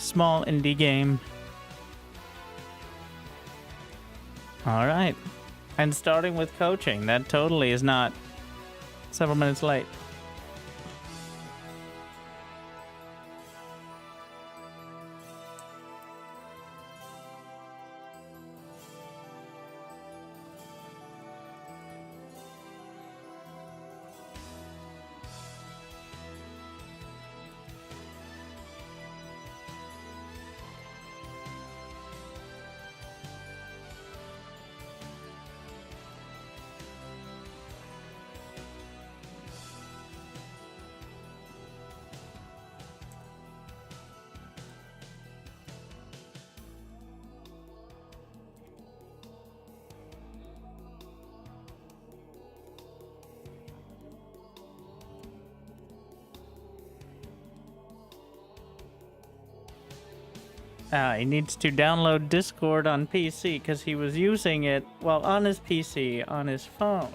small indie game. All right. And starting with coaching, that totally is not several minutes late. He needs to download Discord on PC because he was using it while on his PC on his phone.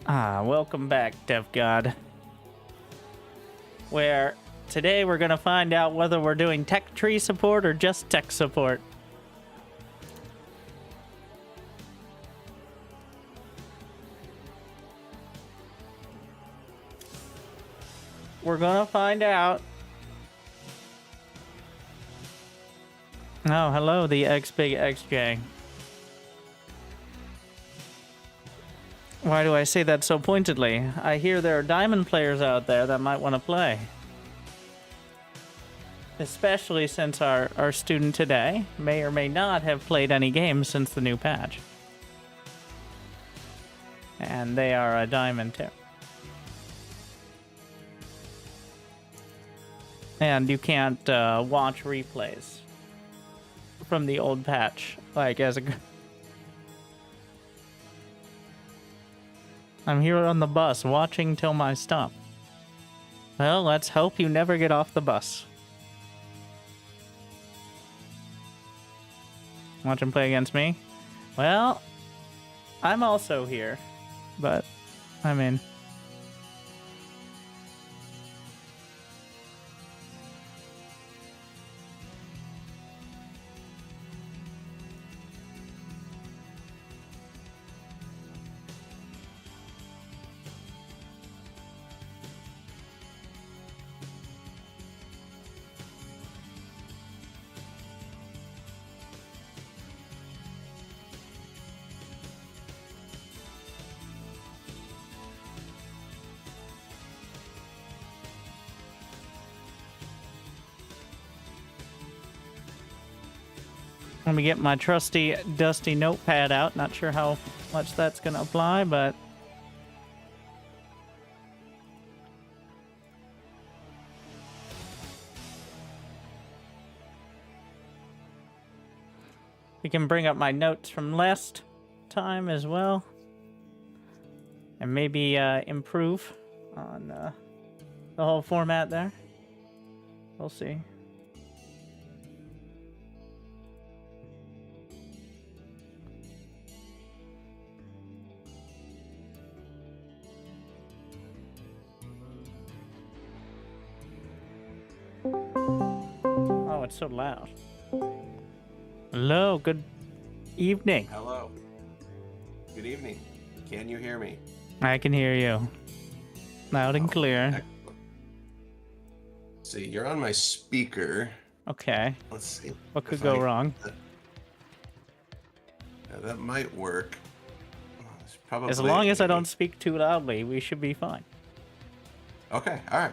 Welcome back, DevGod. Where today we're going to find out whether we're doing tech tree support or just tech support. We're gonna find out. Oh, hello, the XBigXJ. Why do I say that so pointedly? I hear there are diamond players out there that might want to play. Especially since our student today may or may not have played any games since the new patch. And they are a diamond too. And you can't watch replays from the old patch, like as a... I'm here on the bus, watching till my stop. Well, let's hope you never get off the bus. Watch him play against me? Well, I'm also here, but I'm in. Let me get my trusty, dusty notepad out. Not sure how much that's going to apply, but... we can bring up my notes from last time as well. And maybe improve on the whole format there. We'll see. Oh, it's so loud. Hello, good evening. Hello. Good evening. Can you hear me? I can hear you. Loud and clear. Excellent. See, you're on my speaker. Okay. Let's see. What could go wrong? Yeah, that might work. Probably As long as I don't speak too loudly, we should be fine. Okay, all right.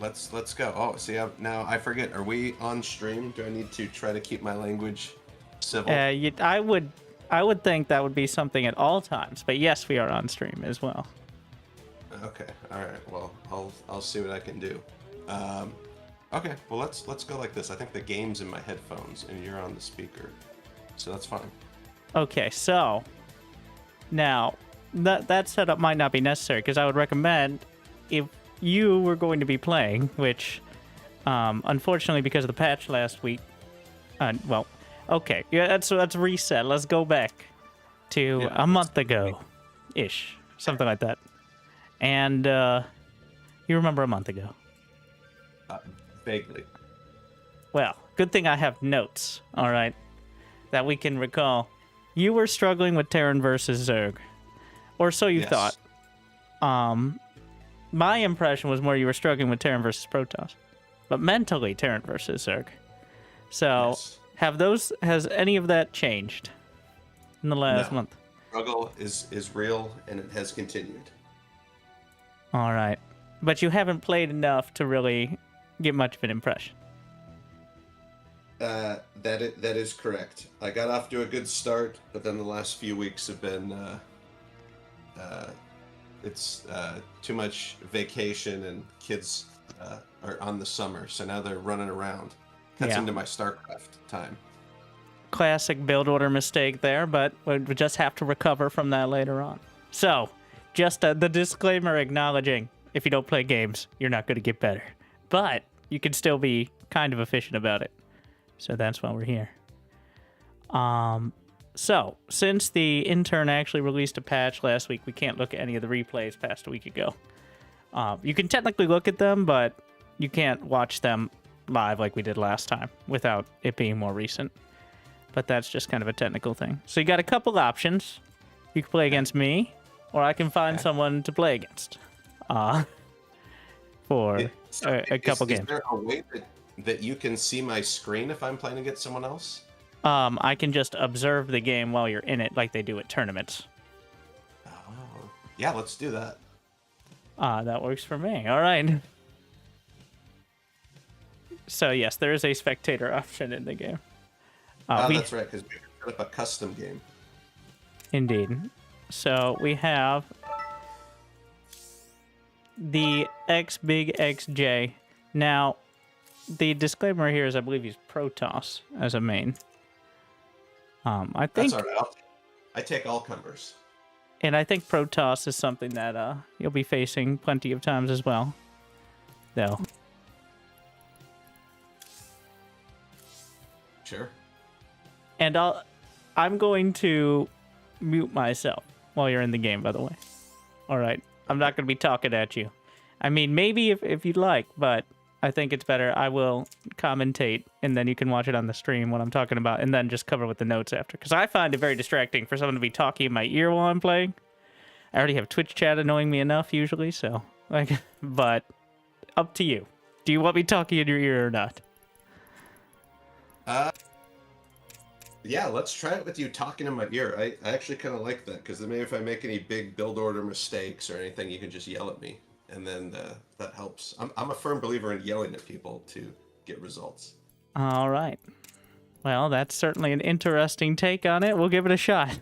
Let's go. Oh, see, now I forget. Are we on stream? Do I need to try to keep my language civil? I would think that would be something at all times, but yes, we are on stream as well. Okay, all right. Well, I'll see what I can do. Okay, well let's go like this. I think the game's in my headphones and you're on the speaker, so that's fine. Okay, so now that setup might not be necessary because I would recommend if you were going to be playing, which unfortunately because of the patch last week, well, okay, yeah, let's reset. Let's go back to a month ago, ish, something like that. And you remember a month ago? Uh, Vaguely. Well, good thing I have notes, all right, that we can recall. You were struggling with Terran versus Zerg, or so you Yes. thought. My impression was more you were struggling with Terran versus Protoss, but mentally Terran versus Zerg. So, Yes. has any of that changed in the last No. month? Struggle is real, and it has continued. All right, but you haven't played enough to really get much of an impression. That is correct. I got off to a good start, but then the last few weeks have been it's too much vacation, and kids are on the summer, so now they're running around. Cuts Yeah. into my StarCraft time. Classic build order mistake there, but we just have to recover from that later on. So, just the disclaimer acknowledging if you don't play games, you're not going to get better. But you can still be kind of efficient about it. So that's why we're here. So, since the intern actually released a patch last week, we can't look at any of the replays past a week ago. You can technically look at them, but you can't watch them live like we did last time without it being more recent. But that's just kind of a technical thing. So you got a couple options. You can play against me, or I can find someone to play against for a couple games. Is there a way that you can see my screen if I'm playing against someone else? I can just observe the game while you're in it like they do at tournaments. Oh, yeah, let's do that. That works for me. All right. So, yes, there is a spectator option in the game. That's right, because we set up a custom game. Indeed. So, we have the X Big XJ. Now, the disclaimer here is I believe he's Protoss as a main. I think, That's all right. I take all comers. and I think Protoss is something that you'll be facing plenty of times as well, though. Sure. And I'm going to mute myself while you're in the game, by the way. All right. I'm not going to be talking at you. I mean, maybe if you'd like, but I think it's better. I will commentate, and then you can watch it on the stream what I'm talking about, and then just cover with the notes after. Because I find it very distracting for someone to be talking in my ear while I'm playing. I already have Twitch chat annoying me enough usually, so but up to you. Do you want me talking in your ear or not? Yeah, let's try it with you talking in my ear. I actually kind of like that, because then maybe if I make any big build order mistakes or anything, you can just yell at me, and then that helps. I'm a firm believer in yelling at people to get results. All right. Well, that's certainly an interesting take on it. We'll give it a shot.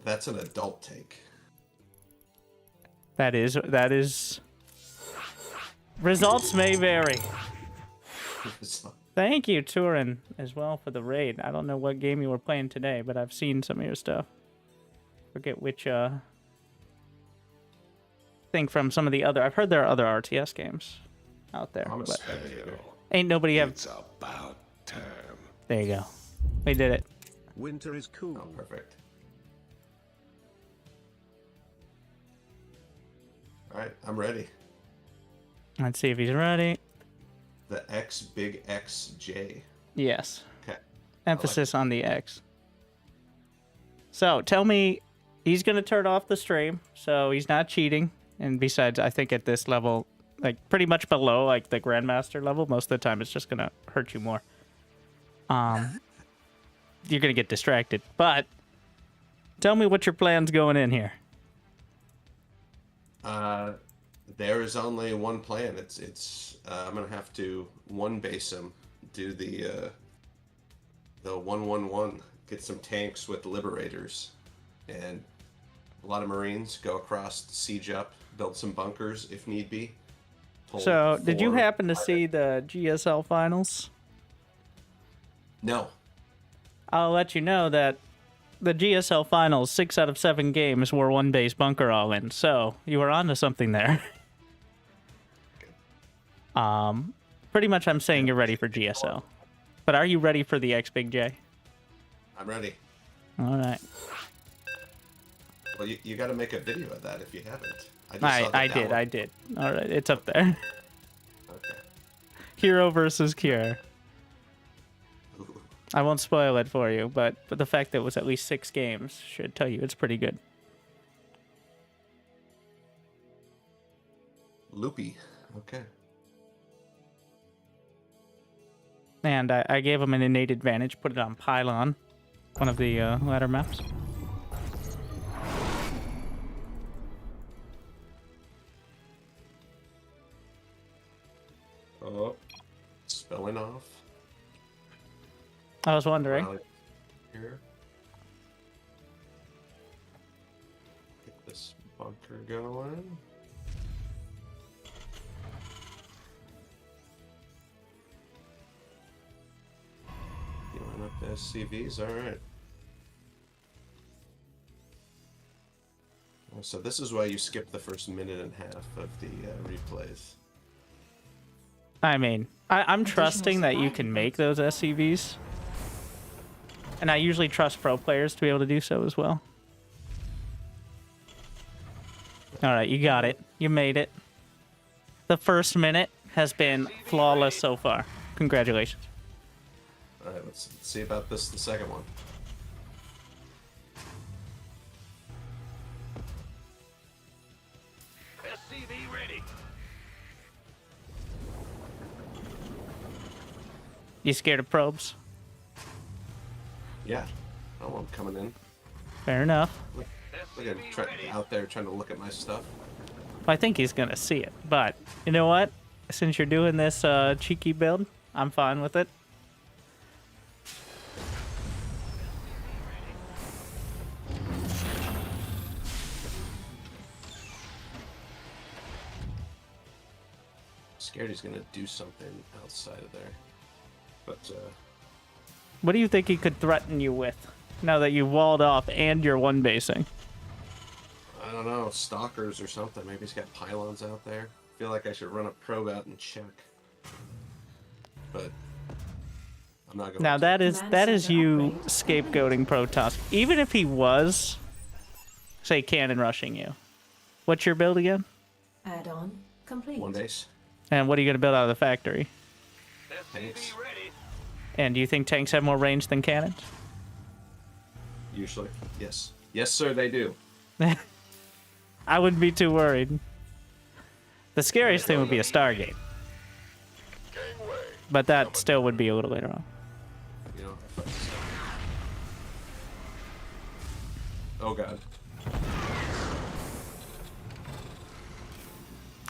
That's an adult take. That is. Results may vary. Thank you, Turin, as well for the raid. I don't know what game you were playing today, but I've seen some of your stuff. Forget which, thing from some of the other... I've heard there are other RTS games out there. I'm a But spectator. ain't nobody have... It's about time. There you go. We did it. Winter is cool. Oh, perfect. All right, I'm ready. Let's see if he's ready. The X Big XJ. Yes. Okay. Emphasis on the X. So, tell me... He's going to turn off the stream, so he's not cheating. And besides, I think at this level, like pretty much below like the Grandmaster level, most of the time it's just going to hurt you more. You're going to get distracted. But tell me what your plan's going in here. There is only one plan. It's I'm gonna have to one base him, do the 1-1-1, get some tanks with liberators, and a lot of Marines, go across, siege up, build some bunkers if need be. So, did you happen to see the GSL finals? No. I'll let you know that the GSL finals, 6 out of 7 games were one base bunker all in. So, you were onto something there. Pretty much I'm saying you're ready for GSL. But are you ready for the X Big J? I'm ready. All right. Well, you got to make a video of that if you haven't. I did. All right, it's up there. Okay. Hero versus Cure. Ooh. I won't spoil it for you, but the fact that it was at least 6 games should tell you it's pretty good. Loopy. Okay. And I gave him an innate advantage, put it on Pylon, one of the ladder maps. Oh, spelling off. I was wondering. Rally here. Get this bunker going. You went up to SCVs, all right. So this is why you skip the first minute and a half of the replays. I mean, I'm trusting that you can make those SCVs. And I usually trust pro players to be able to do so as well. Alright, you got it. You made it. The first minute has been flawless so far. Congratulations. Alright, let's see about the second one. SCV ready. You scared of probes? Yeah. Oh, I'm coming in. Fair enough. Look at him out there trying to look at my stuff. I think he's gonna see it, but you know what? Since you're doing this cheeky build, I'm fine with it. Scared he's gonna do something outside of there. But What do you think he could threaten you with now that you walled off and you're one basing? I don't know, stalkers or something. Maybe he's got pylons out there. I feel like I should run a probe out and check. But I'm not going Now to. that is you scapegoating Protoss. Even if he was, say, cannon rushing you, what's your build again? Add-on complete. One base. And what are you gonna build out of the factory? Tanks. Ready. And do you think tanks have more range than cannons? Usually. Yes. Yes, sir, they do. I wouldn't be too worried. The scariest thing would be a Stargate, Gangway. but that still would be a little later on. You know. Oh god.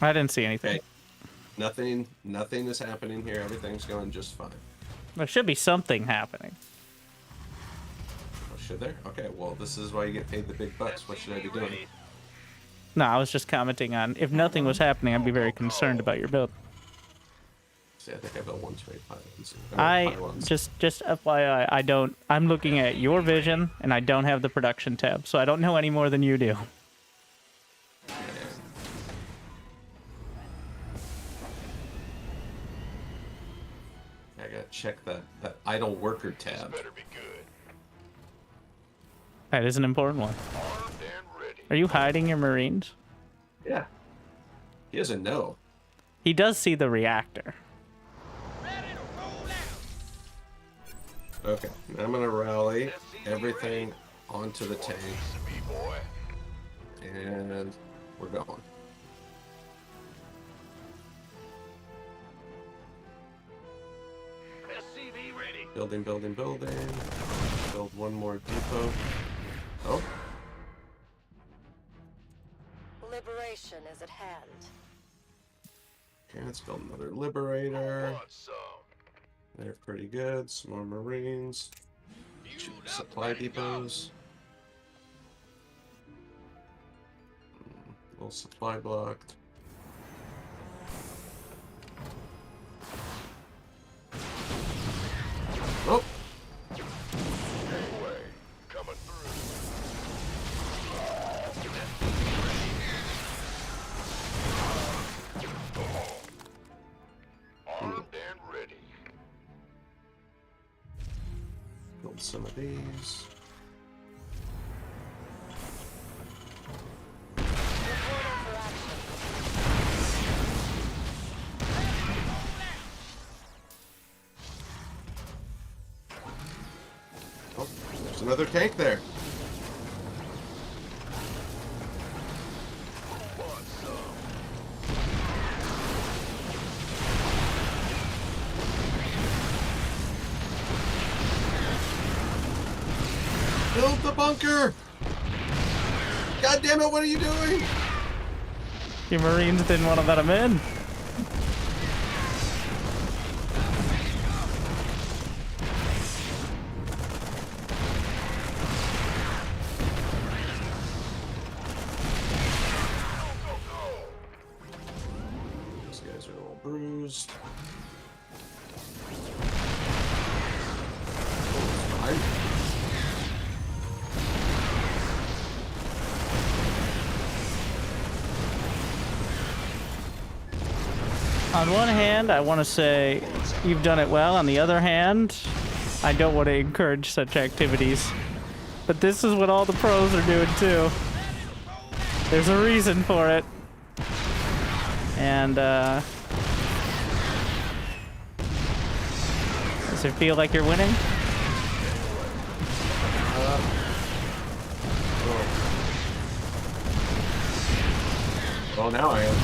I didn't see anything. Okay. Nothing is happening here. Everything's going just fine. There should be something happening. Oh, should there? Okay, well, this is why you get paid the big bucks. What should I be doing? No, I was just commenting on if nothing was happening, I'd be very concerned about your build. See, I think I built 1 straight pylons. I just FYI, I'm looking at your vision and I don't have the production tab, so I don't know any more than you do. I gotta check that idle worker tab. Better be good. That is an important one. Armed and ready. Are you hiding your Marines? Yeah. He doesn't know. He does see the reactor. Okay, now I'm gonna rally everything onto the tank, SCV boy. and we're going. SCV ready. Building. Build one more depot. Oh, Liberation is at hand. okay, let's build another liberator. Want some. They're pretty good. Some more Marines. Fueled up, Supply ready to go. depots. Little supply blocked. Oh, Gangway. Coming through. Armed and ready. build some of these. Reporting for action. another tank there. Build the bunker! God damn it, what are you doing? Your Marines didn't want to let him in. These guys are all bruised. Oh, it's fine. On one hand, I want to say you've done it well. On the other hand, I don't want to encourage such activities. But this is what all the pros are doing too. There's a reason for it. And, does it feel like you're winning? Well, now I am.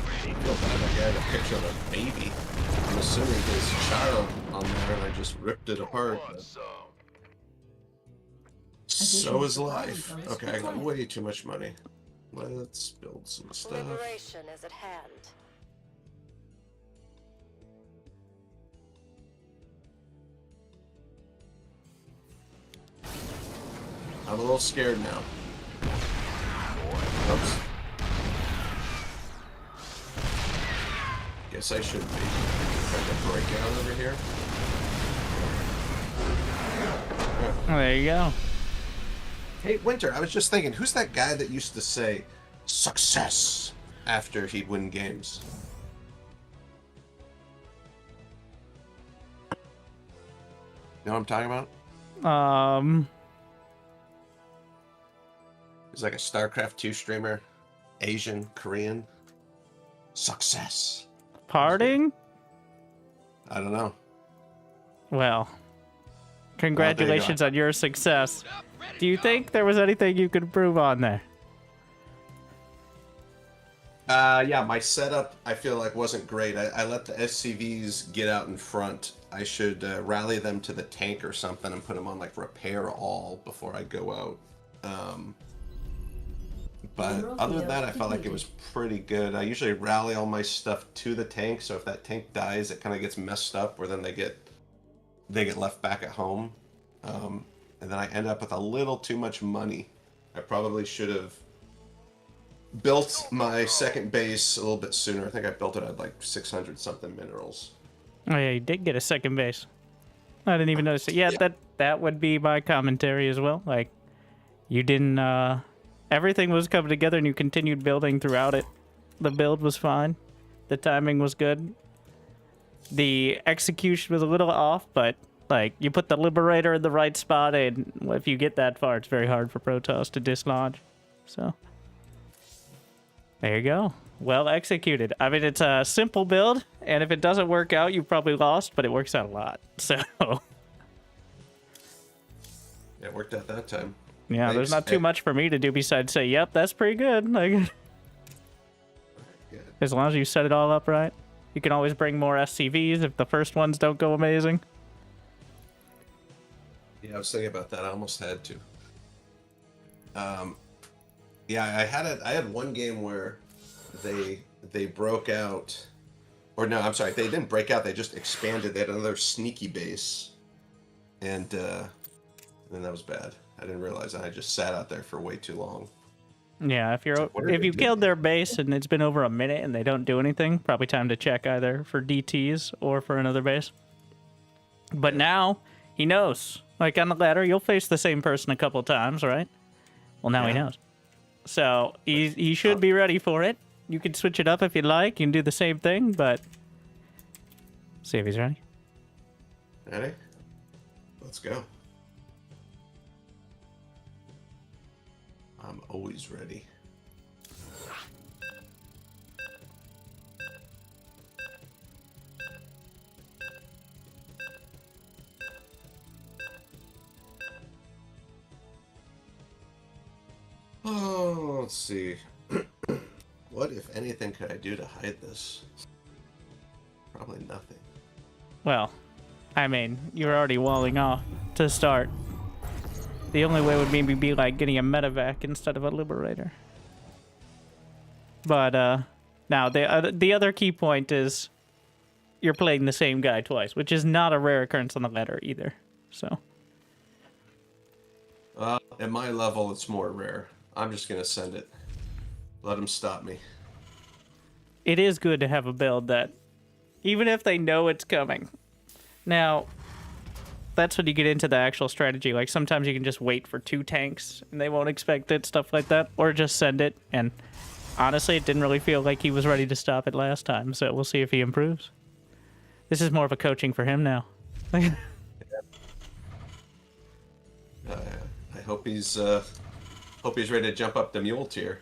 I feel bad that guy had a picture of a baby. I'm assuming his child on there, and I just ripped it apart. But so is life. Okay, I got way too much money. Let's build some stuff. Liberation is at hand. I'm a little scared now. Oops. Guess I should be trying to break out over here. Oh, there you go. Hey, Winter, I was just thinking, who's that guy that used to say success after he'd win games? You know what I'm talking about? He's like a StarCraft 2 streamer. Asian, Korean. Success. Parting? I don't know. Well, congratulations on your success. Do you think there was anything you could improve on there? Yeah, my setup, I feel like, wasn't great. I let the SCVs get out in front. I should rally them to the tank or something and put them on, like, repair all before I go out. But other than that, I felt like it was pretty good. I usually rally all my stuff to the tank, so if that tank dies, it kind of gets messed up, where then they get left back at home. And then I end up with a little too much money. I probably should have built my second base a little bit sooner. I think I built it at like 600 something minerals. Oh yeah, you did get a second base. I didn't even notice it. Yeah, that would be my commentary as well. Like, you didn't, everything was coming together and you continued building throughout it. The build was fine. The timing was good. The execution was a little off, but, like, you put the Liberator in the right spot, and if you get that far, it's very hard for Protoss to dislodge. So, there you go. Well executed. I mean, it's a simple build, and if it doesn't work out, you've probably lost, but it works out a lot. So, It worked out that time. yeah, there's not too much for me to do besides say, yep, that's pretty good. Like, as long as you set it all up right. You can always bring more SCVs if the first ones don't go amazing. Yeah, I was thinking about that. I almost had to. Yeah, I had one game where they broke out, or no, I'm sorry, they didn't break out. They just expanded. They had another sneaky base, and then that was bad. I didn't realize I just sat out there for way too long. Yeah, if you killed their base and it's been over a minute and they don't do anything, probably time to check either for DTs or for another base. But now he knows. Like on the ladder, you'll face the same person a couple times, right? Well, now he knows. So he should be ready for it. You can switch it up if you'd like. You can do the same thing, but see if he's ready. Ready? Let's go. I'm always ready. let's see. What, if anything, could I do to hide this? Probably nothing. Well, I mean, you're already walling off to start. The only way would maybe be like getting a medevac instead of a liberator. But now the other key point is you're playing the same guy twice, which is not a rare occurrence on the ladder either. So At my level, it's more rare. I'm just gonna send it. Let him stop me. it is good to have a build that, even if they know it's coming. Now, that's when you get into the actual strategy. Like, sometimes you can just wait for 2 tanks, and they won't expect it, stuff like that. Or just send it, and honestly, it didn't really feel like he was ready to stop it last time, so we'll see if he improves. This is more of a coaching for him now. I hope he's ready to jump up the mule tier.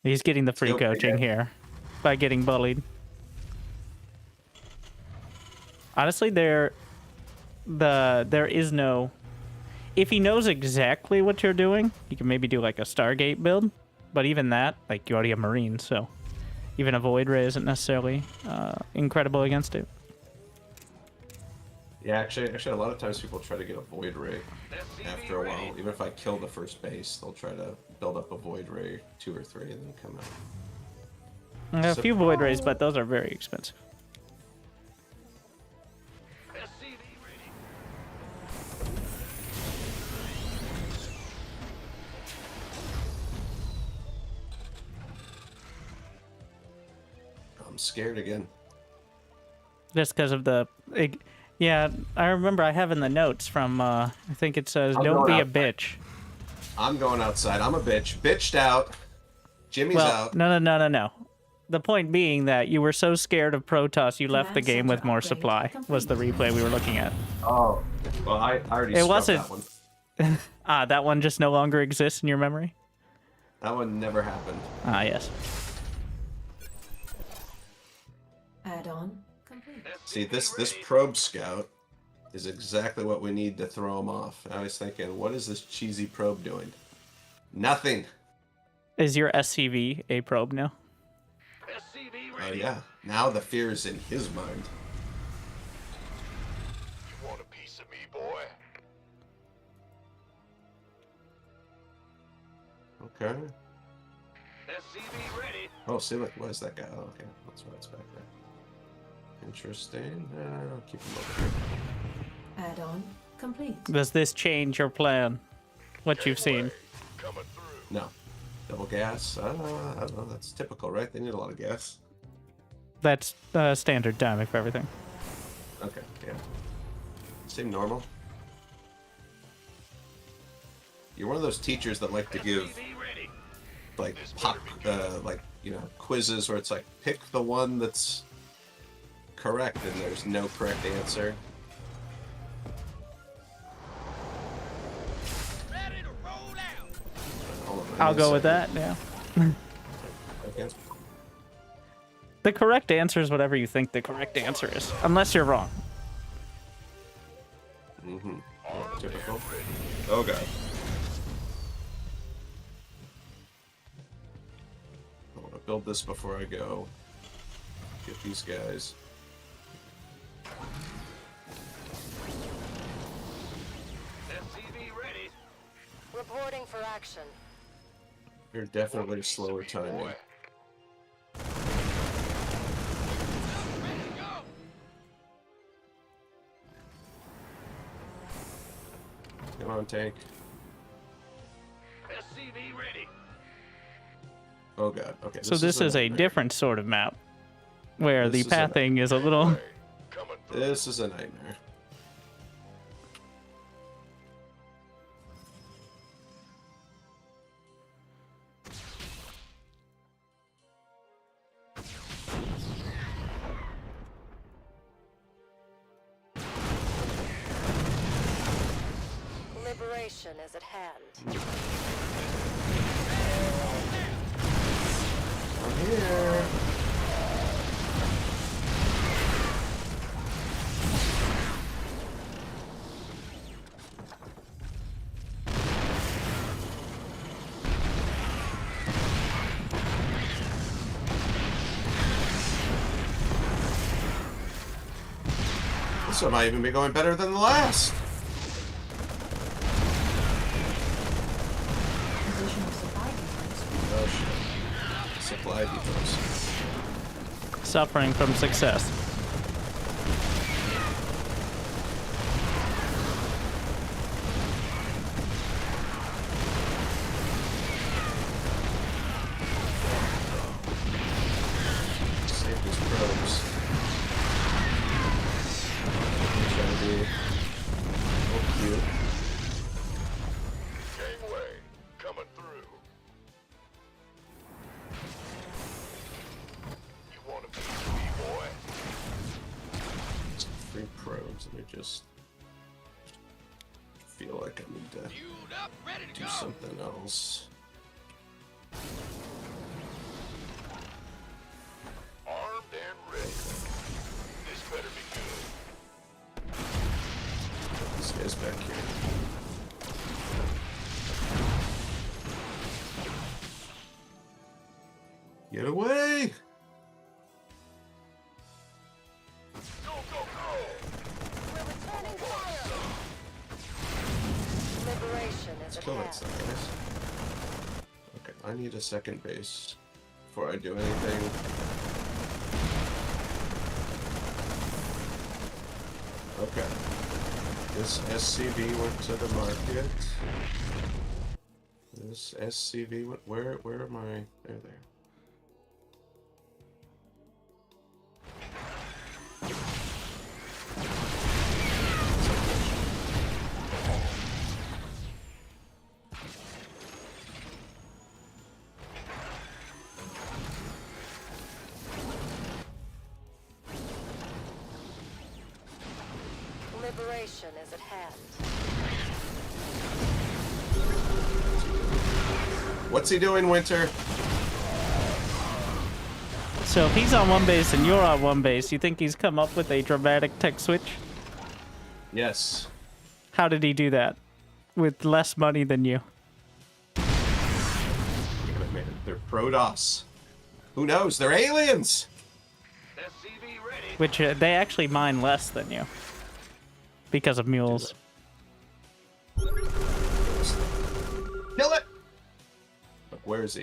He's getting the free Still pretty coaching good. here by getting bullied. Honestly, there is no... If he knows exactly what you're doing, you can maybe do like a Stargate build. But even that, like, you already have Marines, so even a Void Ray isn't necessarily incredible against it. Yeah, actually, a lot of times people try to get a Void Ray after a while. Even if I kill the first base, they'll try to build up a Void Ray 2 or 3 and then come out. A few Void Rays, but those are very expensive. SCV ready. I'm scared again. Just because of the... Yeah, I remember I have in the notes from, I think it says, don't be a bitch. I'm going outside. I'm a bitch. Bitched out. Jimmy's Well, out. no. The point being that you were so scared of Protoss, you left the Command game with center more upgrade supply, was the replay we were looking at. Oh. Well, I already It scrubbed wasn't- that one. That one just no longer exists in your memory? That one never happened. Yes. Add-on complete. See, this probe scout is exactly what we need to throw him off. I was thinking, what is this cheesy probe doing? Nothing. Is your SCV a probe now? SCV Oh ready. yeah. Now the fear is in his mind. You want a piece of me, boy? Okay. SCV ready. Oh, see, look, what is that guy? Oh, okay. That's why it's back there. Interesting. I'll keep him over here. Add-on complete. Does this change your plan? What you've seen? Coming through. No. Double gas? I don't know. That's typical, right? They need a lot of gas. That's standard timing for everything. Okay, yeah. Seem normal. You're one of those teachers that like to give, SCV ready. like, quizzes where it's like, pick the one that's correct and there's no correct answer. Ready to roll out. Hold on, I'll give me a go with second. that, yeah. Okay. The correct answer is whatever you think the correct answer is, unless you're wrong. Mm-hmm. Typical. Oh god. I want to build this before I go. Get these guys. SCV ready. Reporting for action. You're definitely slower timing. Boy. Ready to go. Come on, tank. SCV ready. Oh god. Okay. So this is a nightmare. different sort of map, where This the is a pathing is a little... Hey, coming through. This is a nightmare. Liberation is at hand. I'm here. This one might even be going better than the last. Additional supply depots. Oh shit. Supply depots. Suffering from success. Save these probes. Trying to be oh, cute. Gangway coming through. You want to be me, boy? Three probes. Let me just feel like I need to Fueled up, ready to do go. something else. Armed and ready. This better be good. This guy's back here. Get away! Go, go, go! We're returning fire. Liberation is Let's at kill that hand. son, guys. Okay, I need a second base before I do anything. Okay. This SCV went to the market. This SCV went. Where am I? There. Liberation is at hand. What's he doing, Winter? So if he's on one base and you're on one base, you think he's come up with a dramatic tech switch? Yes. How did he do that? With less money than you. They're Protoss. Who knows? They're aliens! SCV ready. Which they actually mine less than you. Because of mules. Kill it! Look, where is he?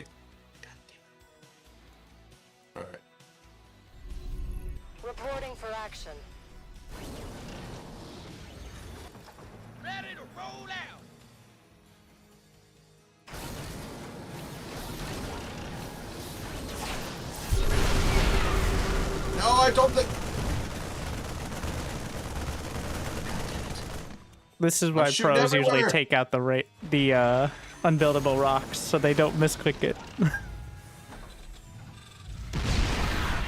God damn it. Alright. Reporting for action. Ready to roll out. No, I don't think. This is why shooting pros usually everywhere. take out the unbuildable rocks so they don't misclick it.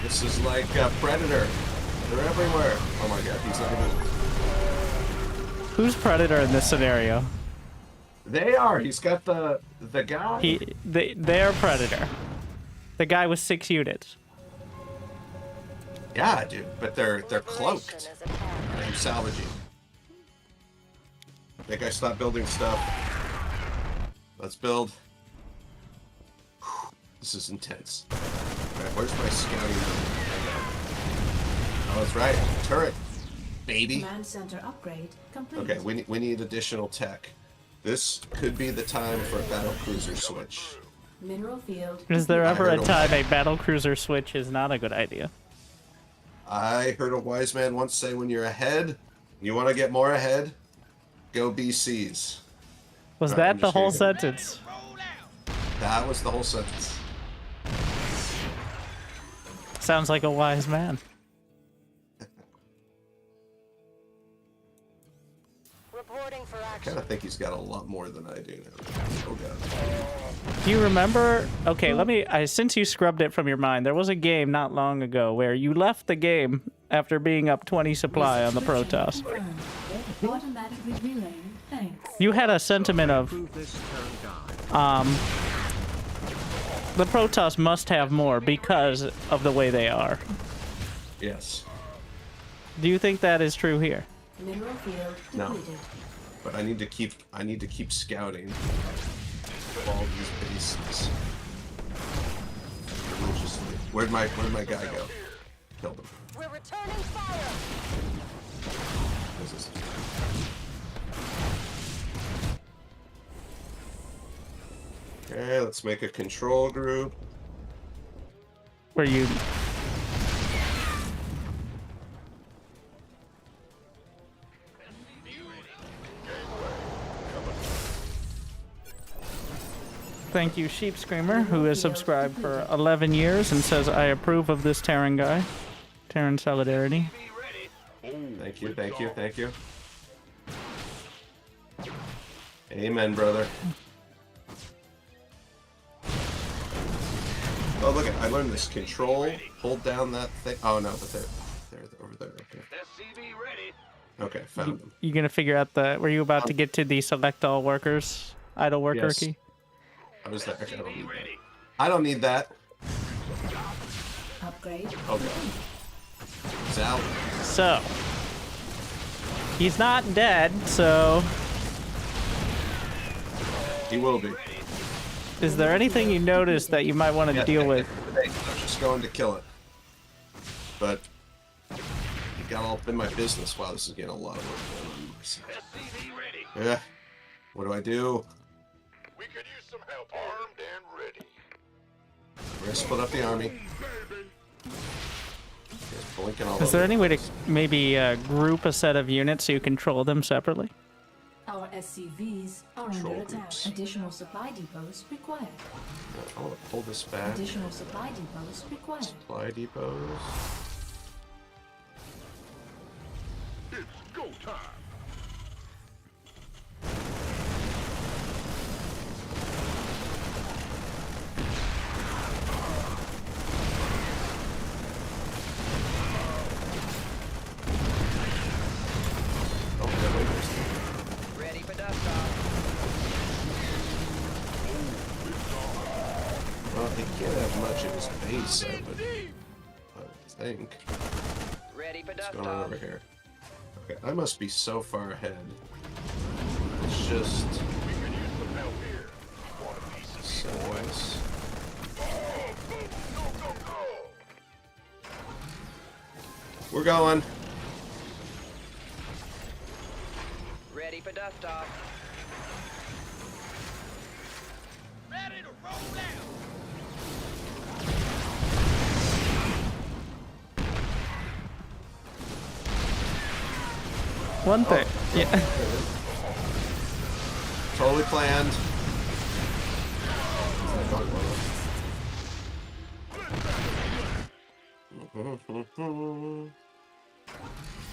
This is like Predator. They're everywhere. Oh my god, he's not even. Who's Predator in this scenario? They are. He's got the guy. They're Predator. The guy with 6 units. Yeah, dude. But they're Liberation cloaked. is at hand. I'm salvaging. I think I stopped building stuff. Let's build. Whew, this is intense. Alright, where's my scouting? Oh, that's right. Turret, baby. Command center upgrade complete. Okay, we need additional tech. This could be the time for a battlecruiser switch. Mineral field. Is there ever a heard time a battlecruiser switch is not a good idea? I heard a wise man once say, when you're ahead, you want to get more ahead, go BCs. Was Alright, that I'm the just whole kidding. sentence? Roll out. That was the whole sentence. Sounds like a wise man. Reporting for I action. kind of think he's got a lot more than I do now. Oh god. Do you remember? Okay, since you scrubbed it from your mind, there was a game not long ago where you left the game after being up 20 supply on the Protoss. Confirmed. Automatically relaying. Thanks. You had a sentiment of, the Protoss must have more because of the way they are. Yes. Do you think that is true here? Mineral field No. depleted. But I need to keep scouting all these bases religiously. Where'd my guy go? Killed him. We're returning fire. What is this? Okay, let's make a control group. Where you... Thank you, Sheep Screamer, who has subscribed for 11 years and says, I approve of this Terran guy. Terran Solidarity. Thank you, thank you, thank you. Amen, brother. Oh, look, I learned this. Control, hold down that thing. Oh, no, but they're over there. Okay. SCV ready. Okay, found them. You gonna figure out the... Were you about to get to the select all workers, idle worker Yes. key? I was there. Okay, I don't need that. I don't need that. Upgrade. Okay. It's out. So... He's not dead, so... He will be. Is there anything you noticed that you might want to deal with? I was just going to kill it. But it got all up in my business. Wow, this is getting a lot of work going on. SCV ready. Yeah. What do I do? We could use some help. Armed and ready. We're gonna split up the army. Just blinking all Is there over. any way to maybe group a set of units so you control them separately? Our SCVs are Control under attack. groups. Additional supply depots required. I want to pull this back. Additional supply depots required. Supply depots. It's go time. Oh, yeah, wait, there's Ready for dust off. well, he can't have much of his base, I would think. Ready for What's dust going on off. over here? Okay, I must be so far ahead. It's just We could use some help here. Want a piece of so nice. go. We're going. Ready for dust off. Ready to roll out. One thing. Yeah. Totally planned.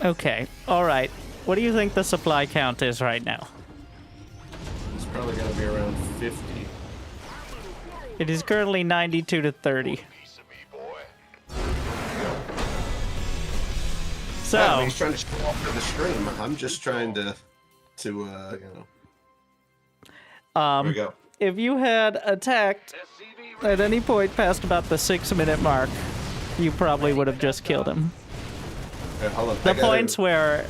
Okay. All right. What do you think the supply count is right now? It's probably gonna be around 50. It is currently 92 to 30. Piece of me, boy. Yeah, So, he's trying to show off for the stream. I'm just trying to you know. There we go. if you had attacked SCV at any point past about the 6-minute mark, you probably would have just killed him. Okay, hold on. The I gotta- points where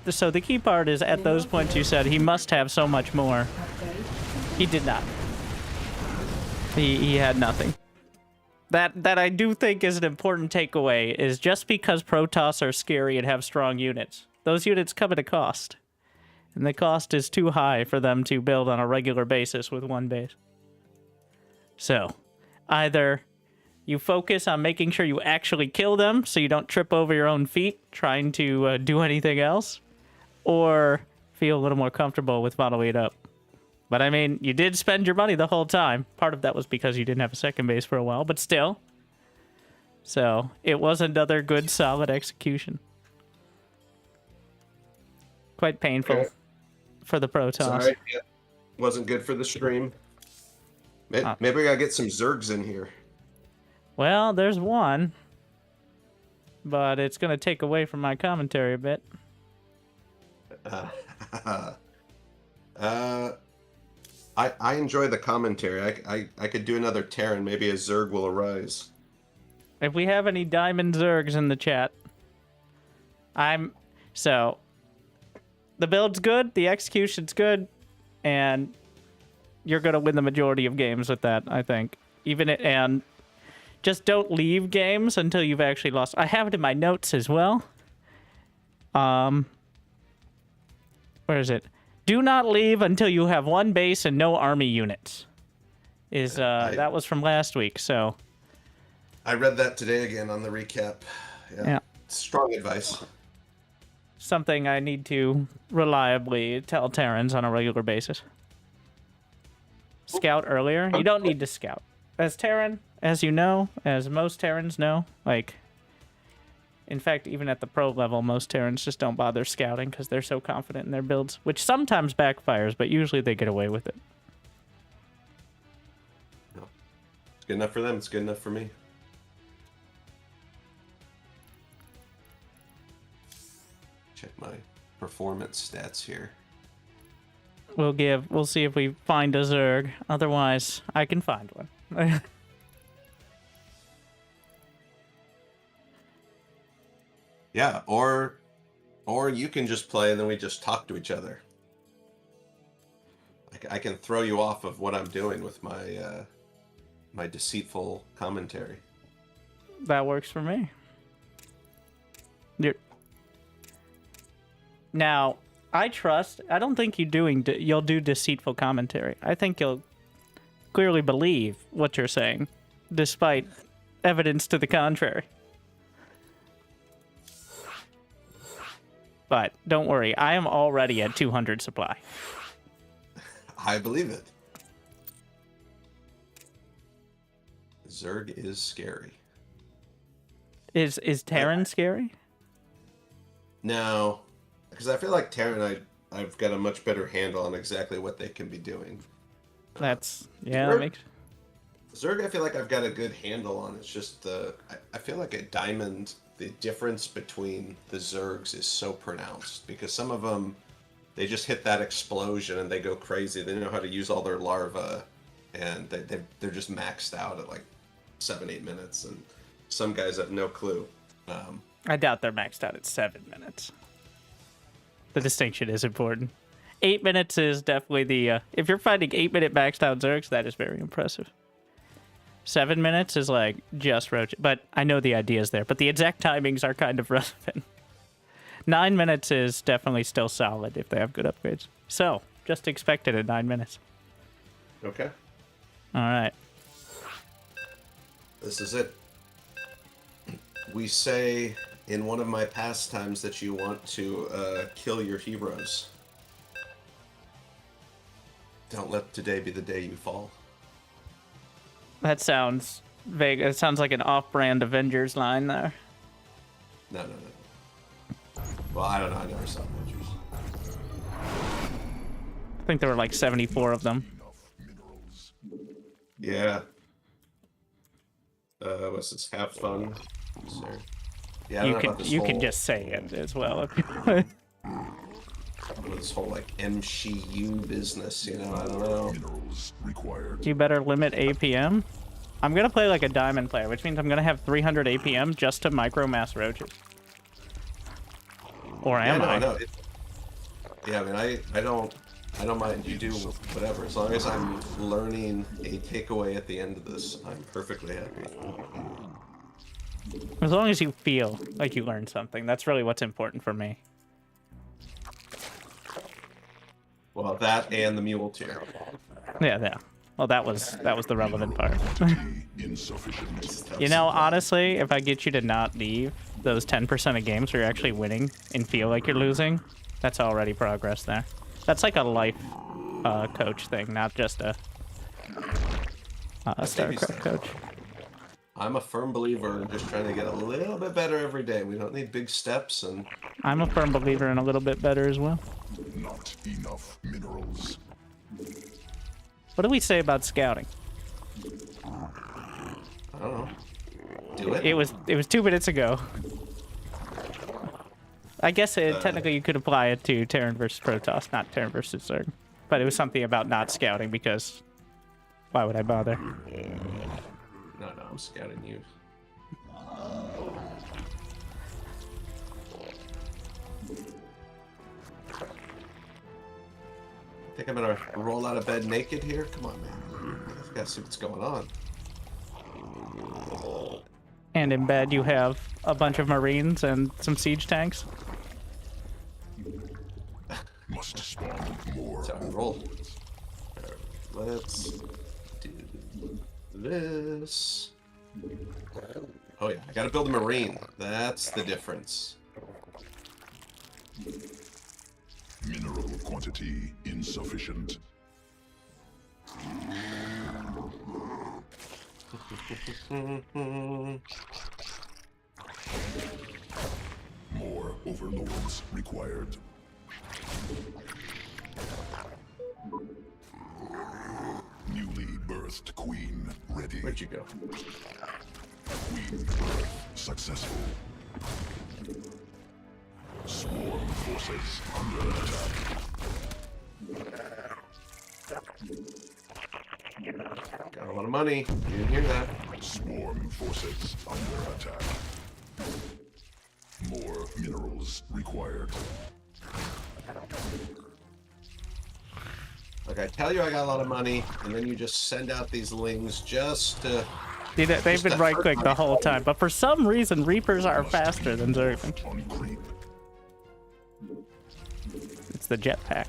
so the key part is at those points you said he must have so much more. Upgrade. He did not. He had nothing. That I do think is an important takeaway is just because Protoss are scary and have strong units, those units come at a cost. And the cost is too high for them to build on a regular basis with one base. So, either you focus on making sure you actually kill them so you don't trip over your own feet trying to do anything else, or feel a little more comfortable with bottling it up. But I mean, you did spend your money the whole time. Part of that was because you didn't have a second base for a while, but still. So, it was another good, solid execution. Quite painful Okay. for the Protoss. Sorry. Yeah. Wasn't good for the stream. Maybe I gotta get some Zergs in here. Well, there's one. But it's going to take away from my commentary a bit. I enjoy the commentary. I could do another Terran. Maybe a Zerg will arise. If we have any Diamond Zergs in the chat, So, the build's good, the execution's good, and you're going to win the majority of games with that, I think. And just don't leave games until you've actually lost. I have it in my notes as well. Where is it? Do not leave until you have one base and no army units. That was from last week, so. I read that today again on the recap. Yeah. Strong advice. Something I need to reliably tell Terrans on a regular basis. Scout earlier? You don't need to scout. As Terran, as you know, as most Terrans know, like, in fact, even at the pro level, most Terrans just don't bother scouting because they're so confident in their builds, which sometimes backfires, but usually they get away with it. No. It's good enough for them. It's good enough for me. Check my performance stats here. We'll see if we find a Zerg. Otherwise, I can find one. Yeah, or you can just play and then we just talk to each other. I can throw you off of what I'm doing with my my deceitful commentary. That works for me. Now, I don't think you'll do deceitful commentary. I think you'll clearly believe what you're saying, despite evidence to the contrary. But don't worry, I am already at 200 supply. I believe it. Zerg is scary. Is Terran scary? No, because I feel like Terran, I've got a much better handle on exactly what they can be doing. That Zerg, makes... Zerg, I feel like I've got a good handle on. It's just I feel like at Diamond, the difference between the Zergs is so pronounced because some of them, they just hit that explosion and they go crazy. They know how to use all their larvae, and they're just maxed out at like 7-8 minutes, and some guys have no clue. I doubt they're maxed out at 7 minutes. The distinction is important. 8 minutes is definitely the... if you're fighting 8-minute maxed out Zergs, that is very impressive. 7 minutes is like just roach, but I know the ideas there. But the exact timings are kind of relevant. 9 minutes is definitely still solid if they have good upgrades. So, just expect it at 9 minutes. Okay. All right. This is it. We say in one of my pastimes that you want to kill your heroes. Don't let today be the day you fall. That sounds vague. It sounds like an off-brand Avengers line there. No. Well, I don't know. I never saw Avengers. I think there were like 74 of them. Yeah. What's this? Have fun, sir. Yeah, I don't know about this You whole, can just say it as well if you want. this whole like MCU business. You know, I don't know. You better limit APM. I'm gonna play like a diamond player, which means I'm gonna have 300 APM just to micro mass roaches. Or am I? No. Yeah, I mean, I don't mind. You do whatever. As long as I'm learning a takeaway at the end of this, I'm perfectly happy. As long as you feel like you learned something, that's really what's important for me. Well, that and the mule tier. Yeah. Well, that was the relevant part. You know, honestly, if I get you to not leave those 10% of games where you're actually winning and feel like you're losing, that's already progress there. That's like a life coach thing, not just a StarCraft coach. I'm a firm believer in just trying to get a little bit better every day. We don't need big steps, and I'm a firm believer in a little bit better as well. Not enough minerals. What do we say about scouting? I don't know. Do it. It was 2 minutes ago. I guess technically you could apply it to Terran versus Protoss, not Terran versus Zerg. But it was something about not scouting because why would I bother? No, I'm scouting you. Think I'm gonna roll out of bed naked here? Come on, man. I've got to see what's going on. And in bed you have a bunch of Marines and some siege tanks. must spawn more. So roll. Let's do this. Oh yeah, I gotta build a marine. That's the difference. Mineral quantity insufficient. More overlords required. Newly birthed queen ready. Where'd you go? Queen birth successful. Swarm forces under attack. Got a lot of money. You didn't hear that. Swarm forces under attack. More minerals required. Like I tell you, I got a lot of money, and then you just send out these lings just to. See, they've been right click the whole time, but for some reason, Reapers are faster than Zerg. On creep. It's the jetpack.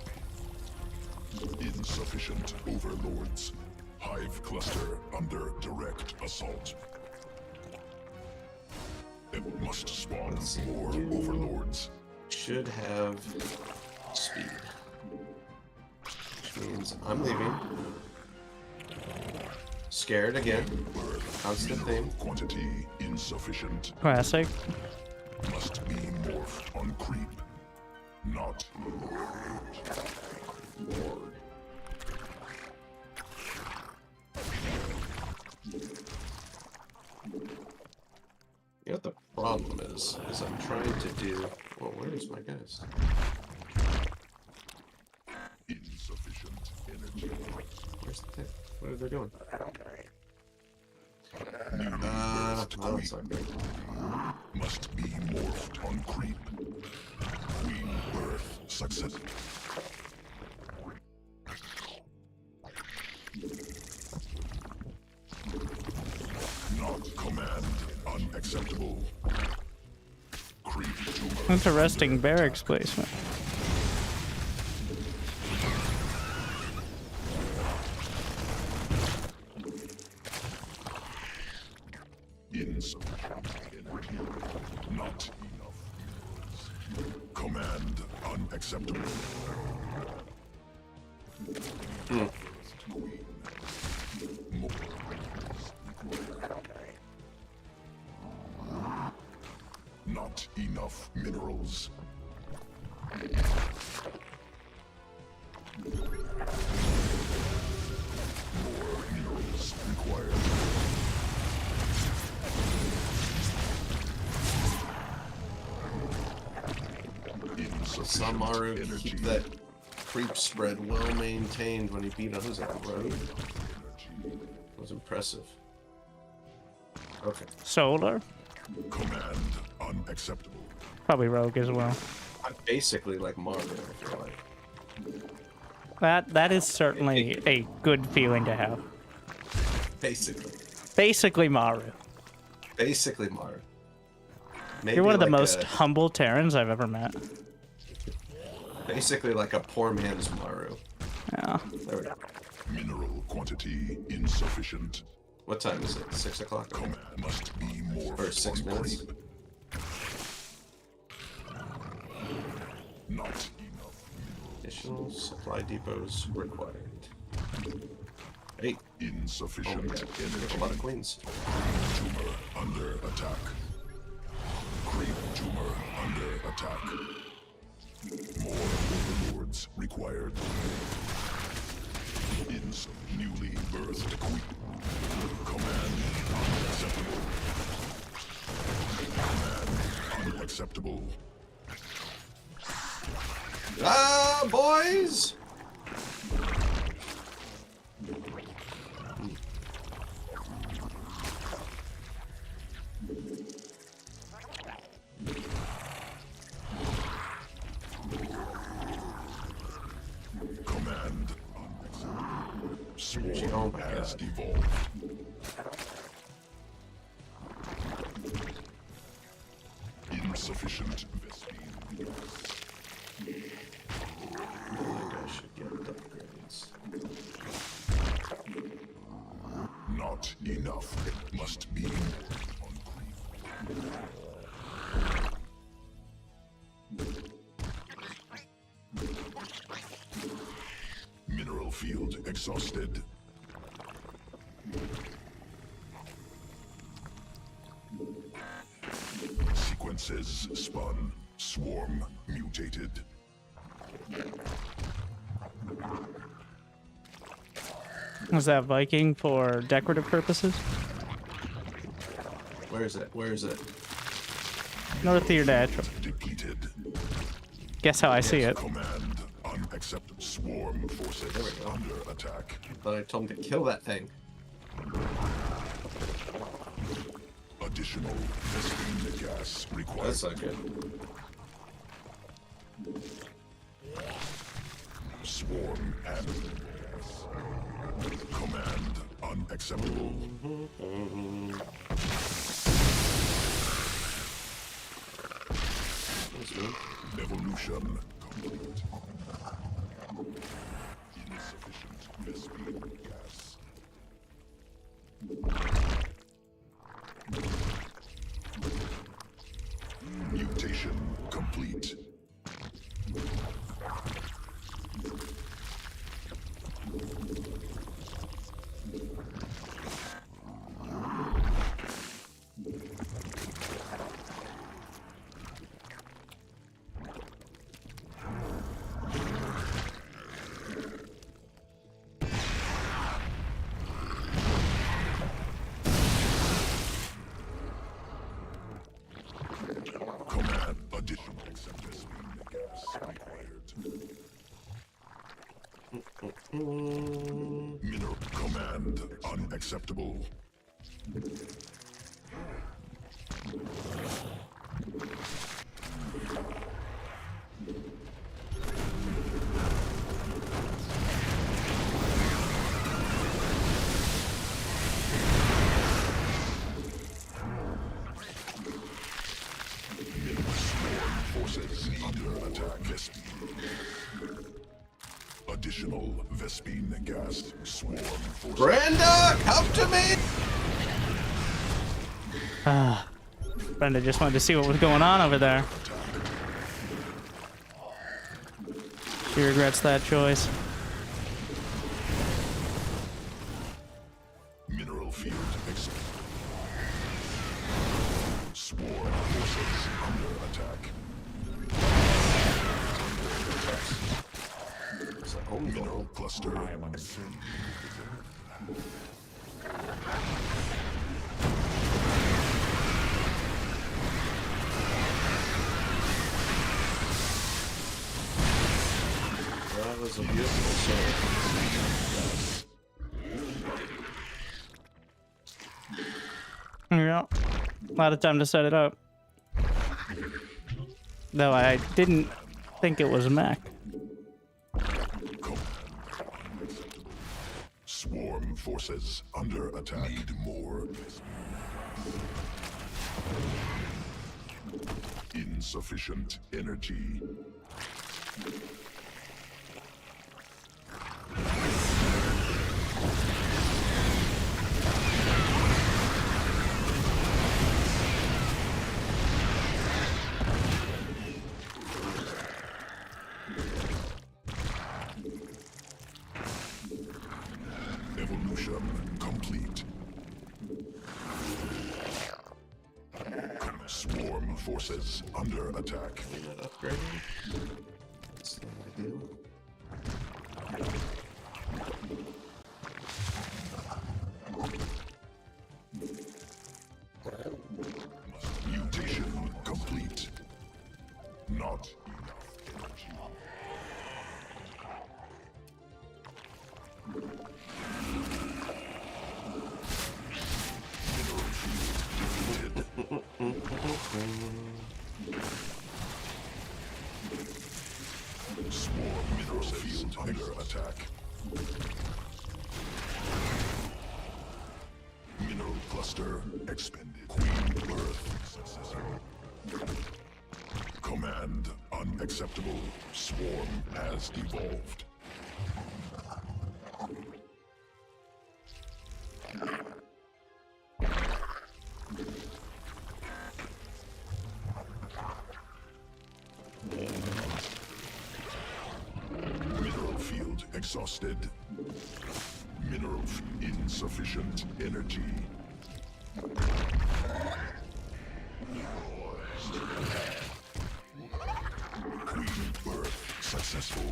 Insufficient overlords. Hive cluster under direct assault. It must spawn more overlords. Should have speed. Which means I'm leaving. Scared again. Constant theme. Quantity insufficient. Classic. Must be morphed on creep. Not You know what the problem is I'm trying to do. Well, where is my guys? insufficient energy. Where's the thing? What are they doing? Newly No, birthed that's queen not good. must be morphed on creep. Queen birth successful. Not command unacceptable. Creep tumor. Interesting barracks placement. Insufficient energy. Not enough minerals. Command unacceptable. Queen. More minerals required. Not enough minerals. More minerals required. Some Maru keep that creep spread well maintained when he beat on who's that road. Was impressive. Okay. Solar. Command unacceptable. Probably Rogue as well. I'm basically like Maru, I feel like. That is certainly a good feeling to have. Basically. Basically Maru. Basically Maru. Maybe You're one of the like most humble Terrans I've ever met. basically like a poor man's Maru. Yeah. There we go. Mineral quantity insufficient. What time is it? 6 o'clock? Command must be more. Or 6 minutes? Not enough minerals. Additional supply depots required. 8. Oh, Insufficient we got energy. a lot of queens. Tumor under attack. Creep tumor under attack. More overlords required. Newly birthed queen. Command unacceptable. Command unacceptable. Ah, boys! Command unacceptable. Swarm Oh my has God. evolved. Insufficient Vespine. like I should get upgrades. Not enough. It must be on creep. Mineral field exhausted. Sequences spun. Swarm mutated. Was that Viking for decorative purposes? Where is it? Where is it? North of your natural. Depleted. Guess how I see it. Command unacceptable. Swarm forces There we go. under attack. Thought I told him to kill that thing. Additional Vespene gas required. That's not good. Swarm and command unacceptable. Evolution complete. Insufficient Vespene gas. Mutation complete. Command additional accept Vespene gas required. Mineral command unacceptable. Swarm forces under attack. Vespene. Additional Vespene gas. Swarm forces. Brenda, come to me! Brenda just wanted to see what was going on over there. She regrets that choice. Mineral field exposed. Swarm forces under attack. It's a home Mineral goal. cluster. That was a beautiful sword. Yeah. A lot of time to set it up. Though I didn't think it was mech. Swarm forces under attack. Need more. Insufficient energy. Evolution complete. Swarm forces under attack. That upgrading. That's not ideal. Mutation complete. Not enough energy. Mineral field depleted. Swarm mineral field under attack. Mineral cluster expended. Queen birth. Command unacceptable. Unacceptable. Swarm has evolved. Mineral field exhausted. Mineral insufficient energy. Queen birth successful.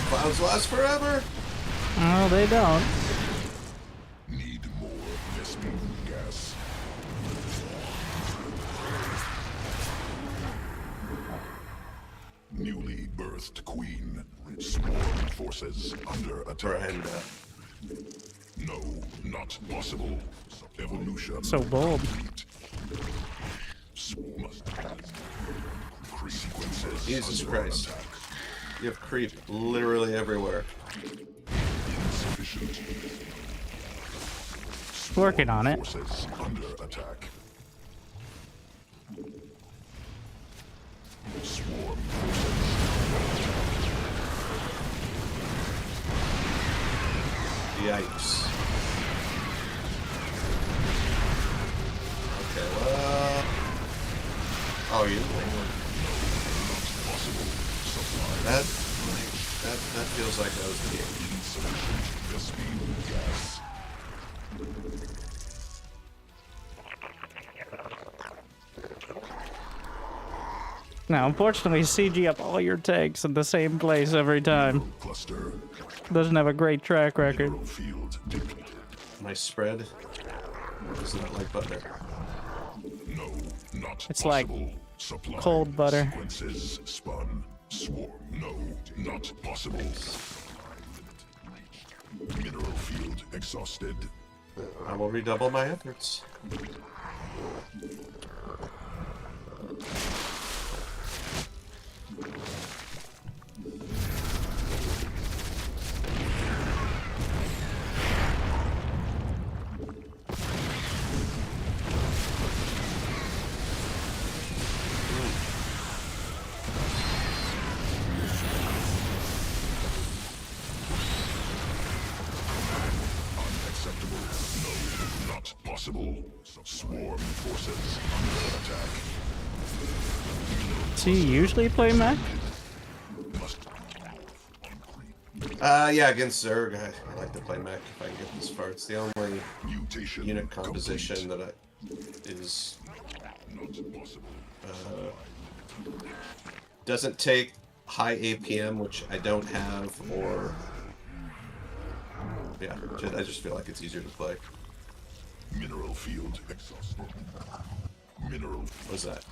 Clouds last forever. No, they don't. Need more Vespene gas. Newly birthed queen. Swarm forces under attack. And No, not possible. Evolution. So bold. complete. Must sequences Jesus under Christ. attack. you have creep literally everywhere. Insufficient. Working on it. Forces under attack. Swarm Yikes. Okay, well... Oh, you didn't win. That feels like that was the game. insufficient Vespene gas. Now, unfortunately, CG up all your tanks in the same place every time. Cluster. Doesn't have a great track record. Mineral field depleted. My spread is not like butter. No, not It's like possible. Supply cold butter. Sequences spun. Swarm. No, not possible. Mineral field exhausted. I will redouble my efforts. Unacceptable. No, not possible. Swarm forces under attack. Do you usually play mech? Must Yeah, against Zerg, I like to play mech if I can get this far. It's the only mutation unit composition complete. that is Not possible. doesn't take high APM, which I don't have, or yeah, I just feel like it's easier to play. Mineral field exhausted. Mineral. What's that?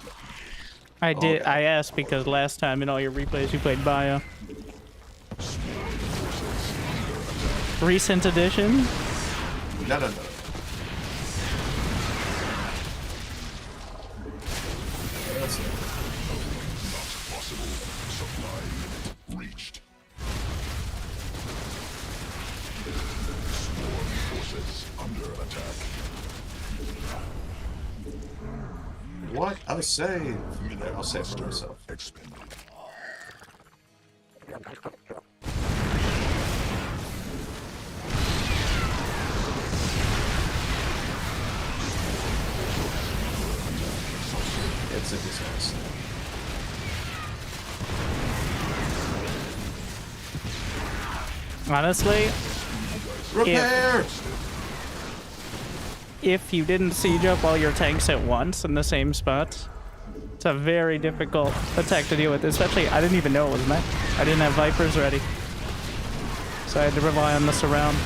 I did. Okay. I asked because last time in all your replays you played Bio. Recent edition. No. That's it. Possible. Supply unit reached. Swarm forces under attack. What? I was saying. I'll say it for myself. Expended. It's a disaster. Honestly, Repair! if you didn't siege up all your tanks at once in the same spots, it's a very difficult attack to deal with. Especially, I didn't even know it was mech. I didn't have Vipers ready, so I had to rely on the surround.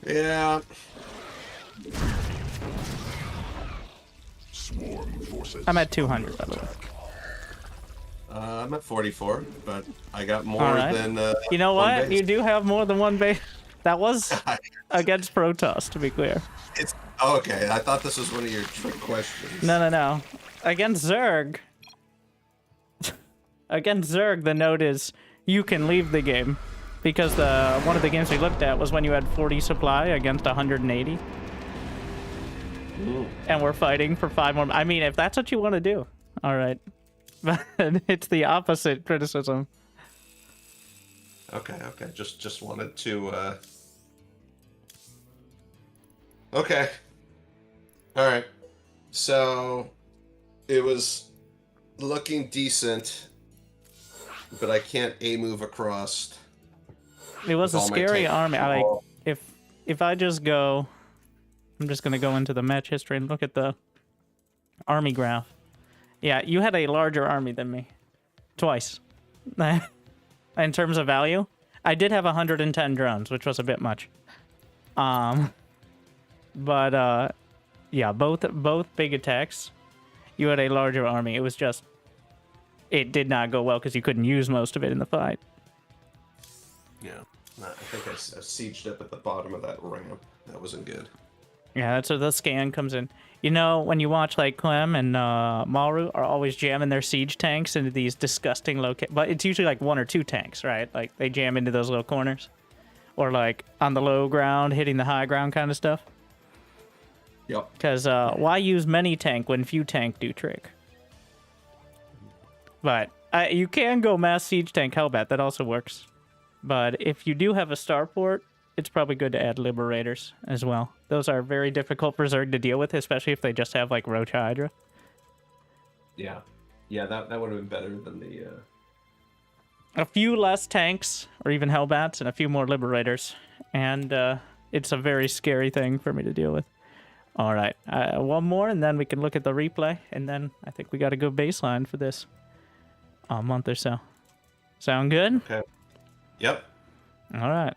Yeah. Swarm forces. I'm at 200, by the way. I'm at 44, but I got more All right. than. You know one what? base. You do have more than one base. That was against Protoss, to be clear. It's okay. I thought this was one of your trick questions. No. Against Zerg. Against Zerg, the note is you can leave the game. Because one of the games we looked at was when you had 40 supply against 180. Ooh. And we're fighting for 5 more. I mean, if that's what you want to do, all right. But it's the opposite criticism. Okay. Just wanted to. Okay. All right. So it was looking decent, but I can't move across. It was a with all my scary tank army. control. If I just go, I'm just gonna go into the match history and look at the army graph. Yeah, you had a larger army than me, twice. In terms of value, I did have 110 drones, which was a bit much. But yeah, both big attacks. You had a larger army. It was just, it did not go well because you couldn't use most of it in the fight. Yeah. I think I sieged up at the bottom of that ramp. That wasn't good. Yeah, that's where the scan comes in. You know, when you watch like Clem and Maru are always jamming their siege tanks into these disgusting locations, but it's usually like 1 or 2 tanks, right? Like they jam into those little corners, or like on the low ground, hitting the high ground kind of stuff. Yep. Because why use many tank when few tank do trick? But you can go mass siege tank Hellbat. That also works. But if you do have a starport, it's probably good to add liberators as well. Those are very difficult for Zerg to deal with, especially if they just have like Roach Hydra. Yeah. Yeah, that would have been better than the. A few less tanks, or even Hellbats, and a few more liberators. And it's a very scary thing for me to deal with. All right, one more, and then we can look at the replay. And then I think we got a good baseline for this month or so. Sound good? Okay. Yep. All right.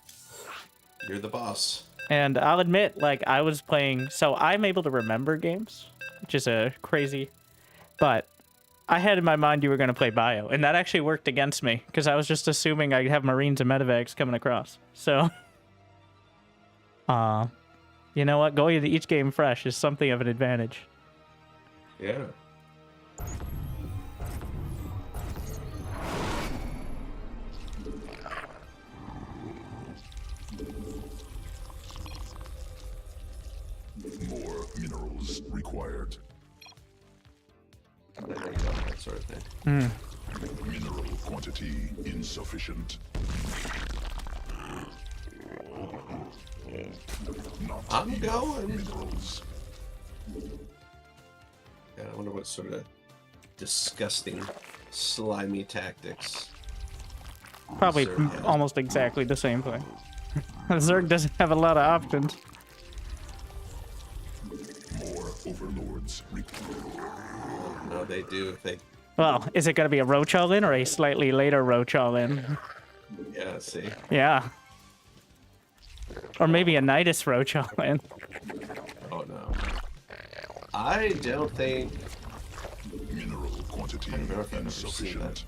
You're the boss. And I'll admit, like, I was playing... So I'm able to remember games, which is a crazy... But I had in my mind you were going to play Bio, and that actually worked against me, because I was just assuming I'd have Marines and Medevacs coming across. So... you know what? Going into each game fresh is something of an advantage. Yeah. More minerals required. There you go, that sort of thing. Mineral quantity insufficient. Not I'm enough going. minerals. Yeah, I wonder what sort of disgusting, slimy tactics. Probably Zerg has. almost exactly the same thing. Zerg doesn't have a lot of options. More overlords required. No, they do. They, Well, is it going to be a Roach all-in or a slightly later Roach all-in? yeah. See. Yeah. Or maybe a Nidus Roach all-in. Oh no. I don't think. Mineral quantity I don't know if I've ever seen insufficient.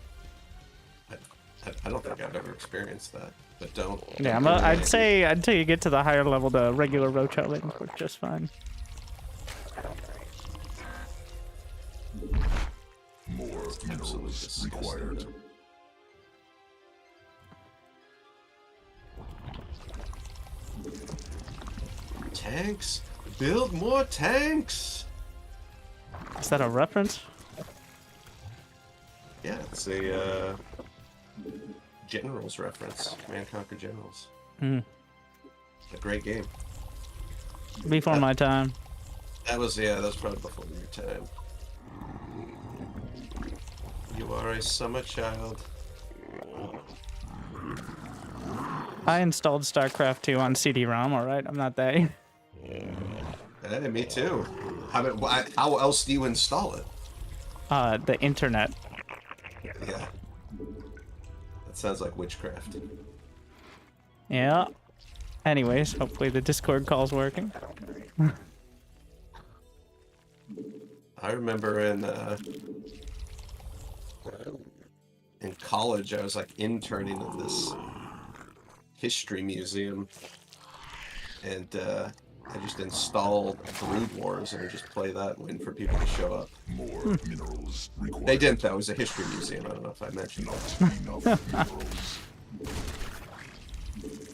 I don't think I've ever experienced that. But don't. Yeah, don't I'd say until you get to the higher level, the regular Roach all-in work just fine. More minerals disgusting. required. Tanks. Build more tanks. Is that a reference? Yeah, it's a Generals reference. Command Conquer Generals. A great game. Before my time. That was probably before your time. You are a summer child. I installed StarCraft 2 on CD-ROM, alright? I'm not that... Hey, me too. How else do you install it? The internet. Yeah. That sounds like witchcraft. Yeah. Anyways, hopefully the Discord call's working. I remember in college, I was like interning at this history museum, and I just installed Brood Wars and would just play that and wait for people to show up. More minerals required. They didn't though. It was a history museum. I don't know if I mentioned that. Not enough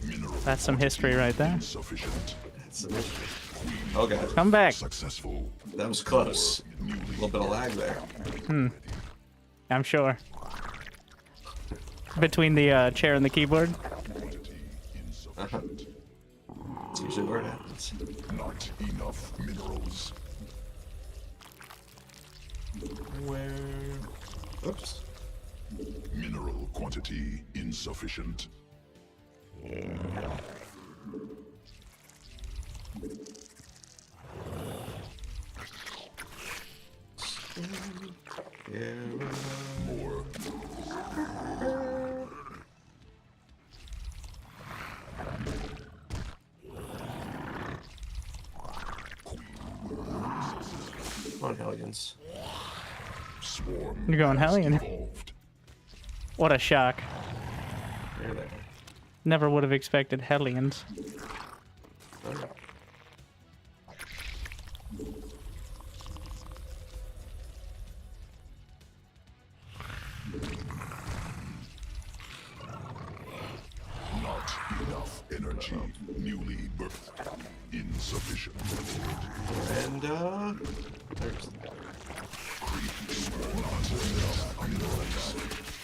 minerals. That's some history right there. Insufficient. That's some history. Oh god, Come back. Successful. that was close. A little bit of lag there. I'm sure. Between the chair and the keyboard. Uh-huh. That's usually where it happens. Not enough minerals. Where? Oops. Mineral quantity insufficient. Yeah. More. Come on, Hellions. Swarm. You're going Hellion. Evolved. What a shock. There they are. Never would have expected Hellions. Alright. Not enough energy. Newly birthed. Insufficient. And there's...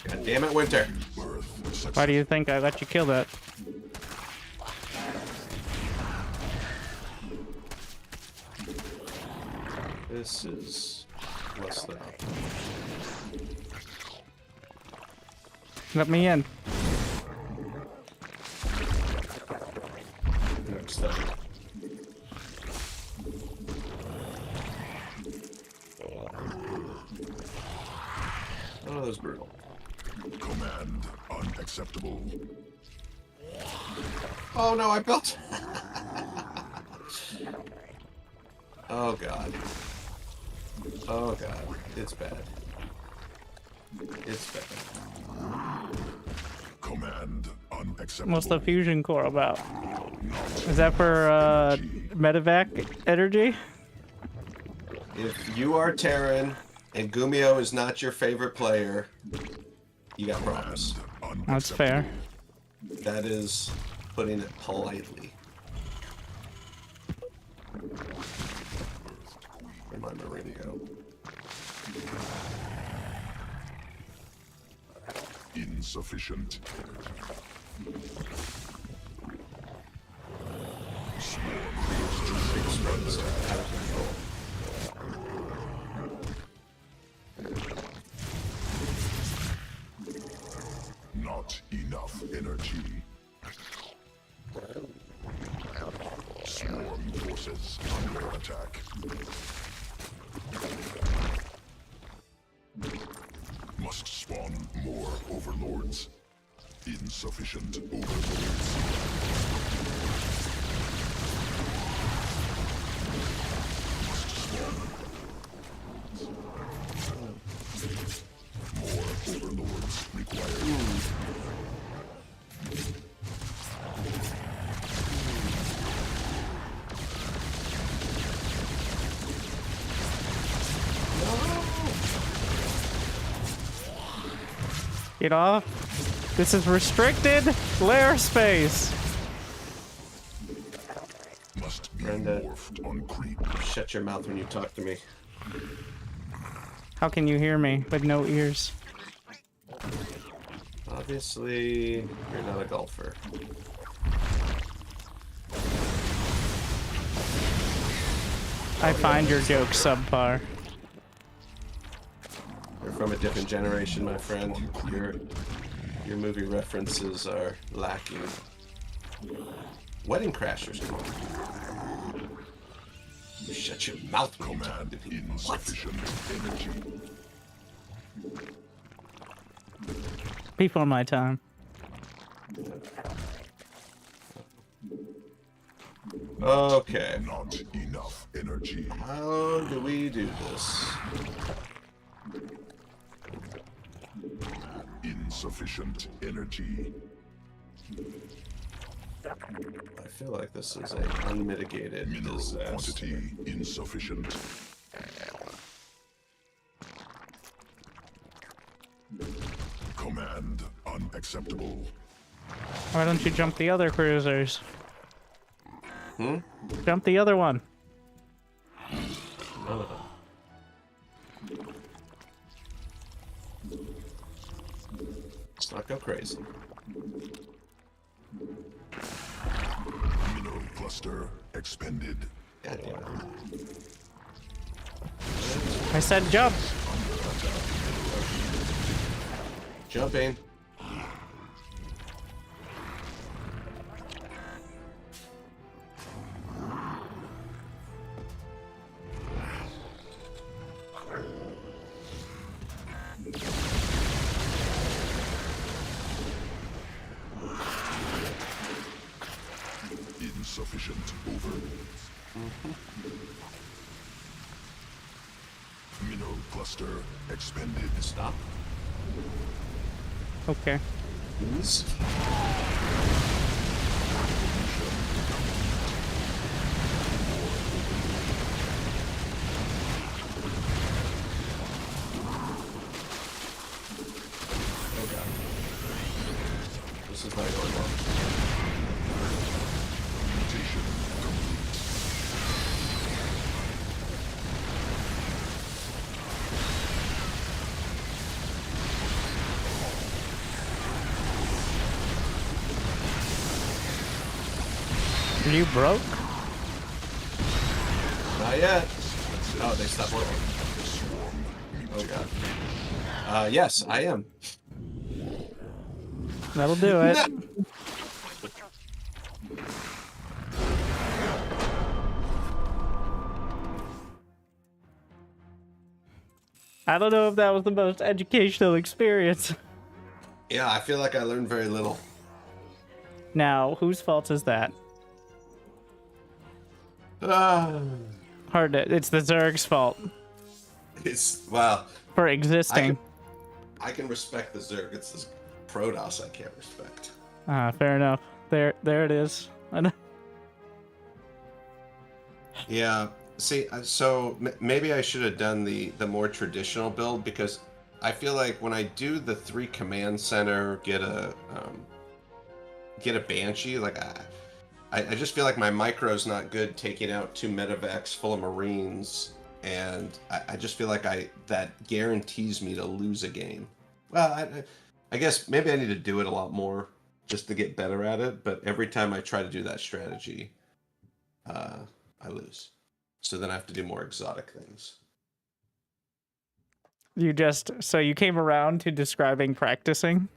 God damn it, Winter. Birth. Why do you think I let you kill that? This is less than up. Let me in. Next up. Oh, that was brutal. Command unacceptable. Oh no, I built. Oh god. Oh god. It's bad. It's bad. Command unacceptable. What's the fusion core about? Is that for medevac energy? If you are Terran and Gumio is not your favorite player, you got problems. That's fair. That is putting it politely. Where'd my marine go? Insufficient. Not enough energy. Swarm forces under attack. Must spawn more overlords. Insufficient overlords. Must spawn more overlords required. Get off. This is restricted lair space. Must be Brenda. morphed on creep. Shut your mouth when you talk to me. How can you hear me with no ears? Obviously, you're not a golfer. I find your joke subpar. You're from a different generation, my friend. Your movie references are lacking. Wedding Crashers, come on. You shut your mouth when you talk Command to people. insufficient energy. Before my time. Okay. Not enough energy. How do we do this? Insufficient energy. I feel like this is a unmitigated Mineral disaster. quantity insufficient. Command unacceptable. Why don't you jump the other cruisers? Hmm? Jump the other one. Let's not go crazy. Mineral cluster expended. God damn it. I said jump. Jumping. Insufficient over. Mineral cluster expended. Stop. Okay. Please. Oh god. This is not going well. Mutation complete. Are you broke? Not yet. Oh, they stopped working. Oh god. Yes, I am. That'll do it. I don't know if that was the most educational experience. Yeah, I feel like I learned very little. Now, whose fault is that? Ah, Hard to, it's the Zerg's fault it's wow. for existing. I can respect the Zerg. It's this Protoss I can't respect. Fair enough. There it is. I know. Yeah. See, so maybe I should have done the more traditional build, because I feel like when I do the 3 command center, get a Banshee, like I just feel like my micro's not good taking out 2 medevacs full of Marines, and I just feel like that guarantees me to lose a game. Well, I guess maybe I need to do it a lot more just to get better at it, but every time I try to do that strategy, I lose. So then I have to do more exotic things. So you came around to describing practicing?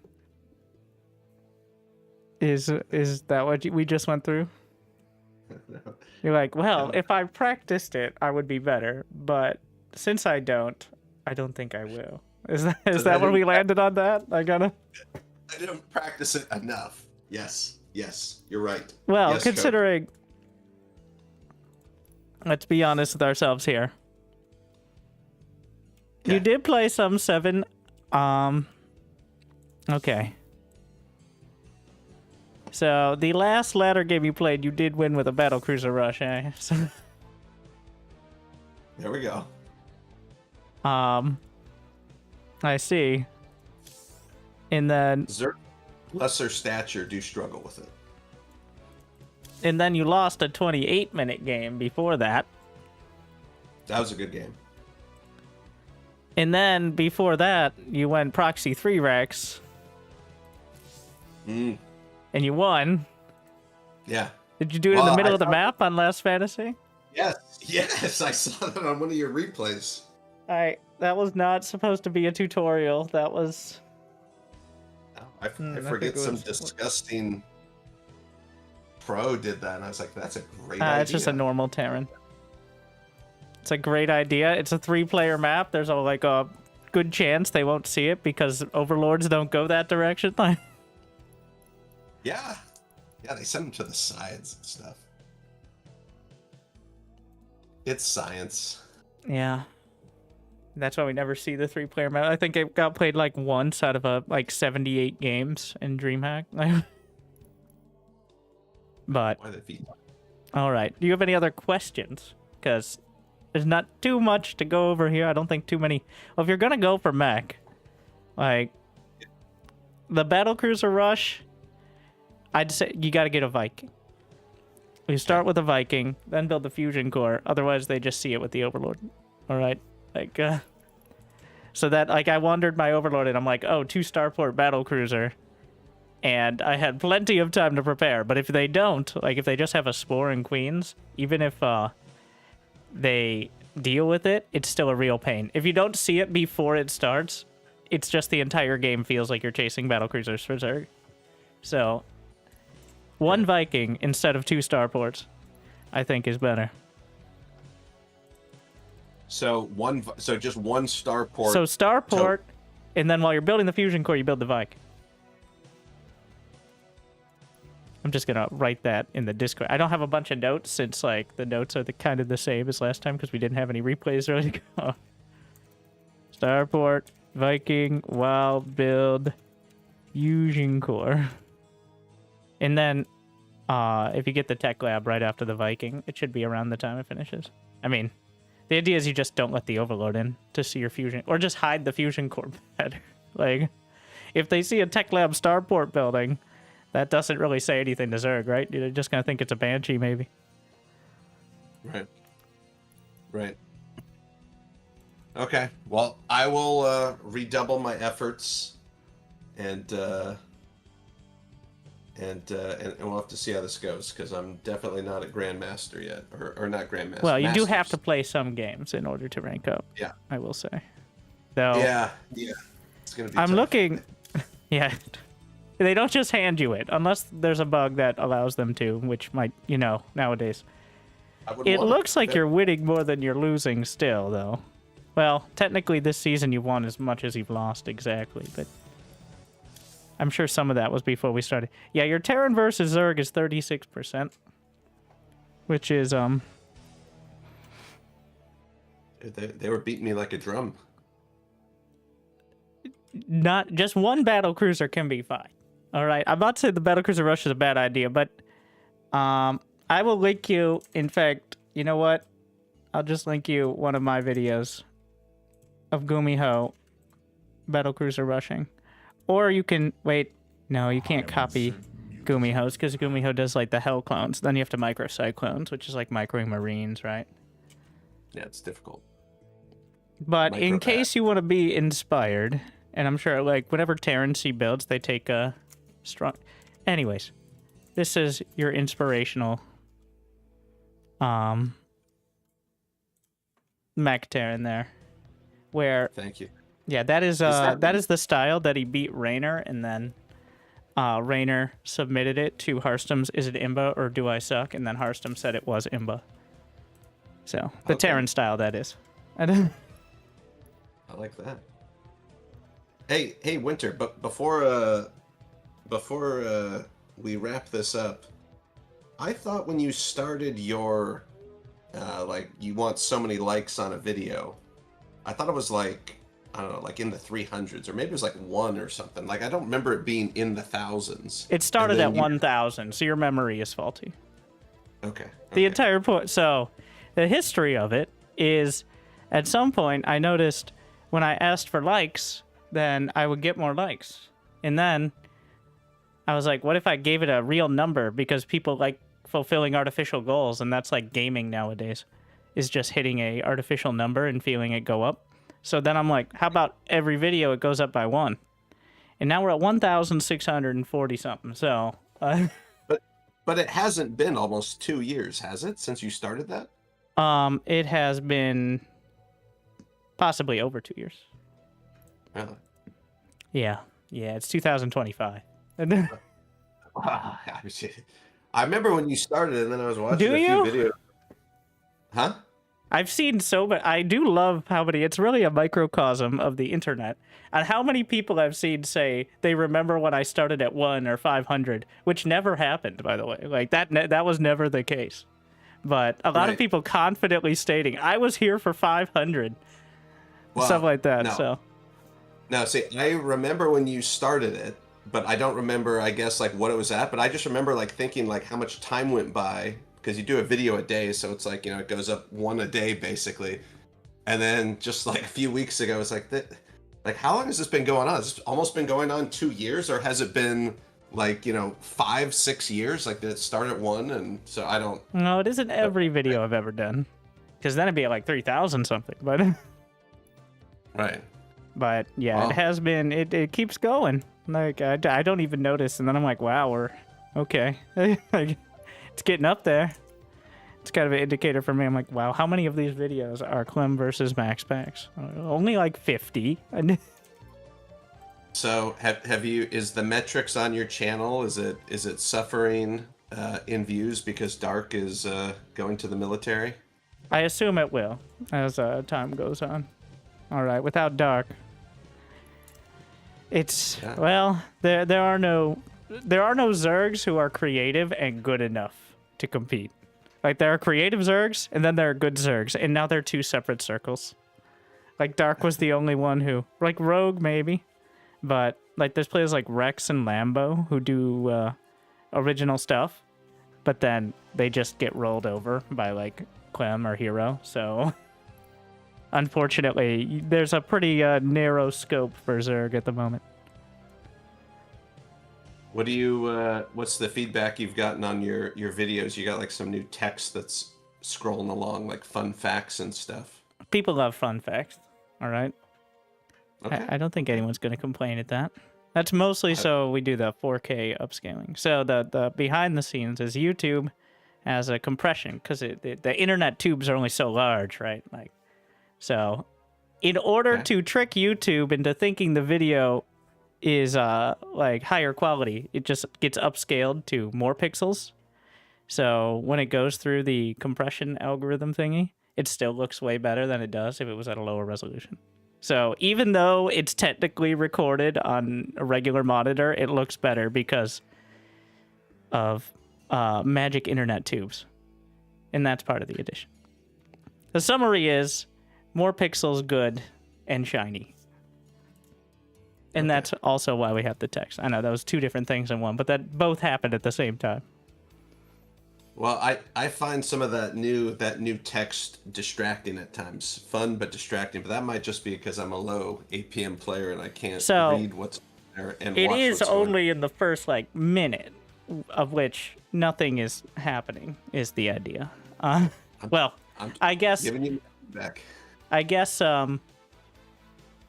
Is that what we just went through? You're like, well, if I practiced it, I would be better. But since I don't think I will. Is that where we landed on that? I didn't practice it enough. Yes, you're right. Well, yes, considering, let's be honest with ourselves here. Yeah. You did play some 7. Okay. So the last ladder game you played, you did win with a battlecruiser rush, eh? So, There we go. I see. And then Zerg lesser stature do struggle with it. And then you lost a 28-minute game before that. That was a good game. And then before that, you went Proxy 3 Rex. Mm. And you won. Yeah. Did you do it in the middle of the map on Last Fantasy? Yes, I saw that on one of your replays. That was not supposed to be a tutorial. That was... I forget some disgusting pro did that, and I was like, that's a great idea. It's just a normal Terran. It's a great idea. It's a 3-player map. There's a good chance they won't see it because overlords don't go that direction. Yeah, they send them to the sides and stuff. It's science. Yeah. That's why we never see the 3-player map. I think it got played like once out of like 78 games in DreamHack. But Why the feet? all right. Do you have any other questions? Because there's not too much to go over here. I don't think too many. Well, if you're gonna go for mech, like the battlecruiser rush, I'd say you got to get a Viking. You start with a Viking, then build the fusion core. Otherwise, they just see it with the Overlord. All right, like so that like I wandered my Overlord and I'm like, oh, 2 starport battlecruiser, and I had plenty of time to prepare. But if they don't, like if they just have a Spore and Queens, even if they deal with it, it's still a real pain. If you don't see it before it starts, it's just the entire game feels like you're chasing battlecruisers for Zerg. So 1 Viking instead of 2 starports, I think, is better. So just 1 starport. So starport, and then while you're building the fusion core, you build the Viking. I'm just gonna write that in the Discord. I don't have a bunch of notes since like the notes are kind of the same as last time because we didn't have any replays ready to go. Starport, Viking, wild build, fusion core. And then, if you get the tech lab right after the Viking, it should be around the time it finishes. I mean, the idea is you just don't let the Overlord in to see your fusion, or just hide the fusion core better. Like, if they see a tech lab starport building, that doesn't really say anything to Zerg, right? You're just gonna think it's a Banshee, maybe. Right. Right. Okay. Well, I will redouble my efforts, and we'll have to see how this goes because I'm definitely not a Grandmaster yet, or not Grandmaster. Well, you do have Masters. to play some games in order to rank up. Yeah. I will say. Though. Yeah. It's gonna be. I'm tough. looking. Yeah. They don't just hand you it unless there's a bug that allows them to, which might, nowadays. It looks like you're winning more than you're losing still, though. Well, technically this season you've won as much as you've lost, exactly, but I'm sure some of that was before we started. Yeah, your Terran versus Zerg is 36%, which is, They were beating me like a drum. Not just 1 battlecruiser can be fine. All right, I'm about to say the battlecruiser rush is a bad idea, but I will link you. In fact, you know what? I'll just link you one of my videos of Gumiho battlecruiser rushing, or you can wait. No, you can't copy Gumiho's because Gumiho does like the hell clones. Then you have to micro cyclones, which is like microing marines, right? Yeah, it's difficult. But in Micro case you want to be inspired, and I'm sure like whenever Terran C builds, they take a strong. Anyways, this is your inspirational mech Terran there, where Thank you. yeah, that is that- that is the style that he beat Raynor, and then Raynor submitted it to Harstom's Is it Imba or Do I Suck? And then Harstom said it was Imba. So the Okay. Terran style, that is. I don't. I like that. Hey, Winter. But before we wrap this up, I thought when you started your like you want so many likes on a video, I thought it was like I don't know, like in the 300s, or maybe it was like 1 or something. Like I don't remember it being in the thousands. It started And at then you- 1,000, so your memory is faulty. Okay. The entire point. So, the history of it is, at some point, I noticed when I asked for likes, then I would get more likes, and then I was like, what if I gave it a real number, because people like fulfilling artificial goals, and that's like gaming nowadays, is just hitting a artificial number and feeling it go up. So then I'm like, how about every video it goes up by 1? And now we're at 1,640 something. So. But it hasn't been almost 2 years, has it, since you started that? It has been possibly over 2 years. Really? Yeah, it's 2025. I remember when you started, and then I was watching Do a you? few videos. Huh? I've seen so many. I do love how many. It's really a microcosm of the internet, and how many people I've seen say they remember when I started at 1 or 500, which never happened, by the way. Like that was never the case. But a lot of Right. people confidently stating, I was here for 500. Well, Stuff like that, no. so. No, see, I remember when you started it, but I don't remember, I guess, like what it was at. But I just remember like thinking like how much time went by because you do a video a day, so it's like it goes up one a day basically. And then just like a few weeks ago, it's like that. Like, how long has this been going on? Has this almost been going on 2 years, or has it been like 5, 6 years? Like, did it start at 1? And so I don't. No, it isn't every video I've ever done. Because then it'd be at like 3,000 something. But Right. but yeah, Wow. it has been, it keeps going. Like, I don't even notice. And then I'm like, wow, we're okay. Like, it's getting up there. It's kind of an indicator for me. I'm like, wow, how many of these videos are Clem versus Max Packs? Only like 50. So have you? Is the metrics on your channel? Is it suffering in views because Dark is going to the military? I assume it will as time goes on. All right, without Dark, it's Yeah. well, there are no Zergs who are creative and good enough to compete. Like, there are creative Zergs, and then there are good Zergs, and now they're two separate circles. Like, Dark was the only one who, like, Rogue maybe, but like there's players like Rex and Lambo who do original stuff, but then they just get rolled over by like Clem or Hero. So unfortunately, there's a pretty narrow scope for Zerg at the moment. What do you? What's the feedback you've gotten on your videos? You got like some new text that's scrolling along, like fun facts and stuff. People love fun facts. All right. Okay. I don't think anyone's going to complain at that. That's mostly so we do the 4K upscaling. So the behind the scenes is YouTube has a compression because the internet tubes are only so large, right? Like, so in order Okay. to trick YouTube into thinking the video is like higher quality, it just gets upscaled to more pixels. So when it goes through the compression algorithm thingy, it still looks way better than it does if it was at a lower resolution. So even though it's technically recorded on a regular monitor, it looks better because of magic internet tubes. And that's part of the addition. The summary is more pixels good and shiny. And that's also why we have the text. I know that was two different things in one, but that both happened at the same time. Well, I find some of that new text distracting at times. Fun but distracting. But that might just be because I'm a low APM player and I can't So, read what's there and It watch is what's going only in the first like minute of which nothing is happening is the idea. Well, I'm I guess giving you feedback.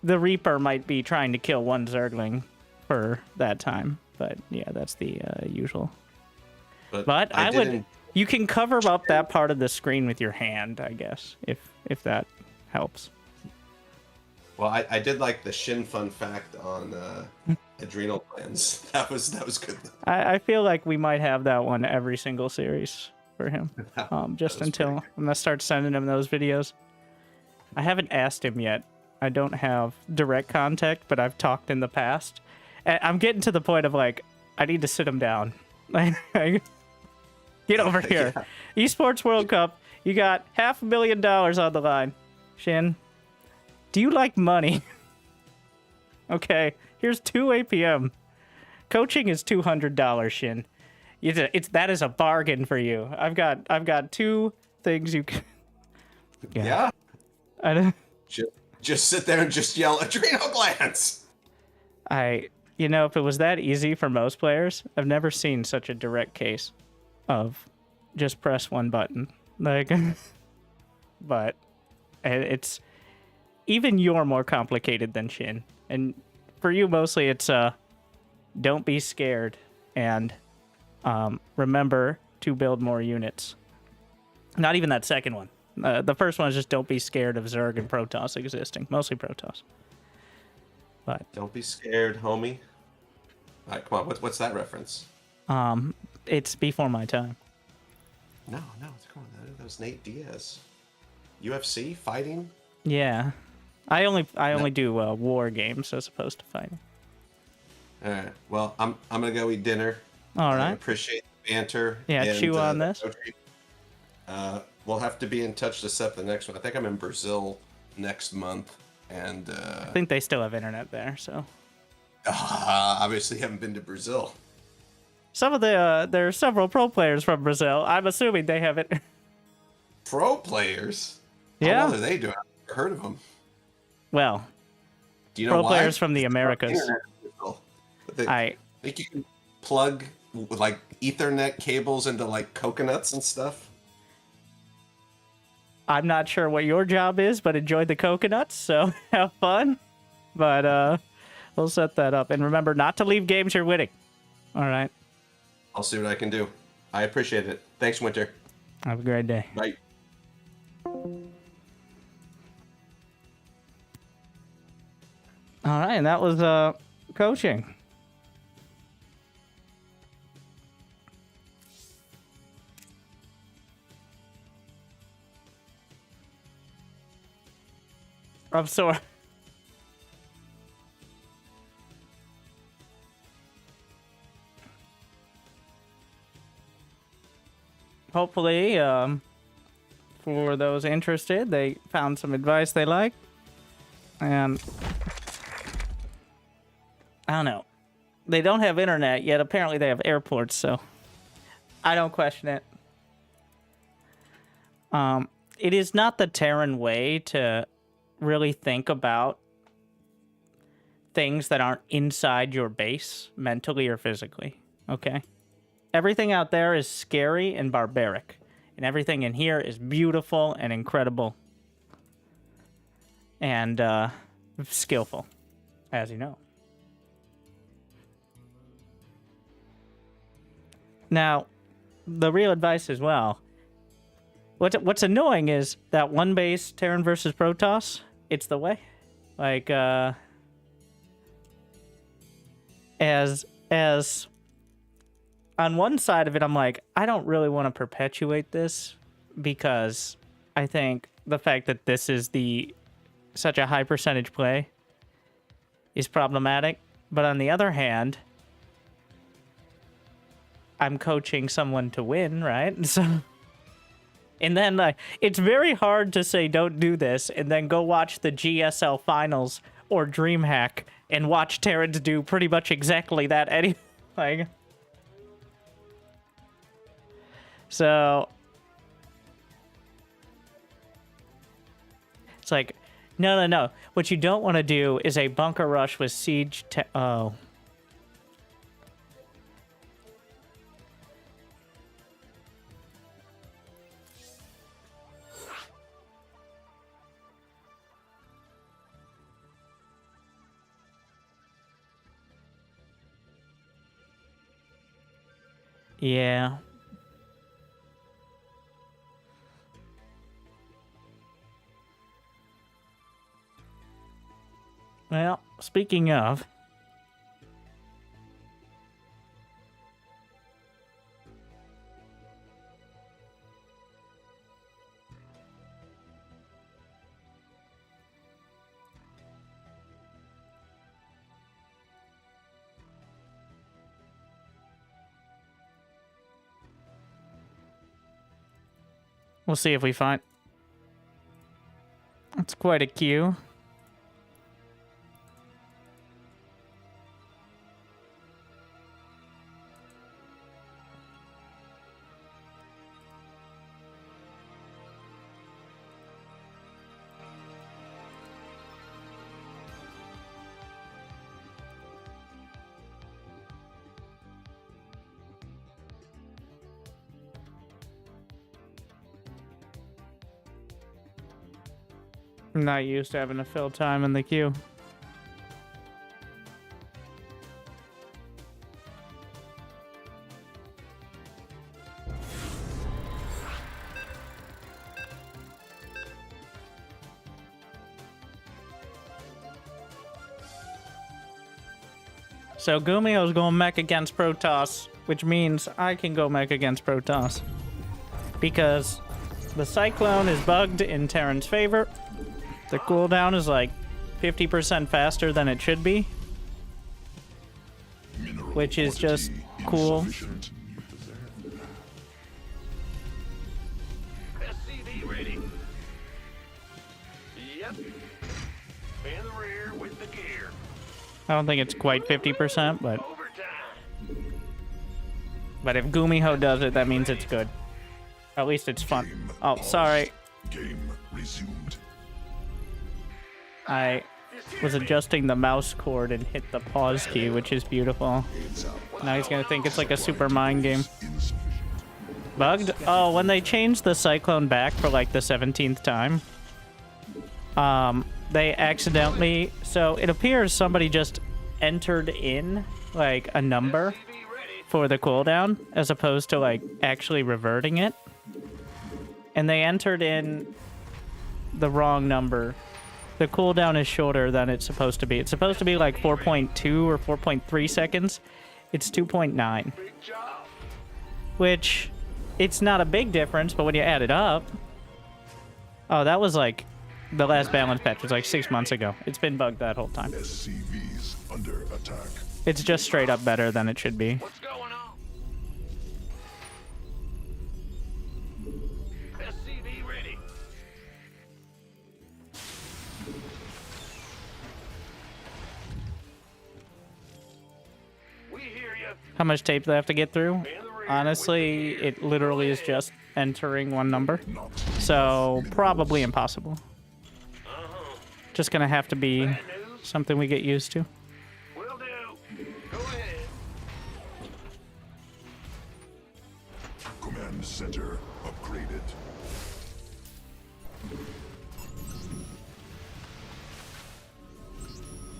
The Reaper might be trying to kill one Zergling for that time, but yeah, that's the usual. But I would. didn't- You can cover up that part of the screen with your hand, I guess, if that helps. Well, I did like the Shin fun fact on adrenal glands. That was good. I feel like we might have that one every single series for him, just was until pretty I'm gonna start sending him those videos. I haven't asked him yet. I don't have direct contact, but I've talked in the past. And I'm getting to the point of like, I need to sit him down. Like, get over here. Esports World Cup, you got $500,000 on the line. Shin, do you like money? Okay, here's 2 APM. Coaching is $200, Shin. That is a bargain for you. I've got 2 things you can. Yeah. I don't. Just sit there and just yell adrenal glands. If it was that easy for most players, I've never seen such a direct case of just press one button. Like, but it's even you're more complicated than Shin. And for you, mostly it's don't be scared and remember to build more units. Not even that second one. The first one is just don't be scared of Zerg and Protoss existing. Mostly Protoss. But Don't be scared, homie. All right, come on. What's that reference? it's before my time. No, come on. That was Nate Diaz. UFC fighting. Yeah, I only do war games as opposed to fighting. All right. Well, I'm gonna go eat dinner. All I right. appreciate the banter. Yeah, and, chew on this. We'll have to be in touch to set the next one. I think I'm in Brazil next month, and I think they still have internet there, so. obviously haven't been to Brazil. Some of the there are several pro players from Brazil. I'm assuming they have it. Pro players? Yeah. How well are they doing? I've never heard of them. Well, Do you know pro why? players from the Americas. Internet in Brazil. I think you can plug like Ethernet cables into like coconuts and stuff. I'm not sure what your job is, but enjoy the coconuts, so have fun. But we'll set that up. And remember not to leave games you're winning. All right. I'll see what I can do. I appreciate it. Thanks, Winter. Have a great day. Bye. All right, and that was coaching. I'm sorry. Hopefully, for those interested, they found some advice they like. And I don't know. They don't have internet, yet apparently they have airports, so I don't question it. It is not the Terran way to really think about things that aren't inside your base, mentally or physically, okay? Everything out there is scary and barbaric, and everything in here is beautiful and incredible and skillful, as you know. Now, the real advice as well, what's annoying is that one base, Terran versus Protoss, it's the way. Like, as on one side of it, I'm like, I don't really want to perpetuate this because I think the fact that this is such a high percentage play is problematic. But on the other hand, I'm coaching someone to win, right? So, and then it's very hard to say don't do this and then go watch the GSL finals or DreamHack and watch Terrans do pretty much exactly that anyway. So it's like, no. What you don't want to do is a bunker rush with siege. Oh. Yeah. Well, speaking of, we'll see if we find. That's quite a queue. I'm not used to having to fill time in the queue. So Gumio's going mech against Protoss, which means I can go mech against Protoss. Because the Cyclone is bugged in Terran's favor. The cooldown is like 50% faster than it should be. Mineral Which is just quantity cool. insufficient with the Zerg. In the rear with the gear. I don't think it's quite 50%, but Overtime. if Gumiho does it, that means it's good. Or at least it's fun. Game Oh, paused. sorry. Game resumed. I was adjusting the mouse cord and hit the pause key, which is beautiful. Heads up. Now he's gonna think it's like a super mind game. Insufficient. Bugged? Oh, when they changed the Cyclone back for like the 17th time, they accidentally, so it appears somebody just entered in like a number for the cooldown as opposed to like actually reverting it. And they entered in the wrong number. The cooldown is shorter than it's supposed to be. It's supposed to be like 4.2 or 4.3 seconds. It's 2.9. Which, it's not a big difference, but when you add it up... Oh, that was like... The last balance patch was like 6 months ago. It's been bugged that whole time. SCVs under attack. It's just straight up better than it should be. What's going on? SCV ready. We hear you. How much tape do I have to get through? Honestly, it literally is just entering one number. Not So, probably impossible. Just gonna have to be something we get used to. Will do. Go ahead. command center upgraded.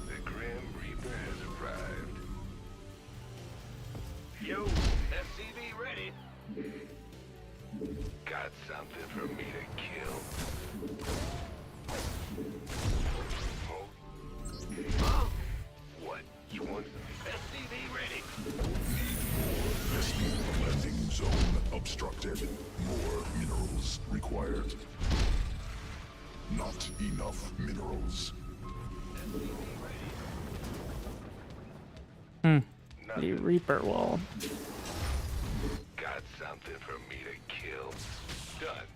The Grim Reaper has arrived. Yo, SCV ready. Got something for me to kill. Huh? What? You want SCV ready? Landing zone obstructed. More minerals required. Not enough minerals. The Reaper wall. Got something for me to kill. Done.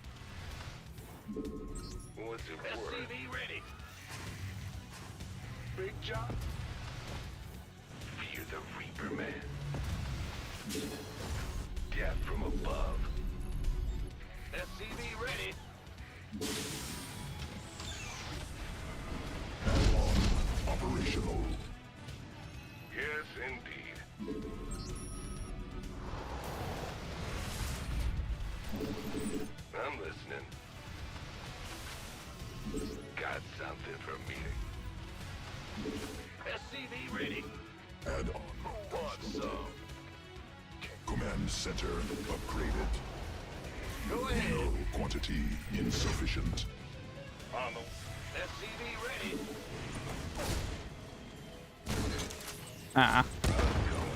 What's it worth? SCV ready. Big job. Fear the Reaper, man. Death from above. SCV ready. Add-on operational. Yes, indeed. I'm listening. Got something for me to... SCV ready. Add-on. What's up? Command center upgraded. Go ahead. Mineral quantity insufficient. On the... SCV ready. Ah.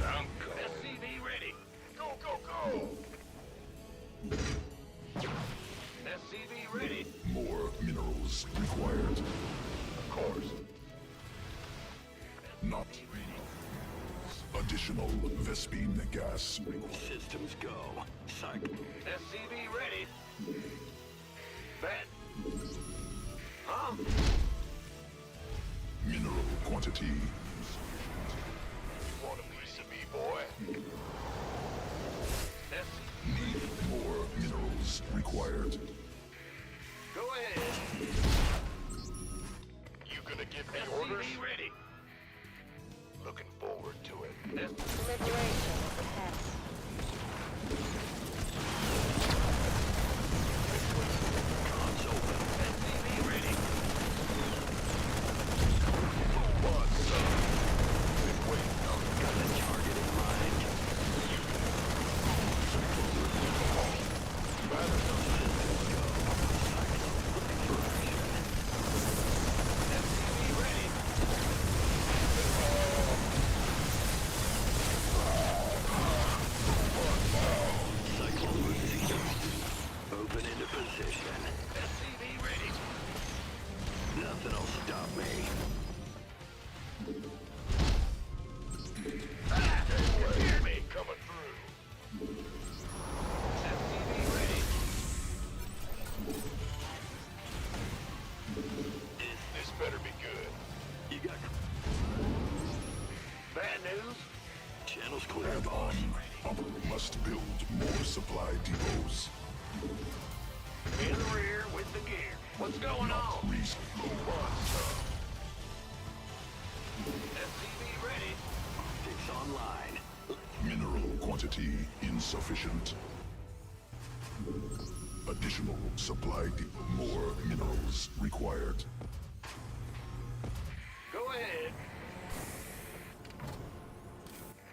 I'm going. SCV ready. Go, go, go. SCV ready. More minerals required. Of course. Not additional Vespine gas required. Systems go. Psych. SCV ready. Bet. Huh? Mineral quantity. Want a piece of me, boy? Need more minerals required. Go ahead. You gonna give me orders? SCV ready. Looking forward to it. Liberation is ahead. SCV ready. What's up? Been waiting on the gun and target in mind. Rather than systems go. SCV ready. Open into position. SCV ready. Nothing'll stop me. You hear me coming through. SCV ready. clear, Add boss. on. Must build more supply depots. In the rear with the gear. What's going on? Who wants some? SCV ready. Optics online. Mineral quantity insufficient. Additional supply depot. More minerals required. Go ahead.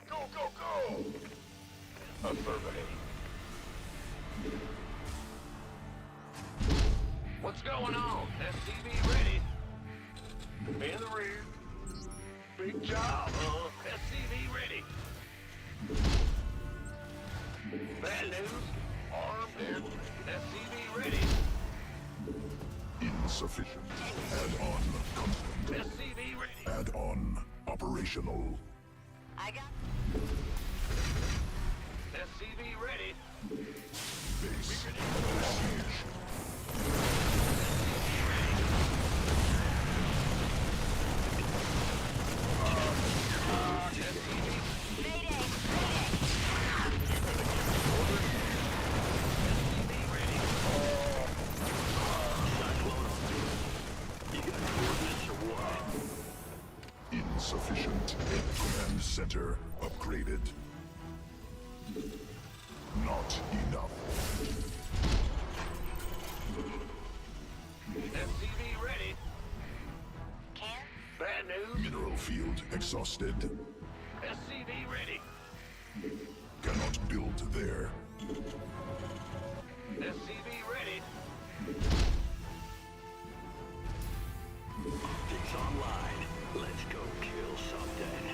Go, go, go! Affirmative. What's going on? SCV ready. In the rear. Big job, huh? SCV ready. Bad news. Armed and SCV ready. Insufficient. Add on. Constant. SCV ready. Add on. Operational. I got. SCV ready. Base. Under siege. Mayday! Mayday! Insufficient. Command center upgraded. Not enough. SCV ready. Can? Bad news. Mineral field exhausted. SCV ready. Cannot build there. SCV ready. Optics online. Let's go kill something.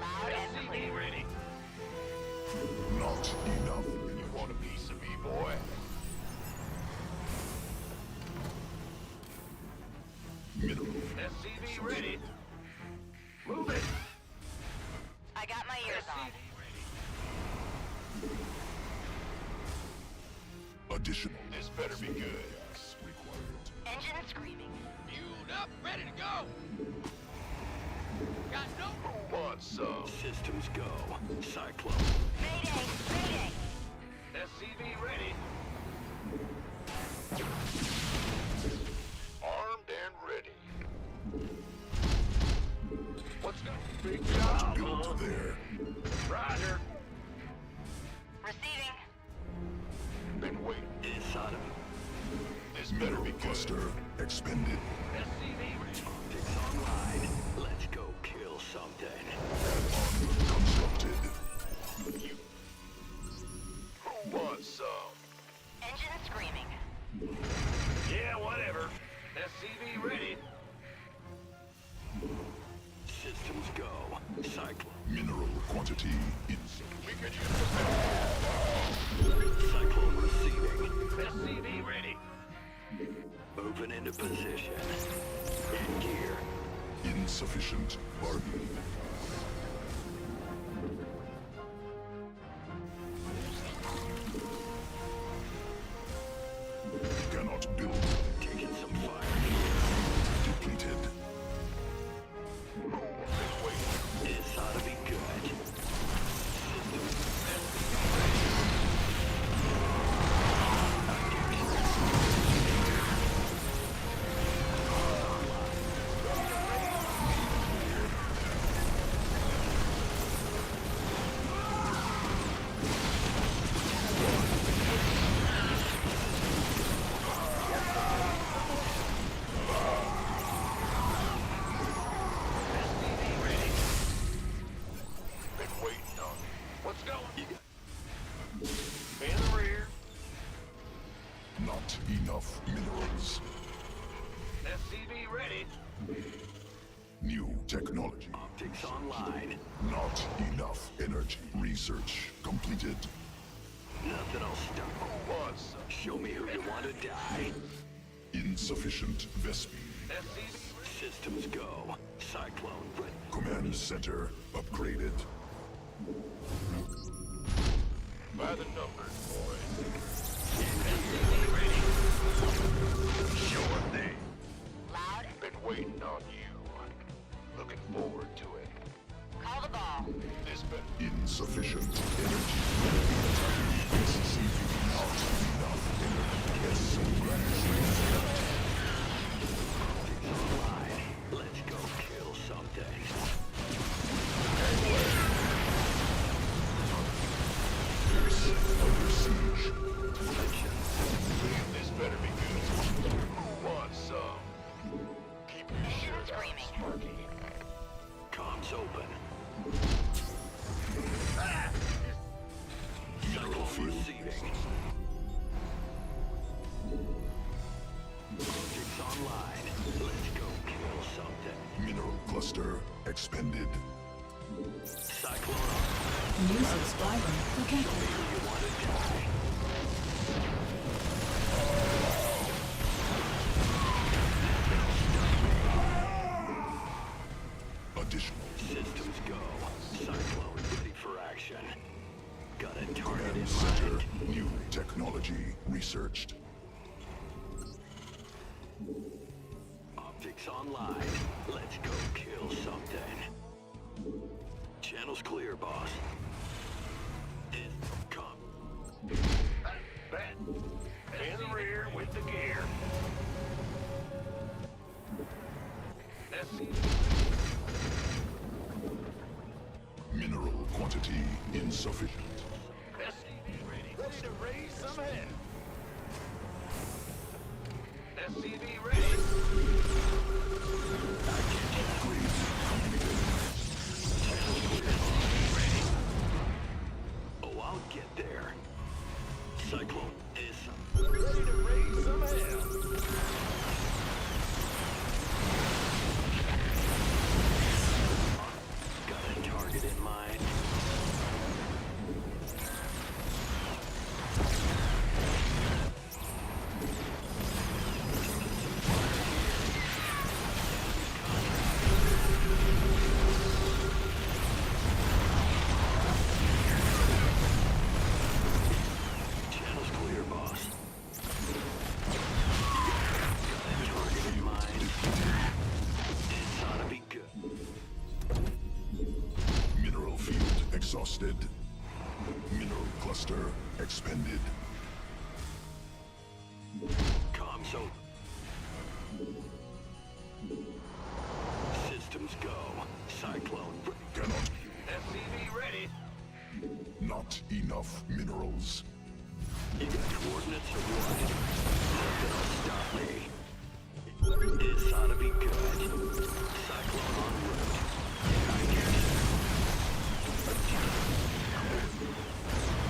Loud and SCV clear. ready. Not enough. You want a piece of me, boy? Mineral. SCV ready. Move it. I got my ears on. SCV ready. Additional. This better be good. Gas required. Engine screaming. Fueled up, ready to go. Got no. Who wants some? Systems go. Cyclone. Mayday! Mayday! SCV ready. Armed and ready. What's going? Big job, Built huh? there. Roger. Receiving. Been waiting. Inside of This better be Mineral good. cluster expended. SCV ready. optics online. Let's go kill something. Add on. Constructed. You. Who wants some? Engine screaming. Yeah, whatever. SCV ready. Systems go. Cyclone. Mineral quantity insufficient. We could use the Cyclone receiving. SCV ready. Moving into position. In gear. Insufficient. Bargain. Cannot build. Taking some fire. Depleted. This ought to be good. Been waiting on it. What's going? In the rear. Not enough minerals. SCV ready. New technology. Optics online. Not enough energy. Research completed. Nothing will stop. Who wants some? Show me who you want to die. Insufficient Vespi. SCV ready. Systems go. Cyclone. Command center upgraded. By the numbers, boys. Sure thing. Loud. Been waiting on you. Looking forward to it. expended. Cyclone on. New subscriber detected. You want to die? Additional. Systems go. Cyclone ready for action. Got a target in Command center. mind. New technology researched. Optics online. Let's go kill something. Channel's clear, boss. Come. Bet. In the rear with the gear. SCV Mineral quantity insufficient. ready. Ready to raise some hell. SCV ready. Oh, I'll get there. Cyclone is Ready to raise some hell. got a target in mind. Channel's clear, boss. Got a target in mind. This ought to be good. Mineral field exhausted. Mineral cluster expended. Comms open. Systems go. Cyclone. Cannot. SCV ready. Not enough minerals. You got coordinates or what? Nothing will stop me. This ought to be good. Cyclone en route. I guess.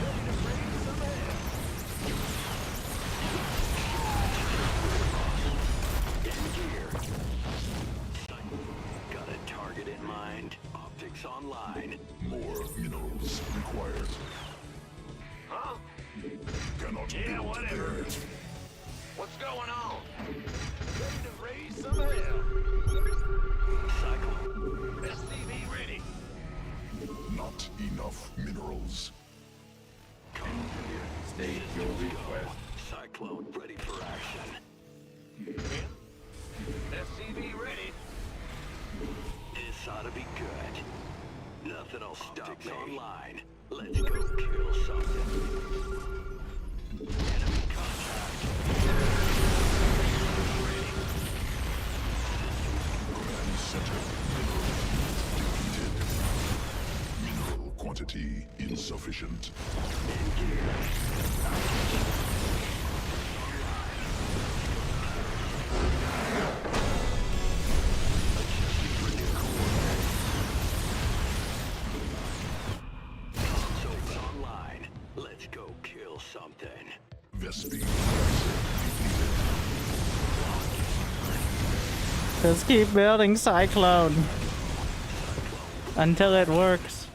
Ready to raise some hell. In gear. Got a target in mind. Optics online. More minerals required. Huh? Cannot Yeah, build whatever. there. What's going on? Ready to raise some hell. Cyclone. SCV ready. Not enough minerals. Come here. State your request. Cyclone ready for action. SCV ready. This ought to be good. Nothing'll stop me. Online. Let's go kill something. Enemy contact. Command center. Mineral depleted. Mineral quantity insufficient. In gear. So it's online. Let's go kill something. Vespine. Just keep building Cyclone until it works.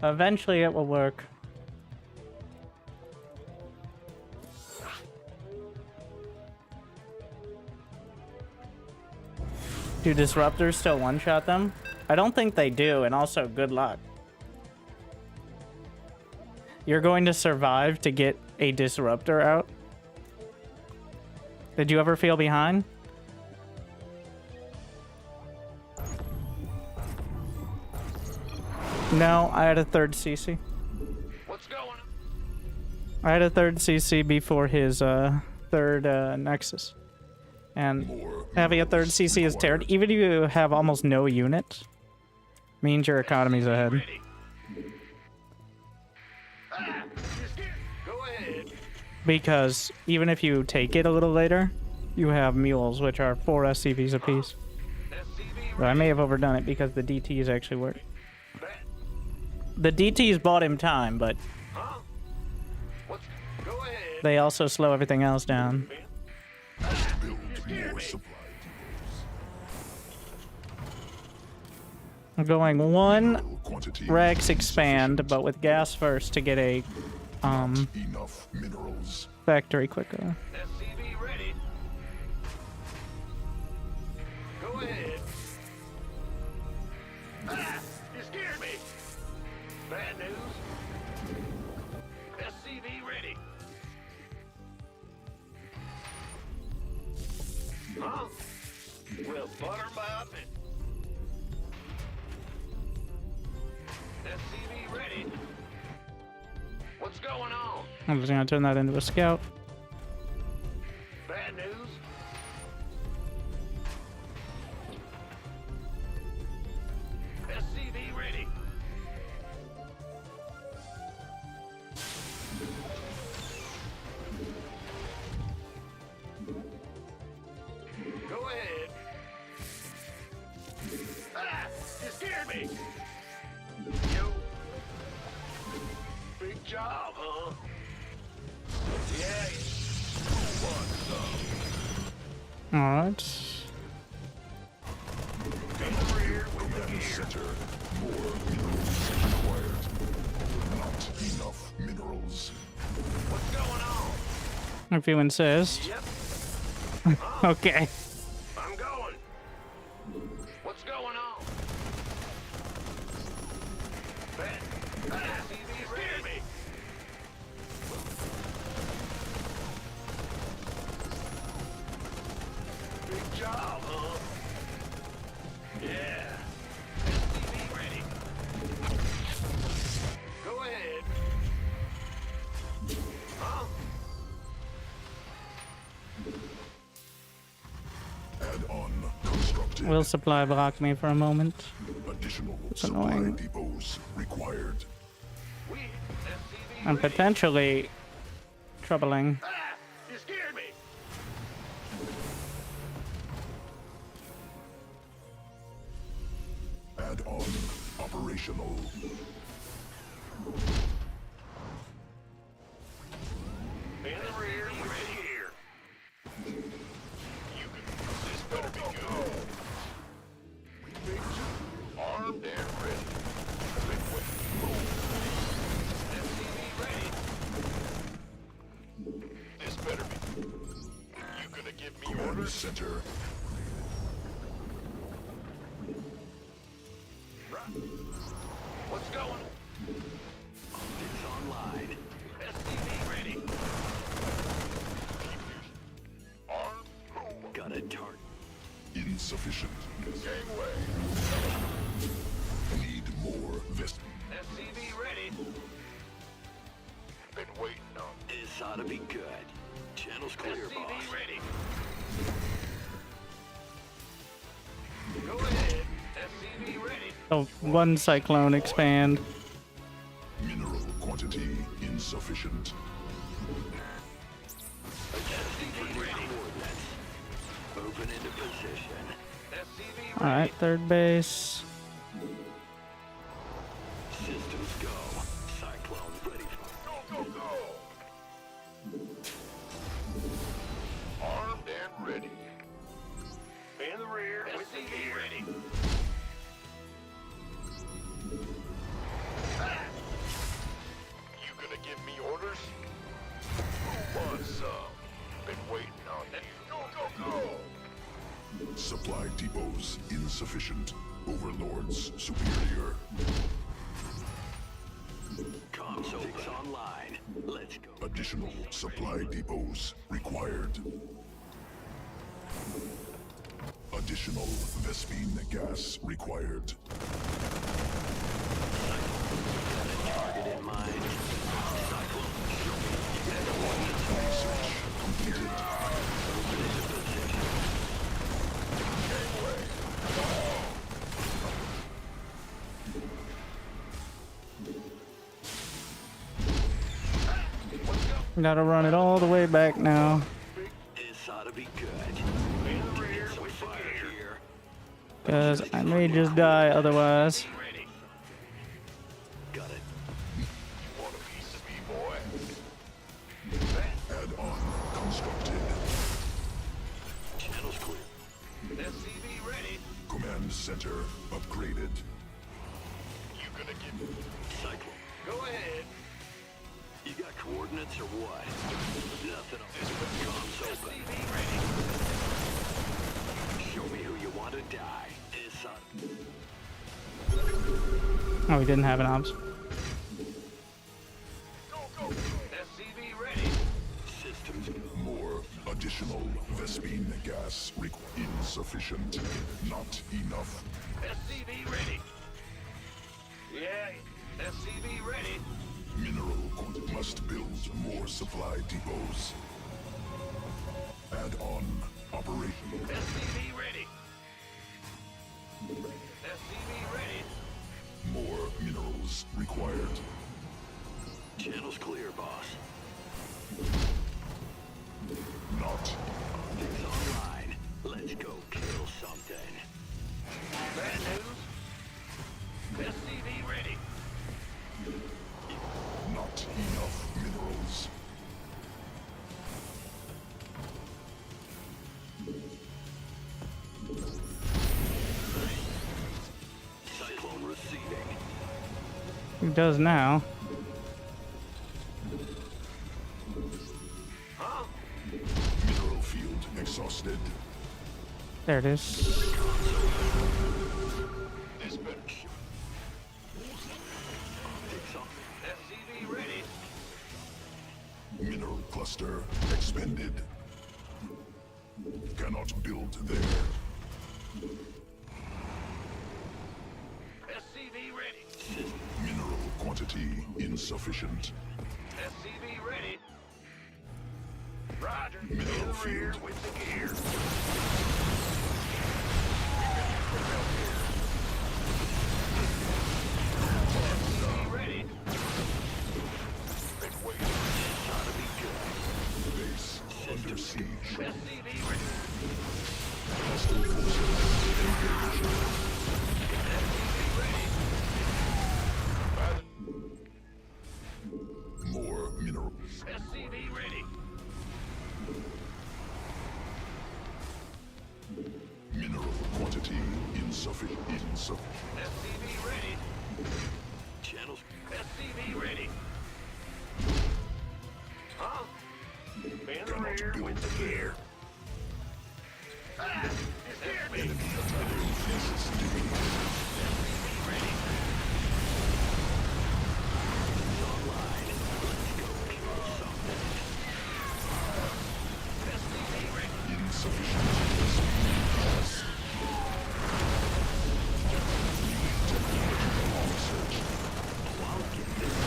Eventually it will work. Do disruptors still one-shot them? I don't think they do, and also good luck. You're going to survive to get a disruptor out? Did you ever feel behind? No, I had a third CC. What's going on? I had a third CC before his third Nexus. And More having a third minerals CC is Terran, required. even if you have almost no units, means your economy's ahead. Ready. Just get. Go ahead. Because even if you take it a little later, you have mules, which are 4 SCVs apiece. SCV But I may have overdone it because the DTs actually work. bet. The DTs bought him time, but Huh? What's... Go ahead. they also slow everything else down. Build more supply. I'm going one Mineral quantity Rex expand, insufficient. but with gas first to get a Enough minerals. factory quicker. SCV ready. Go ahead. Ah! You scared me. Bad news. SCV ready. Huh? Well, butter my up it. SCV ready. What's going on? I'm just gonna turn that into a scout. Bad news? SCV ready. Go ahead. Ah! You scared me! You. Big job, huh? Yeah. What's up? Alright. Come rear with the Command gear. center. More minerals required. Not enough minerals. What's going on? If you insist. Yep. Okay. I'm going. What's going on? Ben, SCV scared me. Big job, huh? Yeah. SCV ready. Go ahead. Huh? Add-on constructed. We'll supply block me for a moment. Additional annoying. supply depots required. We, SCV And ready. potentially troubling. Ah! You scared me. Add-on operational. In the rear, ready here. This better be good. Big armed and ready. Big way. SCV ready. This better be. You gonna give me Command orders? center. What's going? It's online. SCV ready. Armed. Got a target. Insufficient. Gangway. Need more vest. SCV ready. Been waiting on. This ought to be good. Channel's clear, SCV boss. ready. Go ahead. SCV ready. Oh, one cyclone expand. Mineral quantity insufficient. SCV ready. Coordinates. Moving into position. SCV ready. Alright, third base. Systems go. Cyclone ready for. Go, go, go. Armed and ready. In the rear. SCV ready. Ah! You gonna give me orders? Who wants some? Been waiting on you. Go, go, go. Supply depots insufficient. Overlords superior. Console online. Let's go. Additional supply depots required. Additional Vespine gas required. Target in mind. Cyclone. Research completed. Moving into position. Gotta run it all the way back now. This ought to be good. In the rear. Some With the fire gear. here. Because I may just die otherwise. Ready. Got it. Want a piece of me, boy? center upgraded. You gonna give me... Cyclone. Go ahead. You got coordinates or what? Nothing else. Comms open. SCV ready. Show me who you want to die. Oh, we didn't have an ops. Go, go. SCV ready. Systems go. More additional Vespine gas insufficient. Not enough. SCV ready. Yeah. SCV ready. Mineral must build more supply depots. Add-on operation. SCV ready. SCV ready. More minerals required. Channel's clear, boss. Not Optics online. Let's go kill something. Bad news. SCV ready. not enough minerals. Cyclone receiving. Who does now? Mineral field exhausted. There it is. This better. Optics on. SCV ready. Mineral cluster expended. Cannot build there. SCV ready. Mineral quantity insufficient. SCV ready. Roger. Mineral In the rear field. with the gear. SCV ready. Been waiting. Gotta be good. Base under siege. SCV ready. Hostile forces engaged. SCV ready. By the More minerals. SCV ready. Mineral quantity insufficient. SCV ready. Channels. SCV ready. Huh? In the Cannot rear build with the gear. there. Ah! It's here me. Enemy attacking forces defeated. SCV ready. Online. Let's go kill something. SCV ready. Insufficient gas. Technological research. I'll get this.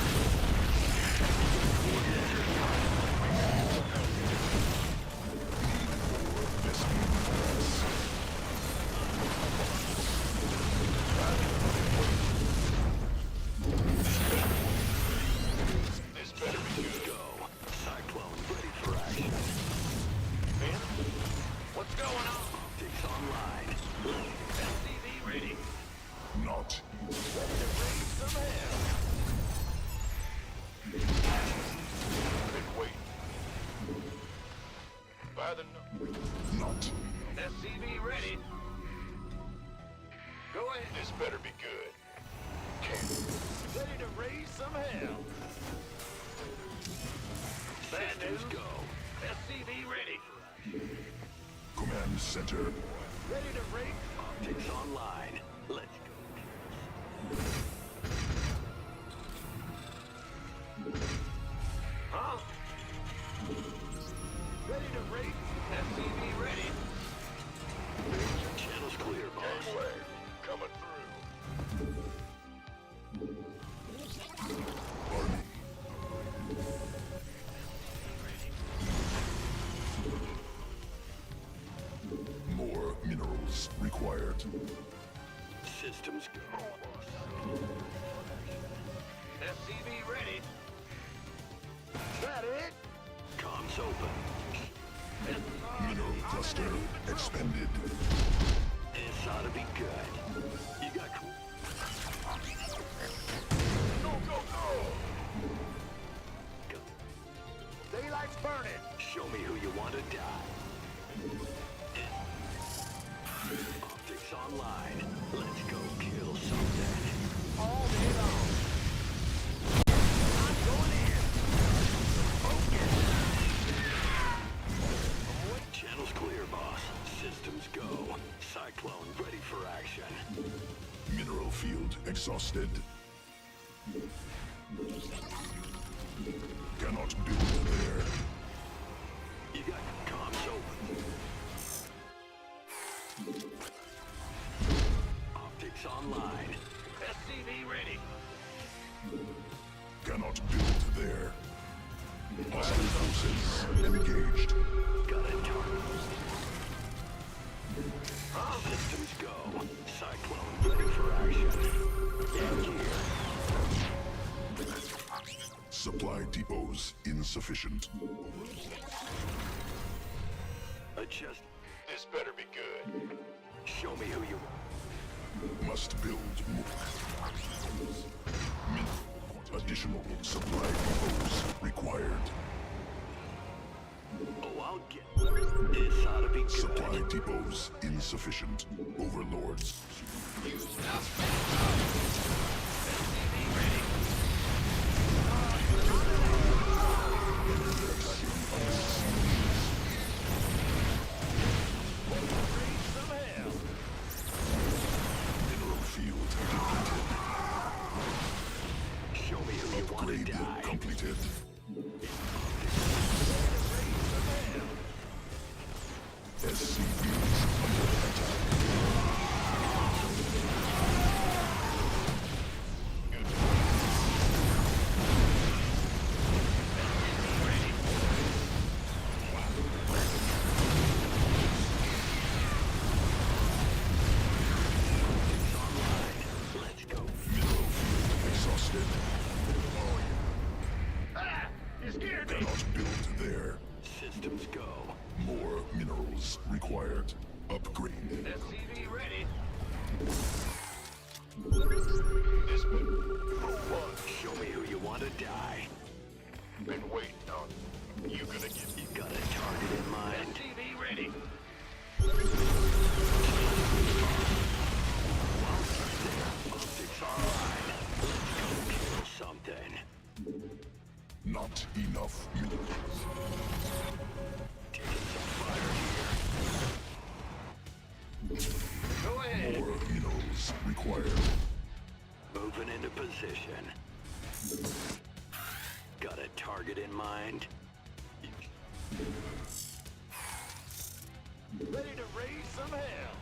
Vespine gas. This better be good. Go. Cyclone ready for action. Man, what's going on? Optics online. SCV ready. Not Ready to raise some hell. Been waiting. By the not SCV ready. Go ahead. This better be good. Ready to raise some hell. Bad news. Systems go. SCV ready. command center. Ready to raise. Optics online. Let's go. Huh? Ready to raise. SCV ready. Channel's clear, boss. Gangway coming through. Army. More minerals required. Systems go. SCV ready. That it? Comms open. Mineral cluster expended. This ought to be good. You got cool. Go, go, go! Go. Daylight's burning. Show me who you want to die. Optics Optics online. Let's go kill something. All day long. I'm going in. Focus. Channels clear, boss. Systems go. Cyclone ready for action. Mineral field exhausted. Cannot build there. You got comms open. Optics online. SCV ready. Cannot build there. Hostile forces engaged. Got a target. Systems go. Cyclone ready for action. In gear. Supply depots insufficient. Adjust. This better be good. Show me who you Must build more. Additional supply depots required. Oh, I'll get. This ought to be good. Supply depots insufficient. Overlords. Some hell. Mineral field depleted. Show me who you want to Upgrade die. completed. SCVs under attack. Let's go. Mineral field exhausted. Ah! You scared me! Cannot build there. Systems go. More minerals required. Upgrade. SCV ready. This been one. Show me who you want to die. Been waiting on. You gonna get You got a target in mind. SCV ready. Optics online. Let's go kill something. Not enough minerals. Taking some fire here. Go ahead. More minerals required. Moving into position. Got a target in mind. Ready to raise some hell.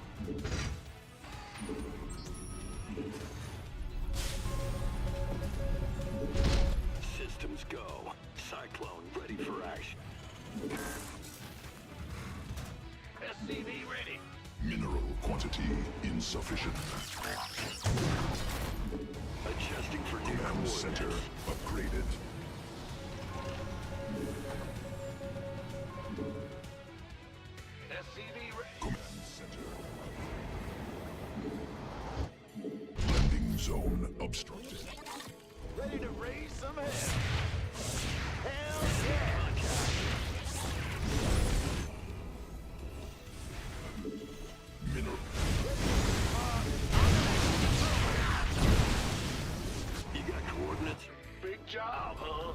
Systems go. Cyclone ready for action. SCV ready. Mineral quantity insufficient. Adjusting for new Command center coordinates. upgraded. SCV ready. Command center. Landing zone obstructed. Ready to raise some hell. Hell yeah. Mineral. You got coordinates? Big job, huh?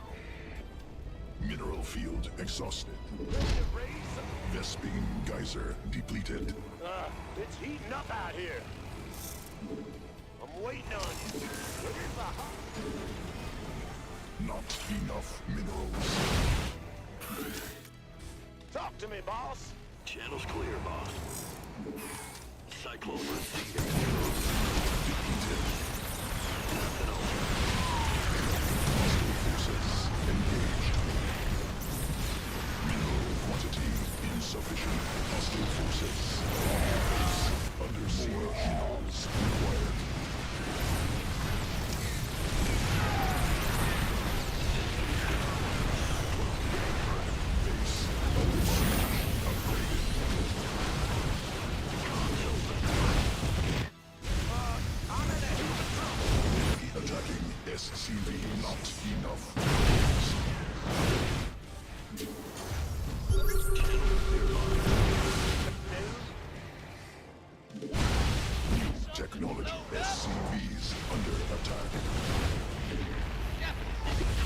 Mineral field exhausted. Ready to raise some... Vespene geyser depleted. It's heating up out here. I'm waiting on you. Here's the hot... Not enough minerals. Talk to me, boss. Channel's clear, boss. Cyclone receiving. Nothing else. Forces engaged. Mineral quantity insufficient. Hostile forces. Under siege. Minerals required. Base under siege. Upgraded. I'm in a heap of trouble. Enemy attacking SCV. Not enough.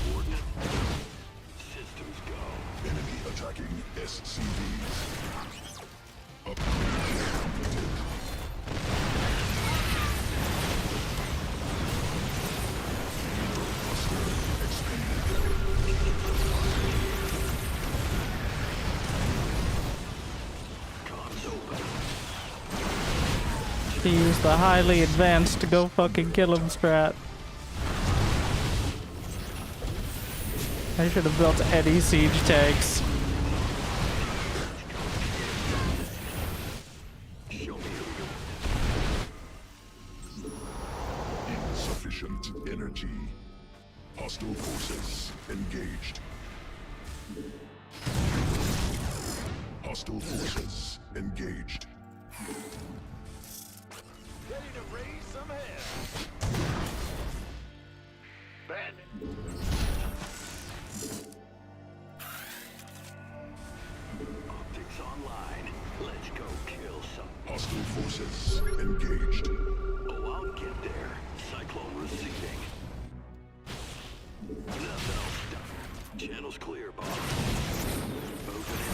Coordinate. Systems go. Enemy attacking SCVs. Upgrade completed. Cluster expanded. Comms open. He used the highly advanced to go fucking kill him strat. I should have built any siege tanks. Show me who you Insufficient energy. Hostile forces engaged. Hostile forces engaged. Ready to raise some hell. Bandit. Optics online. Let's go kill some. Hostile forces engaged. Oh, I'll get there. Cyclone receiving. Nothing else done. Channel's clear, boss. Moving in.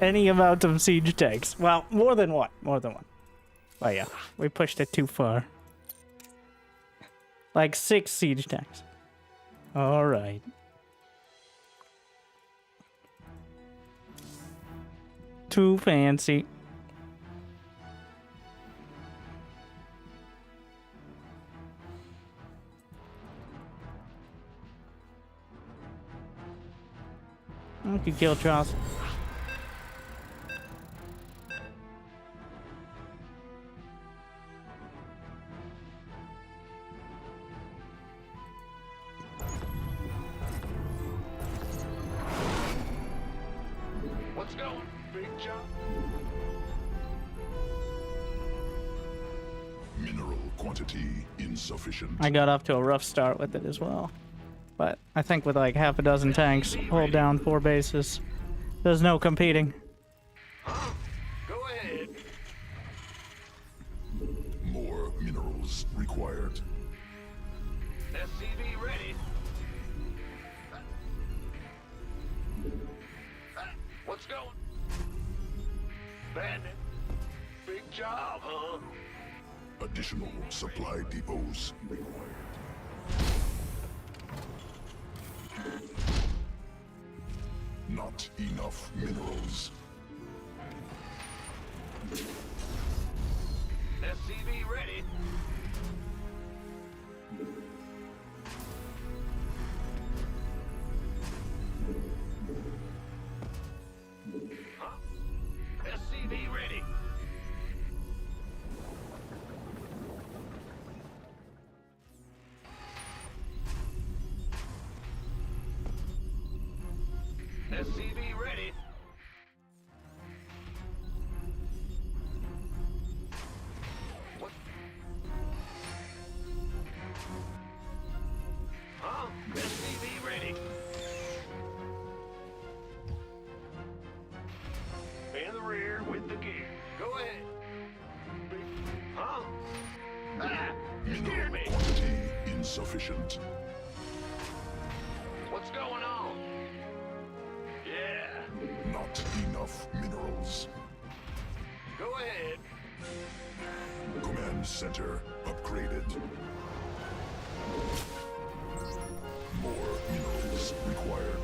Any amount of siege tanks. Well, more than one. More than one. Oh yeah, we pushed it too far. Like 6 siege tanks. Alright. Too fancy. I could kill Charles. What's going? Big job. Mineral quantity insufficient. I got off to a rough start with it as well. But I think with like half a dozen tanks, hold down 4 bases. There's no competing. Go ahead. More minerals required. SCV ready. What's going? Bandit. Big job, huh? Additional supply depots required. Not enough minerals. SCV ready. Huh? SCV ready. SCV ready. What? Huh? SCV ready. In the rear with the gear. Go ahead. Big. Huh? Ah! You scared Mineral me. quantity insufficient. What's going on? Yeah. Not enough minerals. Go ahead. Command center upgraded. More minerals required.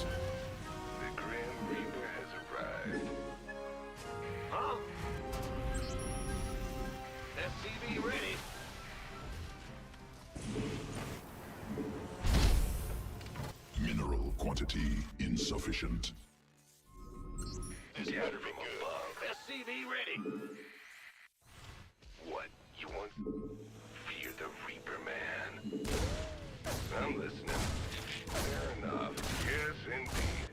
The Grim Reaper has arrived. Huh? SCV ready. Mineral quantity insufficient. This better be good. SCV ready. What? You want? Fear the Reaper, man. I'm listening. Fair enough. Yes, indeed.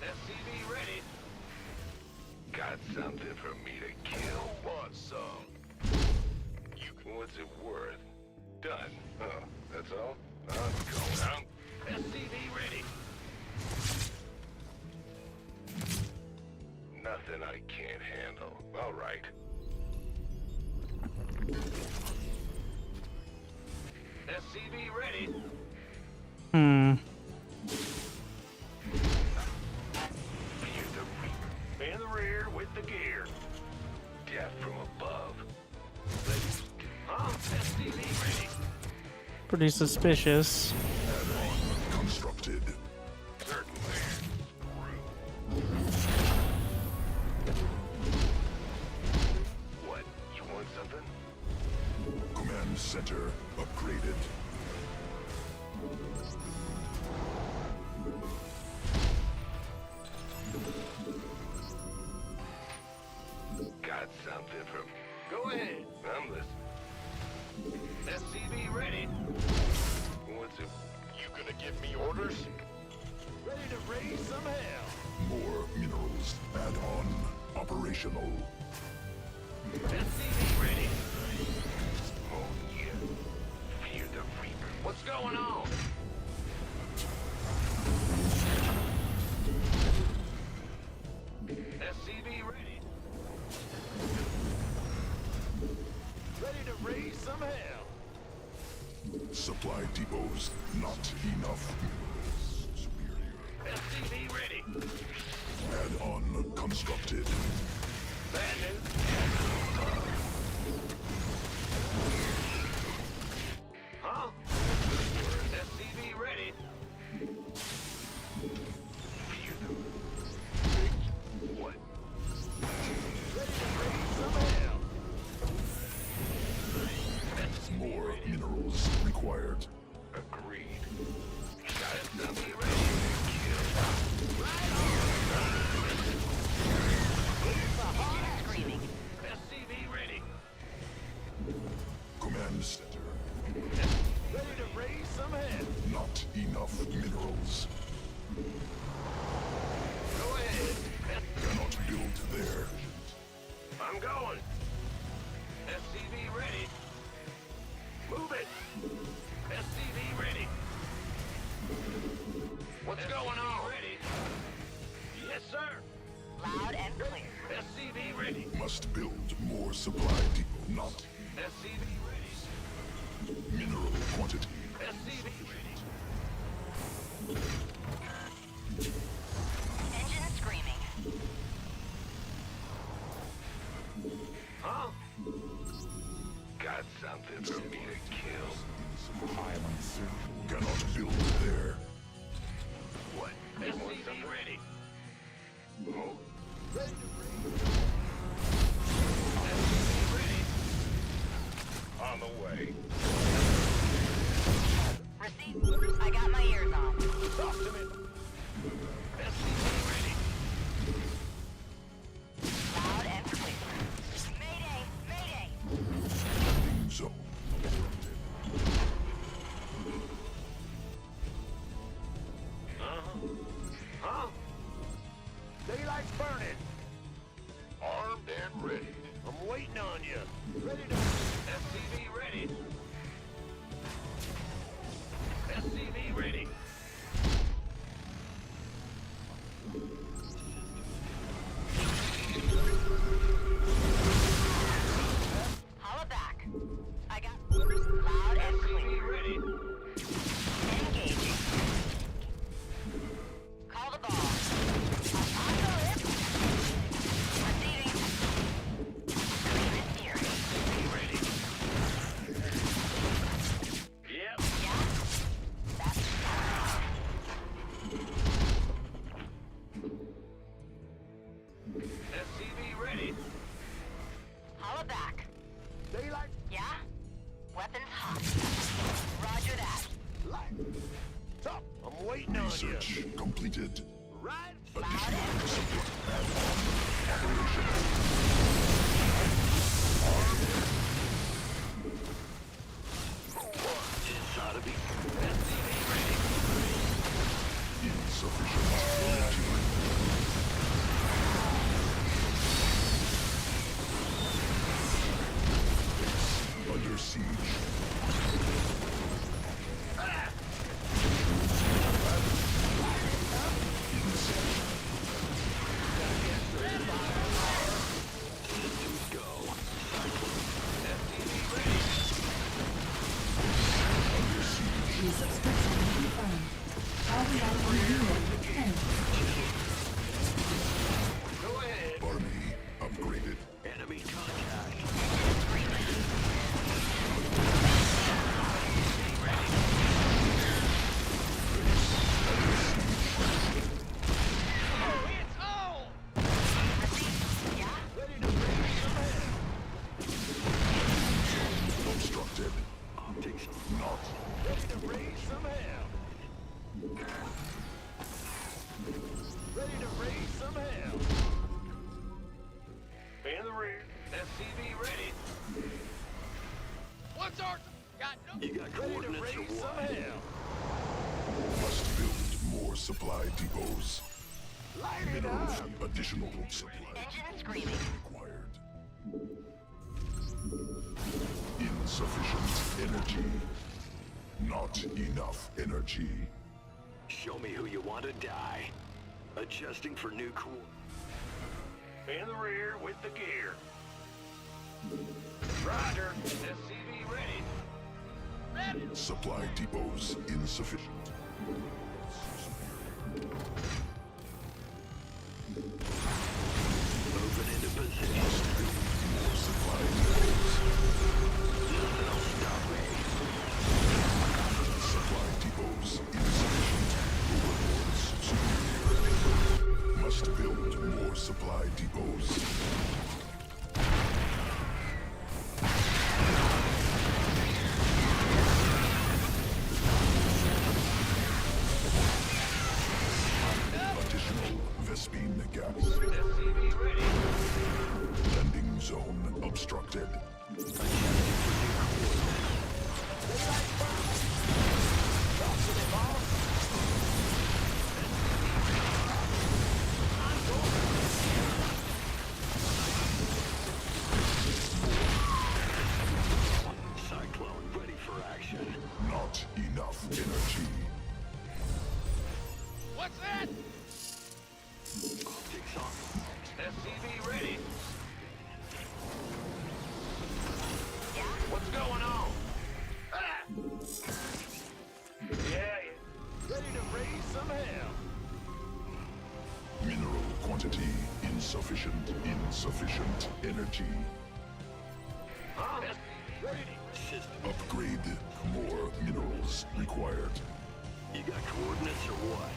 SCV ready. Got something for me to kill? Want some? What's it worth? Done. Oh, that's all? I'm going out. SCV ready. Nothing I can't handle. All right. SCV ready. In the rear with the gear. Death from above. SCV ready. Pretty suspicious. Constructed. Certainly. What? You want something? Command center upgraded. Got something from... Go ahead. I'm listening. SCV ready. What's it? You gonna give me orders? Ready to raise some hell. More minerals. Add-on operational. SCV ready. Oh yeah. Fear the Reaper. What's going on? SCV ready. Ready to raise some hell. Supply depots not enough. Superior. SCV ready. Add-on constructed. Bad news. Huh? SCV ready. Fear them. What? Ready to raise some hell. More minerals required. Agreed. SCV ready. Engine screaming. SCV ready. Command center. Ready to raise some hell. Not enough minerals. Go ahead. Cannot build there. I'm going. SCV ready. Move it. SCV ready. What's going on? Ready. Yes, sir. Loud and clear. SCV ready. Must build more supply depot. Not SCV ready. mineral quantity. SCV ready. Engine screaming. Huh? Got something for me to kill. Cannot build there. What? SCV ready. Oh. Ready to raise. SCV ready. On the way. Receive. I got my ears on. Talk to me. SCV ready. Loud and clear. Mayday! Mayday! Landing zone. Huh? Daylight's burning. Armed and ready. I'm waiting on you. Ready to... SCV ready. SCV ready. Holla back. I got loud and clear. SCV ready. Engaging. Call the ball. On the lip. Receiving. Scream in fury. SCV ready. Yep. Yeah? That's SCV ready. holla back. Daylight. Yeah? Weapons hot. Roger that. Light. Top. I'm waiting on you. Research completed. Right. Loud and This ought to be SCV ready. Insufficient material. Under siege. rear. SCV ready. What's our... Got no... You got Ready to coordinates or raise some what? hell. Must build more supply depots. Light it Mineral up. feed. Additional supply Engine screaming. required. Insufficient energy. Not enough energy. Show me who you want to die. Adjusting for new cool. In the rear with the gear. Roger. SCV ready. Ready. Supply depots insufficient. Moving into position. More supply depots. Nothing will stop me. Supply depots insufficient. Overlords superior. Must build more supply depots. Additional Vespine gas. SCV ready. Landing zone obstructed. Cyclone ready for action. Not enough energy. What's that? Optics on. SCV ready. What's going on? Ah! Yeah. Ready to raise some hell. Mineral quantity insufficient. Insufficient energy. Huh? Ready. System. Upgrade. More minerals required. You got coordinates or what?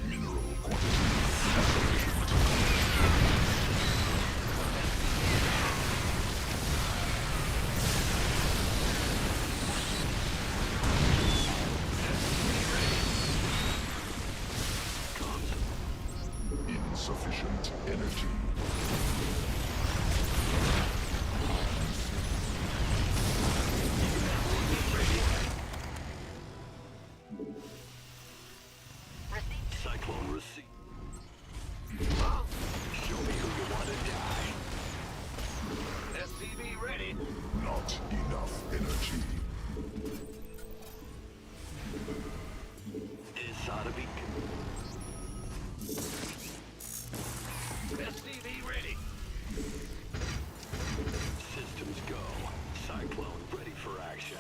Mineral quantity insufficient. Insufficient energy. Cyclone receipt. Show me who you want to die. SCV ready. Not enough energy. This ought to be SCV ready. systems go. Cyclone ready for action.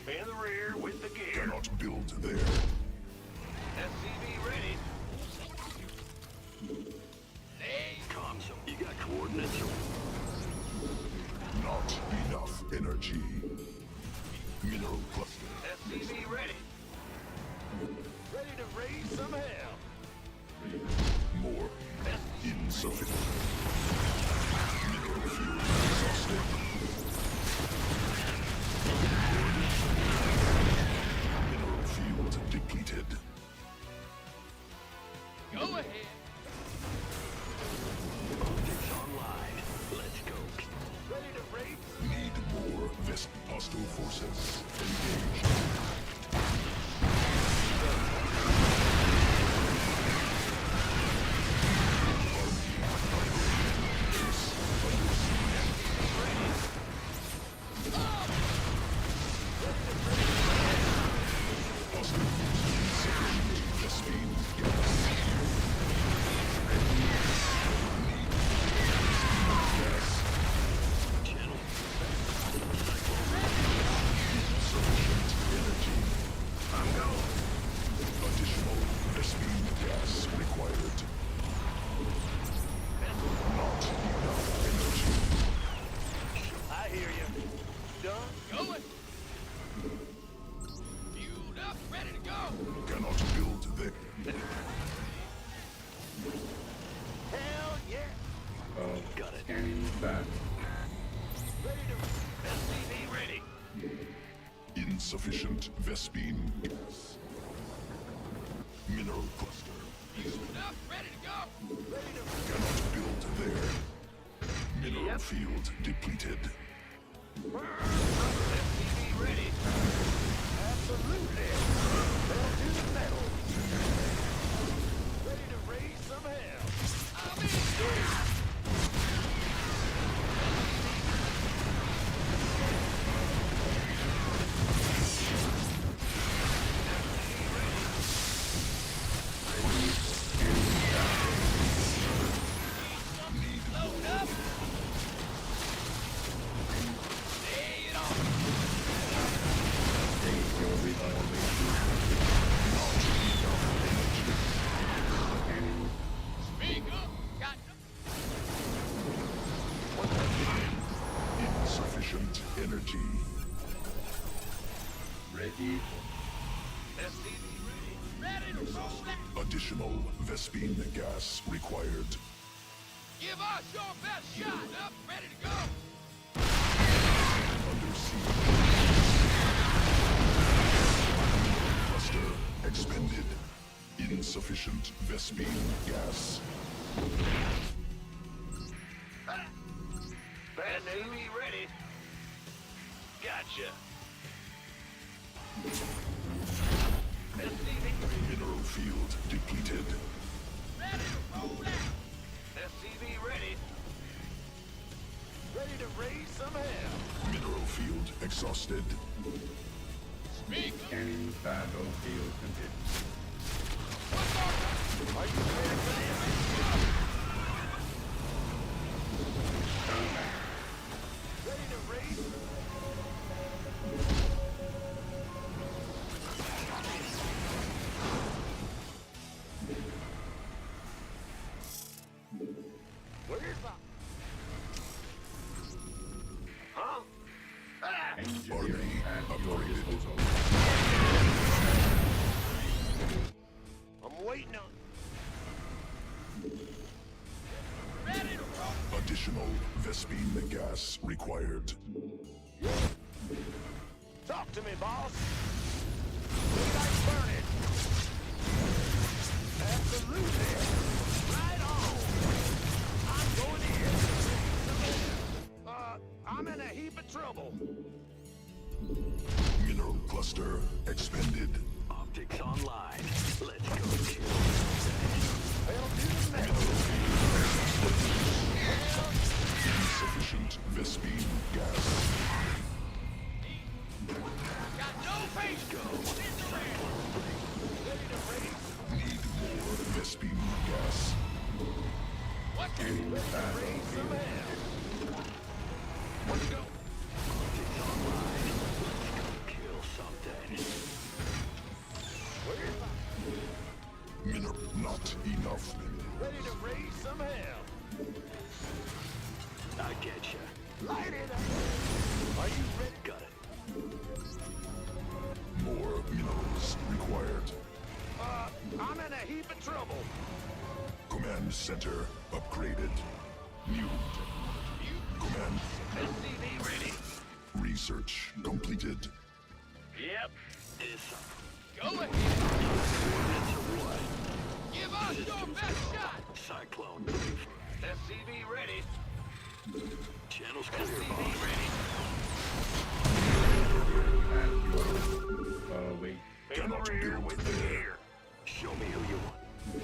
In the rear with the gear. Cannot build there. SCV ready. Hey. Comms, you got coordinates or Not enough energy. Mineral cluster. SCV ready. Ready to raise some hell. More. Insufficient. Mineral fuel exhausted. Mineral field depleted. Go ahead. optics online. Let's go. Ready to raise. Need more vest. Hostile forces engaged. Channel. Additional Vespine gas required. Not enough energy. I hear you. Done. Going. Fueled up, ready to go. Cannot build there. Hell yeah. Got it. Ready to. SCV ready. Insufficient Vespine gas. Mineral cluster. Fueled up, ready to go. Ready to. Cannot build there. Mineral field depleted. SCV ready. Absolutely. Pedal to the metal. Ready to raise some hell. Insufficient energy. Ready. SCV ready. Additional Vespine gas required. Give us your best shot. Up, ready to go. Under siege. Cluster expended. Insufficient Vespine gas. SCV ready. Gotcha. SCV Mineral field depleted. SCV ready. Ready to raise some hell. Mineral field exhausted. Scanning battlefield conditions. Are you ready for this? Ready to raise? Where's the... Huh? Ah! Army upgraded. I'm waiting on... Additional Vespine gas required. Talk to me, boss. Look like burning. Absolutely. Right on. I'm going in. I'm in a heap of trouble. Mineral cluster expended. Optics online. Let's go. Pedal to the metal. Insufficient Vespine gas. Got no face. Go. Ready to race. Need more Vespine gas. What? Ready to raise some hell. Let's go. Optics online. Let's go kill something. Where's my... Mineral not enough. Ready to raise some hell. I get you. Light it up. Are you ready? Got it. More minerals required. I'm in a heap of trouble. Command center upgraded. New. Command SCV ready. research completed. Yep. It's Go ahead. coordinates of what? Give us your best shot. Cyclone brief. SCV ready. Channels clear, SCV boss. ready. Wait. Cannot build there. Show me who you want.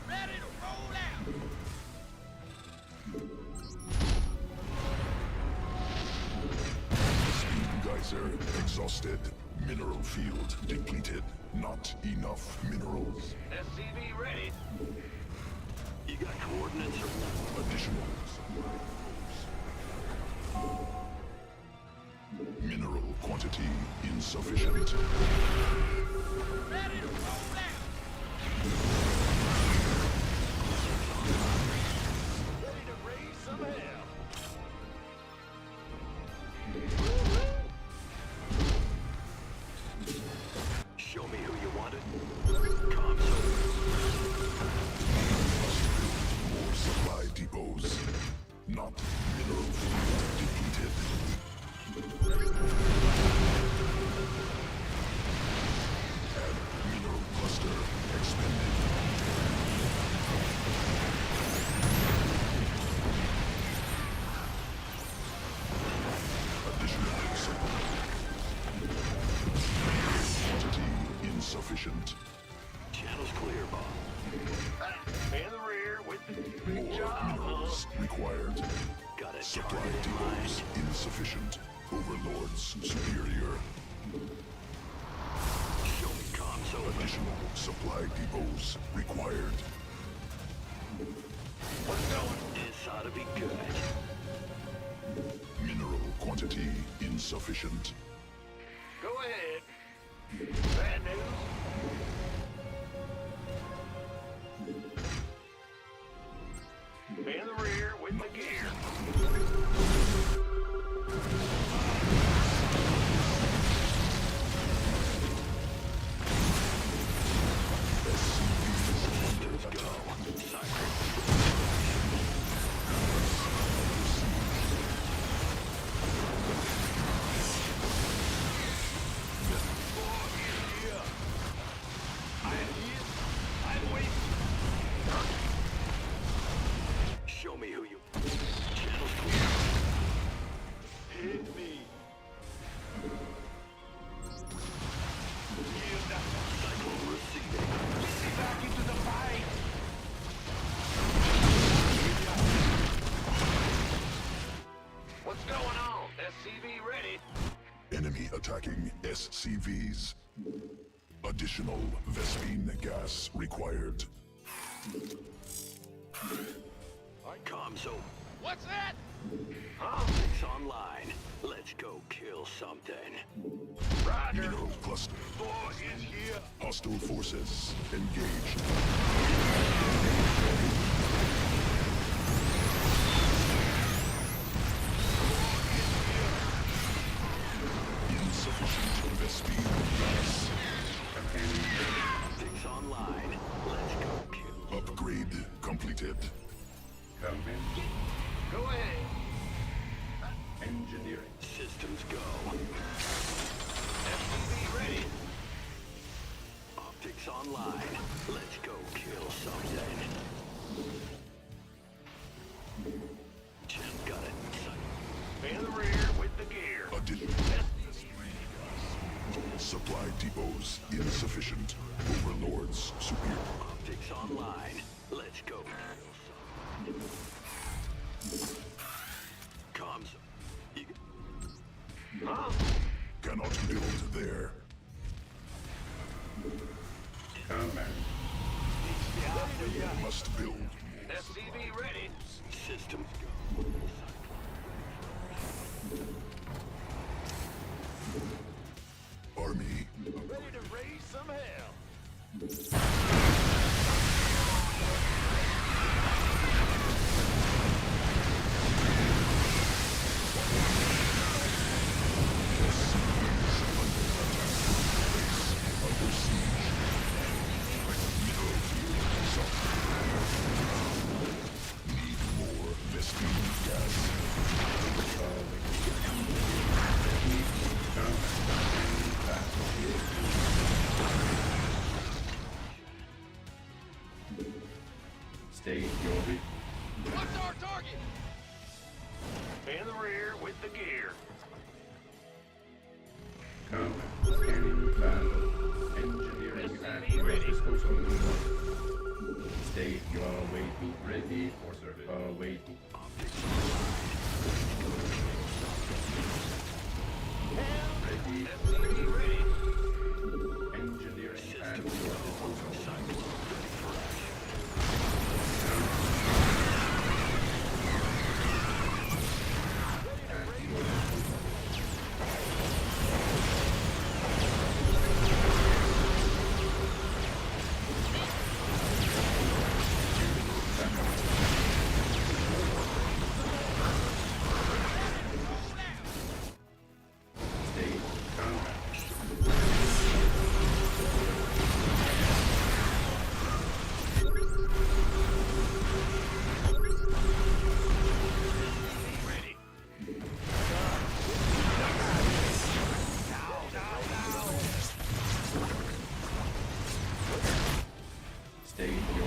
Ready to roll out. Speed geyser exhausted. Mineral field depleted. Not enough minerals. SCV ready. You got coordinates or Additional mineral quantity insufficient. Ready to roll out. Ready to raise some hell. show me who you wanted? Console. More supply depots. Not mineral field depleted. Add mineral cluster expended. depots required. Got a Supply target in depots mind. insufficient. Overlords superior. Show me comms over. Additional supply depots required. This ought to be good. Mineral quantity insufficient. Go ahead. Bad news. In the rear with the gear. Show me who you. Channels clear. Hit me. Cyclone receiving. Back into the fight. What's going on? SCV ready. Enemy attacking SCVs. Additional Vespine gas required. Comms over. What's that? Optics online. Let's go kill something. Roger. Mineral cluster. Boy is here. Hostile forces engaged. Insufficient Vespine gas. Optics online. Let's go kill. Upgrade completed. Go ahead. Engineering. Systems go. SCV ready. Optics online. Let's go kill something. Jim got it. In the rear with the gear. Additional supply depots insufficient. Overlords superior. Optics online. Let's go kill something. Comms. You... Huh? Cannot build there. Must build. SCV ready. Systems go. Army. Ready to raise some hell. Under siege. Mineral field sunk. Need more Vespine gas. Stay your ready. What's our target? In the rear with the gear. Combat. Scanning battle. Engineering at your disposal. State you are waiting. Ready for service. Waiting. Ready. SCV ready. Engineering at your disposal. State combat. Ready. State your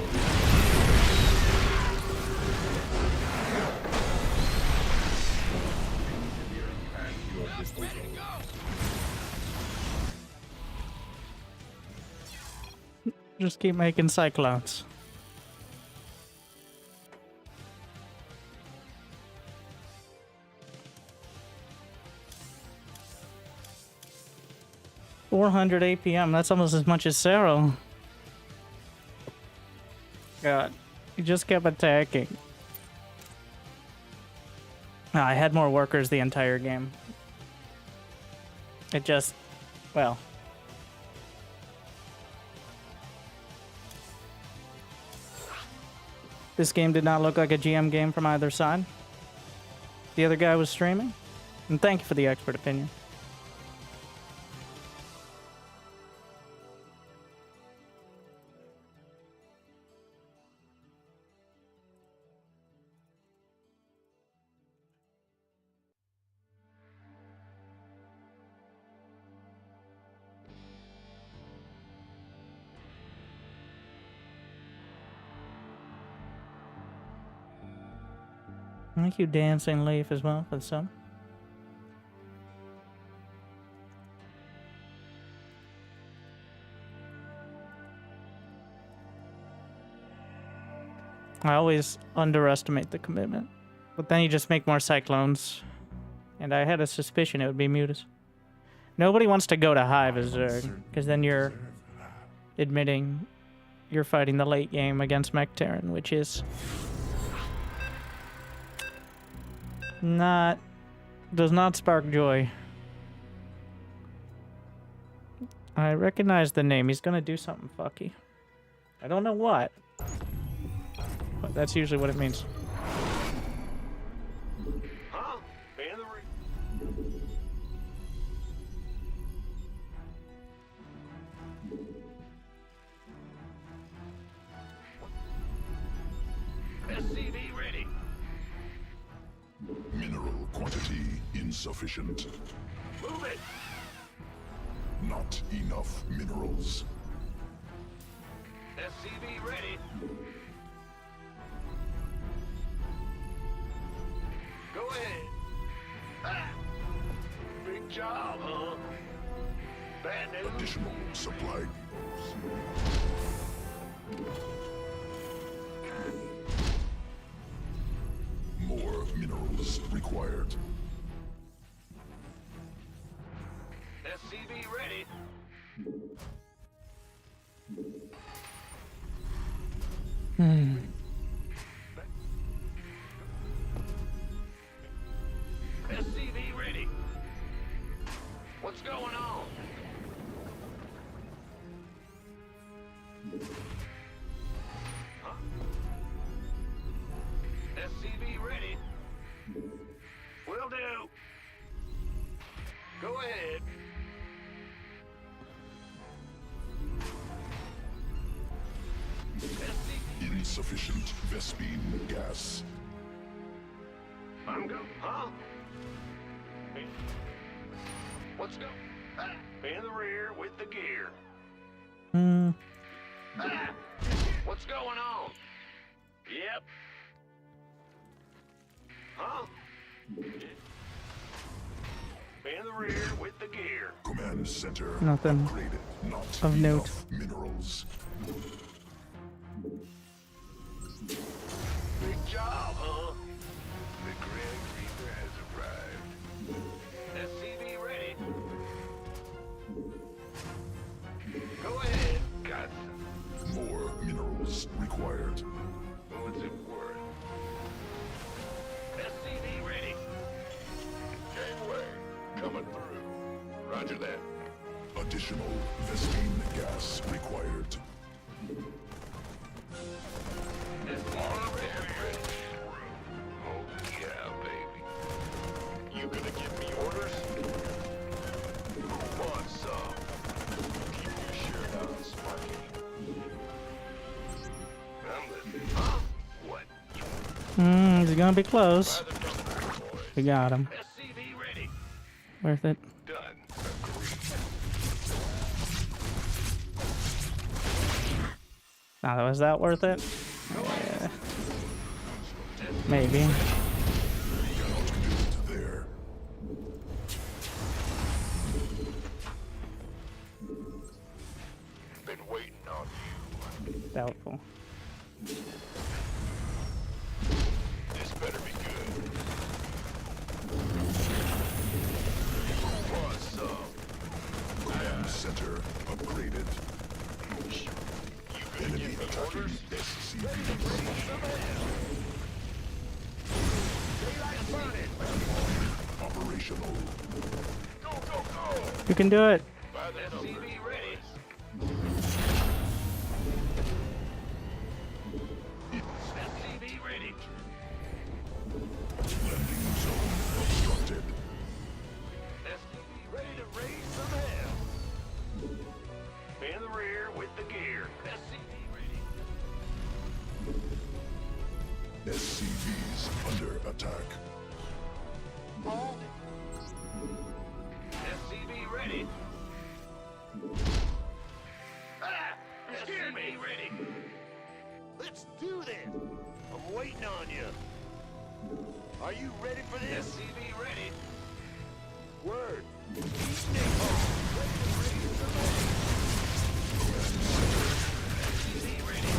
engineering at your disposal. Just keep making cyclones. 400 APM. That's almost as much as Cero. God, he just kept attacking. I had more workers the entire game. It just, well. This game did not look like a GM game from either side. The other guy was streaming. And thank you for the expert opinion. Thank you, Dancing Leaf, as well, for the sub. I always underestimate the commitment. But then you just make more Cyclones. And I had a suspicion it would be Mutas. Nobody wants to go to Hive as Zerg, because then you're admitting you're fighting the late game against Mech Terran, which is does not spark joy. I recognize the name. He's gonna do something fucky. I don't know what, but that's usually what it means. Huh? In the SCV ready. Mineral quantity insufficient. Move it. Not enough minerals. SCV ready. Go ahead. Ah. Big job, huh? Bad news. Additional supply depots. More minerals required. SCV ready. SCV ready. What's going on? Huh? SCV ready. Will do. Go ahead. Insufficient Vespine gas. I'm go. Huh? Let's go. Ah, in the rear with the gear. Ah, what's going on? Yep. Huh? In the rear with the gear. Command center Nothing upgraded. Not of note. enough minerals. Big job, huh? The Grand Reaper has arrived. SCV ready. Go ahead. Got some. More minerals required. What's it worth? SCV ready. Gangway, coming through. Roger that. Additional Vespine gas required. Oh yeah, baby. You gonna give me orders? Want some? Keep your shirt on, Sparky. I'm listening. Huh? What? He's gonna be close. By the number, boys. We got him. SCV ready. Worth it. Done. Now, was that worth it? Yeah. Maybe. There. Been waiting on you. Doubtful. This better be good. Want some? Command center Operational. Go, go, go! You can do it. By the SCV ready. SCV ready. Landing zone obstructed. SCV ready to raise some hell. In the rear with the gear. SCV ready. SCVs under attack. Hold it. SCV ready. Ah! SCV ready. Let's do this. I'm waiting on you. Are you ready for this? SCV ready. Word. SCV ready.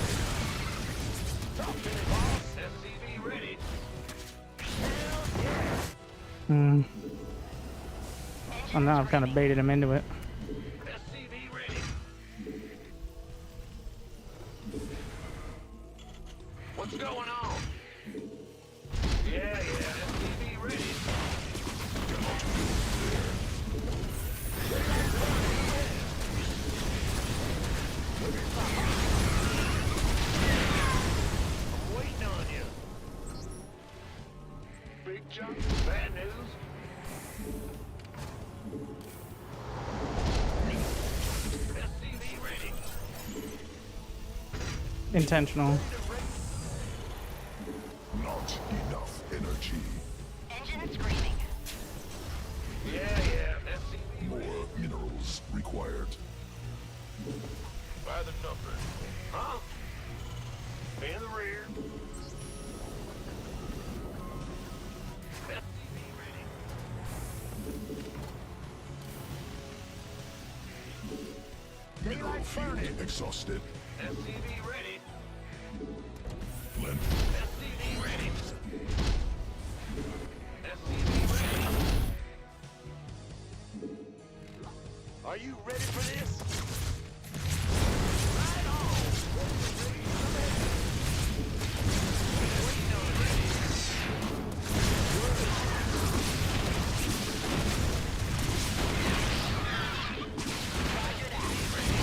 Talk to me, boss. SCV ready. Hell yeah. Oh, now I've kind of baited him into it. SCV ready. What's going on? Yeah, SCV ready. I'm waiting on you. Big jump, bad news. SCV ready. Intentional. Not enough energy. Engine screaming. Yeah, SCV More minerals required. by the number. Huh? In the rear. SCV ready. Mineral field exhausted. SCV ready. Land SCV ready. SCV ready. Are you ready for this? Right on. Waiting on it.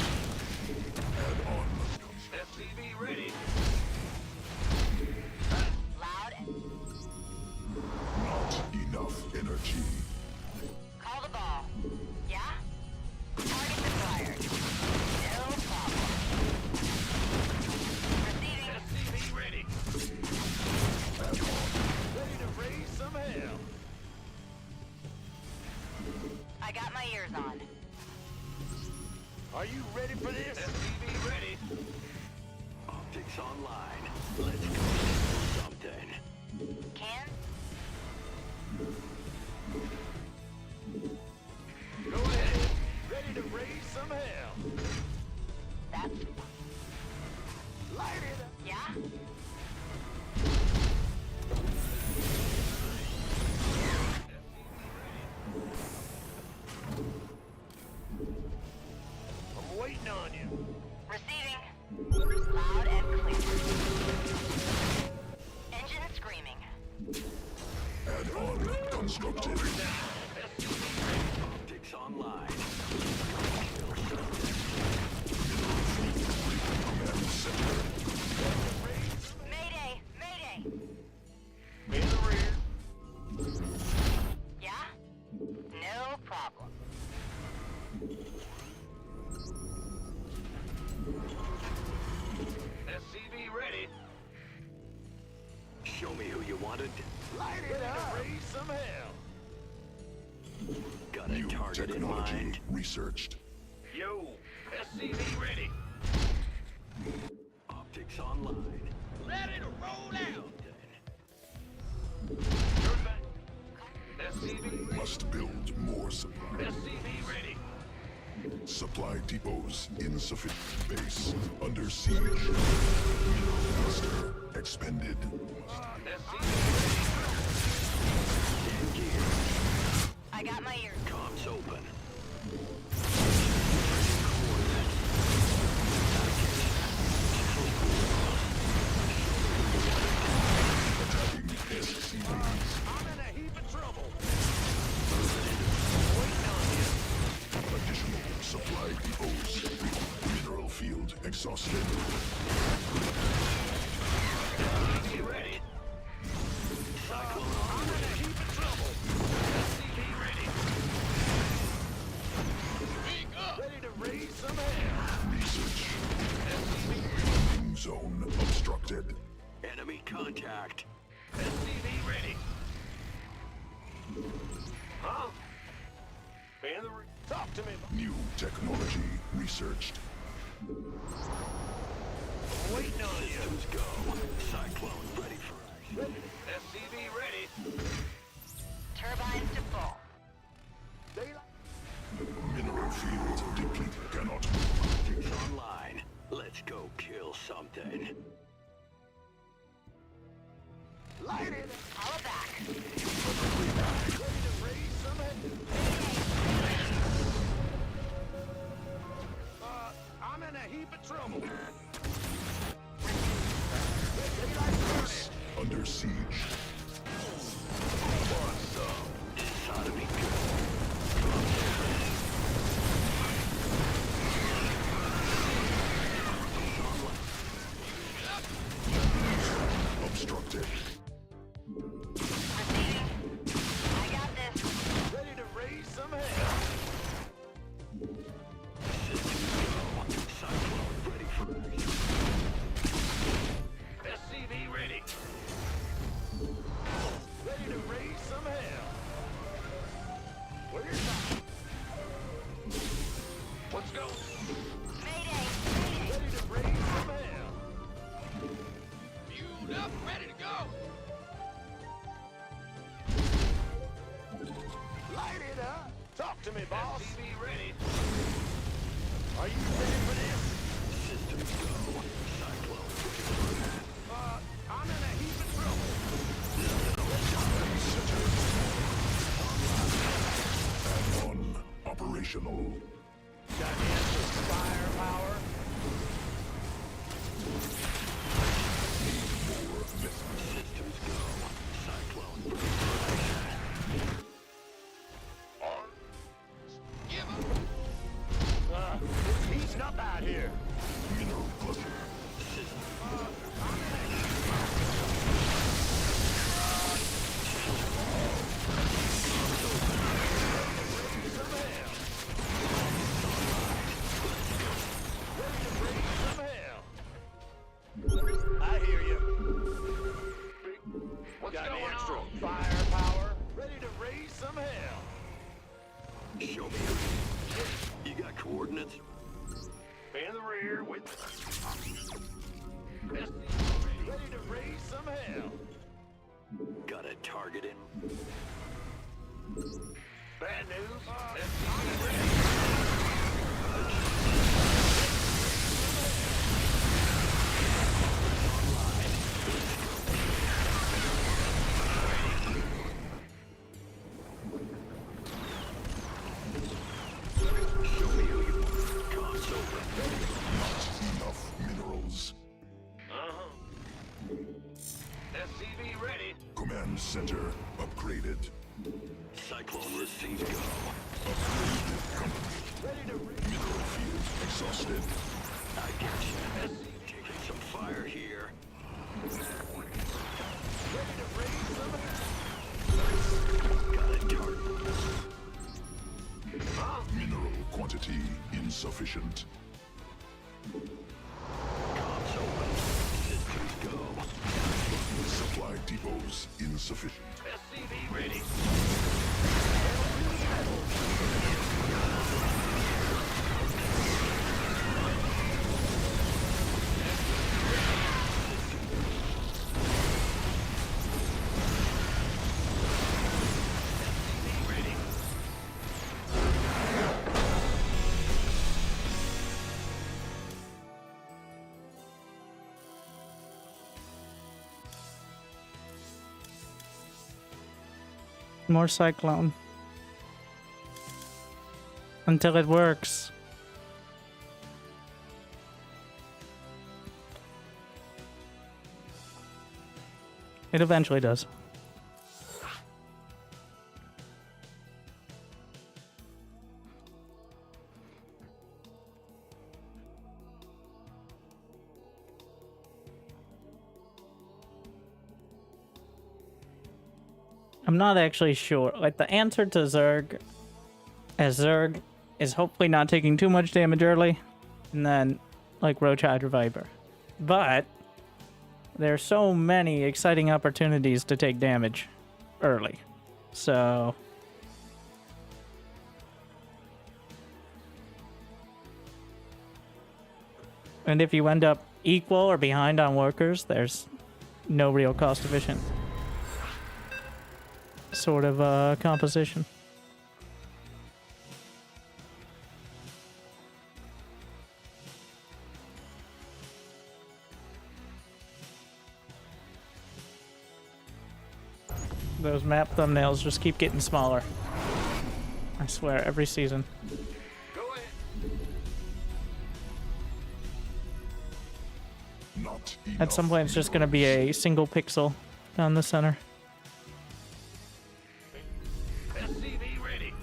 add on. SCV ready. Loud and Not enough energy. call the ball. Yeah? Target acquired. No problem. Receiving. SCV ready. Add on. Ready to raise some hell. I got my ears on. Are you ready for this? SCV ready. Optics online. Let's go something. Can? Go ahead. Ready to raise some hell. That's... Light it up. Yeah? I'm waiting on you. Receiving. Loud and clear. Engine screaming. Add on. Constructed. Optics online. Command center. Mayday! Mayday! In the rear. Yeah? No problem. SCV ready. Show me who you wanted. Light it up. Raise some hell. Got a New target in technology mind. researched. Yo, SCV ready. Optics online. Ready to roll out. Turn back. SCV ready. Must build more supply. SCV ready. Supply depots insufficient. Base under siege. Mineral cluster expended. SCV I got my ears. Comms open. Attacking SCVs. I'm in a heap of trouble. Enemy contact. SCV ready. Huh? Man, talk to me. New technology researched. I'm waiting on you. Systems go. Cyclone ready for action. SCV ready. Turbines to full. Mineral field depleted. Cannot. It's online. Let's go kill something. Light it. Holla back. Ready to raise some I'm in a heap of trouble. Under siege. This ought to be good. Obstructed. Proceeding. I got this. Ready to raise some hell. Cyclone ready for action. SCV ready. Ready to raise some hell. Where's that? Let's go. Mayday. Ready to raise some hell. Fueled up, ready to go. Light it up. Talk to me, boss. SCV ready. Are you ready for this? Systems go. Cyclone ready for action. I'm in a heap of trouble. Add-on operational. Got extra firepower. More missiles. Systems go. Cyclone ready for action. It's heating up out here. Mineral cluster. I hear you. What's got going extra on? Firepower. Ready to raise some hell. Show me. You got coordinates? In the rear with. Ready to raise some hell. Got a target in. Bad news. Show me who you are. Console ready. Not enough minerals. SCV ready. Command center upgraded. Cyclone received go. Upgraded company. Ready to raise. Mineral field exhausted. I get you. Taking some fire here. Ready to raise some Got a target. Mineral quantity insufficient. Console ready. Systems go. Supply depots insufficient. SCV ready. More cyclone. Until it works. It eventually does. I'm not actually sure. Like, the answer to Zerg, as Zerg is hopefully not taking too much damage early, and then, like, Roach Hydra Viper. But There are so many exciting opportunities to take damage early. So... And if you end up equal or behind on workers, there's no real cost-efficient sort of composition. Those map thumbnails just keep getting smaller. I swear, every season. Go ahead. Not At some enough point, it's just going to be a single pixel down the center. SCV ready.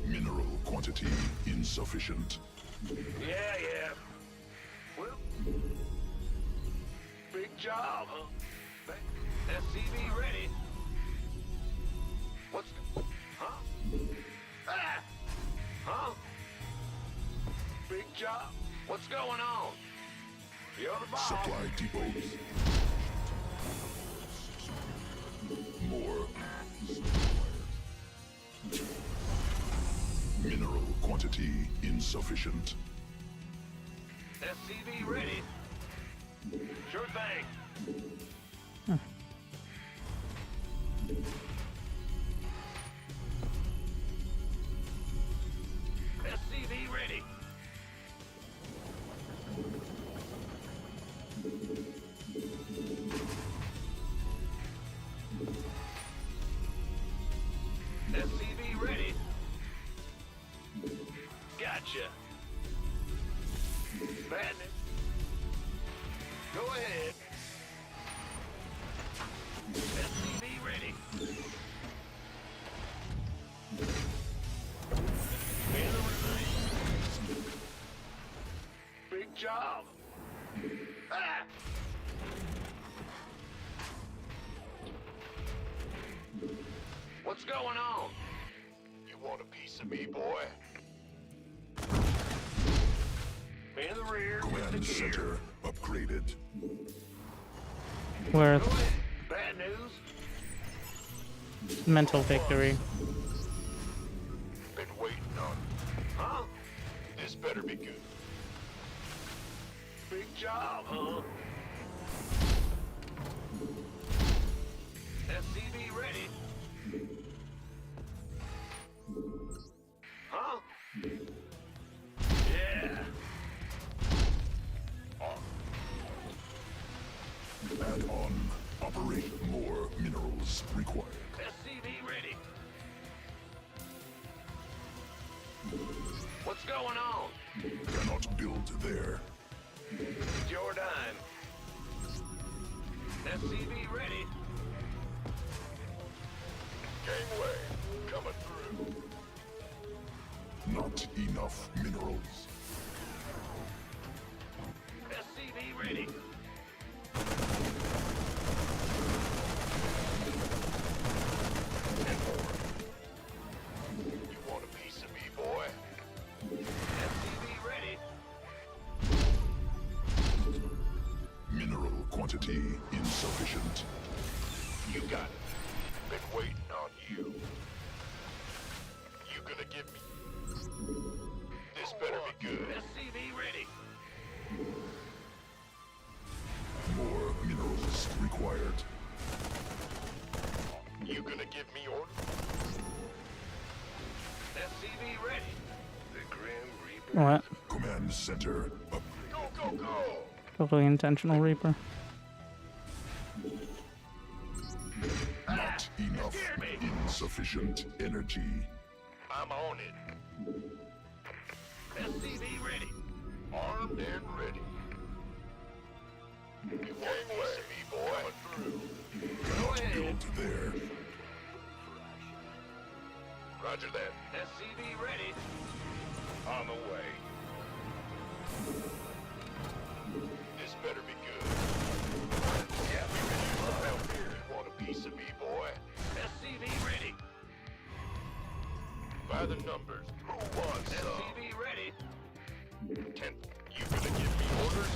mineral quantity insufficient. Yeah. Well, big job, huh? SCV ready. What's... Huh? Ah! Huh? Big job. What's going on? You're the boss. Supply depots. More. Mineral quantity insufficient. SCV ready. Sure thing. SCV ready. SCV ready. Gotcha. Madness. Go ahead. SCV ready. Big job. Ah! What's going on? You want a piece of me, boy? In the rear with the Command gear. center upgraded. Where Go ahead. Bad news. mental victory. Been waiting on. Huh? This better be good. Big job, huh? SCV ready. Huh? Yeah. Add on. Operate more minerals required. SCV ready. What's going on? Cannot build there. It's your dime. SCV ready. Gangway coming through. Not enough minerals. SCV ready. And more. You want a piece of me, boy? SCV ready. Mineral quantity insufficient. You got it. Been waiting on you. You gonna give me... This better be good. SCV ready. More minerals required. You gonna give me orders? SCV ready. The Grim Reaper. What? Command center up. Go, go, go! Totally intentional Reaper. Not enough Scared me. insufficient energy. I'm on it. SCV ready. Armed and ready. You want a piece of me, boy? Coming through. Go ahead. Build there. Roger that. SCV ready. On the way. This better be good. Yeah, we can use some help here. You want a piece of me, boy? SCV ready. By the numbers. Who wants some? SCV ready. You gonna give me orders?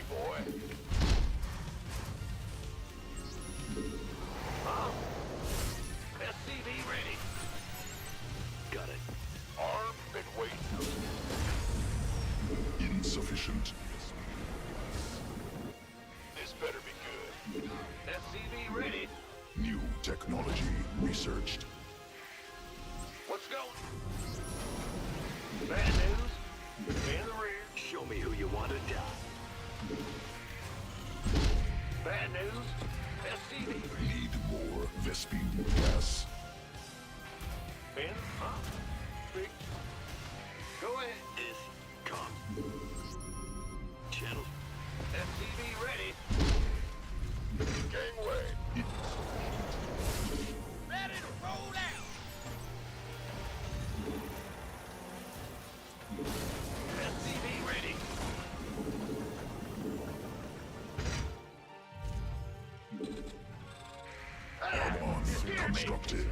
boy. Huh? SCV ready. Got it. Armed and waiting. Insufficient. This better be good. SCV ready. New technology researched. What's going? Bad news. In the rear. Show me who you want to die. Bad news. SCV. Need more Vespene gas. In. Huh? Big. Go ahead. Is com. Channel. SCV ready. Gangway. Ready to roll out. SCV ready. Add-on constructed.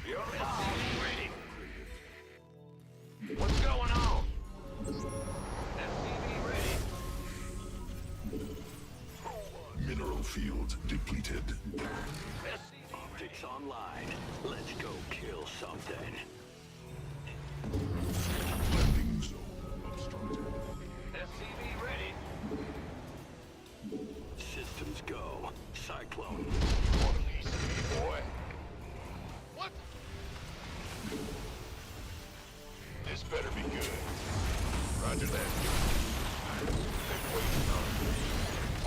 You're SCV ready. What's going on? SCV ready. Mineral field depleted. SCV Optics online. Let's go kill something. Landing zone obstructed. SCV ready. Systems go. Cyclone. Want a piece of me, boy? What? This better be good. Roger that. Been waiting on you.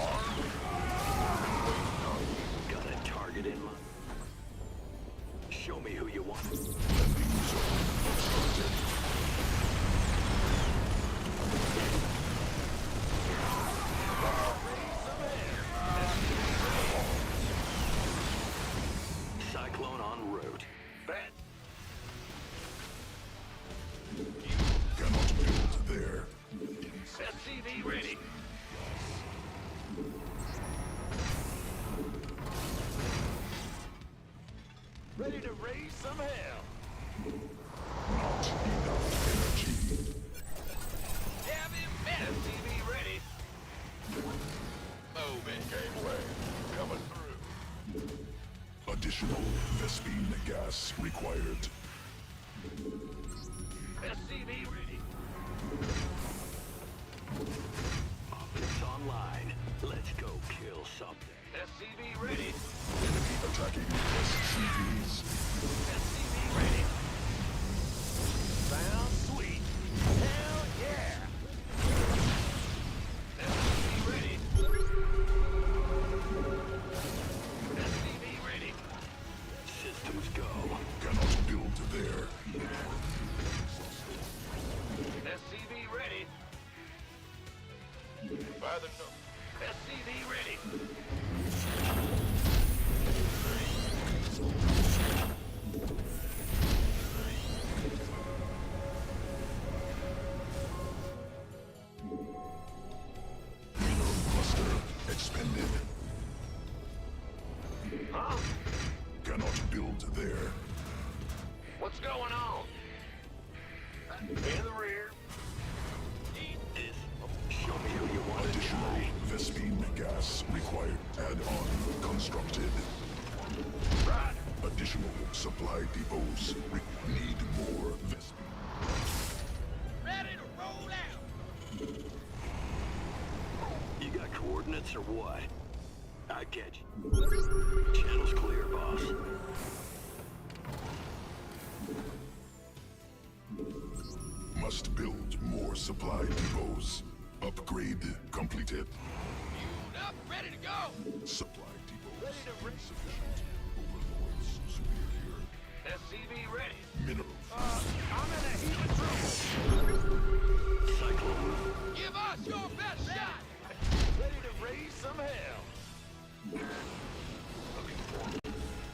Armed. Been waiting on you. Got a target in mind. Show me who you want. Landing zone obstructed. Cyclone en route. Bad. Cannot build there. SCV ready. Ready to raise some hell. Not enough energy. Have him met. SCV ready. Moving. Gangway. Coming through. Additional Vespene gas required. SCV ready. Optics online. Let's go kill something. SCV ready. Enemy attacking SCVs. SCV ready. Sound sweet. Hell yeah. SCV ready. SCV ready. Systems go. Cannot build there. SCV ready. By the no. SCV ready. Mineral cluster expended. Huh? Cannot build there. What's going on? In the rear. Is. Show me who you want to Additional die. Vespene gas required. Add-on constructed. Right. Additional supply depots. Need more Vespene. Ready to roll out. You got coordinates or what? I get you. Channel's clear, boss. Must build more supply depots. Upgrade completed. Fueled up, ready to go. Supply depots Ready to insufficient. Overlords superior. SCV ready. Mineral. I'm in a heap of trouble. Cyclone. Give us your best shot. Ready to raise some hell.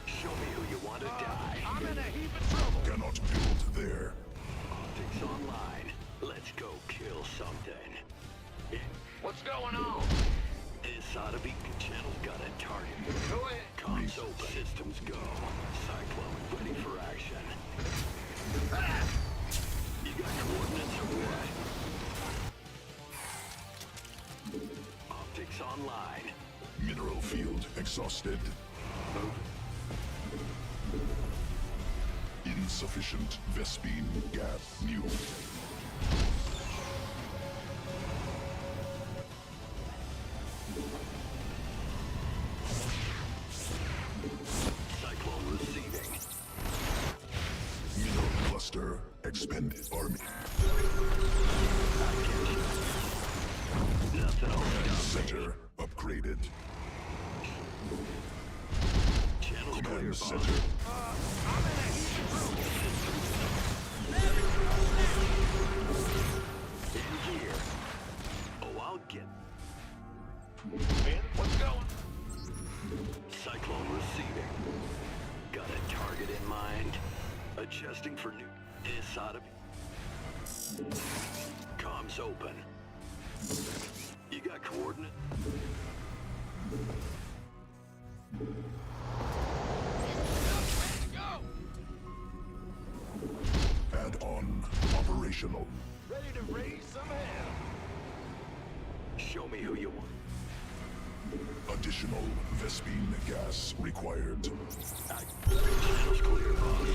Show me who you want to die. I'm in a heap of trouble. Cannot build there. Optics online. Let's go kill something. What's going on? This ought to be. Channel's got a target. Go ahead. Comms over. open. Systems go. Cyclone ready for action. You got coordinates or what? Optics online. Mineral field exhausted. Insufficient Vespine gas new. Cyclone receiving. Mineral cluster expended. Army Nothing else. center upgraded. Channel clear, Command boss. center. In gear. Oh, I'll get. Man, what's going? Cyclone receiving. Got a target in mind. Adjusting for new. This ought to be. Comms open. You got coordinate? Add-on operational. Ready to raise some hell. Show me who you want. Additional Vespine gas required. Channel's clear, boss.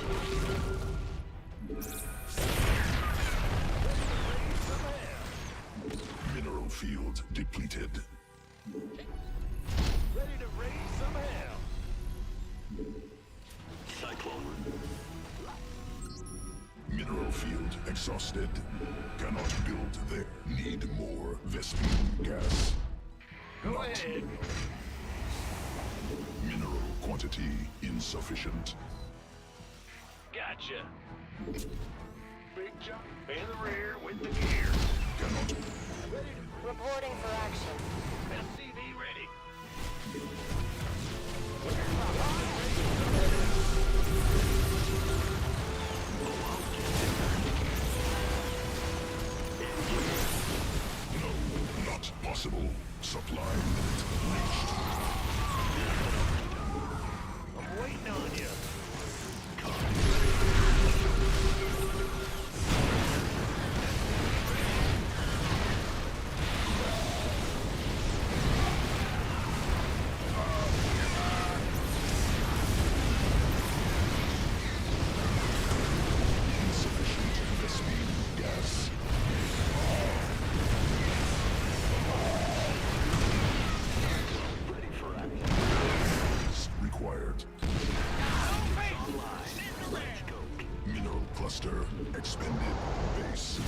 Mineral field depleted. Ready to raise some hell. Cyclone. Mineral field exhausted. Cannot build there. Need more Vespine gas. Go Not. ahead. Mineral quantity insufficient. Gotcha. Big jump in the rear with the gear. Cannot. Ready to Reporting for action. SCV ready. No, not possible. Supply limit reached. I'm waiting on you. Insufficient Vespine gas. Ready for action. Required. Online. Let's go. Mineral cluster expended. Base.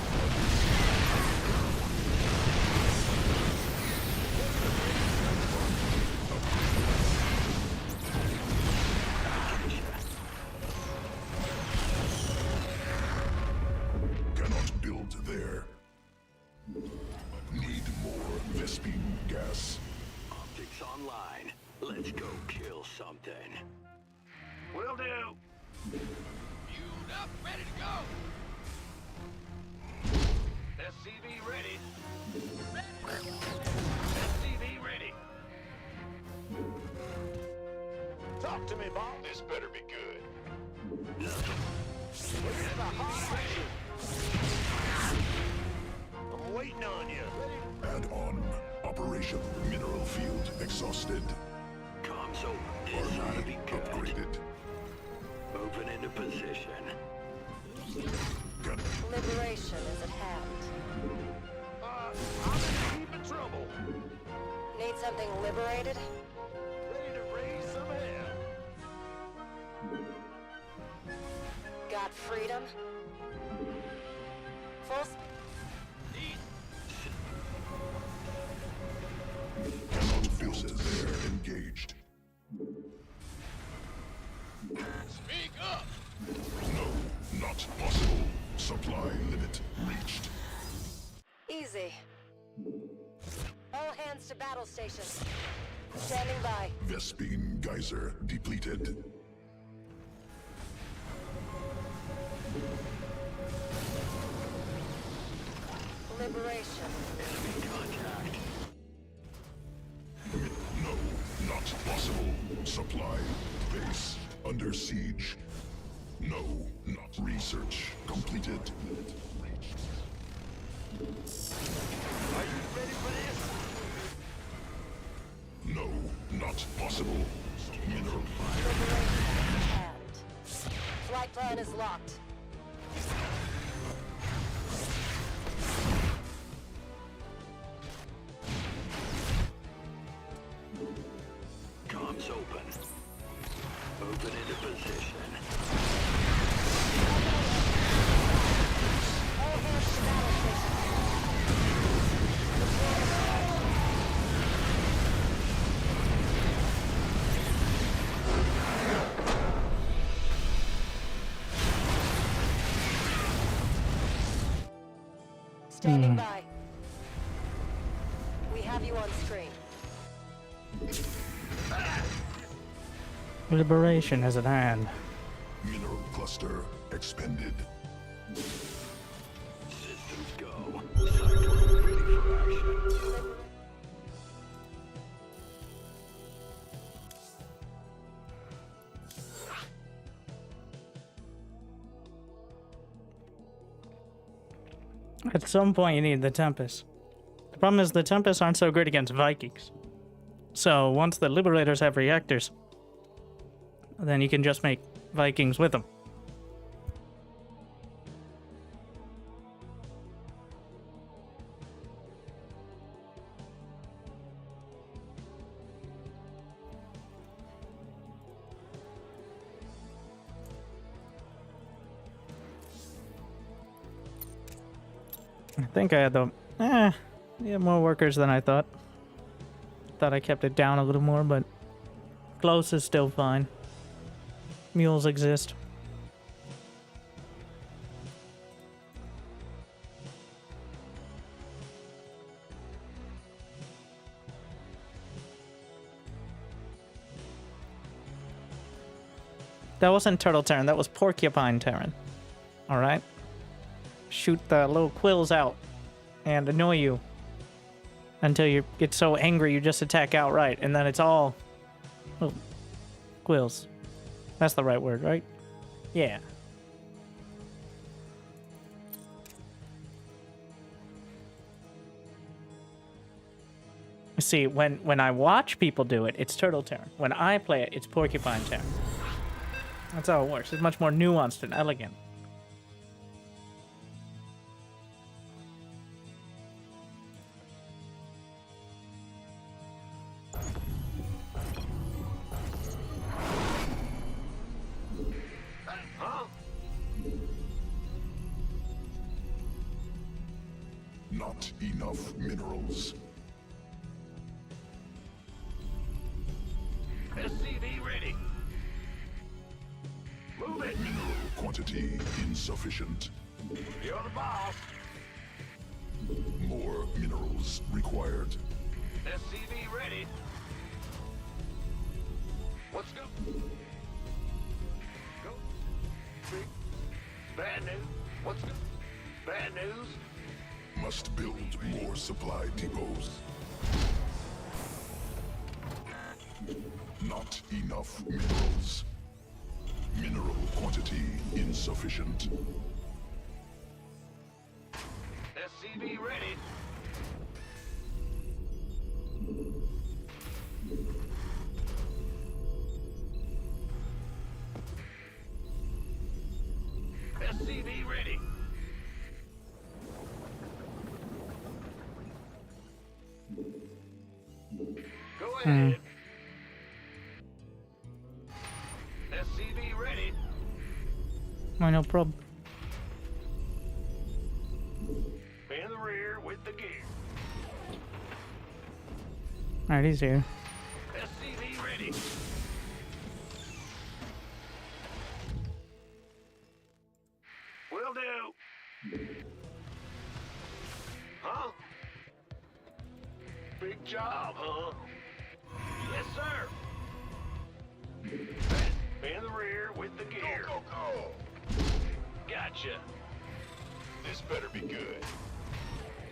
Cannot build there. Need more Vespine gas. Optics online. Let's go kill something. Will do. Fueled up, ready to go. SCV ready. SCV ready. Talk to me, boss. This better be good. Where's the hot action? I'm waiting on you. Add-on operation. Mineral field exhausted. Comms open. This ought to be Army good. upgraded. Moving into position. Can Liberation is at hand. I'm in deep in trouble. Need something liberated? Ready to raise some hell. Got freedom? Full sp- cannot build there. Engaged. Speak up. No, not possible. Supply limit reached. Easy. All hands to battle stations. Standing by. Vespine geyser depleted. Liberation. Enemy contact. No, not possible. Supply Base under siege. No, not research completed. Are you ready for this? No, not possible. Mineral Flight plan is locked. Comms open. Open into position. All hands to battle station. Standing by. We have you on screen. Liberation is at hand. mineral cluster expended. Systems go. Cyclone ready for action. At some point, you need the Tempest. The problem is the Tempests aren't so good against Vikings. So once the Liberators have reactors, then you can just make Vikings with them. I think I had more workers than I thought. Thought I kept it down a little more, but close is still fine. Mules exist. That wasn't Turtle Terran, that was Porcupine Terran. Alright? Shoot the little quills out and annoy you until you get so angry you just attack outright, and then it's all quills. That's the right word, right? Yeah. See, when I watch people do it, it's Turtle Terran. When I play it, it's Porcupine Terran. That's how it works. It's much more nuanced and elegant. Not enough minerals. SCV ready. Move it. Mineral quantity insufficient. You're the boss. More minerals required. SCV ready. Let's go. Go. Big. Bad news. What's go? Bad news. Must build more supply depots. Not enough minerals. Mineral quantity insufficient. SCV ready. SCV ready. Go ahead. SCV ready. No problem. In the rear with the gear. Alright, he's here. SCV ready. Will do. Huh? Big job, huh? Yes, sir. In the rear with the gear. Go, go, go. Gotcha. This better be good.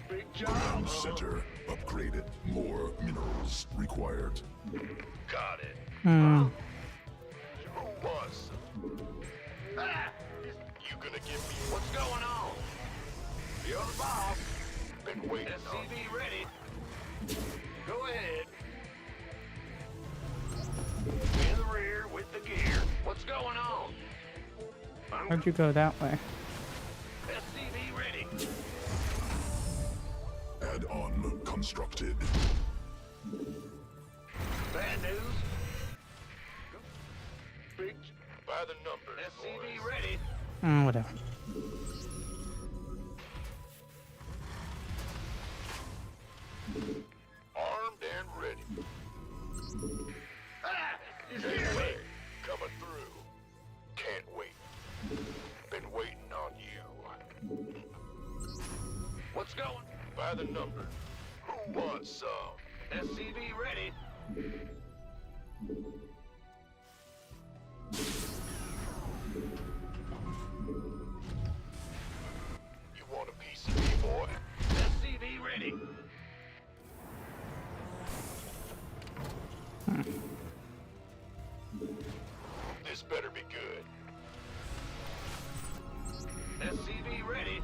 Big job, Command huh? center upgraded. More minerals required. Got it. Hmm. SCV ready. Go ahead. In the rear with the gear. What's going on? Where'd you go that way? SCV ready. Add-on constructed. Bad news. Big by the numbers. SCV ready. Whatever. Armed and ready. Ah! You Can't hear me? wait. Coming through. Can't wait. Been waiting on you. What's going? By the number. Who wants some? SCV ready. You want a piece of me, boy? SCV ready. This better be good. SCV ready.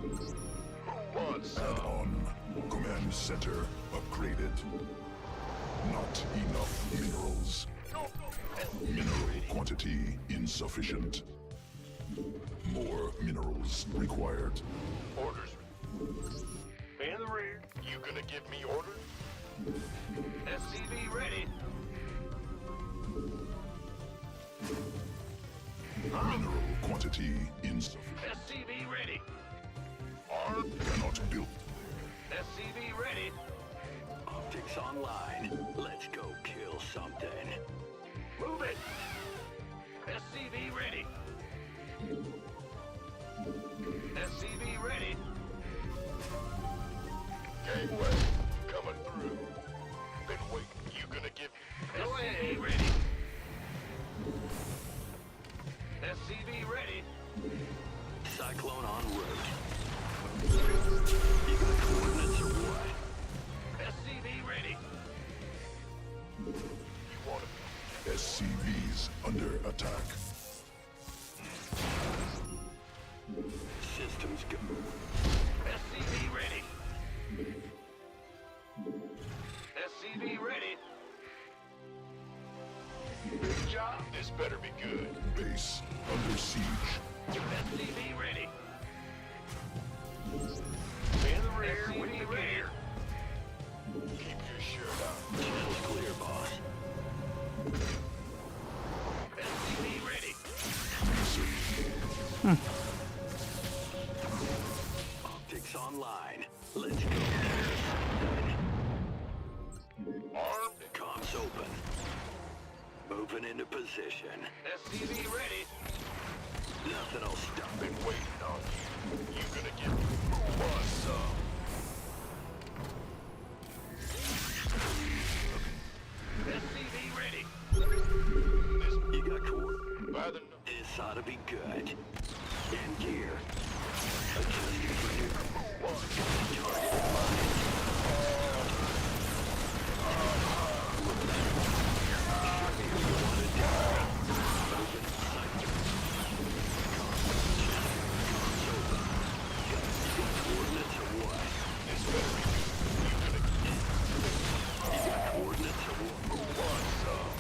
Who wants some? Add-on. Command center upgraded. Not enough minerals. Mineral quantity insufficient. More minerals required. Orders. In the rear. You gonna give me orders? SCV ready. Mineral quantity insufficient. SCV ready. Armed. Cannot build. SCV ready. Optics online. Let's go kill something. Move it. SCV ready. SCV ready. Gangway. Coming through. Been waiting. You gonna give me? Go ahead. Ready. SCV ready. Cyclone en route. You got coordinates or what? SCV ready. You want a SCVs under attack. Systems go. SCV ready. SCV ready. big job? This better be good. Base under siege. SCV ready. In the rear with the gear. Keep your shirt on. Channel's clear, boss. SCV ready. Optics online. Let's go. Armed. Comms open. Moving into position. SCV ready. Nothing will stop Been waiting on you. You gonna give me? Who wants some? SCV ready. This You got core. by the This ought to be good. In gear. Adjusting for new. Target in mind. Show me who you want to die. Moving cycle. Comms open. You got coordinates or what? this better be good. You got coordinates or what? Who wants some?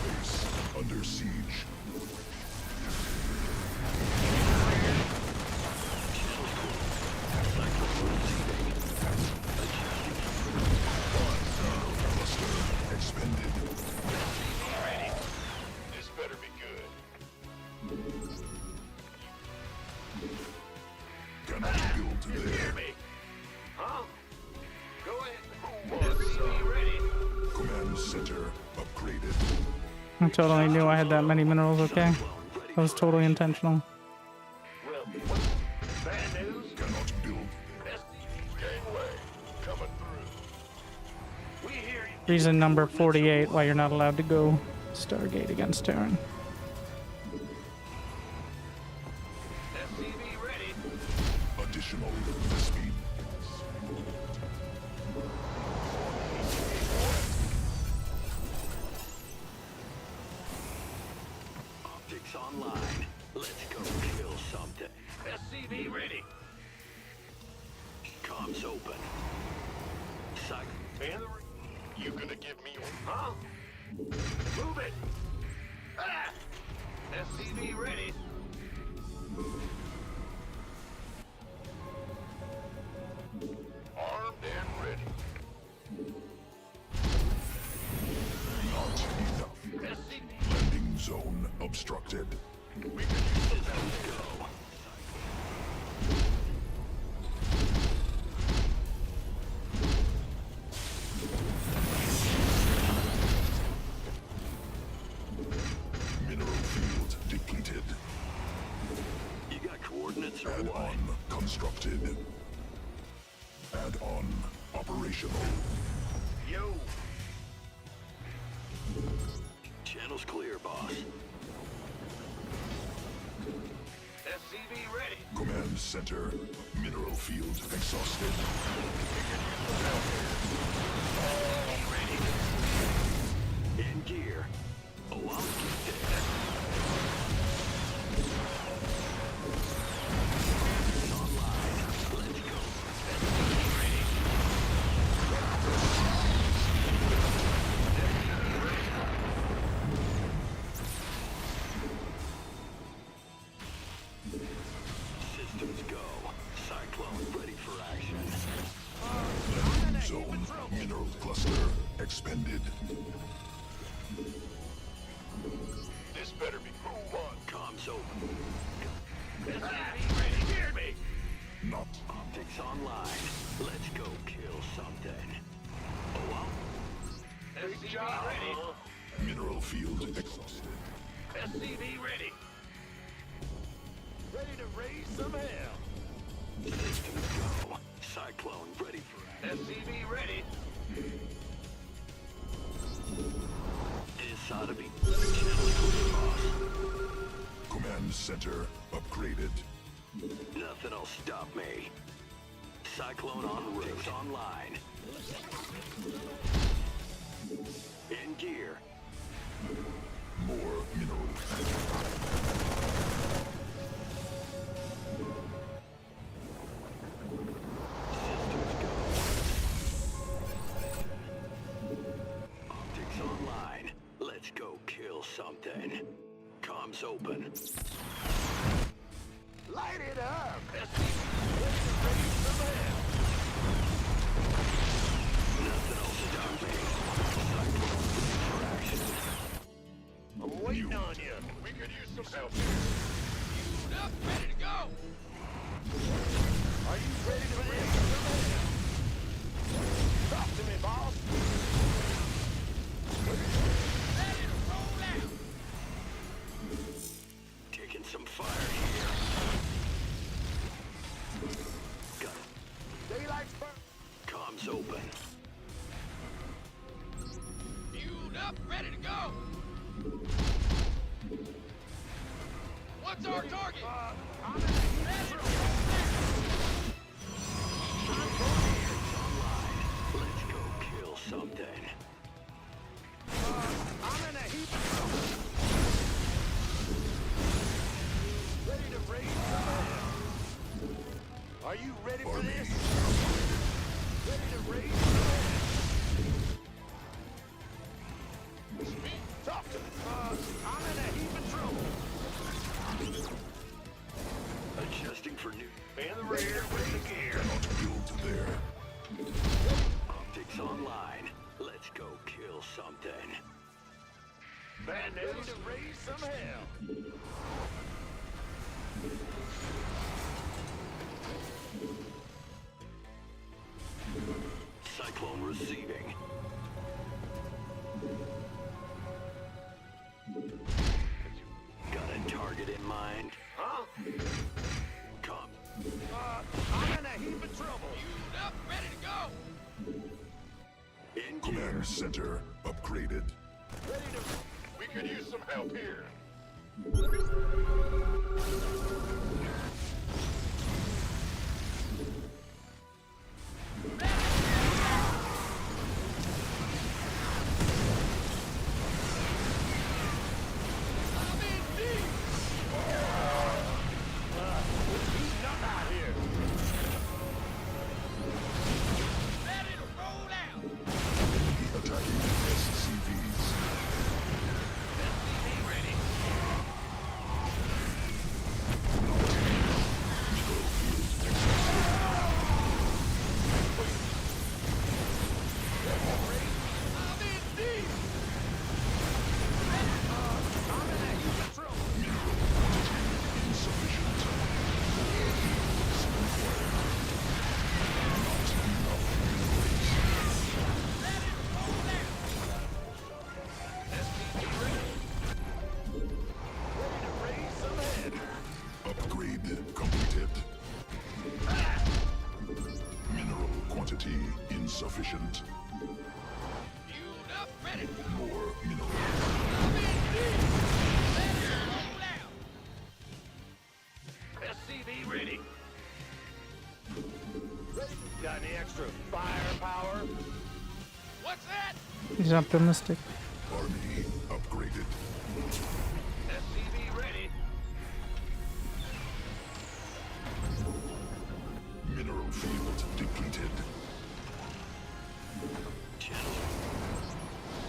Base under siege. Cluster expended. Ready. This better be good. Cannot build Hear there. me. Huh? Go ahead. Who wants SCV some? ready. Command center upgraded. I totally knew I had that many minerals, okay? That was totally intentional. Well, bad news. Cannot build. Gangway. Coming through. We hear you. Reason number 48 why you're not allowed to go Stargate against Terran. SCV ready. Additional speed. online. Let's go kill something. SCV ready. Comms open. Psych. And you gonna give me Huh? Move it. Ah! SCV ready. armed and ready? Not enough. SCV. Landing zone obstructed. We can use some help. Let's go. Mineral field depleted. You got coordinates or what? Add-on constructed. Add-on operational. Yo. Channel's clear, boss. SCV ready. Command center. Mineral field exhausted. In gear. Oh, I'll get there. It's online. Let's go. Systems go. Cyclone ready for action. Landing zone. Mineral cluster expended. This better be move on. Comms open. SCV ready. Hear me. Not Optics online. Let's go kill something. Oh, well. SCV ready. mineral field exhausted. SCV ready. Ready to raise some hell. Systems go. Cyclone ready for action. SCV ready. This ought to be channel clear, boss. Command center upgraded. Nothing'll stop me. Cyclone en route. Online. In gear. More mineral. Systems go. Optics online. Let's go kill something. Comms open. Light it up. SCV ready to raise some hell. Nothing'll stop me. Cyclone ready for action. I'm waiting on you. We could use some help. Queued up, ready to go. Are you ready to raise some hell? Talk to me, boss. Let it roll out. Taking some fire here. Got it. Daylight's burn. Comms open. Queued up, ready to go. What's our target? I'm in the Online. Let's go kill something. I'm in a heap of trouble. Ready to raise some hell. Are you ready for this? Ready to raise some hell. Talk to me. I'm in a heap of trouble. Adjusting for new. In the rear with the gear. Cannot build there. Optics online. Let's go kill something. Bad news. Ready to raise some hell. Cyclone receiving. Got a target in mind? Huh? Come. I'm in a heap of trouble. Queued up, ready to go. In gear. Command center upgraded. Ready to... We could use some help here. I'm in deep. quantity insufficient. Fueled up, ready. More minerals. SCV ready. Got any extra firepower? What's that? He's optimistic. Army upgraded. SCV ready. Mineral field depleted.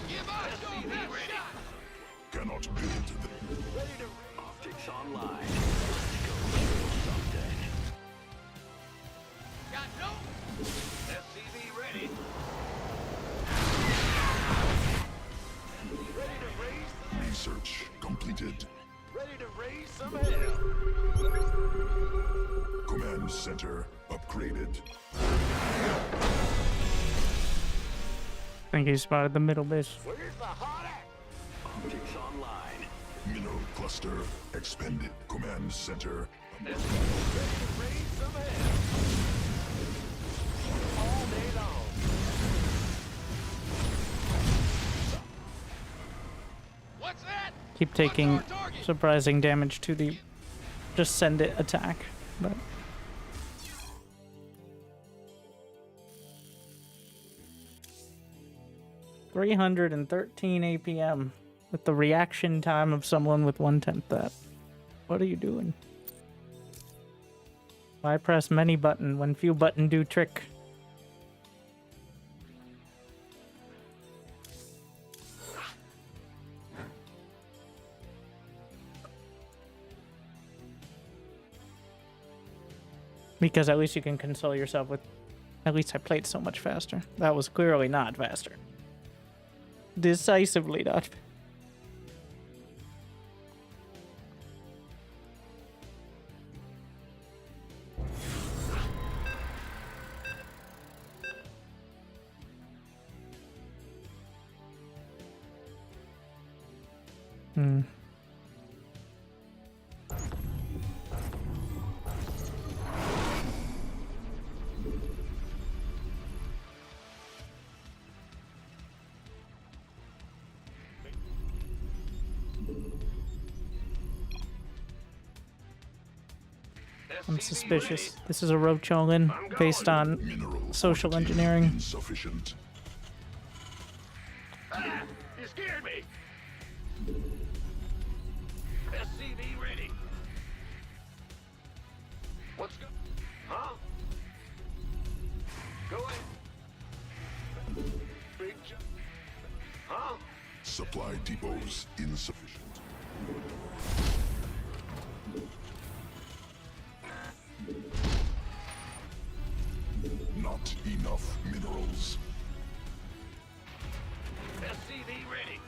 Give us your best shot. Cannot build the Ready to. Optics online. Let's go kill something. Got no. SCV ready. Ready to raise. research completed. Ready to raise some hell. Command center upgraded. I think he spotted the middle base. Where's the hot act? Optics online. Mineral cluster expanded. Command center. Ready to raise some hell. All day long. What's that? Keep taking What's our target? surprising damage to the just send it attack. But 313 APM with the reaction time of someone with 1/10 that. What are you doing? Why press many button when few button do trick? Because at least you can console yourself with, at least I played so much faster. That was clearly not faster. Decisively not. Hmm. I'm suspicious. This is a Rocholin based on Mineral social quantity engineering. insufficient. Ah, you scared me. SCV ready. What's go? Huh? Go ahead. Big jump. Huh? Supply depots insufficient. Not enough minerals. SCV ready.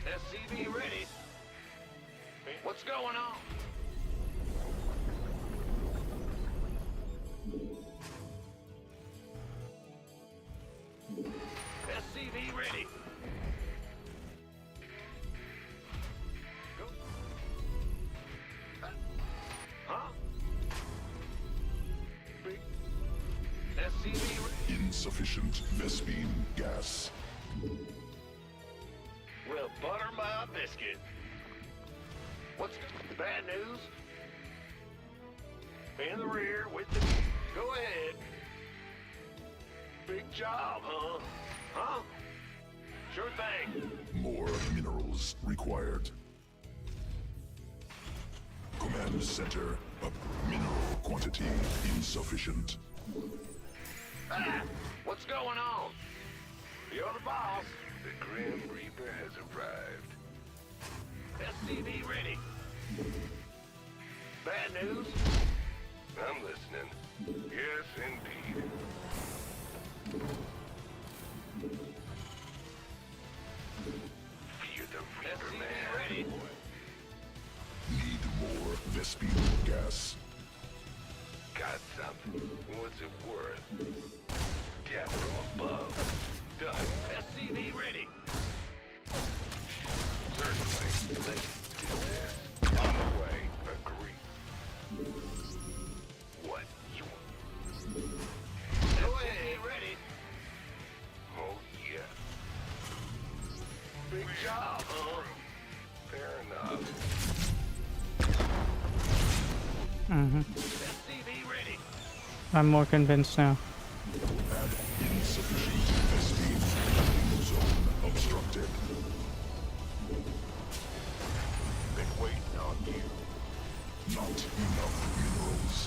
SCV ready. What's going on? SCV ready. Go. Huh? Big. SCV ready. Insufficient Vespine gas. Well, butter my biscuit. What's bad news? In the rear with the... Go ahead. Big job, huh? Huh? Sure thing. More minerals required. Command center up. Mineral quantity insufficient. Ah, what's going on? You're the boss. The Grim Reaper has arrived. SCV ready. Bad news? I'm listening. Yes, indeed. Fear the Reaper, SCV man. ready. Need more Vespine gas. Got something. What's it worth? Death from above. Done. SCV ready. job, huh? Fair enough. SCV ready. I'm more convinced now. Insufficient Vespene landing zone obstructed. Been waiting on you. Not enough minerals.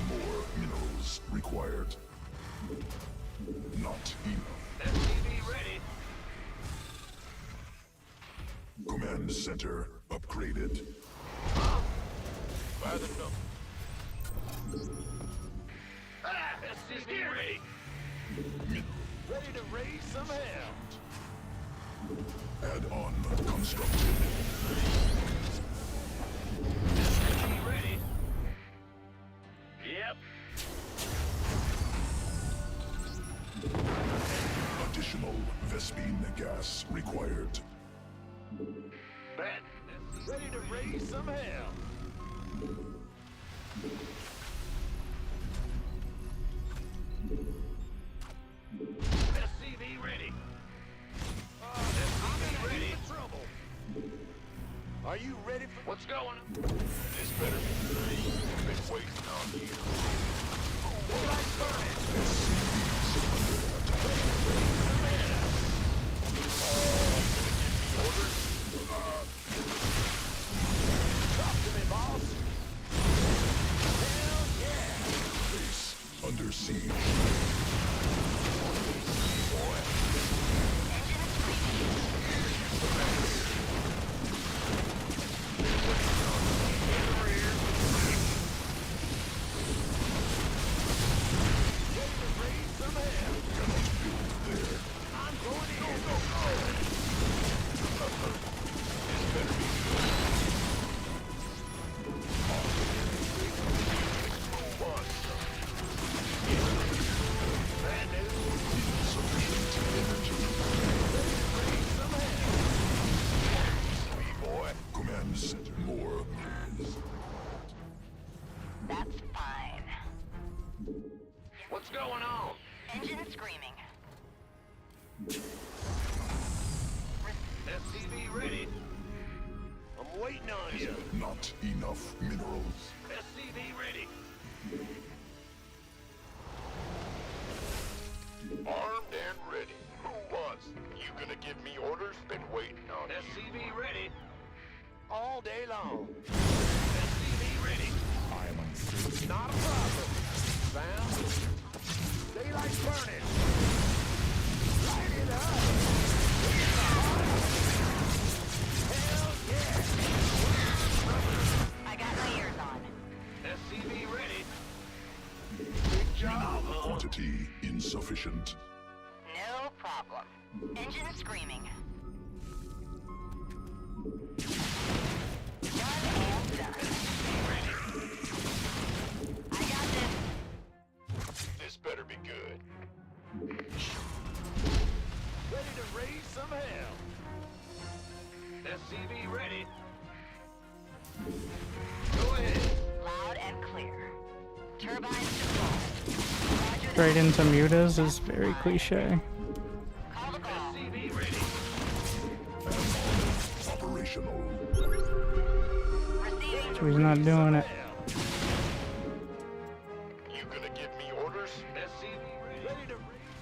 More minerals required. Not enough. SCV ready. Command center upgraded. By the number. SCV ready. Ready to raise some hell. Add-on constructed. SCV ready. Yep. Additional Vespene gas required. Bet. Ready to raise some hell. SCV ready. SCV ready. Trouble. Are you ready for what's going on? This better be good. Been waiting on you. Daylight burning. Talk to me, boss. Hell yeah. Base under siege. Command center more. That's fine. What's going on? Engine screaming. SCV ready. I'm waiting on you. Not enough minerals. SCV ready. Armed and ready. Who was? You gonna give me orders? Been waiting on SCV you. Ready. All day long. SCV ready. I am uncertain. Not a problem. Found. Daylight's burning. Light it up. Hell yeah. I got my ears on. SCV ready. Big job, huh? Quantity insufficient. No problem. Engine screaming. Done and done. I got this. This better be good. Ready to raise some hell. SCV ready. Go ahead. Loud and clear. Turbines deployed. Roger Straight that. into mutas is very cliche. Call the call. SCV ready. Operational. Receiving. So he's not doing it. You gonna give me orders? SCV ready to raise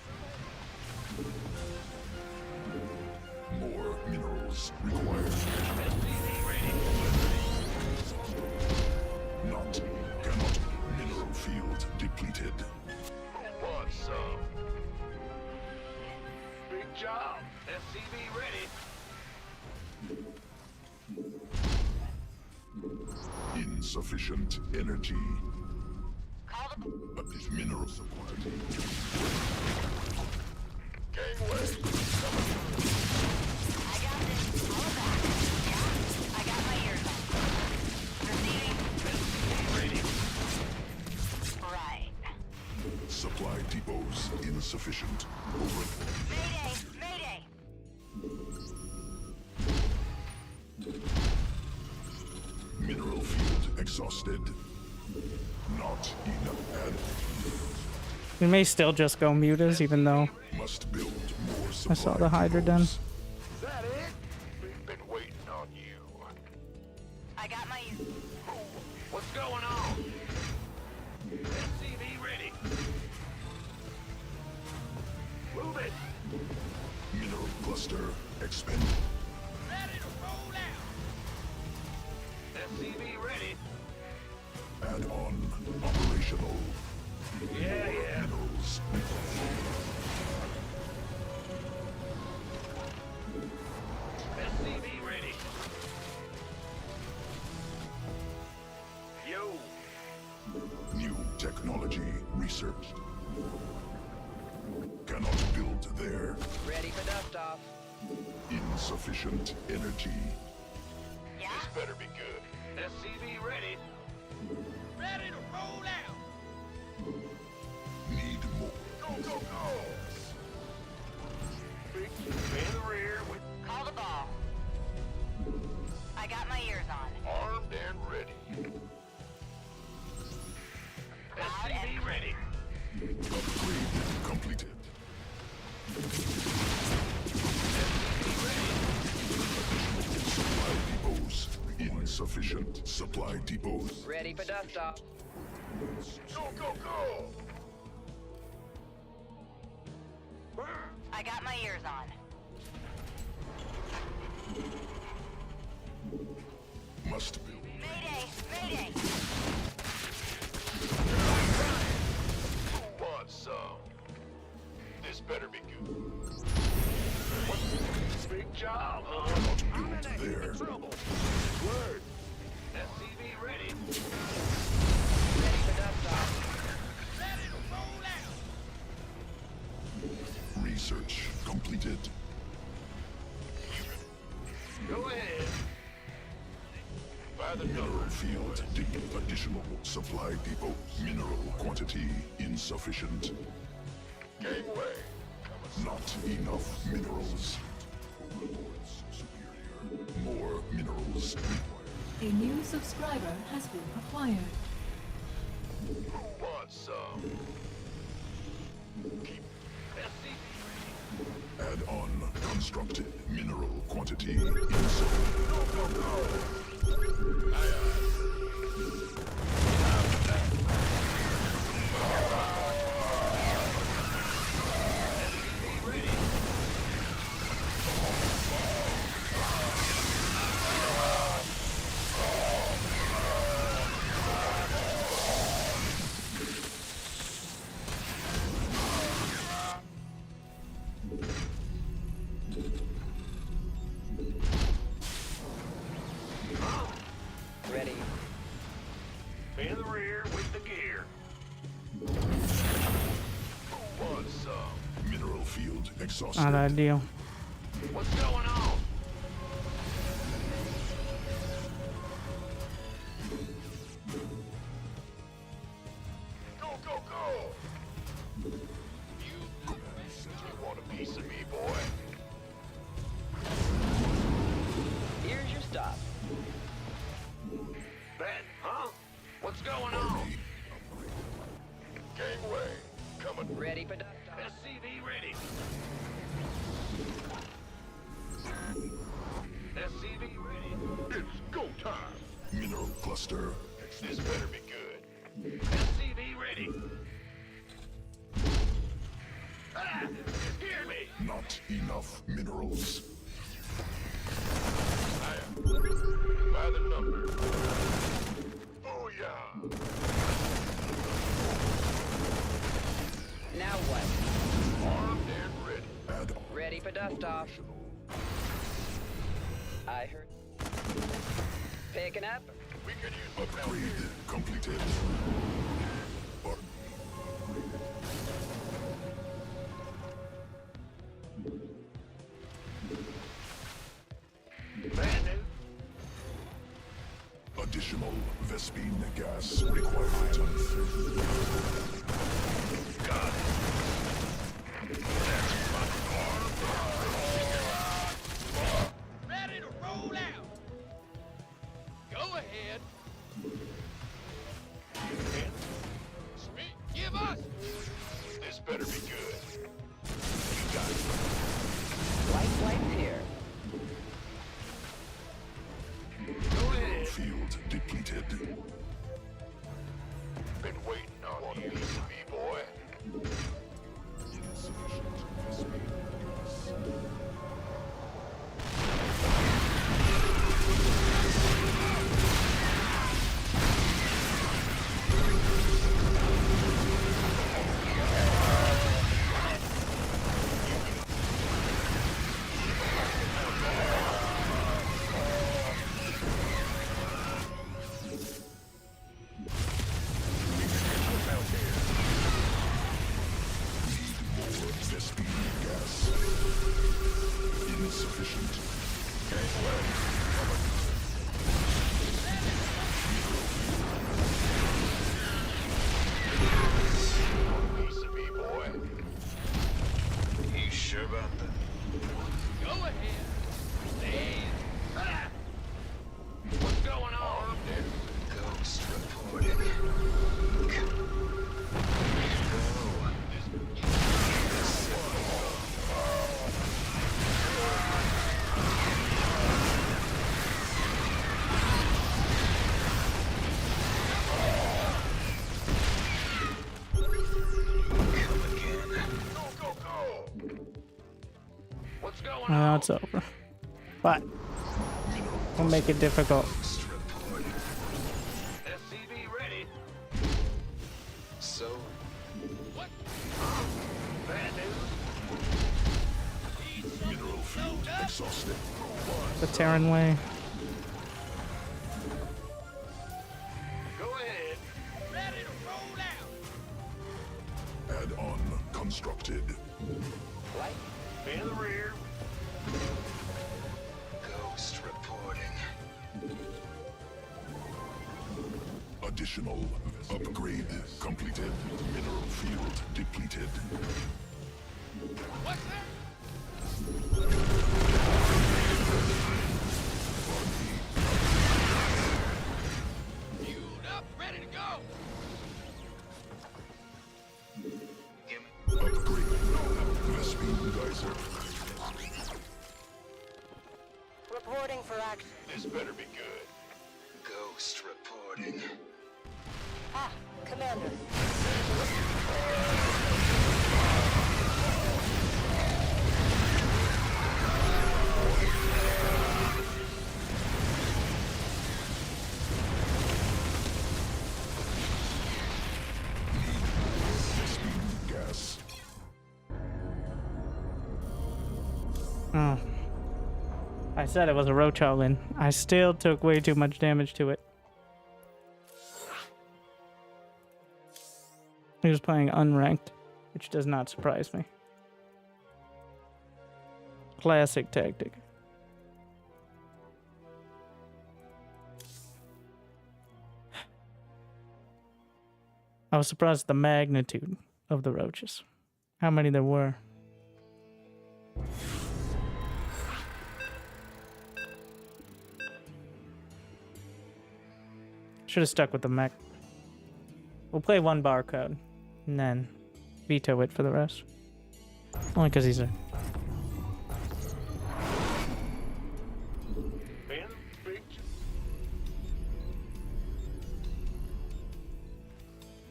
More minerals required. SCV ready. Not. Cannot. Mineral field depleted. Who wants some? Big job. SCV ready. Insufficient energy. Call the. But these minerals of quantity. Gangway. I got this. Call it back. Yeah, I got my ears on. Receiving. SCV ready. Right. Supply depots insufficient. Mayday! Mayday! Mineral field exhausted. Not enough added. We may still just go mutas, even though Must build more I saw the Hydra den. Is that it? I got my... What's going on? SCV ready. Move it. Mineral cluster expended. Ready to roll out. SCV ready. Add-on operational. Yeah, yeah. Minerals. SCV ready. Yo. New technology researched. Cannot build there. Ready for dust-off. Insufficient energy. Yeah? This better be good. SCV ready. Ready to roll out. Need more. Go, go, go. Big in the rear with Call the ball. I got my ears on. armed and ready. Loud SCV and... ready. Upgrade completed. Supply depots. Insufficient supply depots. Ready for dust-off. Go, go, go. I got my ears on. Must build. Mayday! Mayday! Who wants some? This better be good. Big job, huh? Cannot build there. Trouble. Word. SCV ready. Ready for dust-off. Ready to roll out. Research completed. Go ahead. By the Mineral number. field deep. Additional supply depot. Mineral quantity insufficient. Gangway. Not enough minerals. Overlords superior. More minerals required. A new subscriber has been acquired. Who wants some? Keep SCV ready. Add-on constructed. Mineral quantity insufficient. Go, go, go. Aye, aye. SCV ready. Ready. In the rear with the gear. Who wants some? Mineral field exhausted. Not ideal. What's going on? Go, go, go! You want a piece of me, boy? Here's your stop. Ben, huh? What's going on? Gangway, coming. Ready for dust-off. SCV ready. SCV ready. It's go time. Mineral cluster. This better be good. SCV ready. Ah! Hear me! Not enough minerals. I am by the number. Oh yeah! Now what? Armed and ready. Add-on. Ready for dust-off. I heard. Picking up. We could use some help Upgrade here. completed. Or Bandit. additional Vespine gas required. Got it. That's my ready to roll out. Go ahead. Speak. Give us. This better be good. You got it. White flight's here. Go ahead. Field Go ahead. Please. Ah! What's going on? Ghost reported. Now it's over. But we'll make it difficult. SCV ready. So, what? Bad news. Mineral field exhausted. The Terran way. Go ahead. Ready to roll out. Add-on constructed. Light in the rear. Ghost reporting. Additional upgrade completed. Mineral field depleted. What's that? Fueled up, ready to go. Upgrade. Vespine geyser. Reporting for action. This better be good. Ghost reporting. Ah, Commander. Vespine gas. Oh. I said it was a roach win. I still took way too much damage to it. He was playing unranked, which does not surprise me. Classic tactic. I was surprised at the magnitude of the roaches. How many there were. Should have stuck with the mech. We'll play one barcode and then veto it for the rest. Only because he's a... Ben, big.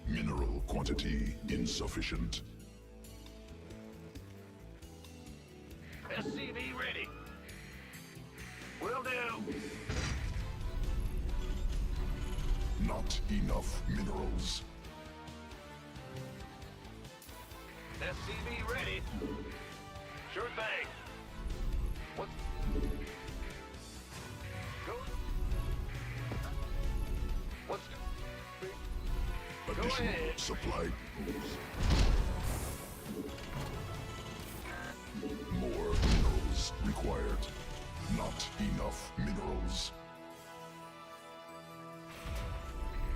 Mineral quantity insufficient. SCV ready. Will do. Not enough minerals. SCV ready. Sure thing. What? Go. What's go Additional ahead. supply. More minerals required. Not enough minerals.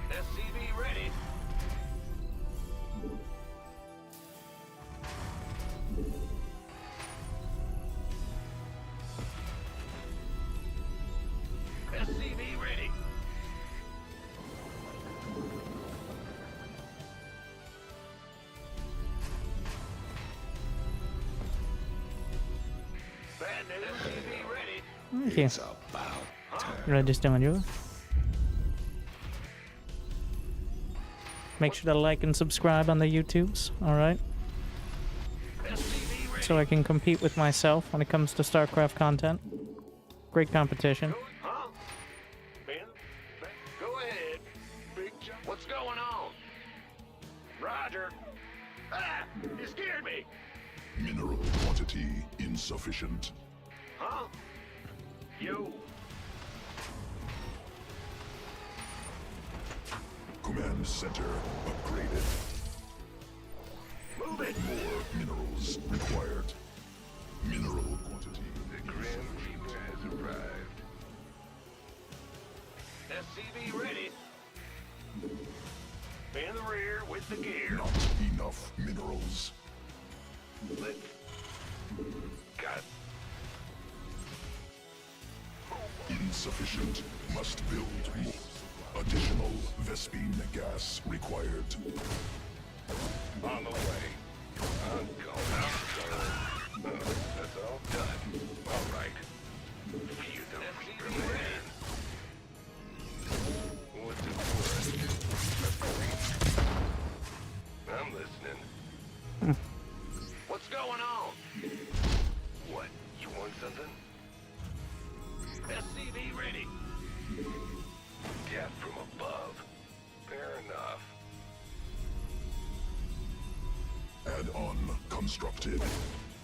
SCV ready. SCV ready. Bad news. SCV ready. Thank you. You're just doing yours. Make sure to like and subscribe on the YouTubes, alright? SCV ready. So I can compete with myself when it comes to StarCraft content. Great competition. Huh? Ben? Go ahead. Big jump. What's going on? Roger. Ah! You scared me. Mineral quantity insufficient. Huh? Yo. Command center upgraded. Move it. More minerals required. Mineral quantity. The Grim Reaper has arrived. SCV ready. In the rear with the gear. Not enough minerals. Got Insufficient. Must build more. Additional Vespine gas required. On the way. I'm going. That's all done. All right. Feel the reaper, man. What's it worth? I'm listening. What's going on? What? You want something? SCV ready. Death from above. Fair enough. Add-on constructed.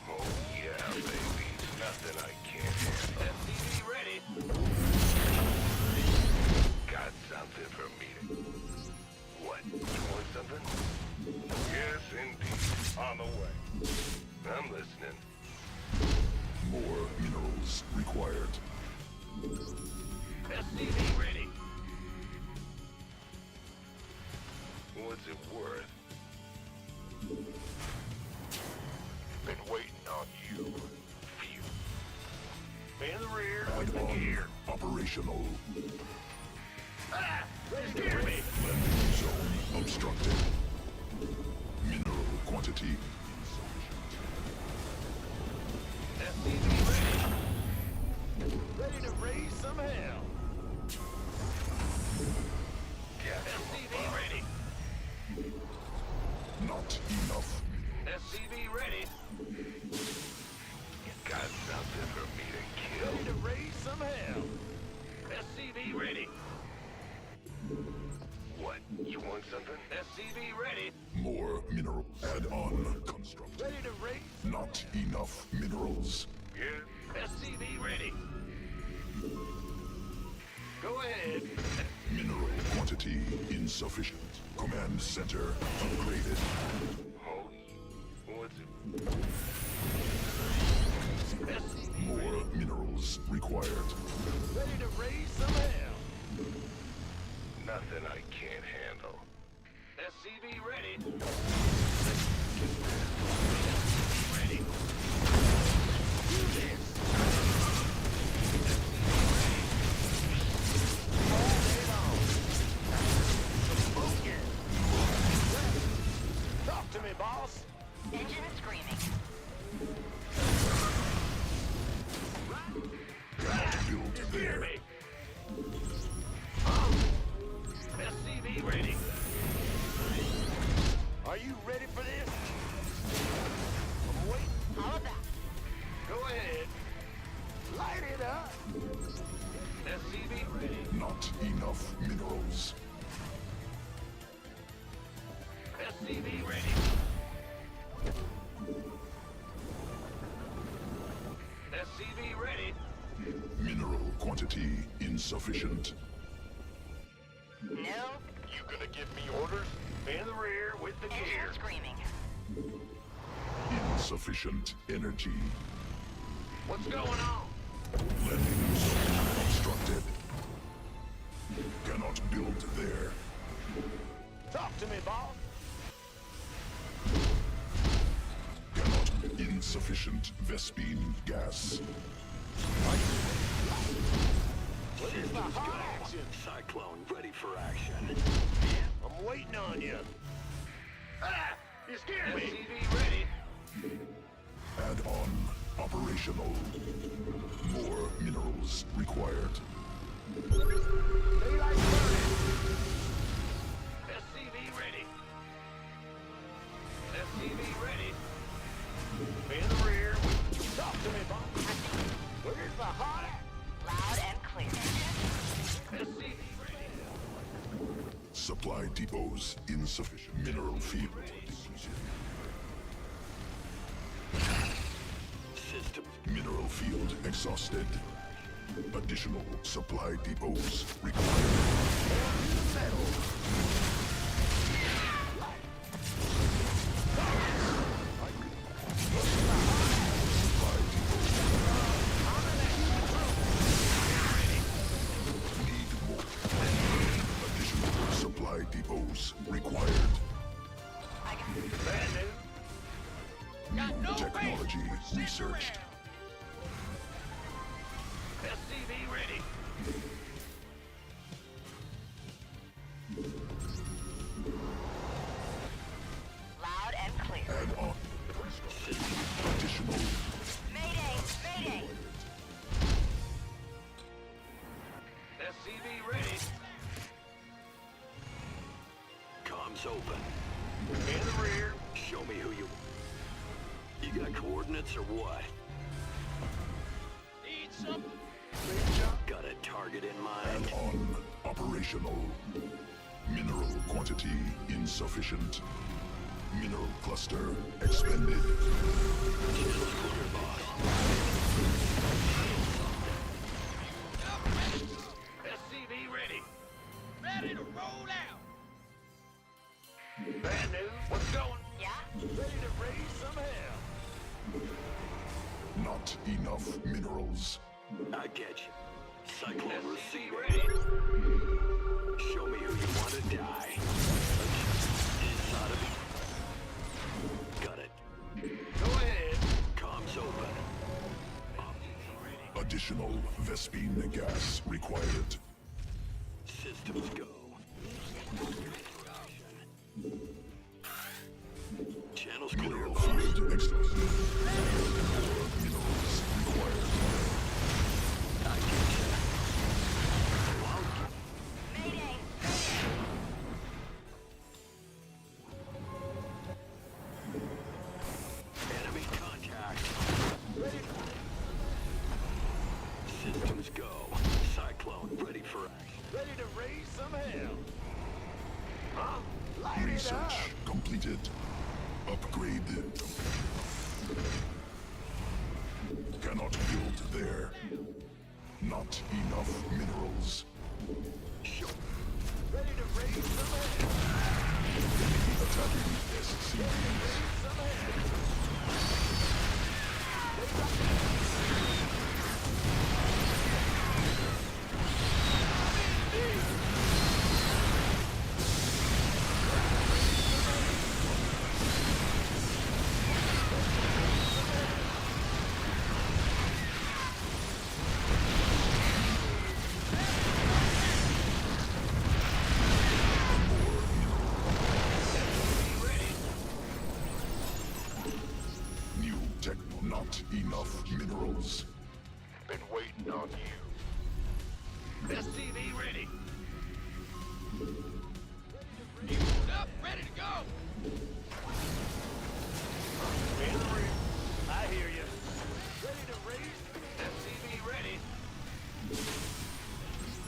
Oh yeah, baby. Nothing I can't handle. SCV ready. Got something for me. What? You want something? Yes, indeed. On the way. I'm listening. More minerals required. SCV ready. What's it worth? Been waiting on you. Phew. In the rear with the Add-on gear. operational. Ah! Scare me! Landing zone obstructed. Mineral quantity. SCV ready. Ready to raise some hell. SCV ready. Not enough. SCV ready. Got something for me to kill. Ready to raise some hell. SCV ready. What? You want something? SCV ready. More minerals. Add-on constructed. Ready to raise. Not enough minerals. Yeah. SCV ready. Go ahead. Mineral quantity insufficient. Command center upgraded. Oh, what's it? More minerals required. Ready to raise some hell. Nothing I can't handle. SCV ready. Ready. Do this. Talk to me, boss. Engine screaming. Build Hear there. me. SCV ready. Are you ready for this? I'm waiting. How about Go ahead. Light it up. SCV ready. Not enough minerals. SCV ready. SCV ready. Mineral quantity insufficient. no? You gonna give me orders? In the rear with the Engine gear. screaming. Insufficient energy. What's going on? Landing zone obstructed. Cannot build there. Talk to me, boss. Cannot. Insufficient Vespine gas. Where's the hot action? Cyclone ready for action. I'm waiting on you. Ah! You scared me. SCV ready. Add-on operational. More minerals required. Daylight burning. SCV ready. SCV ready. In the rear. Talk to me, boss. Where's the hot action? Loud and clear. SCV ready. Supply depots insufficient. Mineral field. System. Mineral field exhausted. Additional supply depots required. Supply depots. Need more. Additional supply depots required. I can Bad news. New technology researched. SCV ready. open. In the rear. Show me who you... You got coordinates or what? Need something? Got a target in mind? Add-on operational. Mineral quantity insufficient. Mineral cluster expended. Channel's clear, boss. SCV ready. Ready to roll out. Bad news. What's going? Yeah? Ready to raise some hell. Not enough minerals. I get you. Cyclone SCV receiving. ready. Show me who you want to die. Inside of me. Got it. Go ahead. Comms open. Additional Vespine gas required. Systems go. Channel's clear, Mineral boss. field exhausted. Minerals required. I get you. Mayday! Enemy contact. Systems go. Cyclone ready for action. Ready to raise some hell. Huh? Light it up. Research completed. Upgrade. Cannot build there. Not enough minerals. Ready to raise some hell. Attacking SCVs. Some hell. New tech. Not enough minerals. Been waiting on you. SCV ready. Fueled up, ready to go. In the rear. I hear you. Ready to raise. SCV ready.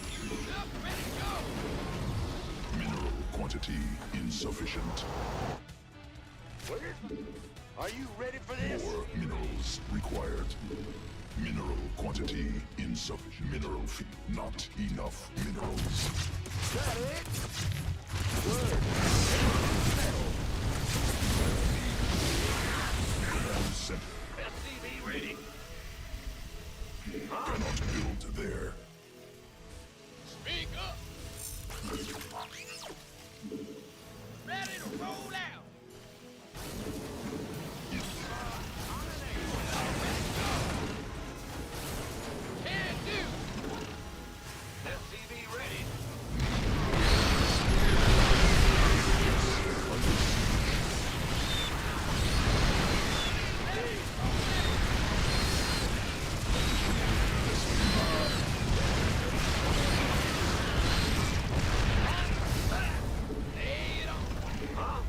Fueled up, ready to go. Mineral quantity insufficient. Where? Are you ready for this? More minerals required. Mineral quantity insufficient. Mineral field. Not enough minerals. Got it? Good. Command center. SCV ready. Cannot build there. Speak up. Ready to roll out. Can do. SCV ready. Lay it on. Huh?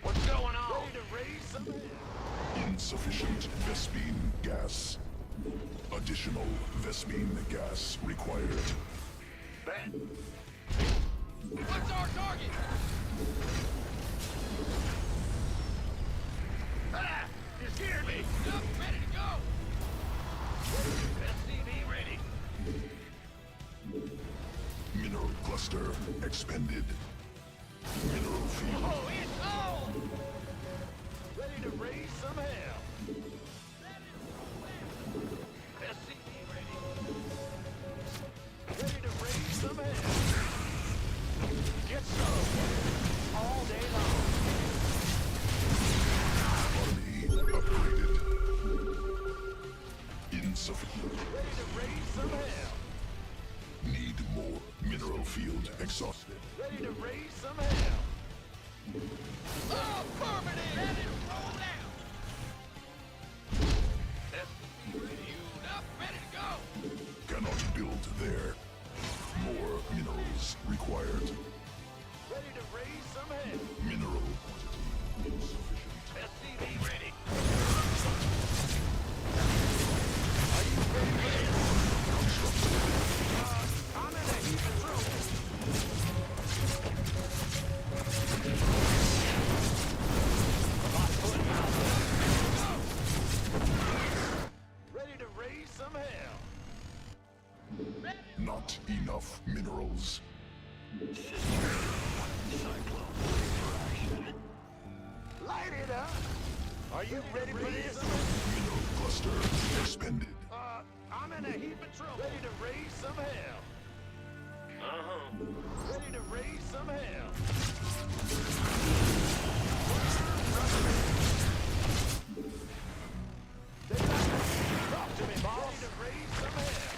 What's going on? Ready to raise some hell. Insufficient Vespine gas. Additional Vespine gas required. Bet. What's our target? Ah! You scared me! Up, ready to go! SCV ready. Mineral cluster expended. Mineral field. Oh, it's on! Ready to raise some hell. SCV ready. Ready to raise some hell. Get some. All day long. Army upgraded. Insufficient. Ready to raise some hell. Need more. Mineral field exhausted. Ready to raise some hell. Oh, permanent! Ready to roll out. SCV ready. Fueled up, ready to go. Cannot build there. More minerals required. some hell. Mineral quantity insufficient. SCV ready. Are you ready for this? I'm in a heap of trouble. Ready to raise some hell. Not enough minerals. Light it up. Are you ready for this? Mineral cluster expended. I'm in a heap of trouble. Ready to raise some hell. Ready to raise some hell. Talk to me, boss. Ready to raise some hell.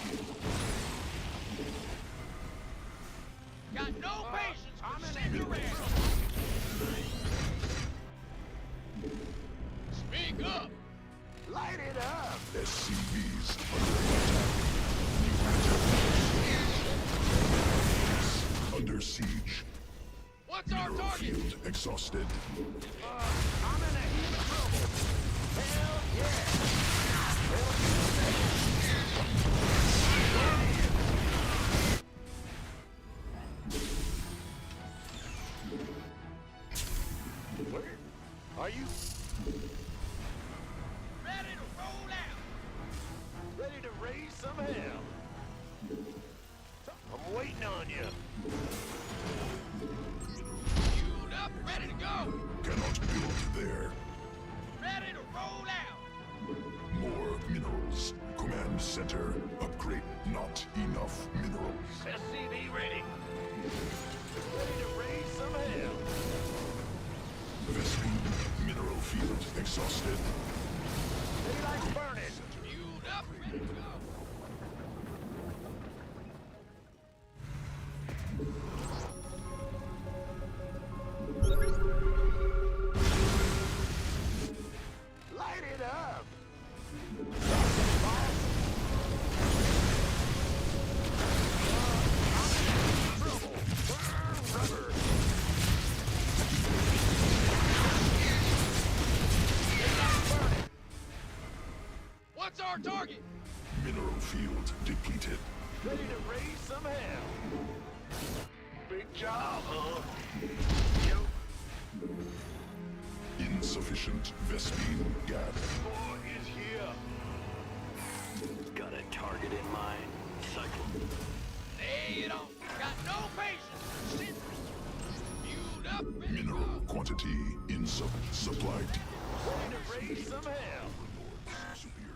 Got no patience. I'm in a heap of trouble. Speak up. Light it up. SCVs under siege. What's our Mineral target? field exhausted. I'm in a heap of trouble. Hell yeah. Where? Are you ready to roll out? Ready to raise some hell? I'm waiting on you. Queued up, ready to go. Cannot build there. Ready to roll out. More minerals. Command center. Upgrade. Not enough minerals. SCV ready. Ready to raise some hell. Vespine. Mineral field exhausted. Daylight's burning. Queued up, ready to go. Light it up. What's our target? Mineral field depleted. Ready to raise some hell. Big job, huh? Yep. Insufficient Vespine gas. Boy is here. Got a target in mind. Cycle. Lay it on. Got no patience. Sit. Queued up, ready to Mineral go. quantity insufficient. Supplied. Ready to raise some hell. Superior.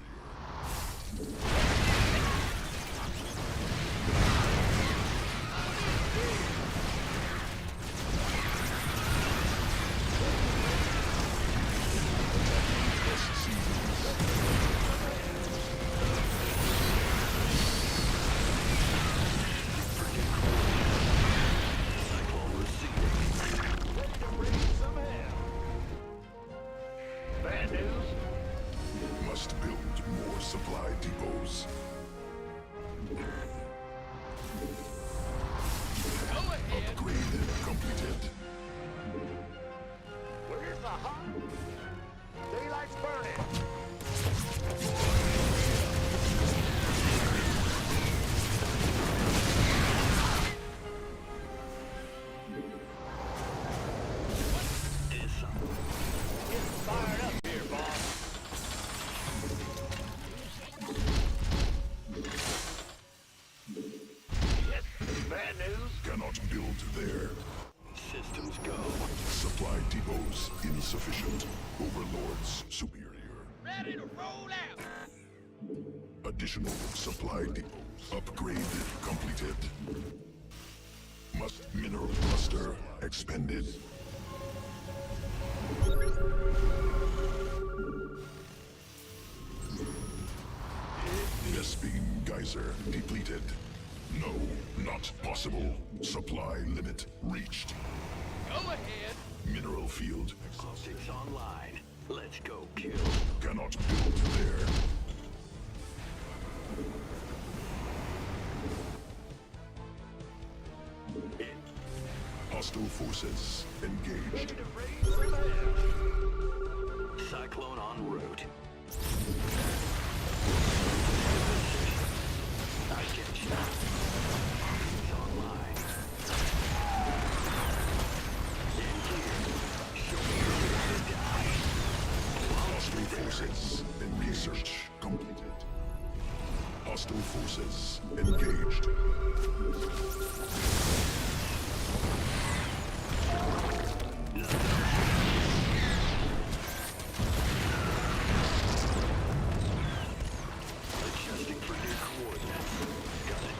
Ready to raise some hell. Bad news. Must build more supply depots. Go ahead. Upgrade completed. Where's the hot? Daylight's burning. Getting fired up here, boss. Yes, bad news. Cannot build there. Systems go. Supply depots insufficient. Overlords superior. Ready to roll out. Additional supply depots. Upgrade completed. Must mineral cluster expended. Vespine geyser depleted. No, not possible. Supply limit reached. Go ahead. Mineral field Optics online. Let's go kill. cannot build there. Hostile forces engaged. Cyclone en route. I get you. It's online. In gear. Show me your way to die. Hostile forces in research completed. Hostile forces engaged. Adjusting for new coordinates. Got it.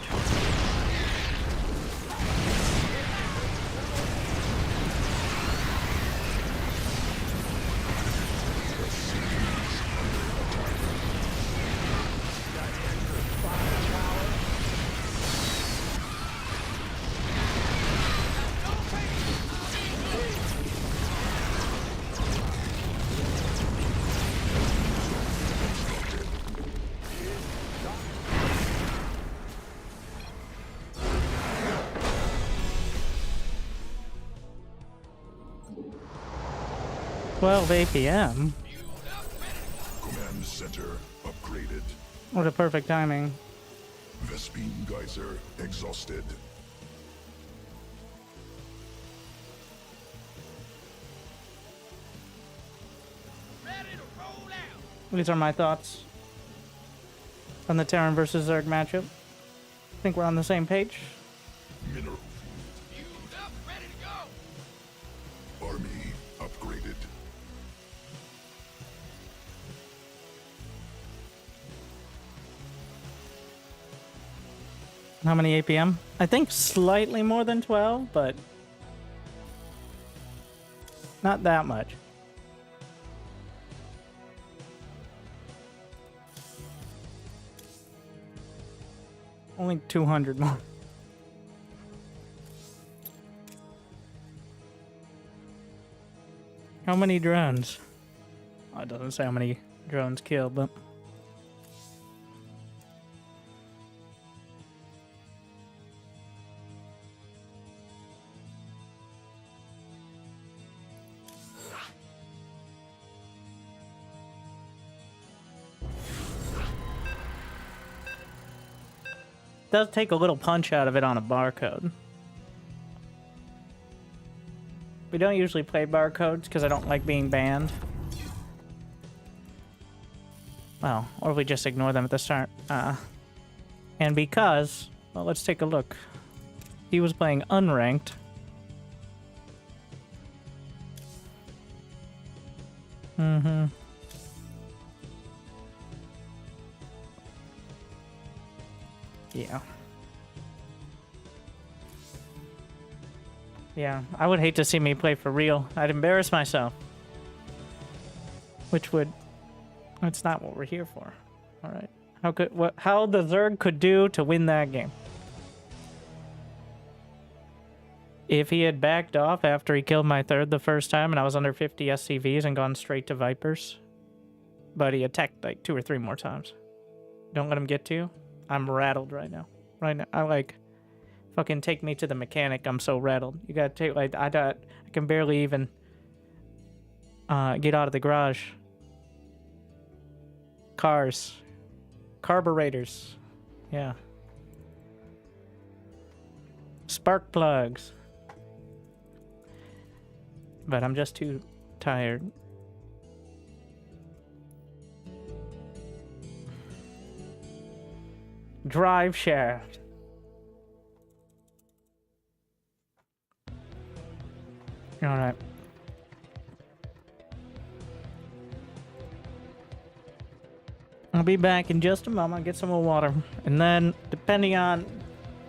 Twelve APM. Command center upgraded. What a perfect timing. Vespine geyser exhausted. These are my thoughts on the Terran versus Zerg matchup. I think we're on the same page. Mineral. Army upgraded. How many APM? I think slightly more than 12, but not that much. Only 200 more. How many drones? Oh, it doesn't say how many drones killed, but... does take a little punch out of it on a barcode. We don't usually play barcodes because I don't like being banned. Well, or we just ignore them at the start. And because, well, let's take a look. He was playing unranked. Mm-hmm. Yeah. Yeah, I would hate to see me play for real. I'd embarrass myself. Which would... That's not what we're here for. Alright. How the Zerg could do to win that game. If he had backed off after he killed my third the first time and I was under 50 SCVs and gone straight to Vipers. But he attacked like 2 or 3 more times. Don't let him get to you. I'm rattled right now. Right now, I like, fucking take me to the mechanic. I'm so rattled. You gotta take, like, I can barely even get out of the garage. Cars. Carburetors. Yeah. Spark plugs. But I'm just too tired. Drive shaft. Alright. I'll be back in just a moment, get some more water. And then, depending on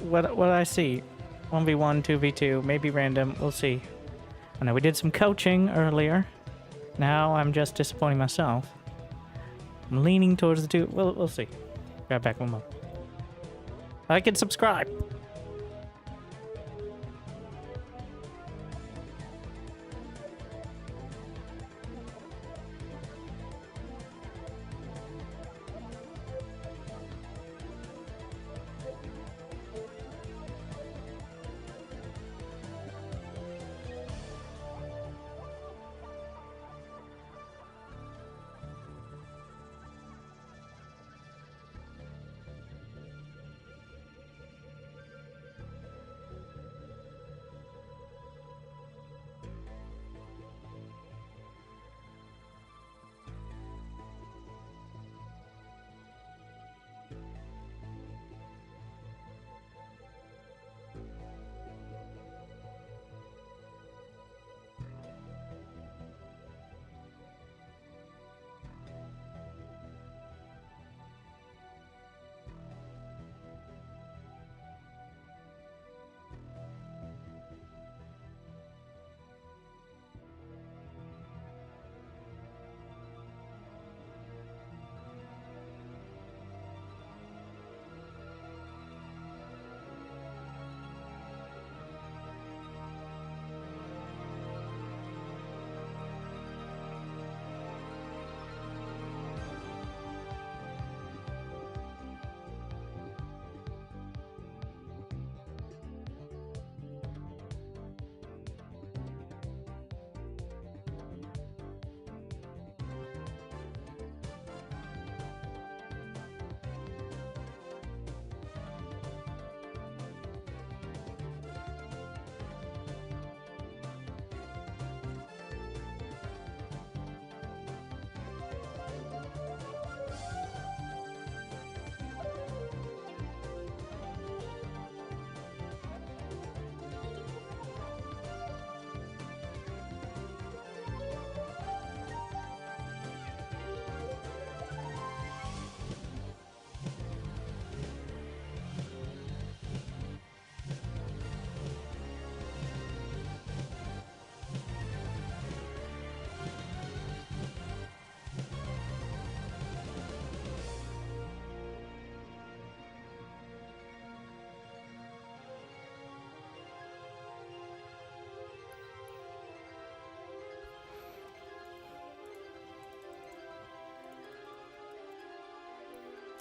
what I see, 1v1, 2v2, maybe random, we'll see. I know we did some coaching earlier. Now I'm just disappointing myself. I'm leaning towards the 2. We'll see. Right back one more. Like and subscribe.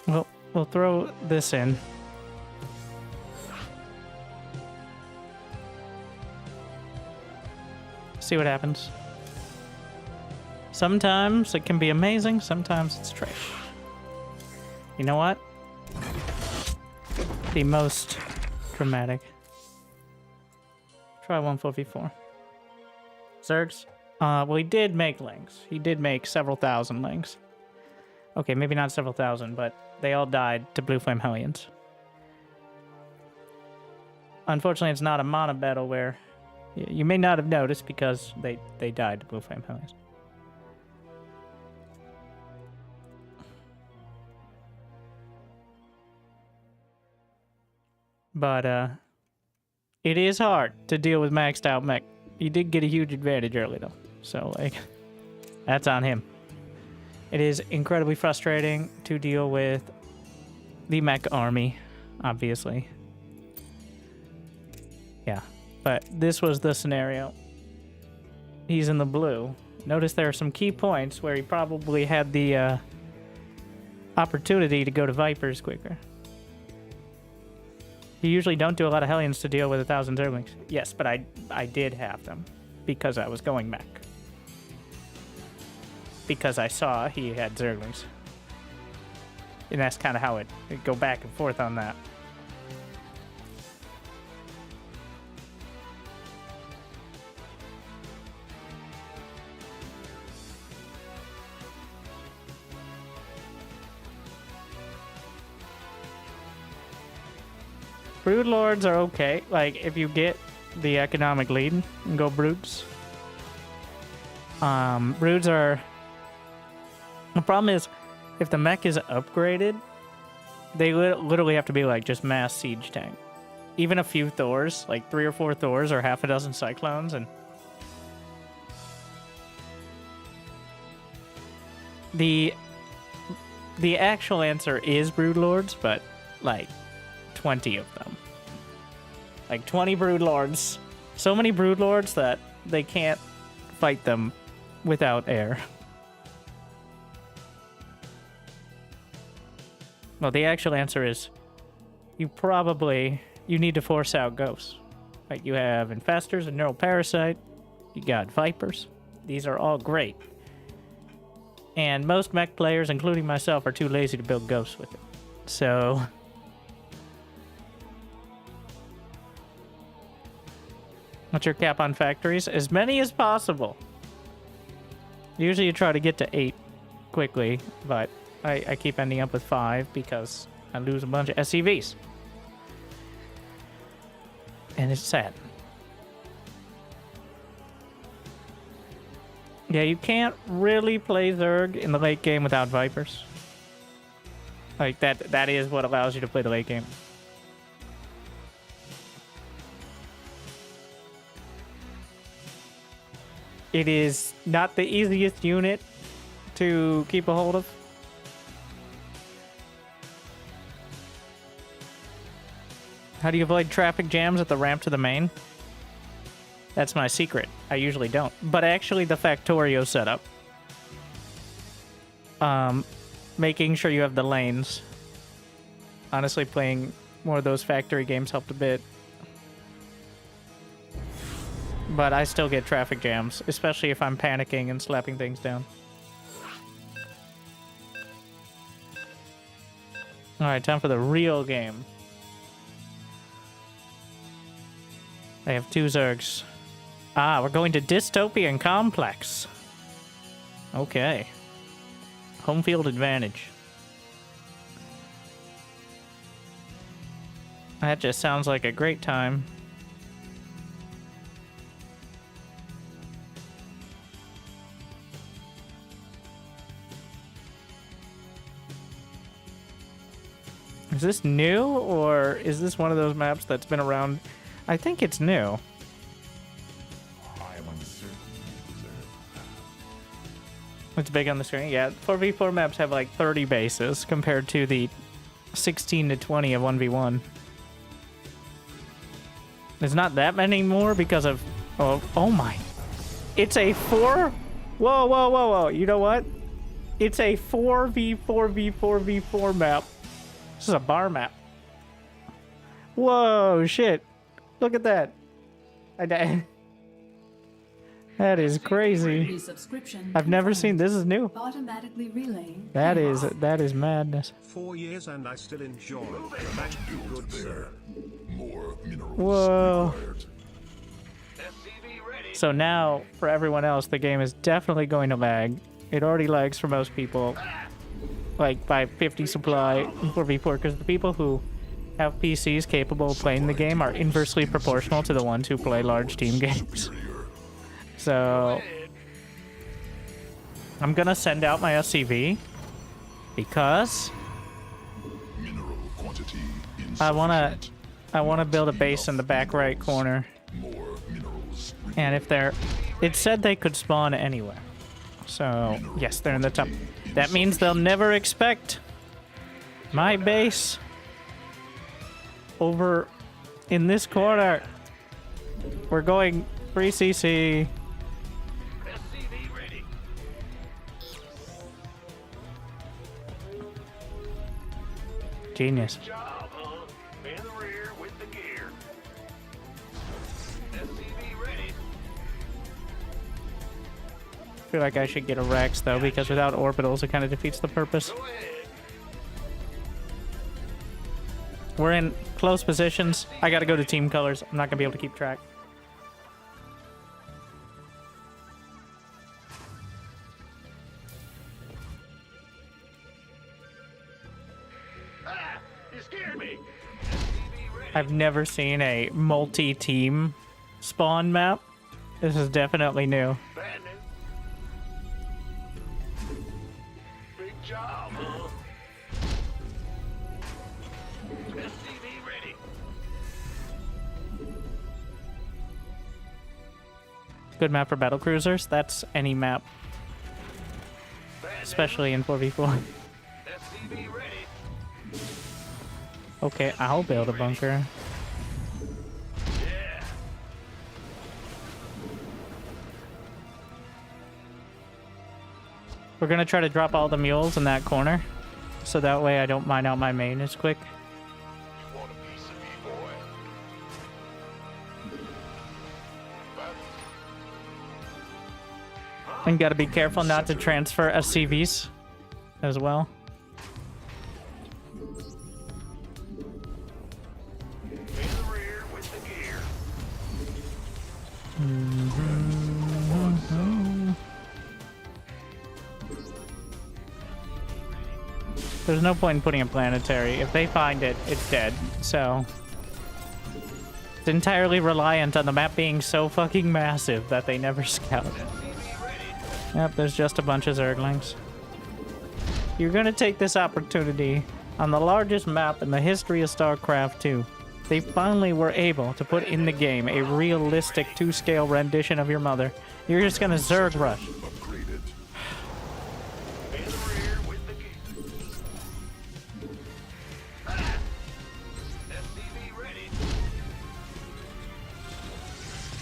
Well, we'll throw this in. See what happens. Sometimes it can be amazing, sometimes it's trash. You know what? The most dramatic. Try 144. Zergs? Well, he did make links. He did make several thousand links. Okay, maybe not several thousand, but they all died to Blue Flame Hellions. Unfortunately, it's not a mono battle where you may not have noticed because they died to Blue Flame Hellions. But, it is hard to deal with maxed out mech. He did get a huge advantage early, though. So, like, that's on him. It is incredibly frustrating to deal with the mech army, obviously. Yeah, but this was the scenario. He's in the blue. Notice there are some key points where he probably had the opportunity to go to Vipers quicker. You usually don't do a lot of Hellions to deal with 1,000 Zerglings. Yes, but I did have them because I was going mech. Because I saw he had Zerglings. And that's kind of how it go back and forth on that. Broodlords are okay. Like, if you get the economic lead and go Broods. Broods are... The problem is, if the mech is upgraded, they literally have to be, like, just mass siege tank. Even a few Thors, like 3 or 4 Thors or half a dozen Cyclones, and... The actual answer is Broodlords, but, like... 20 of them. Like 20 Broodlords. So many Broodlords that they can't fight them without air. Well, the actual answer is you need to force out ghosts. Like you have Infestors and Neural Parasite. You got Vipers. These are all great. And most mech players, including myself, are too lazy to build ghosts with it. So... What's your cap on factories? As many as possible. Usually you try to get to 8 quickly, but I keep ending up with 5 because I lose a bunch of SCVs. And it's sad. Yeah, you can't really play Zerg in the late game without Vipers. Like, that is what allows you to play the late game. It is not the easiest unit to keep a hold of. How do you avoid traffic jams at the ramp to the main? That's my secret. I usually don't. But actually the Factorio setup. Making sure you have the lanes. Honestly, playing more of those factory games helped a bit. But I still get traffic jams, especially if I'm panicking and slapping things down. Alright, time for the real game. I have 2 Zergs. Ah, we're going to Dystopian Complex. Okay. Home field advantage. That just sounds like a great time. Is this new, or is this one of those maps that's been around? I think it's new. I am uncertain. It's big on the screen. Yeah, 4v4 maps have like 30 bases compared to the 16 to 20 of 1v1. There's not that many more because of... Oh my. It's a 4? Whoa, whoa, whoa, whoa. You know what? It's a 4v4v4v4 map. This is a bar map. Whoa, shit. Look at that. I died. That is crazy. Subscription I've never seen this. Is new. automatically relaying. That is madness. 4 years and I still enjoy. Thank you, good sir. More minerals Whoa. required. SCV ready. So now, for everyone else, the game is definitely going to lag. It already lags for most people. Like by 50 supply in 4v4, because the people who have PCs capable of playing the game are inversely proportional to the ones who play large team games. So I'm gonna send out my SCV because Mineral quantity I wanna insufficient. build a base in the back right corner. More minerals And if they're, it said they could spawn anywhere. So yes, they're in the top. That means they'll never expect my base over in this corner. We're going free CC. SCV ready. Genius. Job, huh? In the rear with the gear. SCV ready. I feel like I should get a Rex though, because without orbitals it kind of defeats the purpose. Go ahead. We're in close positions. I gotta go to team colors. I'm not gonna be able to keep track. Ah! You scared me. SCV ready. I've never seen a multi-team spawn map. This is definitely new. Bad news. Big job, huh? SCV ready. Good map for battle cruisers. That's any map, Bad news. especially in 4v4. SCV ready. Okay, I'll build a bunker. Yeah. We're gonna try to drop all the mules in that corner, so that way I don't mine out my main as quick. You want a piece of me, boy? And gotta be careful not to transfer SCVs as well. In the rear with the gear. There's no point in putting a planetary. If they find it, it's dead. So it's entirely reliant on the map being so fucking massive that they never scout. Yep, there's just a bunch of Zerglings. You're gonna take this opportunity on the largest map in the history of StarCraft 2. They finally were able to put in the game a realistic 2-scale rendition of your mother. You're just gonna Zerg rush. upgraded. In the rear with the gear. Ah! SCV ready.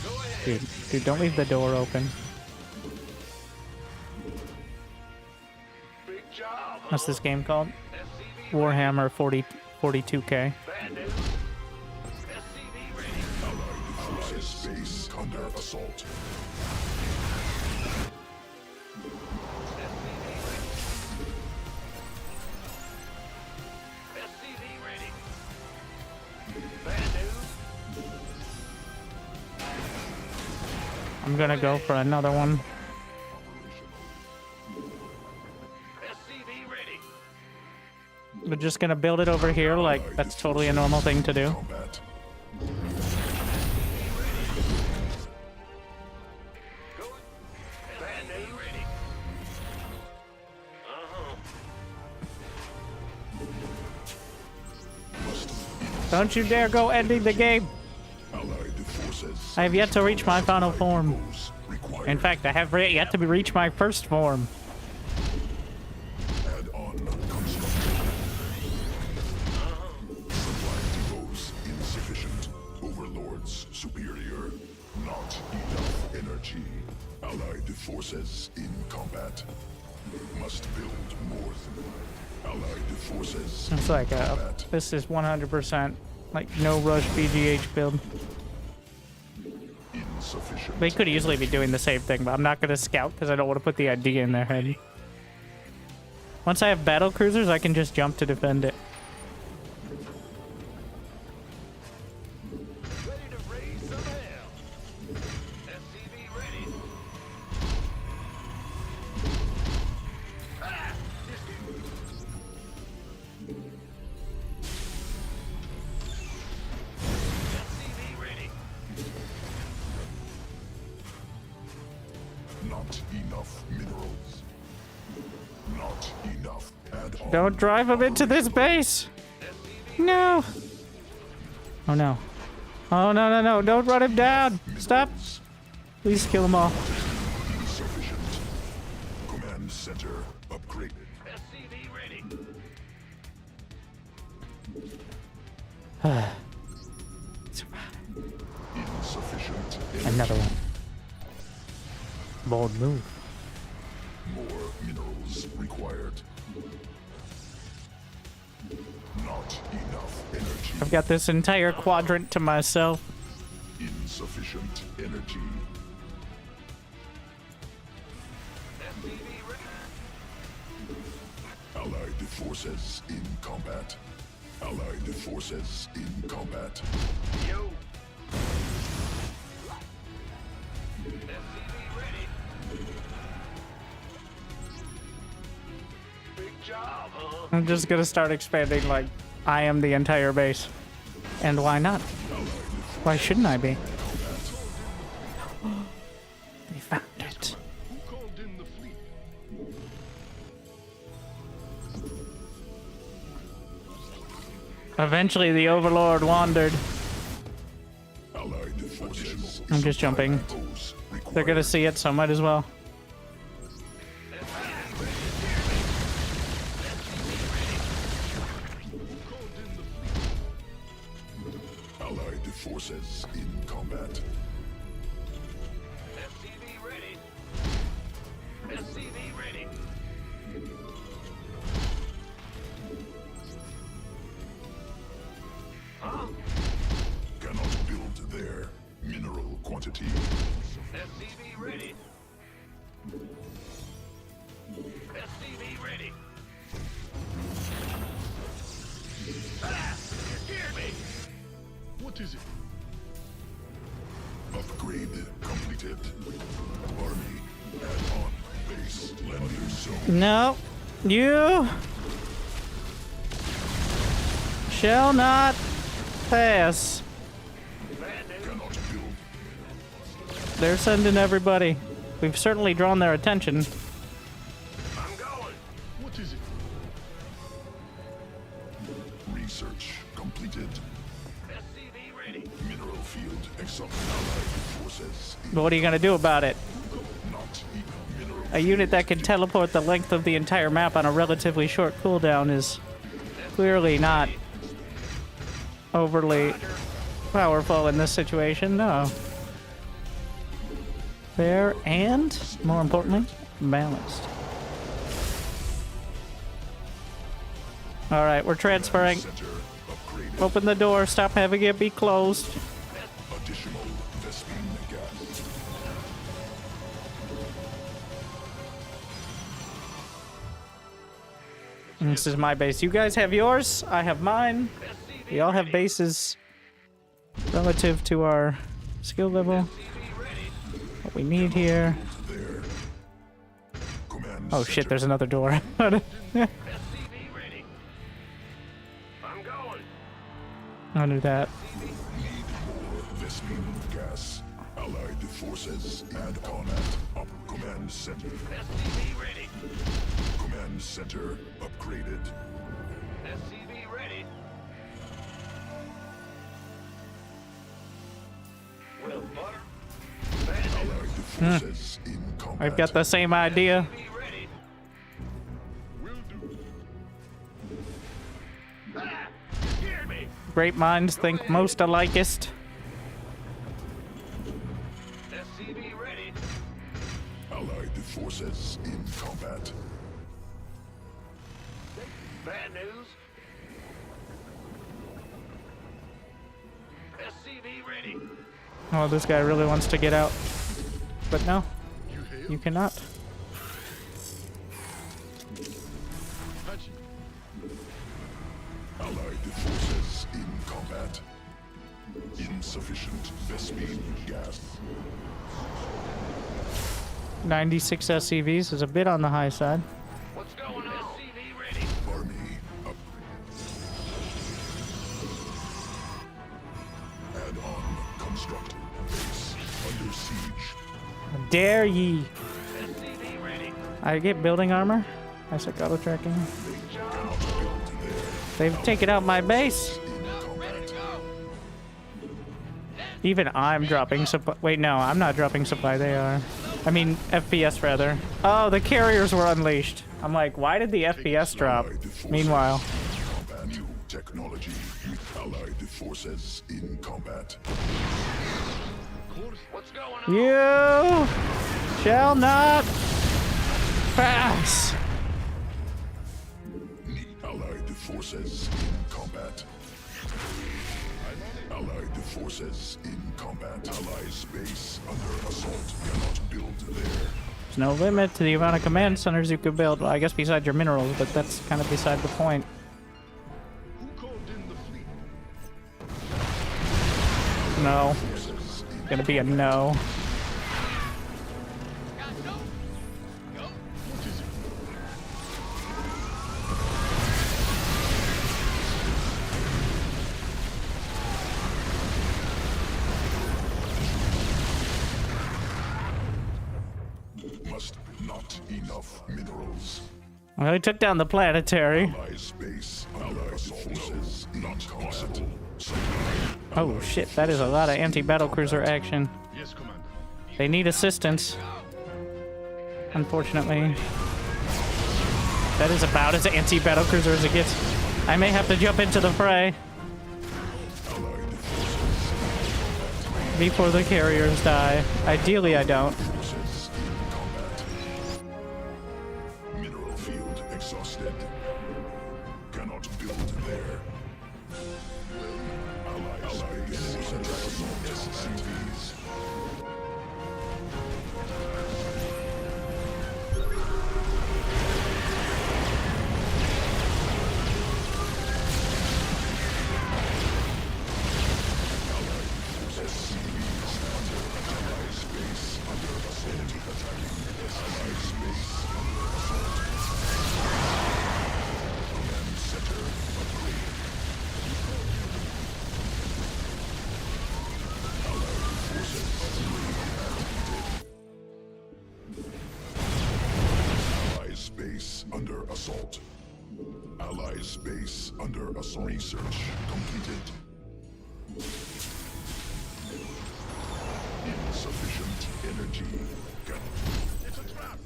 Go ahead. Dude, don't leave the door open. Big job, What's this game called? SCV Warhammer 42K. Bad news. SCV ready. Allied space under assault. SCV ready. Bad news. I'm gonna go for another one. SCV ready. We're just gonna build it over here like that's totally a normal thing to do. Combat. Go. Bad news. Ready. Don't you dare go ending the game. Allied forces. I have yet to reach my final form. Those required. In fact, I have yet to reach my first form. Add-on construction. Supply depots insufficient. Overlords superior. Not enough energy. Allied forces in combat. Must build more. Allied forces. It's like this is 100% like no rush BGH build. Insufficient. They could easily be doing the same thing, but I'm not gonna scout because I don't want to put the idea in their head. Once I have battle cruisers, I can just jump to defend it. Ready to raise some hell. SCV ready. Ah! SCV ready. Not enough minerals. Not enough add-on. Don't drive them into this base! No! Oh no. Oh no, no, no, don't run him down! Stop! Please kill them all. Insufficient. Command center upgraded. SCV ready. Insufficient. Another one. Bold move. More minerals required. Not enough energy. I've got this entire quadrant to myself. Insufficient energy. Allied forces in combat. Allied forces in combat. Yo. SCV ready. Big job, huh? I'm just gonna start expanding like I am the entire base. And why not? Why shouldn't I be? They found it. Who called in the fleet? Eventually the Overlord wandered. Allied forces. I'm just jumping. They're gonna see it, so I might as well. Allied forces in combat. SCV ready. SCV ready. Huh? Cannot build there. Mineral quantity. SCV ready. SCV ready. Ah! You scared me! What is it? Upgrade completed. Army add-on base landing zone. No. You shall not pass. Cannot build. They're sending everybody. We've certainly drawn their attention. I'm going. What is it? Research completed. SCV ready. Mineral field exhausted. Allied forces in But what are you gonna do about it? not mineral. A unit that can teleport the length of the entire map on a relatively short cooldown is clearly not overly powerful in this situation, no. Fair and, more importantly, balanced. Alright, we're transferring. Center upgraded. Open the door, stop having it be closed. Additional Vespine gas. This is my base. You guys have yours, I have mine. We all have bases relative to our skill level. What we need here. There. Command Oh shit, center. there's another door. SCV ready. I'm going. I'll do that. Need more Vespine gas. Allied forces add combat. Up. Command center. SCV ready. Command center upgraded. SCV ready. Well, butter. Allied forces in combat. I've got the same idea. SCV ready. Will do. Ah! You scared me. Great minds think most alikest. SCV ready. Allied forces in combat. use? SCV ready. Oh, this guy really wants to get out. But no, you cannot. Allied forces in combat. Insufficient Vespene gas. 96 SCVs is a bit on the high side. What's going on? SCV ready. Army up. Add-on constructed. Base under siege. Dare ye! SCV ready. I get building armor. I said auto tracking. They've taken out my base. Even I'm dropping supply. Wait, no, I'm not dropping supply. They are. I mean, FPS rather. Oh, the carriers were unleashed. I'm like, why did the FPS drop? Meanwhile. Combat. New technology. Allied forces in combat. What's going on? You shall not pass. Allied forces in combat. Allied forces in combat. Allies base under assault. Cannot build there. There's no limit to the amount of command centers you could build. Well, I guess besides your minerals, but that's kind of beside the point. Who called in the fleet? No. Gonna be a no. Must not enough minerals. Well, he took down the planetary. Allies base. Allied forces not possible. Oh shit, that is a lot of anti-battlecruiser action. Yes, Commander. They need assistance. Unfortunately. That is about as anti-battlecruiser as it gets. I may have to jump into the fray. Before the carriers die. Ideally, I don't. Forces in combat. Mineral field exhausted. Cannot build there. Allies base attacking SCVs. Allies base under assault. Allies base under assault. Research completed. Insufficient energy. It's a trap.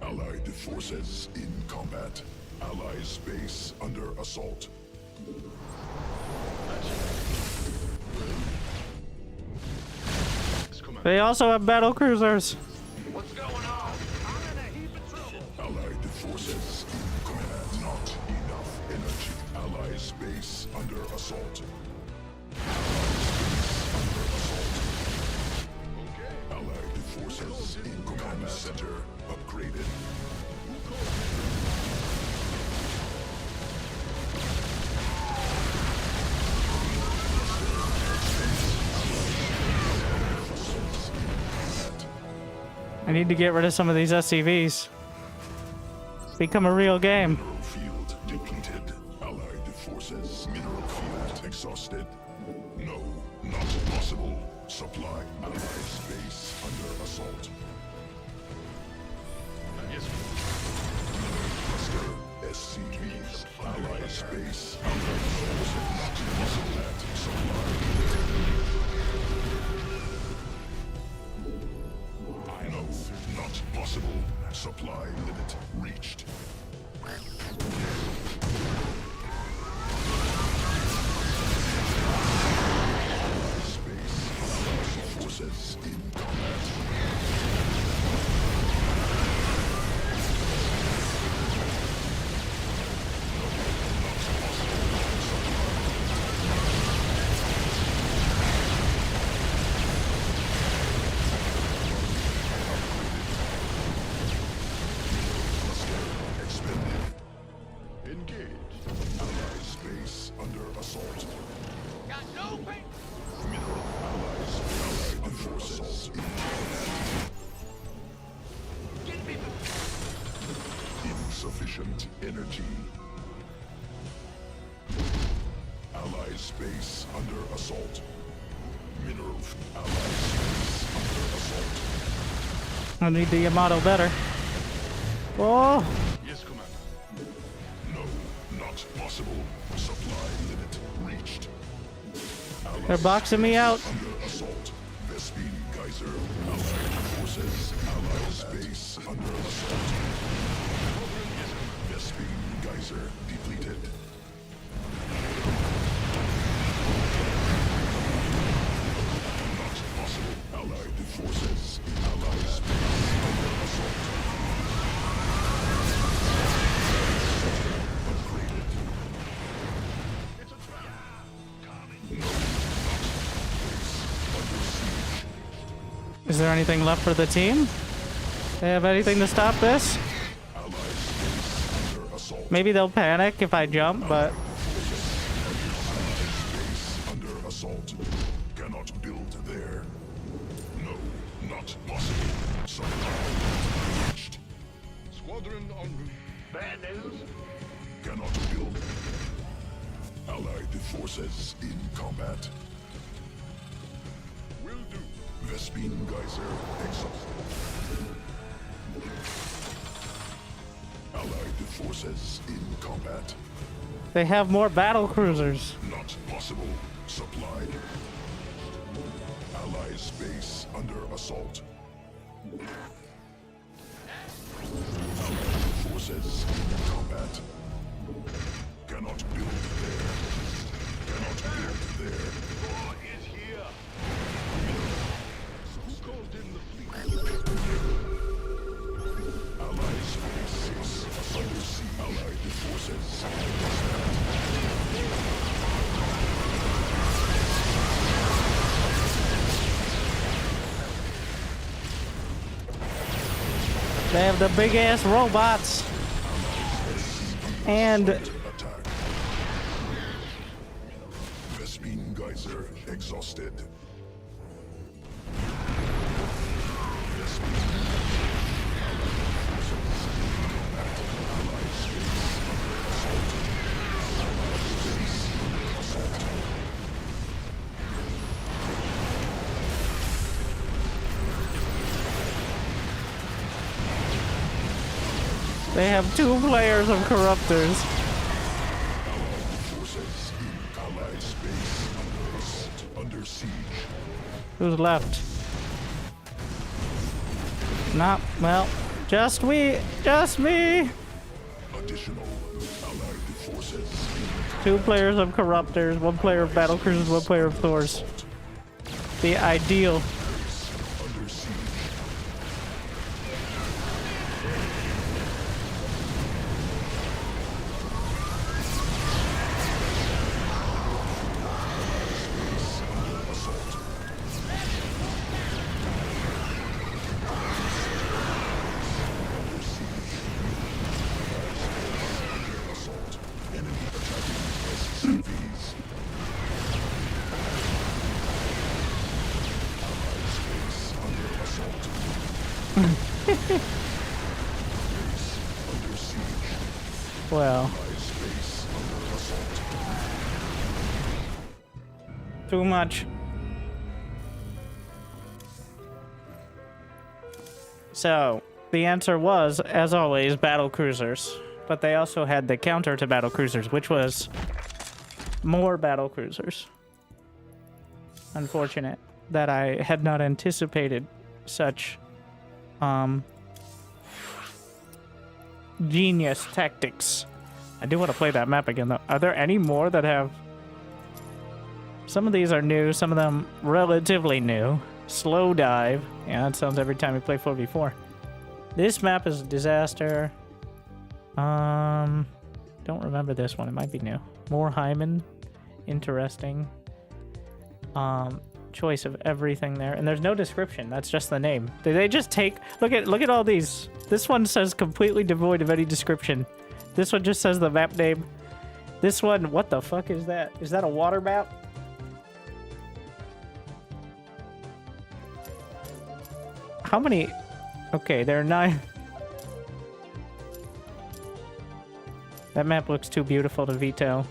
Allied forces in combat. Allies base under assault. Yes, Commander. They also have battlecruisers. What's going on? I'm in a heap of trouble. Allied forces in combat. Not enough energy. Allies base under assault. Allied forces in command center upgraded. I need to get rid of some of these SCVs. Become a real game. Mineral field depleted. Allied forces. Mineral field exhausted. No, not possible. Supply. Allies base under assault. Yes, Cluster. SCVs. Allies base under assault. Not possible. That supply. No, not possible. Supply limit reached. Space. Forces in combat. energy. Allied space under assault. Mineral. Allied space under assault. I need the Yamato better. Oh, Yes, Commander. No, not possible. Supply limit reached. they're boxing me out. Under assault. Vespine Geyser. Allied forces. Allied space under assault. Vespine Geyser depleted. Not possible. Allied forces. Allied space under assault. Upgraded. It's a trap. No, not. Base under siege. Is there anything left for the team? They have anything to stop this? Allied space under assault. Maybe they'll panic if I jump, but Space under assault. Cannot build there. No, not possible. Supply reached. Squadron en route. Bad news? Cannot build. Allied forces in combat. Will do. Vespine Geyser exhausted. Allied forces in combat. they have more battle cruisers. Not possible. Supplied. Allied space under assault. Allied forces in combat. Cannot build there. Cannot build there. War is here. Who called in the fleet? Allied space is under siege. Allied forces. They have the big ass robots. And Attack. Vespine Geyser exhausted. Vespine. Allied space under assault. Allied space under assault. they have 2 players of corruptors. Forces in Allied space under assault. Under siege. Who's left? Not, well, just me. Just me. Additional Allied forces in 2 players of corruptors, 1 player of battlecruisers, 1 player of Thors. The ideal. under siege. Under assault. Under siege. Under assault. Enemy attacking SCVs. Allied space under assault. Base under siege. Well, Allied space under assault. too much. So, the answer was, as always, battle cruisers. But they also had the counter to battle cruisers, which was more battle cruisers. Unfortunate that I had not anticipated such genius tactics. I do want to play that map again, though. Are there any more that have... Some of these are new, some of them relatively new. Slow dive. Yeah, that sounds every time we play 4v4. This map is a disaster. Don't remember this one. It might be new. More Hyman. Interesting. Choice of everything there. And there's no description. That's just the name. Did they just take... Look at all these. This one says completely devoid of any description. This one just says the map name. This one... What the fuck is that? Is that a water map? How many... Okay, there are 9... That map looks too beautiful to veto.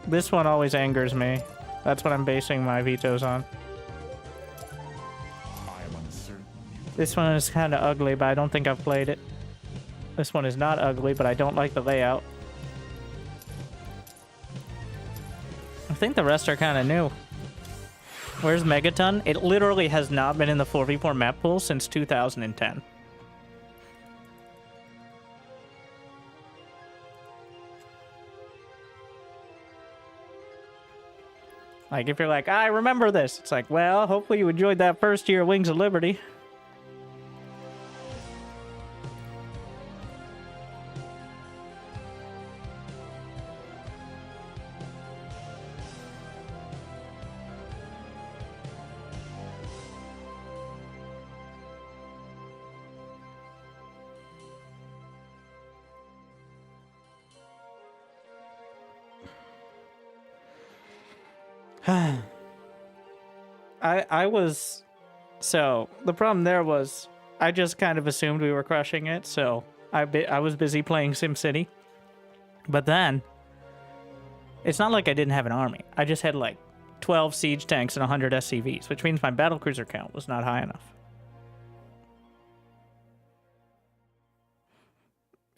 This one always angers me. That's what I'm basing my vetoes on. This one is kind of ugly, but I don't think I've played it. This one is not ugly, but I don't like the layout. I think the rest are kind of new. Where's Megaton? It literally has not been in the 4v4 map pool since 2010. Like, if you're like, I remember this, it's like, well, hopefully you enjoyed that first year of Wings of Liberty. So the problem there was I just kind of assumed we were crushing it, so I was busy playing SimCity. But then it's not like I didn't have an army. I just had like 12 siege tanks and 100 SCVs, which means my battlecruiser count was not high enough.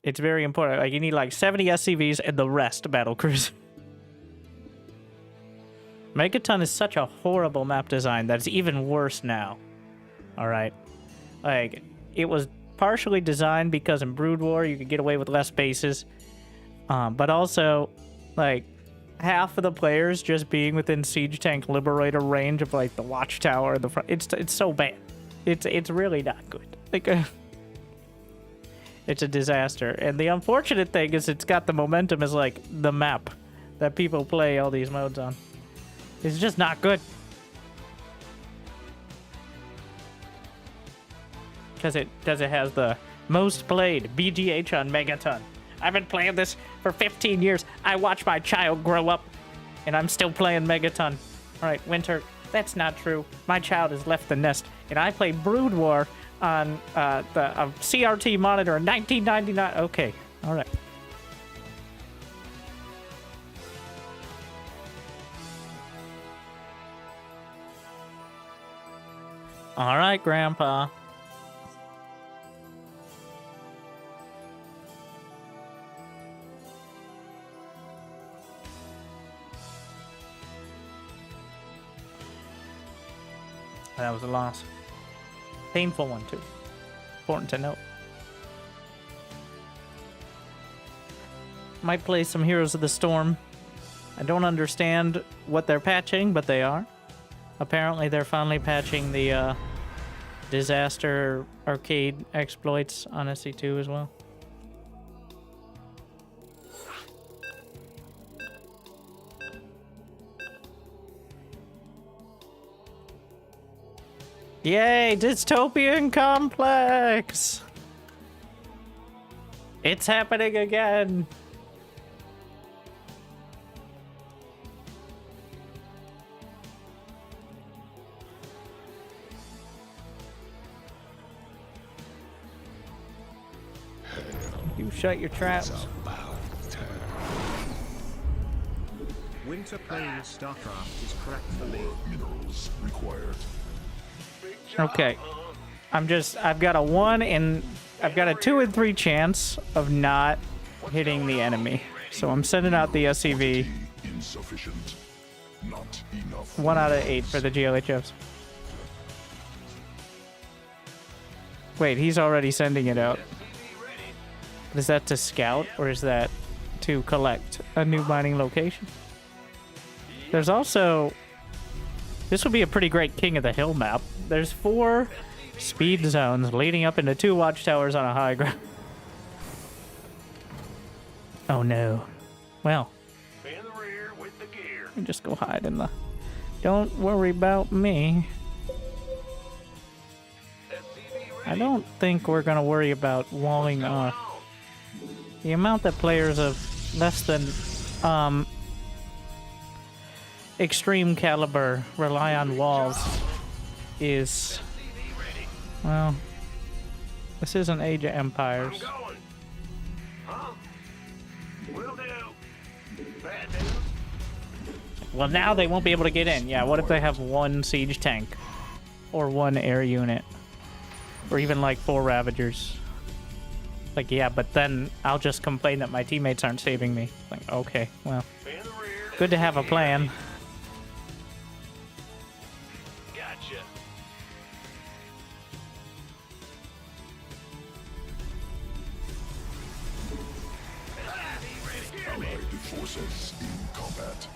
It's very important. Like, you need like 70 SCVs and the rest battlecruiser. Megaton is such a horrible map design that it's even worse now. Alright. Like, it was partially designed because in Brood War you could get away with less bases. But also, like, half of the players just being within Siege Tank Liberator range of, like, the Watchtower in the front. It's so bad. It's really not good. Like, it's a disaster. And the unfortunate thing is it's got the momentum as, like, the map that people play all these modes on. It's just not good. Because it has the most played BGH on Megaton. I've been playing this for 15 years. I watched my child grow up, and I'm still playing Megaton. Alright, Winter, that's not true. My child has left the nest, and I played Brood War on the CRT monitor in 1999. Okay, alright. Alright, Grandpa. That was a loss. Painful one, too. Important to note. Might play some Heroes of the Storm. I don't understand what they're patching, but they are. Apparently, they're finally patching the disaster arcade exploits on SC2 as well. Yay, dystopian complex! It's happening again! You shut your traps. Winter playing StarCraft is cracked for me. Minerals required. Okay. I've got a 2 in 3 chance of not hitting the enemy. So I'm sending out the SCV. Insufficient. Not enough. 1 out of 8 for the GLHFs. Wait, he's already sending it out. Is that to scout, or is that to collect a new mining location? There's also... This would be a pretty great King of the Hill map. There's 4 speed zones leading up into 2 watchtowers on a high ground. Oh no. Well. In the rear with the gear. You just go hide in the... Don't worry about me. I don't think we're gonna worry about walling off. The amount that players of less than extreme caliber rely on walls is, well, this isn't Age of Empires. Will do. Bad news. Well, now they won't be able to get in. Yeah, what if they have one siege tank? Or one air unit? Or even like 4 Ravagers? Like, yeah, but then I'll just complain that my teammates aren't saving me. Like, okay, well, In the rear. good to have a plan. Gotcha. Allied forces in combat.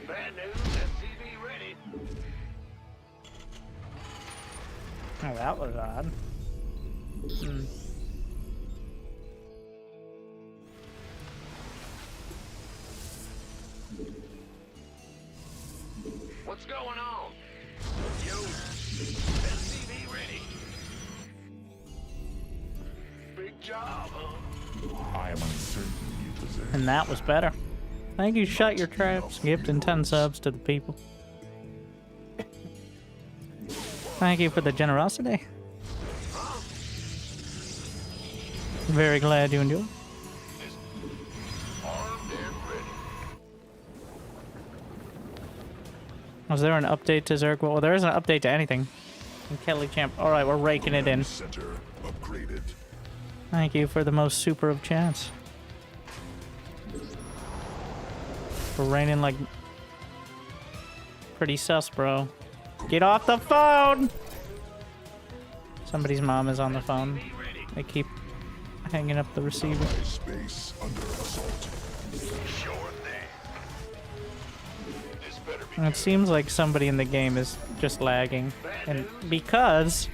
Bad news. SCV ready. Oh, that was odd. Hmm. What's going on? Yo. SCV ready. Big job, huh? I am uncertain you possess. And that was better. Thank you, Shut Your Traps, gifting 10 subs to the people. Thank you for the generosity. Very glad you enjoyed. Armed and ready. Was there an update to Zerg? Well, there isn't an update to anything. And Kelly Champ. Alright, we're raking it in. Center upgraded. Thank you for the most super of chats. We're raining like... pretty sus, bro. Get off the phone! Somebody's mom is on the phone. They keep hanging up the receiver. Allied space under assault. Sure thing. This better be And it seems like somebody in the game is just lagging. And because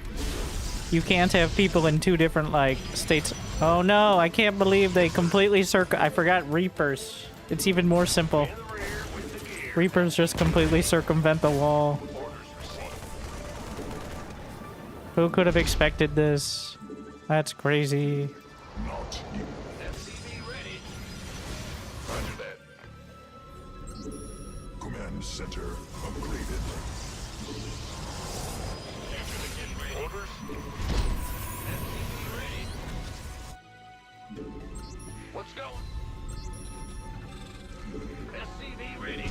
you can't have people in 2 different, like, states. Oh no, I can't believe they completely I forgot Reapers. It's even more simple. in the rear with the gear. Reapers just completely circumvent the wall. Orders received. Who could have expected this? That's crazy. Not you. SCV ready. Roger that. Command center upgraded. Orders. SCV ready. What's going? SCV ready.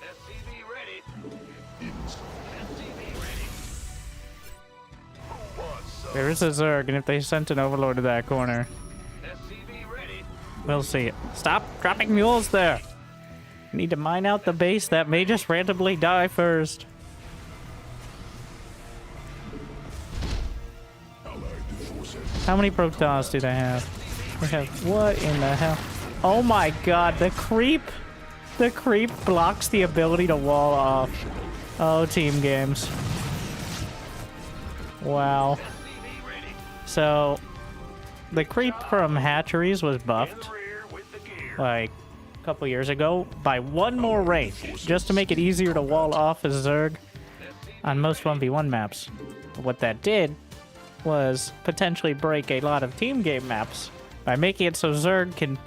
SCV ready. SCV ready. Who wants some? There is a Zerg, and if they sent an Overlord to that corner, SCV ready. we'll see it. Stop dropping mules there! We need to mine out the base that may just randomly die first. Allied forces. How many Protoss do they have? They have... what in the hell? Oh my god, the creep! The creep blocks the ability to wall off. Oh, team games. Wow. SCV ready. So, the creep from hatcheries was In buffed, the rear with the gear. like, a couple years ago by 1 more rank, just to make it easier to wall off as Zerg on most 1v1 maps. But what that did was potentially break a lot of team game maps by making it so Zerg can,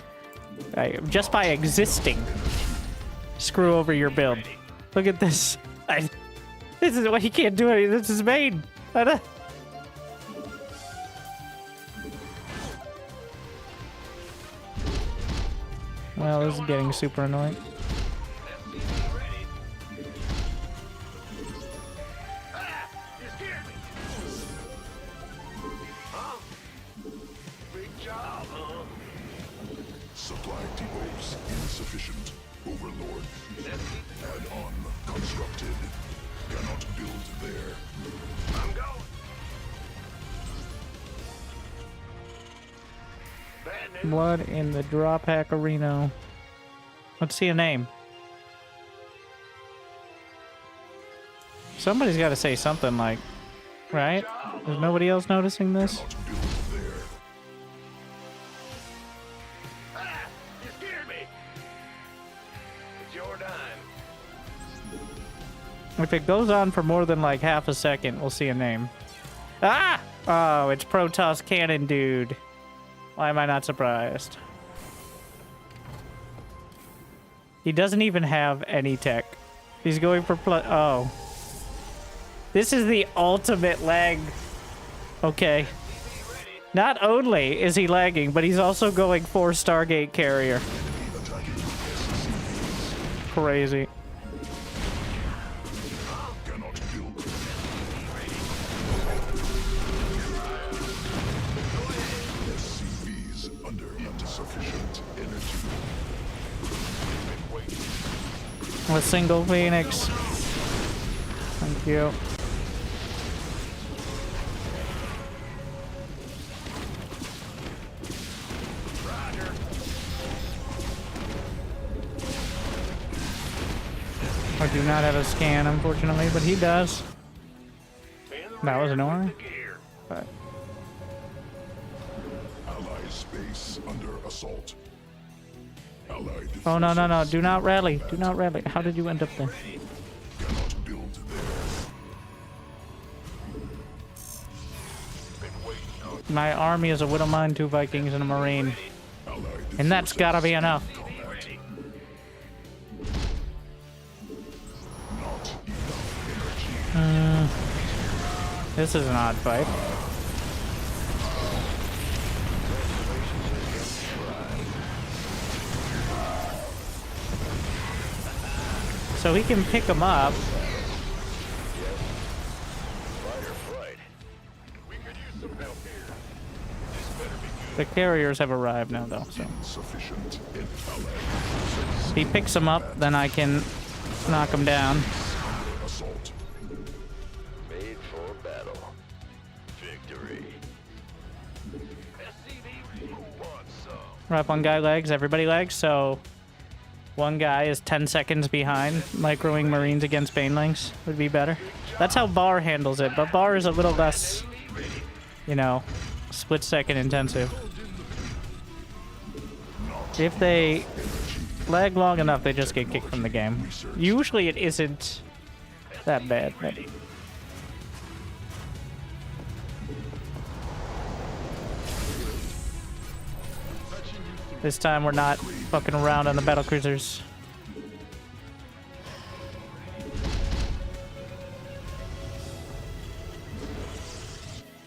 just by existing, screw over your build. Look at this. This is why he can't do it. This is main. Well, this is getting super annoying. SCV ready. Ah! You scared me. Huh? Big job, huh? Supply depots insufficient. Overlord. Add-on constructed. Cannot build there. I'm going. Bad news. Blood in the drop hack arena. Let's see a name. Somebody's got to say something like, right? Is nobody else noticing this? Cannot build there. Ah! You scared me. It's your dime. If it goes on for more than like half a second, we'll see a name. Ah! Oh, it's Protoss Cannon Dude. Why am I not surprised? He doesn't even have any tech. He's going for oh. This is the ultimate lag. Okay. Not only is he lagging, but he's also going for Stargate carrier. Crazy. Cannot build. SCVs under insufficient energy. A single Phoenix. Thank you. I do not have a scan, unfortunately, but he does. That was annoying. But Allied space under assault. Allied oh no no no! forces Do not rally! Do not rally! How did you end up there? cannot build there. My army is a Widowmine, 2 Vikings, and a Marine, Allied and that's gotta be enough. This is an odd fight. So he can pick him up. The carriers have arrived now, though. So Insufficient in allied if he picks him up, then I can knock him down. assault. Made for battle. Victory. Who wants some? Right, one guy lags, everybody lags, so one guy is 10 seconds behind. Microing Marines against Banelings would be better. That's how Bar handles it, but Bar is a little less, you know, split-second intensive. If they lag long enough, they just get kicked from the game. Usually it isn't that bad. But this time we're not fucking around on the battlecruisers.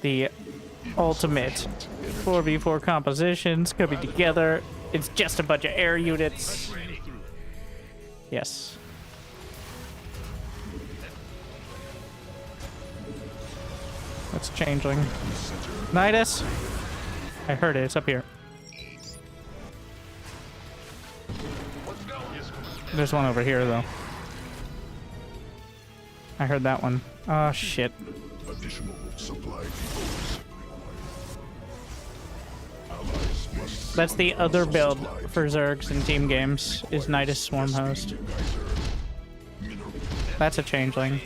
The ultimate 4v4 compositions coming together. It's just a bunch of air units. Yes. That's changeling. Nidus? I heard it. It's up here. There's one over here, though. I heard that one. Oh, shit. Additional supply depots. Allies must That's the other build for Zergs in team games, is Nidus Swarm Host. That's a changeling.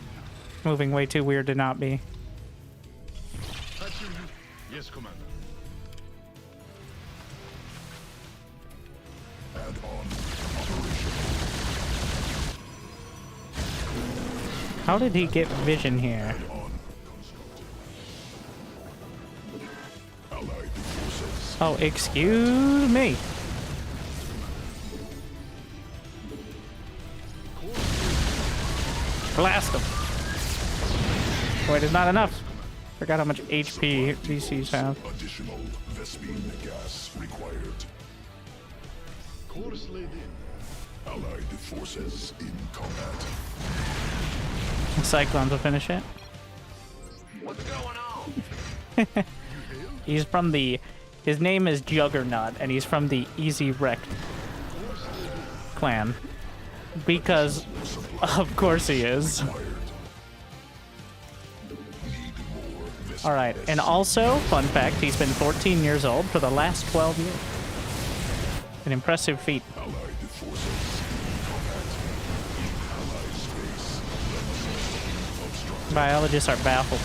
Moving way too weird to not be. Yes, Commander. add on operation. How did he get vision here? Allied forces. Oh, excuse me. Blast him. Wait, it's not enough. Forgot how much HP VCs have. Additional Vespine gas required. Course laid in. Allied forces in combat. Cyclones will finish it. What's going on? He's from the... His name is Juggernaut, and he's from the Easy Wreck clan. Because, of course he is. Alright, and also, fun fact, he's been 14 years old for the last 12 years. An impressive feat. Allied forces in combat. Allied space. Biologists are baffled.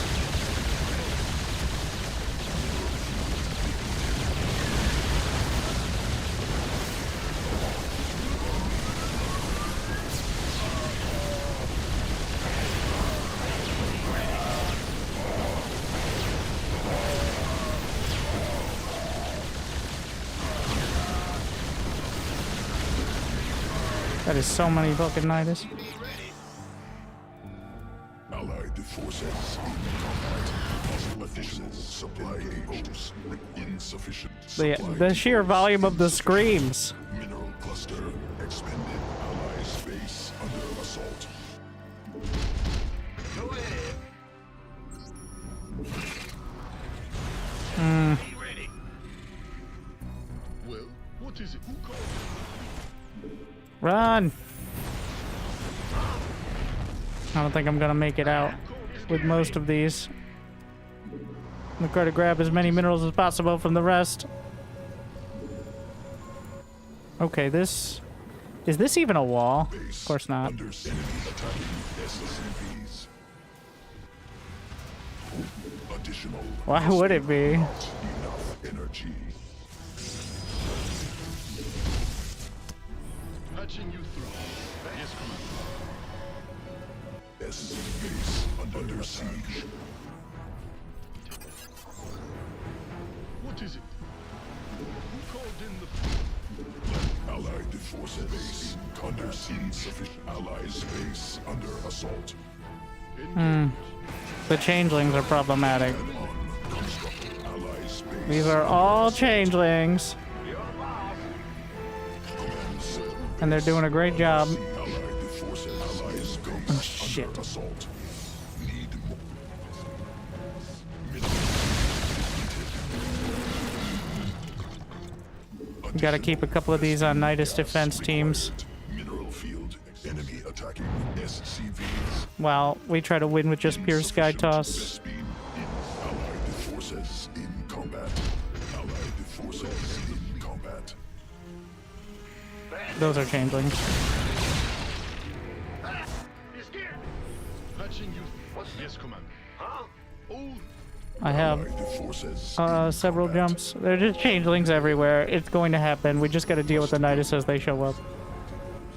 That is so many fucking Nidus. Allied forces in combat. Hostile additional supply depots. Insufficient supply The sheer depots volume of the insufficient. screams. Mineral cluster expended. Allied space under assault. Go ahead. Be ready. Well, what is it? Who called? Run! I don't think I'm gonna make it out with most of these. I'm gonna try to grab as many minerals as possible from the rest. Okay, this... Is this even a wall? Of course not. Under enemy attacking SCVs. Additional. Why would it be? Not enough energy. Patching you through. Yes, Commander. SCVs under siege. What is it? Who called in the... Allied forces base under siege. Insufficient allied space under assault. The changelings are problematic. On constructed allied space. These are all changelings. And they're doing a great job. Allied forces allied space Oh, shit. under assault. Need more. We gotta keep a couple of these on Nidus defense teams. Mineral field. Enemy attacking SCVs. While we try to win with just pure sky toss. Speed. Allied forces in combat. Allied forces in combat. Those are changelings. You scared me? Patching you... Yes, Commander. Huh? Oh, I have Allied forces several jumps. They're just changelings everywhere. It's going to happen. We just gotta deal with the Nidus as they show up.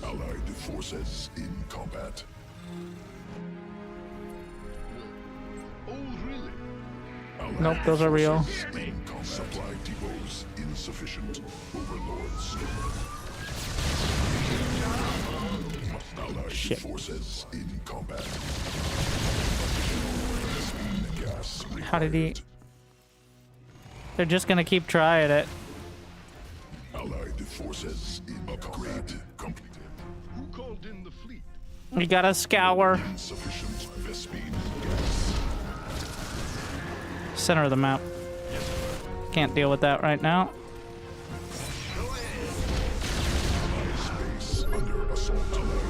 Allied forces in combat. oh, really? Allied Nope, those are real. forces in combat. Supply depots insufficient. Overlords. Allied Shit. forces in combat. Gas How did he... required. They're just gonna keep trying it. Allied forces in upgrade completed. Who called in the fleet? We gotta scour. Insufficient Vespine gas. Center of the map. Can't deal with that right now. Space under assault. Allied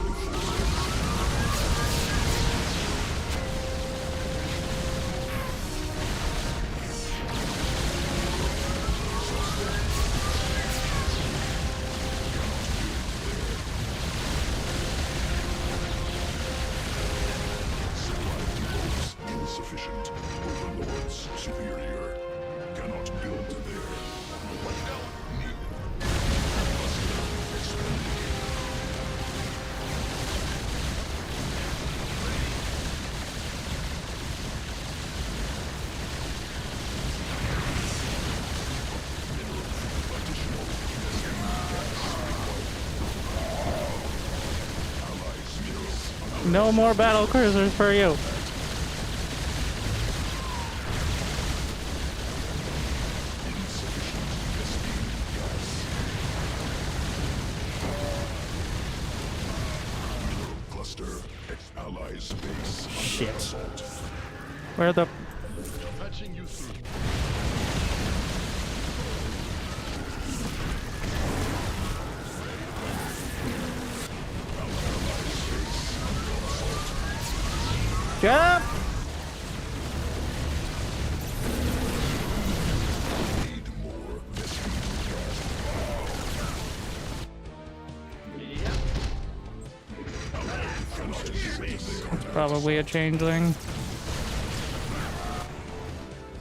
insufficient. Overlords superior. Cannot build there. Need. Expended. No more battle cruisers for you. Cluster. Allies space. Shit. Assault. Where the... Patching you through. Jump! Need more Vespine gas. Probably a changeling.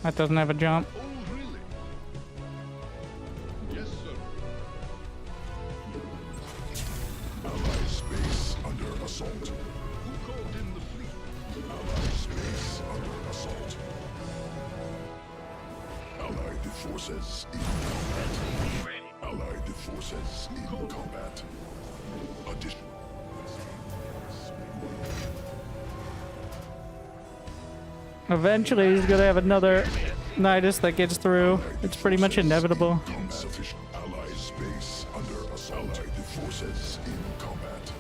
That doesn't have a jump. Oh, really? Yes, sir. Allied space under assault. Who called in the fleet? Allied space under assault. Allied forces in combat. Allied forces in combat. Addition. Eventually, he's gonna have another Nidus that gets through. It's pretty much inevitable. Insufficient ally space under assault. Allied forces in combat.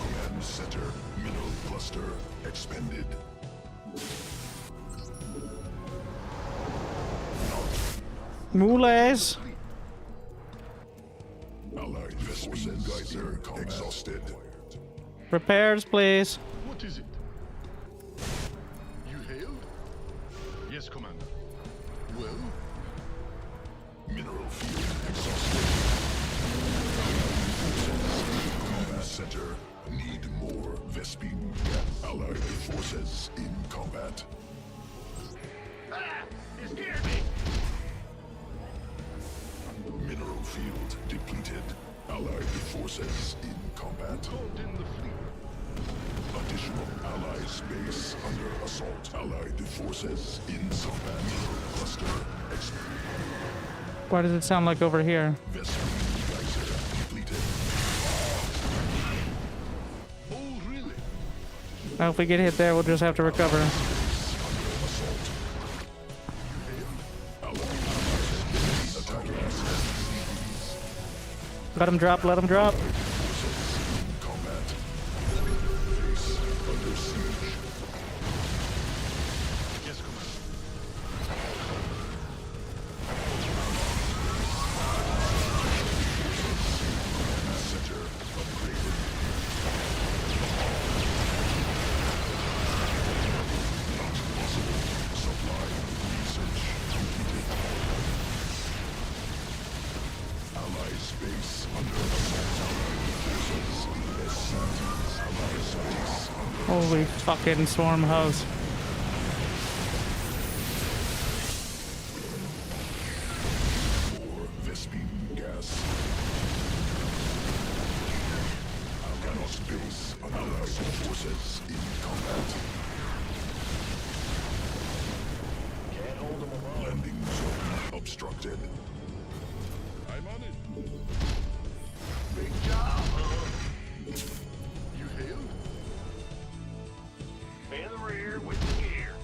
Command center, mineral cluster expended. Mules. Allied forces geyser exhausted. Repairs, please. What is it? You hailed? Yes, Commander. Well? Mineral field exhausted. Combat center. Need more Vespine. Allied forces in combat. Ah! You scared me! Mineral field depleted. Allied forces in combat. Caught in the fleet. Additional ally space under assault. Allied forces in combat. Mineral cluster Why does it sound like over here? Vespine geyser depleted. Oh, really? Well, if we get hit there, we'll just have to recover. Let him drop, let him drop. Yes, Commander. Holy fucking swarm hose. More Vespine gas. Cannot space allied forces in combat. Can't hold them alone. Landing zone obstructed. I'm on it. Big job, huh? You hailed? In the rear with the gear.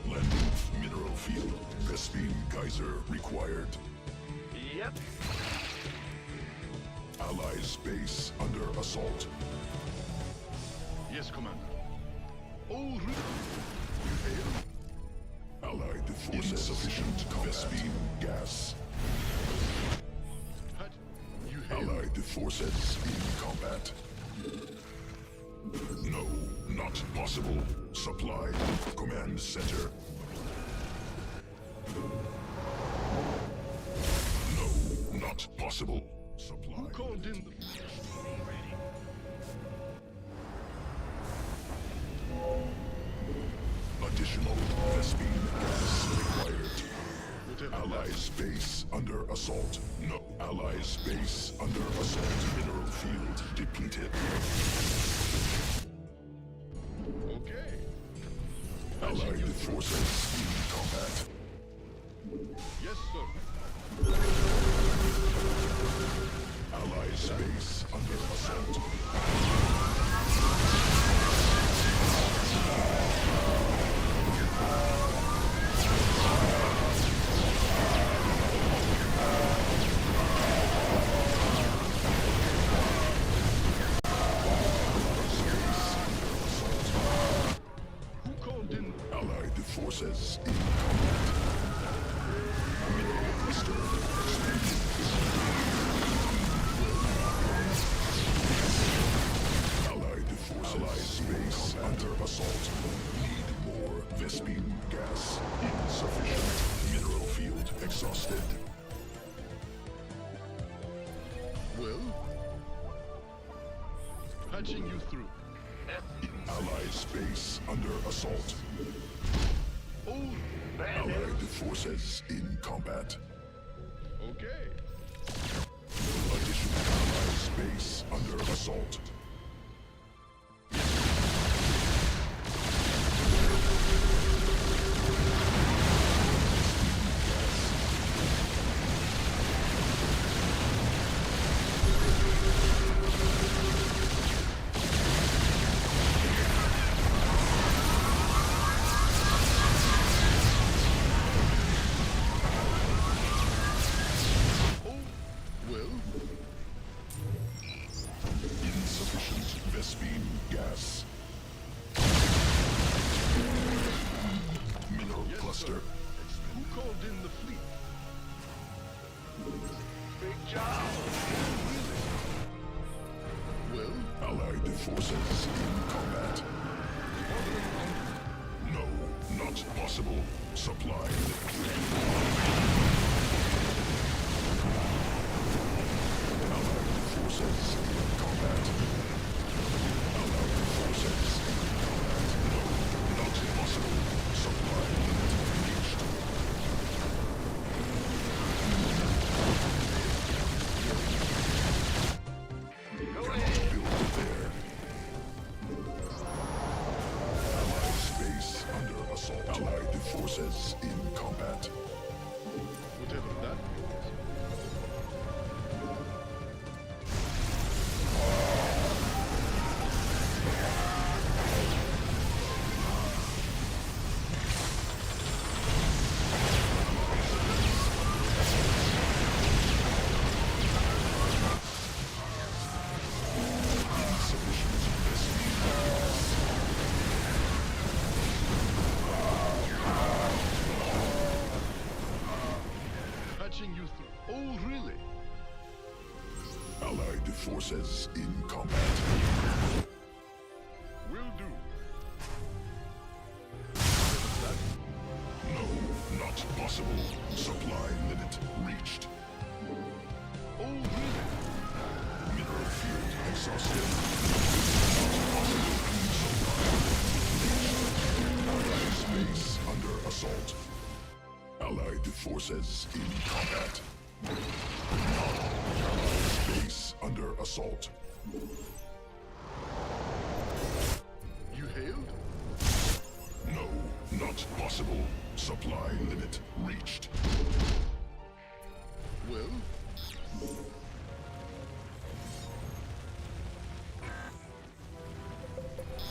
Landing mineral field. Vespine geyser required. Yep. Ally space under assault. Yes, Commander. Oh, really? You hailed? Allied forces insufficient Vespine gas. Hut. You hailed? Allied forces in combat. No, not possible. Supply. Command center. No, not possible. Supply. Who called in the... Additional Vespine gas required. Whatever. Ally space under assault. No. Ally space under assault. Mineral field depleted. Okay. Allied forces in combat. Yes, sir. Ally space under assault. Who called in... Allied forces in combat. Mineral cluster expanded. Allied forces. Allied space under assault. Need more Vespine gas. Insufficient. Mineral field exhausted. Well? Patching you through. Allied space under assault. Oh, Allied forces in combat. okay. Additional Allied space under assault. possible. Supply. Allied forces in combat. Allied forces in combat. No, not possible. Supply reached. Go ahead. Build there. Allied space under assault. Allied forces in combat. Whatever that means. Patching you through. Oh, really? Allied forces in combat. Will do. No, not possible. Supply limit reached. Oh, really? Mineral field exhausted. Not possible. Supply Allied space under assault. Allied forces in combat. Allied space under assault. You hailed? No, not possible. Supply limit reached. Well?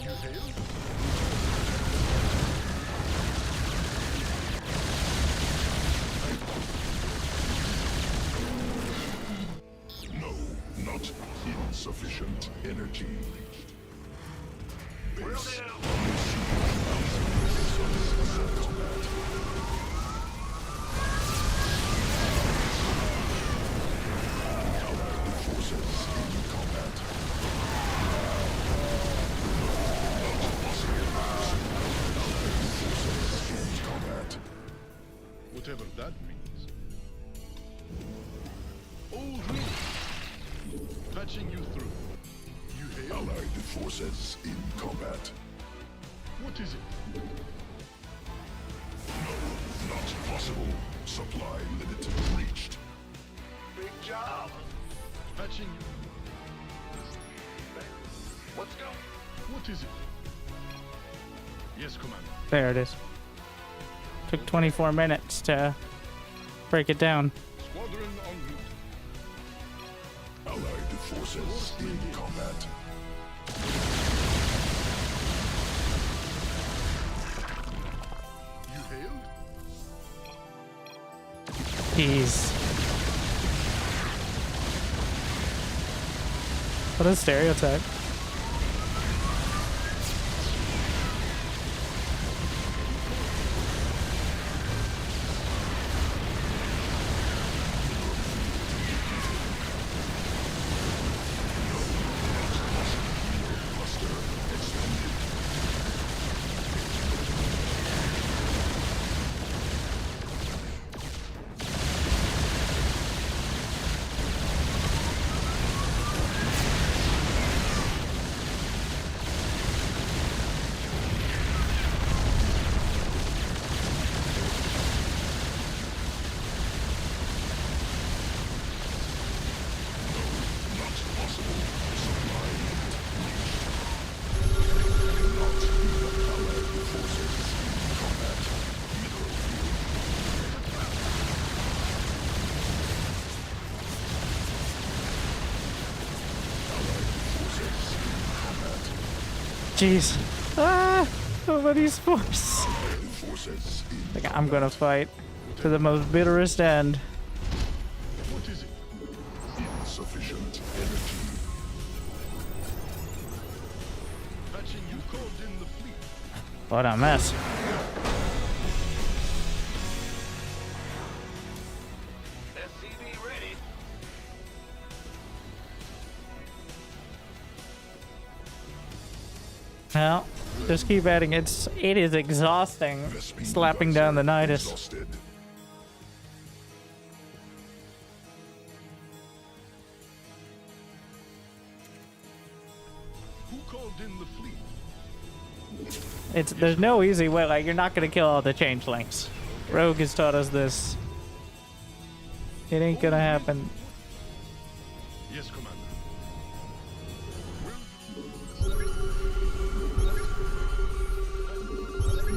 You hailed? No, not insufficient energy. Base. Allied forces in combat. Not possible. Allied forces in combat. Whatever that means. Oh, really? Patching you through. You hail? Allied forces in combat. What is it? No, not possible. Supply limit reached. Big job. Patching you. Let's go. What is it? Yes, Commander. There it is. Took 24 minutes to break it down. Squadron en route. Allied forces in combat. You hailed? Jeez. What a stereotype. Jeez. Ah! Nobody's force. Like, I'm gonna fight to the most bitterest end. What is it? Insufficient energy. Patching you called in the fleet. What a mess. SCV ready. Well, Just keep adding. It is exhausting slapping down the Nidus. Exhausted. Who called in the fleet? There's no easy way. Like, you're not gonna kill all the changelings. Rogue has taught us this. It ain't gonna happen. Yes, Commander.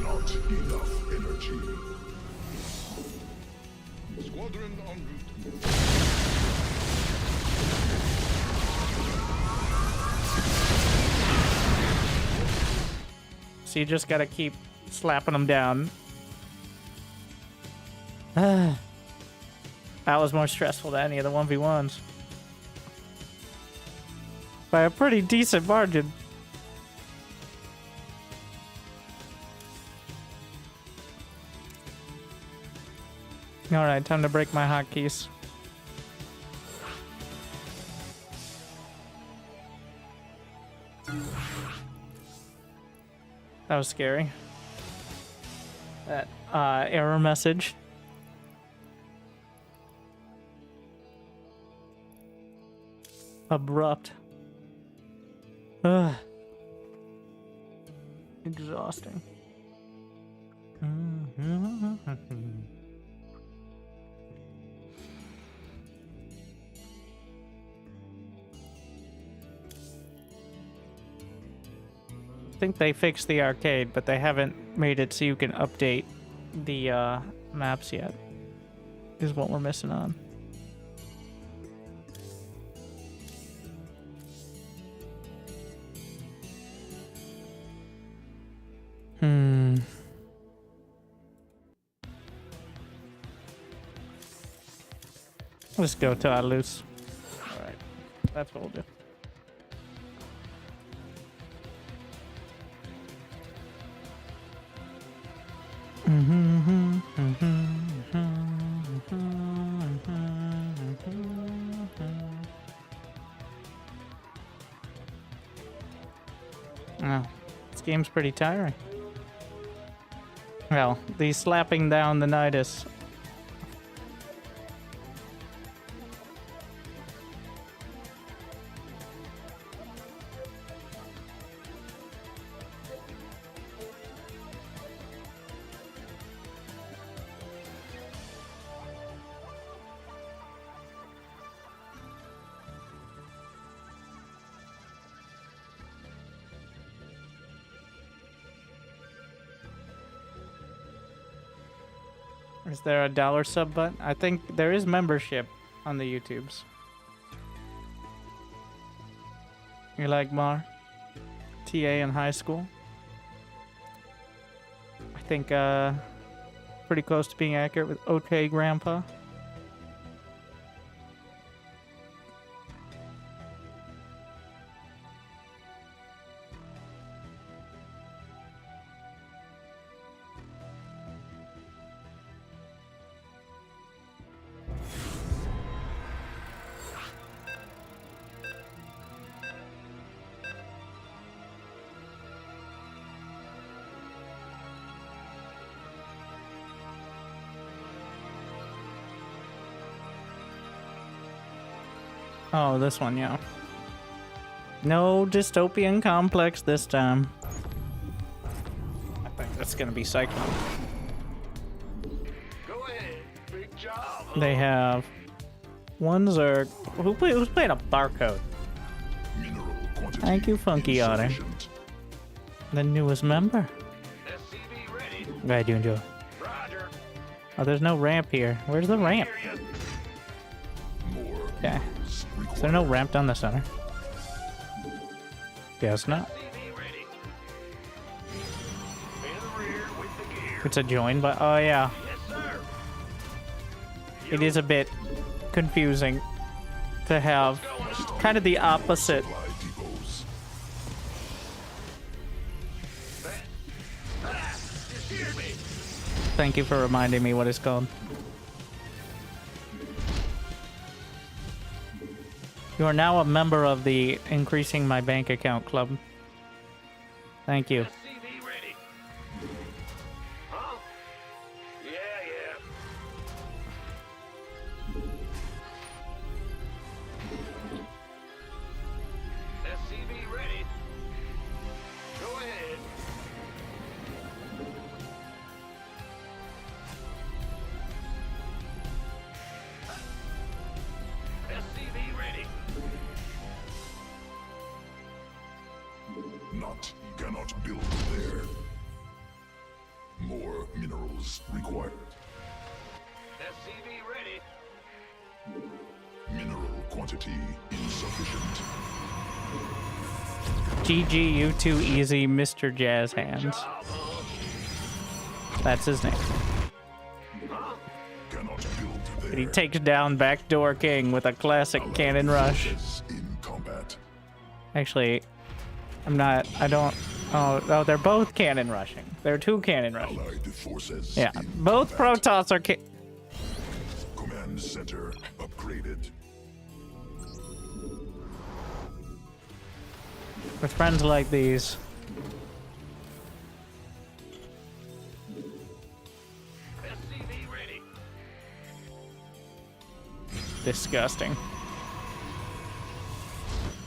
Not enough energy. Squadron en route. So you just gotta keep slapping them down. That was more stressful than any of the 1v1s. By a pretty decent margin. Alright, time to break my hotkeys. That was scary. That error message. Abrupt. Ugh. Exhausting. I think they fixed the arcade, but they haven't made it so you can update the maps yet. Is what we're missing on. Let's go to loose. Alright. That's what we'll do. Oh, this game's pretty tiring. Well, the slapping down the Nidus. Is there a dollar sub button? I think there is membership on the YouTubes. You like Mar? TA in high school? I think pretty close to being accurate with OK Grandpa. Oh, this one, yeah. No dystopian complex this time. I think that's gonna be Cyclone. Go ahead. Big job. They have one Zerg. Who's playing a barcode? Mineral quantity Thank you, Funky Otter. insufficient. The newest member. SCV ready. Glad you enjoy. Roger. Oh, there's no ramp here. Where's the ramp? Hear ya. More Okay. minerals Is there no required. ramp down the center? Guess not. SCV ready. In the rear with the gear. It's a join, but oh yeah. Yes, sir. It is a bit confusing to have kind of the opposite. Supply depots. Just hear me. Thank you for reminding me what it's called. You are now a member of the Increasing My Bank Account Club. Thank you. SCV Cannot build there. More minerals required. SCV ready. Mineral quantity insufficient. GG, you too easy, Mr. Jazz Hands. That's his name. Cannot build there. And he takes down Backdoor King with a classic cannon rush. In combat. Actually, I don't. Oh, they're both cannon rushing. They're two cannon rushing. Allied forces. Yeah, in both combat. Protoss are Command center upgraded. with friends like these. SCV ready. Disgusting.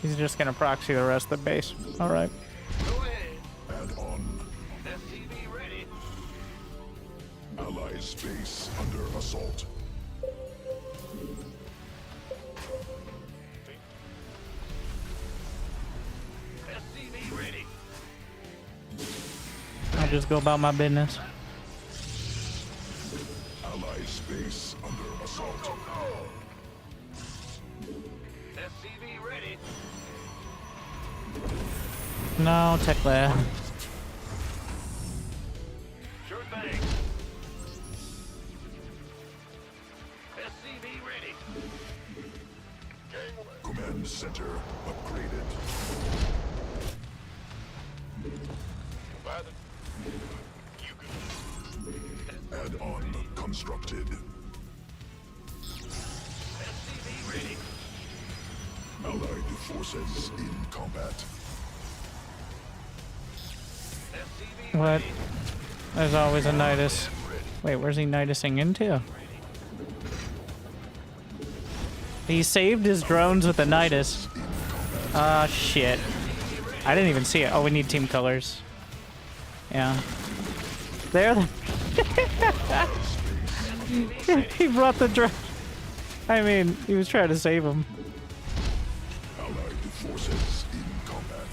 He's just gonna proxy the rest of the base. All right. Go ahead. Add on. SCV ready. Allied space under assault. SCV ready. I'll just go about my business. Allied space under assault. SCV ready. No, tech lab. Sure thing. SCV ready. Command center upgraded. Add on constructed. SCV ready. Allied forces in combat. SCV What? ready. There's always a Nidus. Wait, where's he Nidusing into? He saved his drones with the Nidus. Ah, shit. I didn't even see it. Oh, we need team colors. Yeah. There. He brought the drone. I mean, he was trying to save him. Allied forces in combat.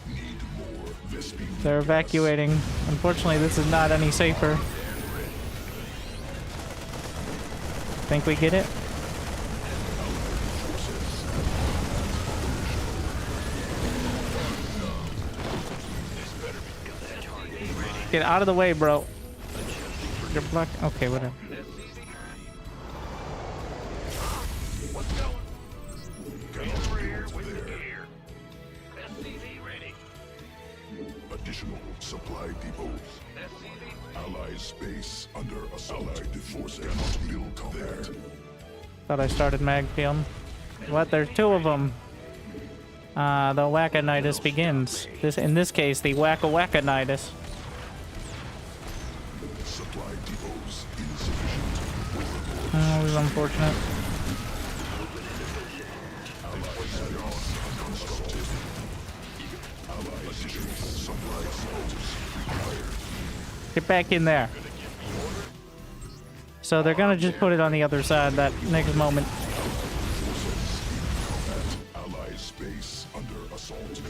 Need more Vespene. They're evacuating. Unfortunately, this is not any safer. Think we get it? Get out of the way, bro. You're blocked. Okay, whatever. What's going? Over here with the gear. SCV ready. Additional supply depots. SCV. Allied space under assault. Allied forces cannot build there. Thought I started mag field. What? There's two of them. The Whack-A-Nidus begins. In this case, the Whack-A-Whack-A-Nidus. Supply depots insufficient. Oh, it was unfortunate. Get back in there. So they're gonna just put it on the other side that next moment. Allied space under assault.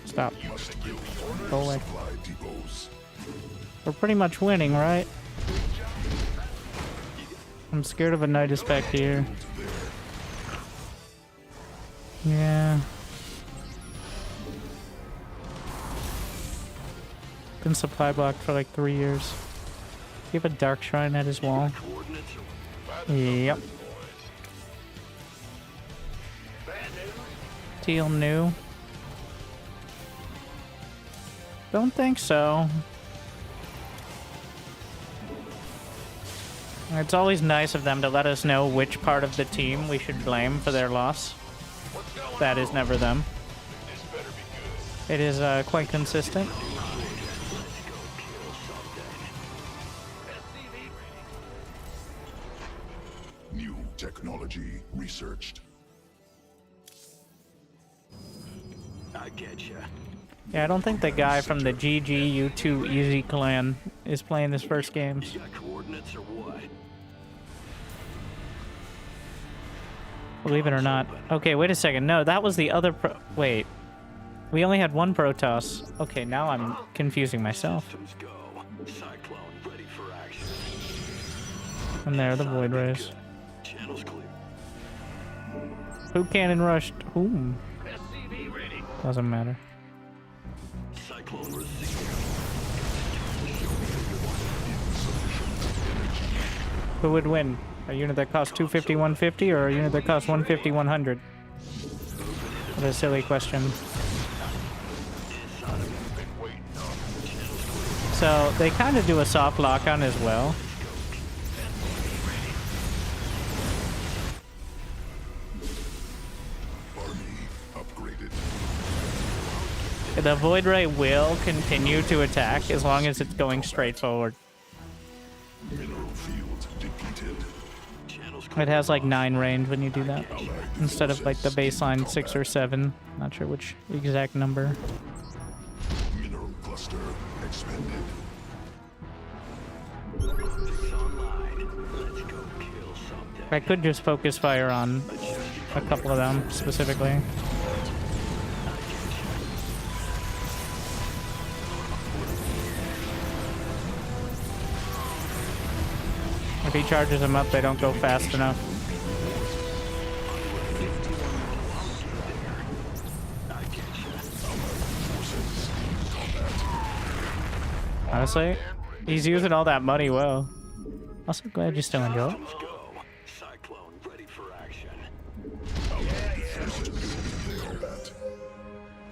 Stop. Must build Go away. supply depots. We're pretty much winning, right? I'm scared of a Nidus back here. Yeah. Been supply blocked for like 3 years. Do you have a dark shrine at his wall? Yep. Teal new. Don't think so. It's always nice of them to let us know which part of the team we should blame for their loss. That is never them. It is quite consistent. New technology researched. I getcha. Yeah, I don't think the guy from the GGU2 Easy clan is playing his first games. You got coordinates or what? Believe it or not. Okay, wait a second. No, that was the other wait. We only had one Protoss. Okay, now I'm confusing myself. Systems go. Cyclone ready for action. And there, the Void Rays. Channels clear. Who cannon rushed whom? SCV ready. Doesn't matter. Cyclone receiving. Who would win? A unit that costs 250, 150, or a unit that costs 150, 100? What a silly question. So they kind of do a soft lock on as well. The Void Ray will continue to attack as long as it's going straight forward. Mineral field depleted. It has like 9 range when you do that, instead of like the baseline 6 or 7. Not sure which exact number. Mineral cluster expanded. I could just focus fire on a couple of them specifically. If he charges them up, they don't go fast enough. Honestly, he's using all that money well. Also glad you're still enjoying it. Cyclone ready for action.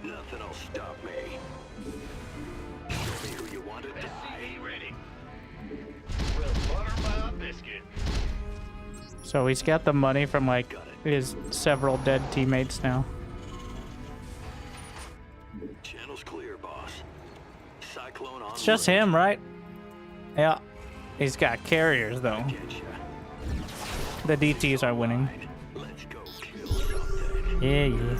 Nothing will stop me. Show me who you want to die. SCV ready. Well, butter my biscuit. So he's got the money from like his several dead teammates now. Channel's clear, boss. Cyclone on. It's just him, right? Yeah. He's got carriers though. The DTs are winning. Yeah, yeah.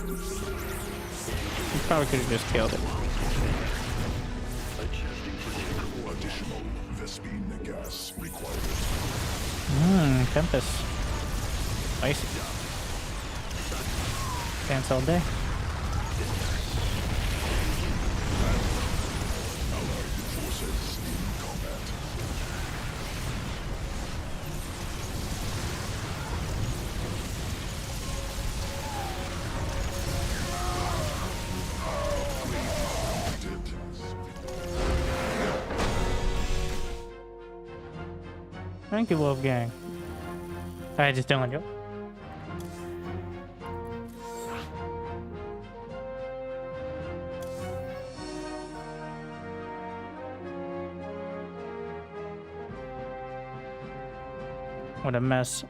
He probably could have just killed it. Additional Vespine gas required. Tempest. Spicy. Dance all day. Thank you, Wolfgang. I just don't enjoy. What a mess.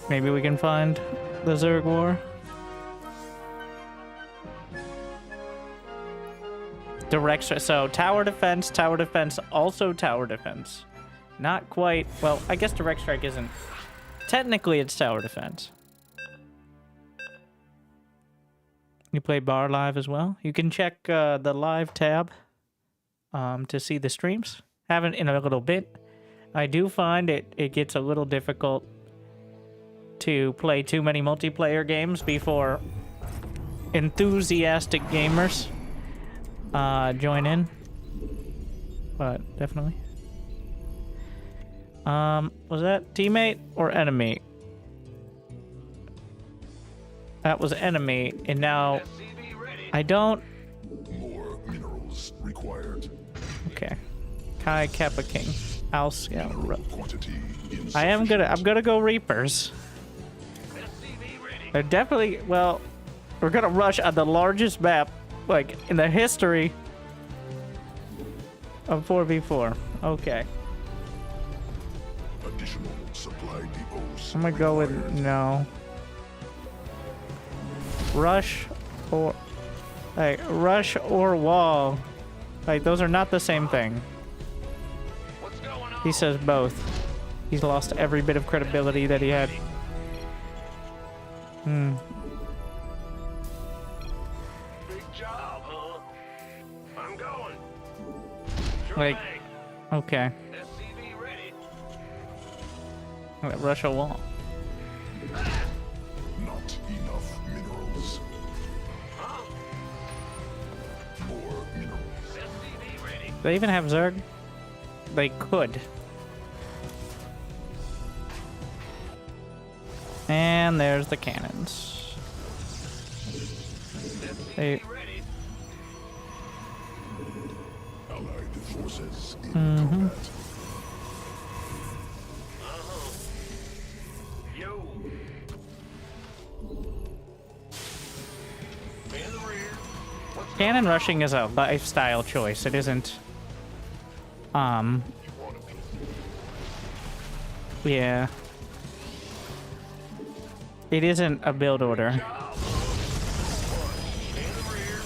Maybe we can find the Zerg War. Direct strike. So tower defense, also tower defense. Not quite. Well, I guess direct strike isn't. Technically, it's tower defense. You play Bar Live as well. You can check the live tab to see the streams. Haven't in a little bit. I do find it gets a little difficult to play too many multiplayer games before enthusiastic gamers join in, but definitely. Was that teammate or enemy? That was enemy, and now I don't. More minerals required. Okay, Kai Kappa King. I'll scout. Quantity I'm gonna go Reapers. They're definitely, well, we're gonna rush on the largest map like in the history of 4v4. Okay. Additional supply depots. I'm gonna go with no. Rush or like rush or wall. Like those are not the same thing. He says both. He's lost every bit of credibility that he had. Hmm. Big job, huh? I'm going. Sure Like, thing. okay. SCV ready. Russia wall. Not enough minerals. Huh? More minerals. SCV ready. Do they even have Zerg? They could. And there's the cannons. They, SCV ready. Allied forces in Mhm. combat. Uh-huh. Yo. In the rear. What's cannon going on? rushing is a lifestyle choice. It isn't. You want a piece? Yeah. It isn't a build order. Job, huh? In the rear.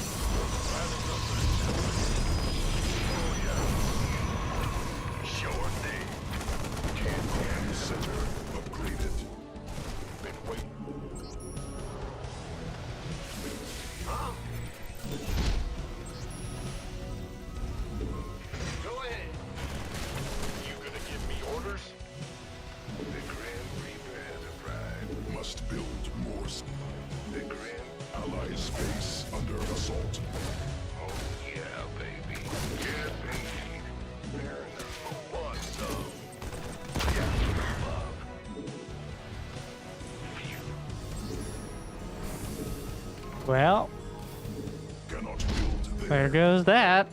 Sure thing. Command center upgraded. Been waiting. Huh? Go ahead. You gonna give me orders? The Grand Reaper has arrived. Must build more. The Grand... Allies base under assault. Oh, yeah, baby. Get paid. Fair enough. Who wants some? Yeah, love. Phew. Well, Cannot build there goes that.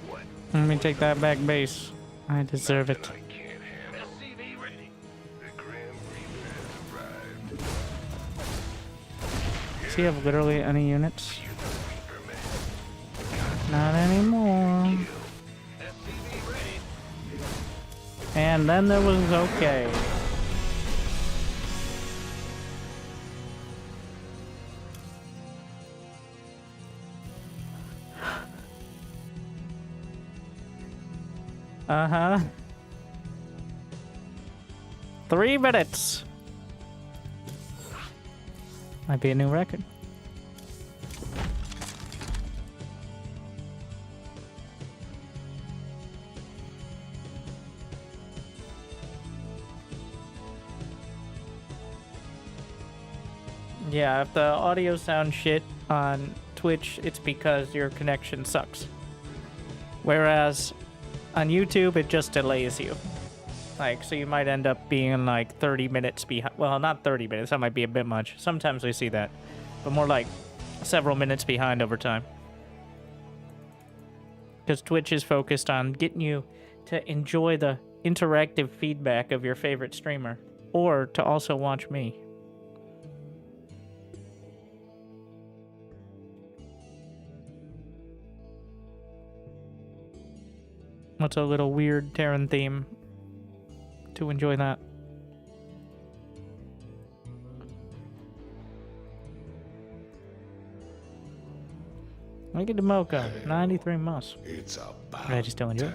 What? Let me take that back base. I deserve it. I can't handle. SCV ready. The Grand Reaper has arrived. Does he have literally any units? You're the Reaper man. Not anymore. SCV ready. And then there was okay. Uh-huh. 3 minutes. Might be a new record. Yeah, if the audio sounds shit on Twitch, it's because your connection sucks. Whereas on YouTube, it just delays you. Like, so you might end up being like 30 minutes behind. Well, not 30 minutes, that might be a bit much. Sometimes we see that. But more like several minutes behind over time. Because Twitch is focused on getting you to enjoy the interactive feedback of your favorite streamer. Or to also watch me. What's a little weird Terran theme to enjoy that? Look at the Mocha, 93 months. It's about I just don't enjoy it.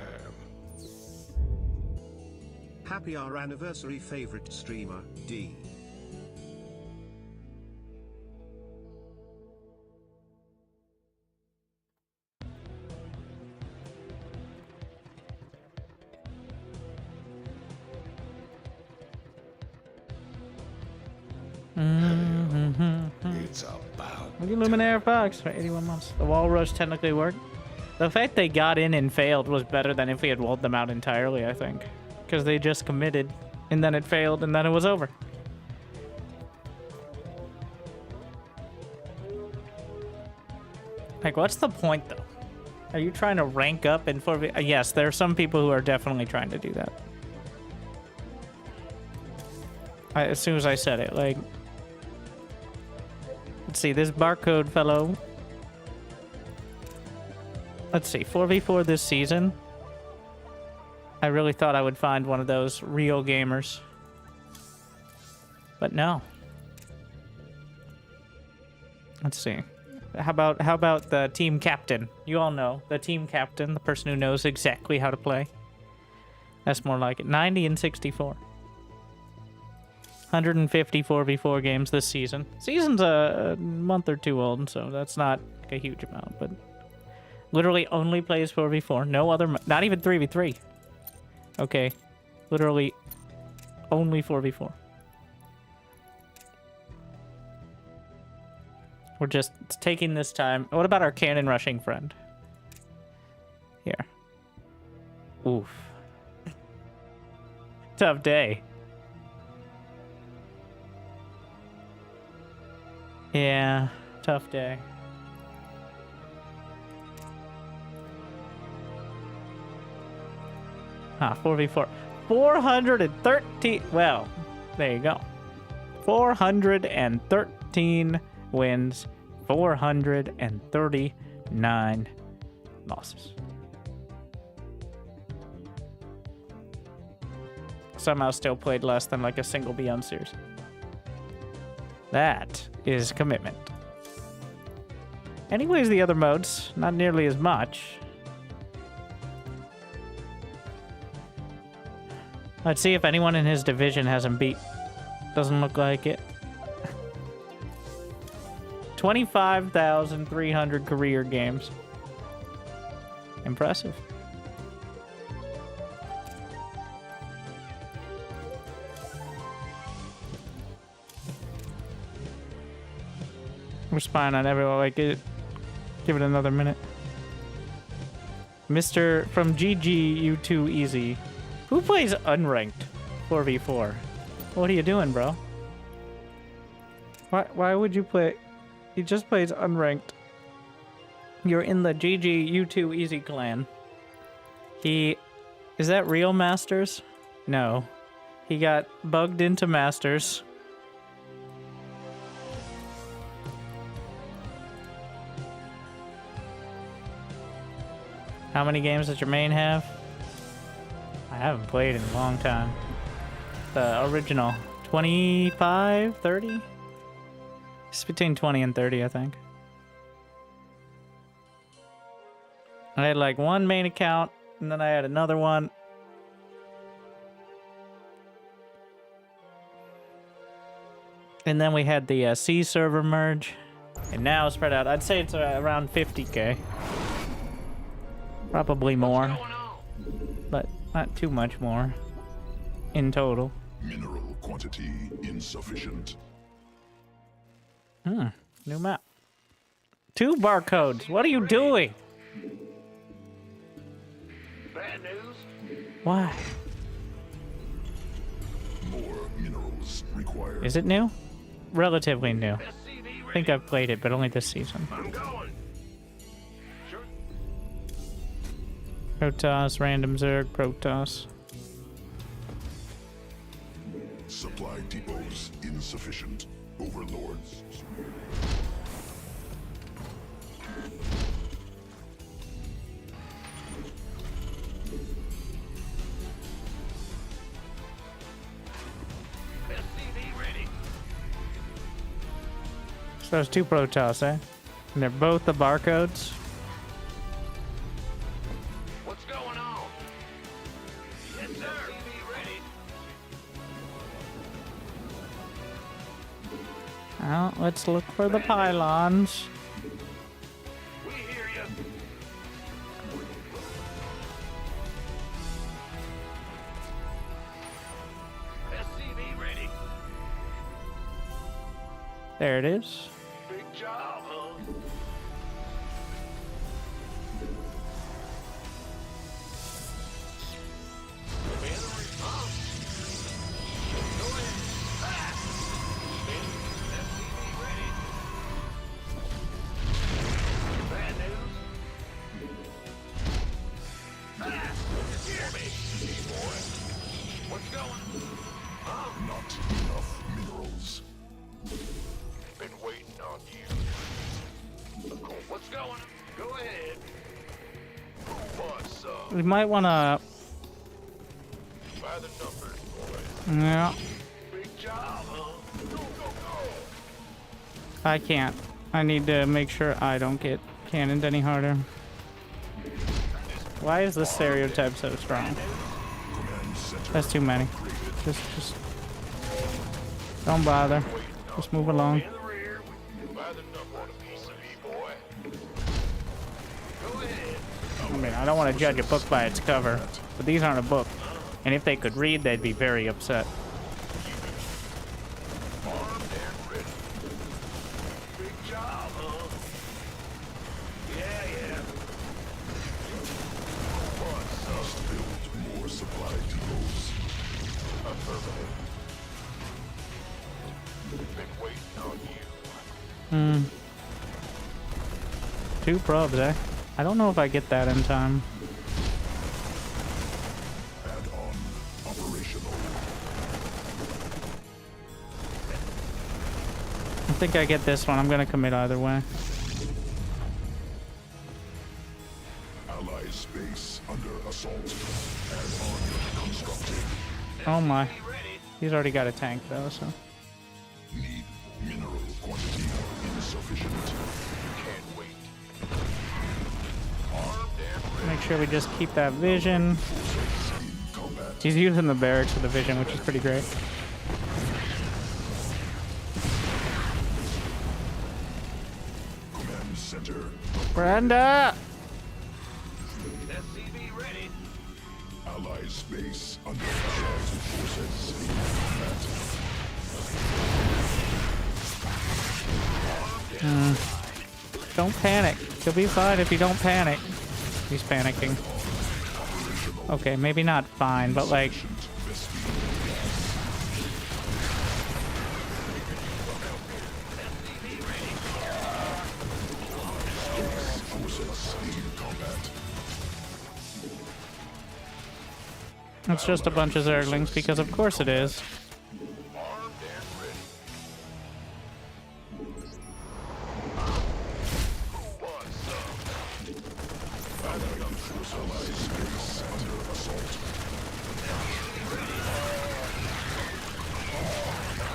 Happy our anniversary favorite streamer, D. It's about Look at Luminaire Fox for 81 months. The wall rush technically worked. The fact they got in and failed was better than if we had walled them out entirely, I think. Because they just committed, and then it failed, and then it was over. Like, what's the point, though? Are you trying to rank up in 4v? Yes, there are some people who are definitely trying to do that. As soon as I said it, like... Let's see, this barcode fellow... Let's see, 4v4 this season. I really thought I would find one of those real gamers. But no. Let's see. How about the team captain? You all know, the team captain, the person who knows exactly how to play. That's more like it. 90 and 64. 154 v4 games this season. Season's a month or two old, so that's not a huge amount, but literally only plays 4v4. No other, not even 3v3. Okay, literally only 4v4. We're just taking this time. What about our cannon rushing friend? Here. Oof. Tough day. Yeah, tough day. Ah, 4v4. 413. Well, there you go. 413 wins, 439 losses. Somehow still played less than like a single Beyond series. That is commitment. Anyways, the other modes, not nearly as much. Let's see if anyone in his division has him beat. Doesn't look like it. 25,300 career games. Impressive. We're spying on everyone. Like, give it another minute. Mr. from GG, you too easy. Who plays unranked 4v4? What are you doing, bro? Why would you play? He just plays unranked. You're in the GG, you too easy clan. Is that real Masters? No. He got bugged into Masters. How many games does your main have? I haven't played in a long time. The original. 25, 30? It's between 20 and 30, I think. I had like one main account, and then I had another one. And then we had the C server merge. And now spread out. I'd say it's around 50k. Probably more. But not too much more. In total. Mineral quantity insufficient. New map. 2 barcodes. What are you doing? Bad news? Why? More minerals required. Is it new? Relatively new. I think I've played it, but only this season. I'm going. Sure. Protoss, random Zerg, Protoss. Supply depots insufficient. Overlords. So there's 2 Protoss, eh? And they're both the barcodes. What's going on? Yes, sir. Ready. Well, let's look for the pylons. We hear you. SCV ready. There it is. Big job, huh? Battery, huh? Go ahead. Ah! SCV ready. Bad news. Ah! Hear me, boy. What's going? Huh? Not enough minerals. Been waiting on you. What's going on? Go ahead. Who wants some? We might want to... By the numbers, boy. Yeah, Big job, huh? Go, go, go. I can't. I need to make sure I don't get cannoned any harder. Why is this stereotype so strong? Commander That's too many. Just don't bother. Just move along. In the rear, by the number on a PCB, boy. Go ahead. I mean, I don't want to judge a book by its cover, but these aren't a book. And if they could read, they'd be very upset. Armed and ready. Big job, huh? Yeah. Must build more supply depots. Affirmative. Been waiting on you. 2 probes, eh? I don't know if I get that in time. Add-on operational. I think I get this one. I'm gonna commit either way. Allies base under assault. Add-on constructed. Oh my. He's already got a tank though, so. Need mineral quantity insufficient. Can't wait. Armed and ready. Make sure we just keep that vision. Combat. He's using the barracks for the vision, which is pretty great. Command center. Brenda! SCV ready. Allies base under Allied forces in combat. Don't panic. You'll be fine if you don't panic. He's panicking. Okay, maybe not fine, but like... Forces in combat. It's just a bunch of Zerglings, because of course it is. Armed and ready. Who wants some? Allies base under assault.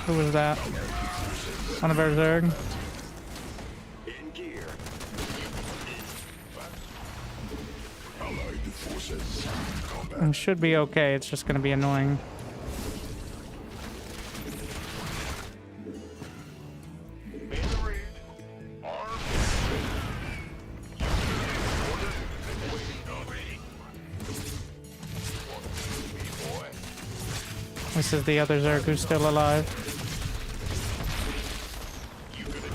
Who was that? One of our Zerg? In gear. Allied forces in combat. It should be okay, it's just gonna be annoying. In the rear. Armed and ready. Orders been waiting already. Want to see me, boy? This is the other Zerg who's still alive. You gonna get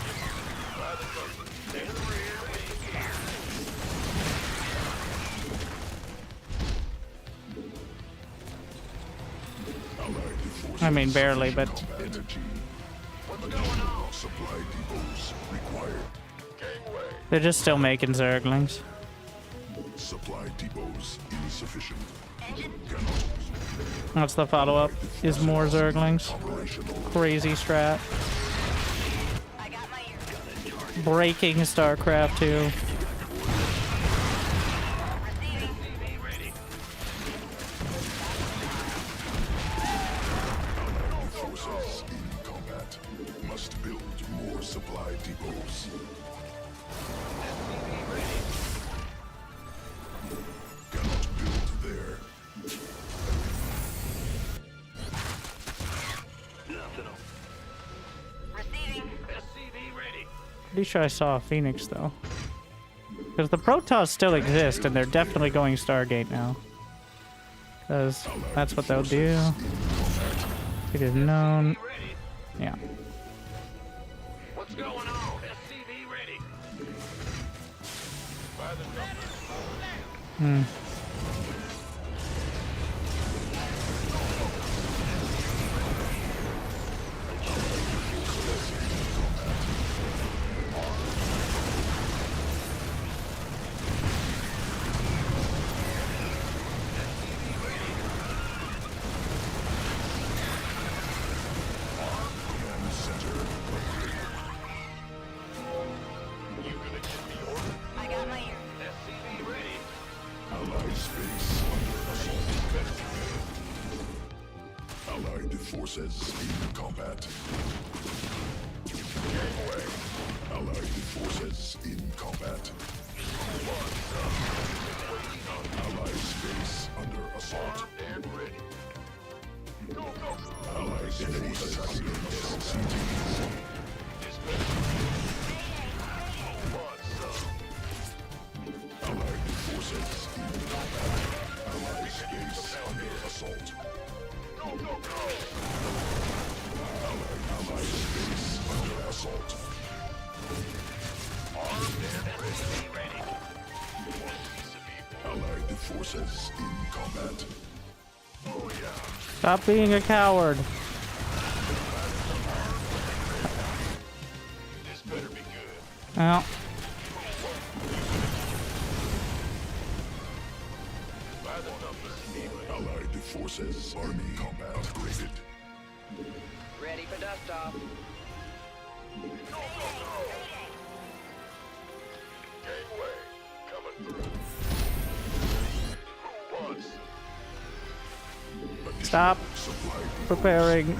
by the number. In the rear. Allied forces. I mean, barely, but... Energy. What's going on? Supply depots required. Gangway. They're just still making Zerglings. Supply depots insufficient. Engine. Cannot. That's the follow-up, is more Zerglings. Operational. Crazy strat. I got my ear. Breaking StarCraft 2. Receiving. SCV ready. Forces in combat. Must build more supply depots. SCV ready. Cannot build there. Nothing. Receiving. SCV ready. Pretty sure I saw a Phoenix, though. Because the Protoss still exist, and they're definitely going Stargate now. Because that's what they'll do. It is known. Ready. Yeah. What's going on? SCV ready. By the number. Command center. You gonna give me order? I got my ear. SCV ready. Allied space under assault. Allied forces in combat. Gangway. Allied forces in combat. Allied space under assault. Armed and ready. Allied forces in combat. Stop being a coward. Well, Allied forces army combat upgraded. Ready for dust off. Gateway coming through. Who wants? stop preparing. We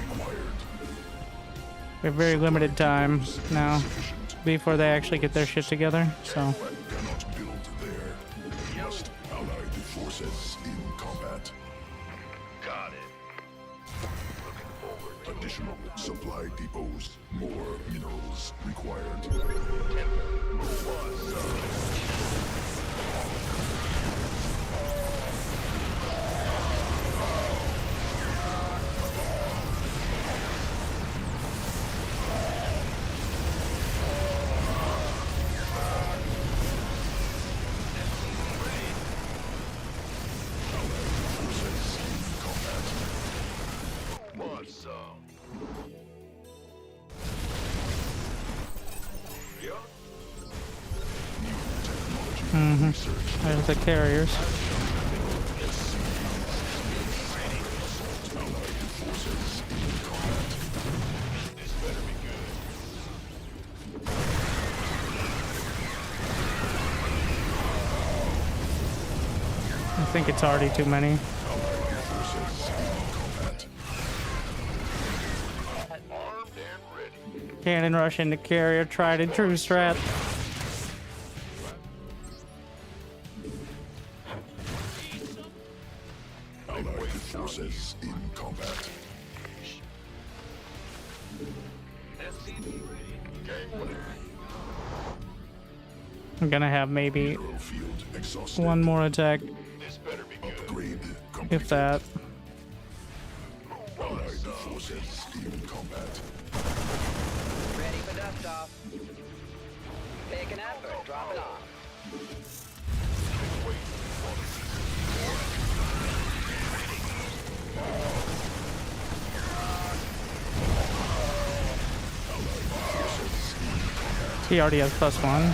have very limited time now before they actually get their shit together, so. Cannot build there. Must allied forces in combat. Got it. Looking forward. Additional supply depots. More minerals required. There's the carriers. I think it's already too many. Cannon rush into carrier, tried and true strat. Allied forces in combat. I'm gonna have maybe Mineral field exhausted. one more attack, Upgrade complete. if that. Allied forces in combat. Ready for dust off. Make an effort. Drop it off. He already has +1.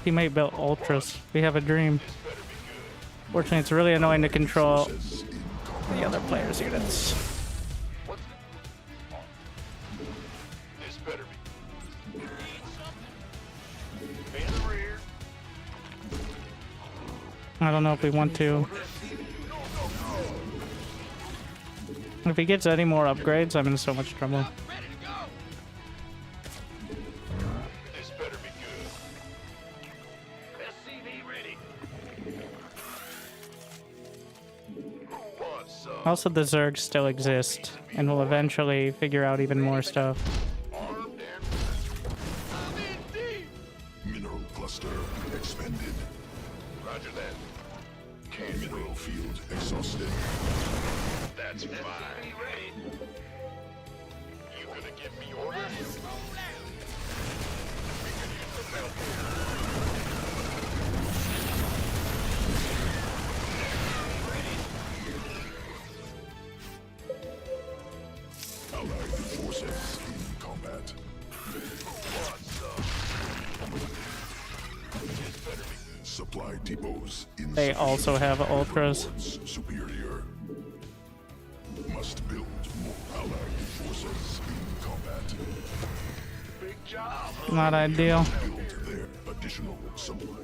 Teammate built ultras. We have a dream. Fortunately, it's really annoying to control the other players' units. This better be. In the rear. I don't know if we want to. If he gets any more upgrades, I'm in so much trouble. This better be good. SCV ready. Who wants some? Also, the Zergs still exist, and we'll eventually figure out even more stuff. Armed and I'm in deep. Mineral cluster expanded. Roger that. Mineral field exhausted. That's fine. Ready. You gonna give me orders? We can use the help Allied forces in combat. Supply depots in They also have ultras. superior. Must build more allied forces in combat. Big job. Not ideal. Build their additional supply.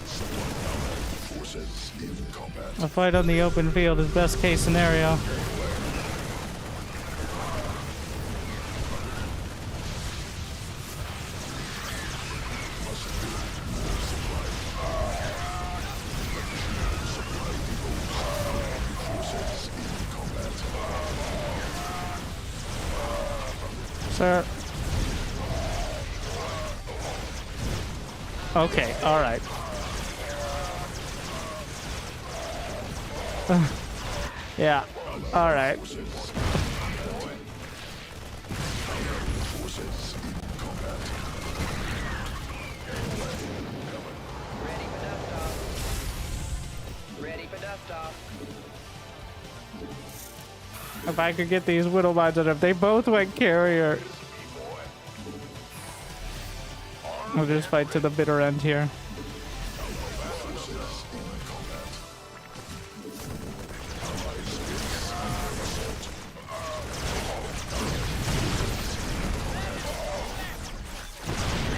Supply allied forces in combat. A fight on the open field is best case scenario. Sir, Okay, alright. Yeah, alright. Ready for dust off. If I could get these Whittle Mines on them, they both went carrier. We'll just fight to the bitter end here.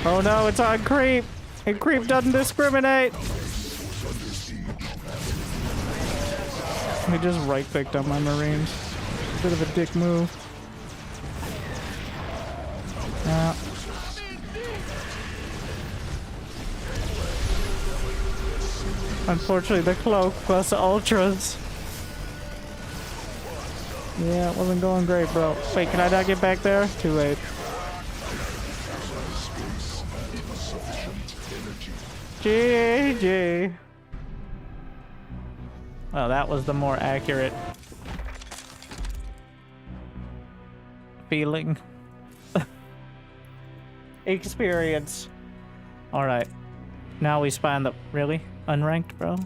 Oh no, it's on creep. And creep doesn't discriminate. He just right-clicked on my Marines. Bit of a dick move. Yeah. Unfortunately, the cloak plus the ultras. Yeah, it wasn't going great, bro. Wait, can I not get back there? Too late. GG. Well, that was the more accurate feeling. Experience. Alright. Now we spawn the... Really? Unranked, bro?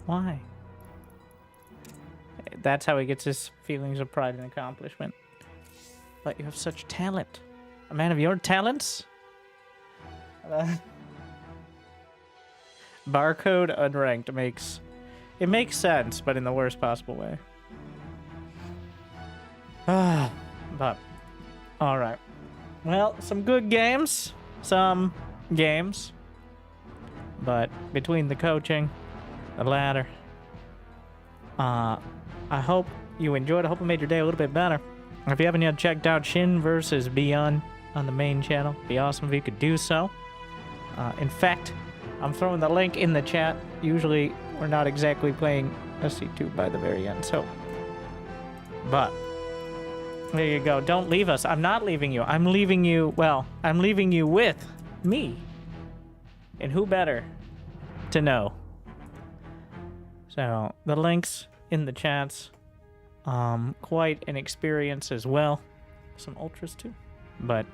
Why? That's how he gets his feelings of pride and accomplishment. But you have such talent. A man of your talents? Barcode unranked makes... It makes sense, but in the worst possible way. But... Alright. Well, some good games. Some games. But between the coaching, the ladder, I hope you enjoyed. I hope it made your day a little bit better. If you haven't yet checked out Shin versus Beyond on the main channel, it'd be awesome if you could do so. In fact, I'm throwing the link in the chat. Usually, we're not exactly playing SC2 by the very end, so... But... There you go. Don't leave us. I'm not leaving you. I'm leaving you... Well, I'm leaving you with me. And who better to know? So, the links in the chats. Quite an experience as well. Some ultras too. But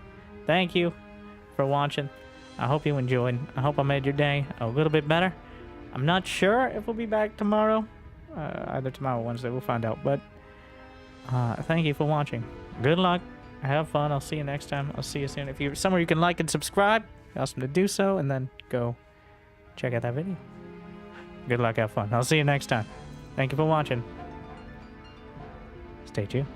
thank you for watching. I hope you enjoyed. I hope I made your day a little bit better. I'm not sure if we'll be back tomorrow. Either tomorrow or Wednesday. We'll find out. But thank you for watching. Good luck. Have fun. I'll see you next time. I'll see you soon. If you're somewhere you can like and subscribe, ask them to do so, and then go check out that video. Good luck, have fun. I'll see you next time. Thank you for watching. Stay tuned.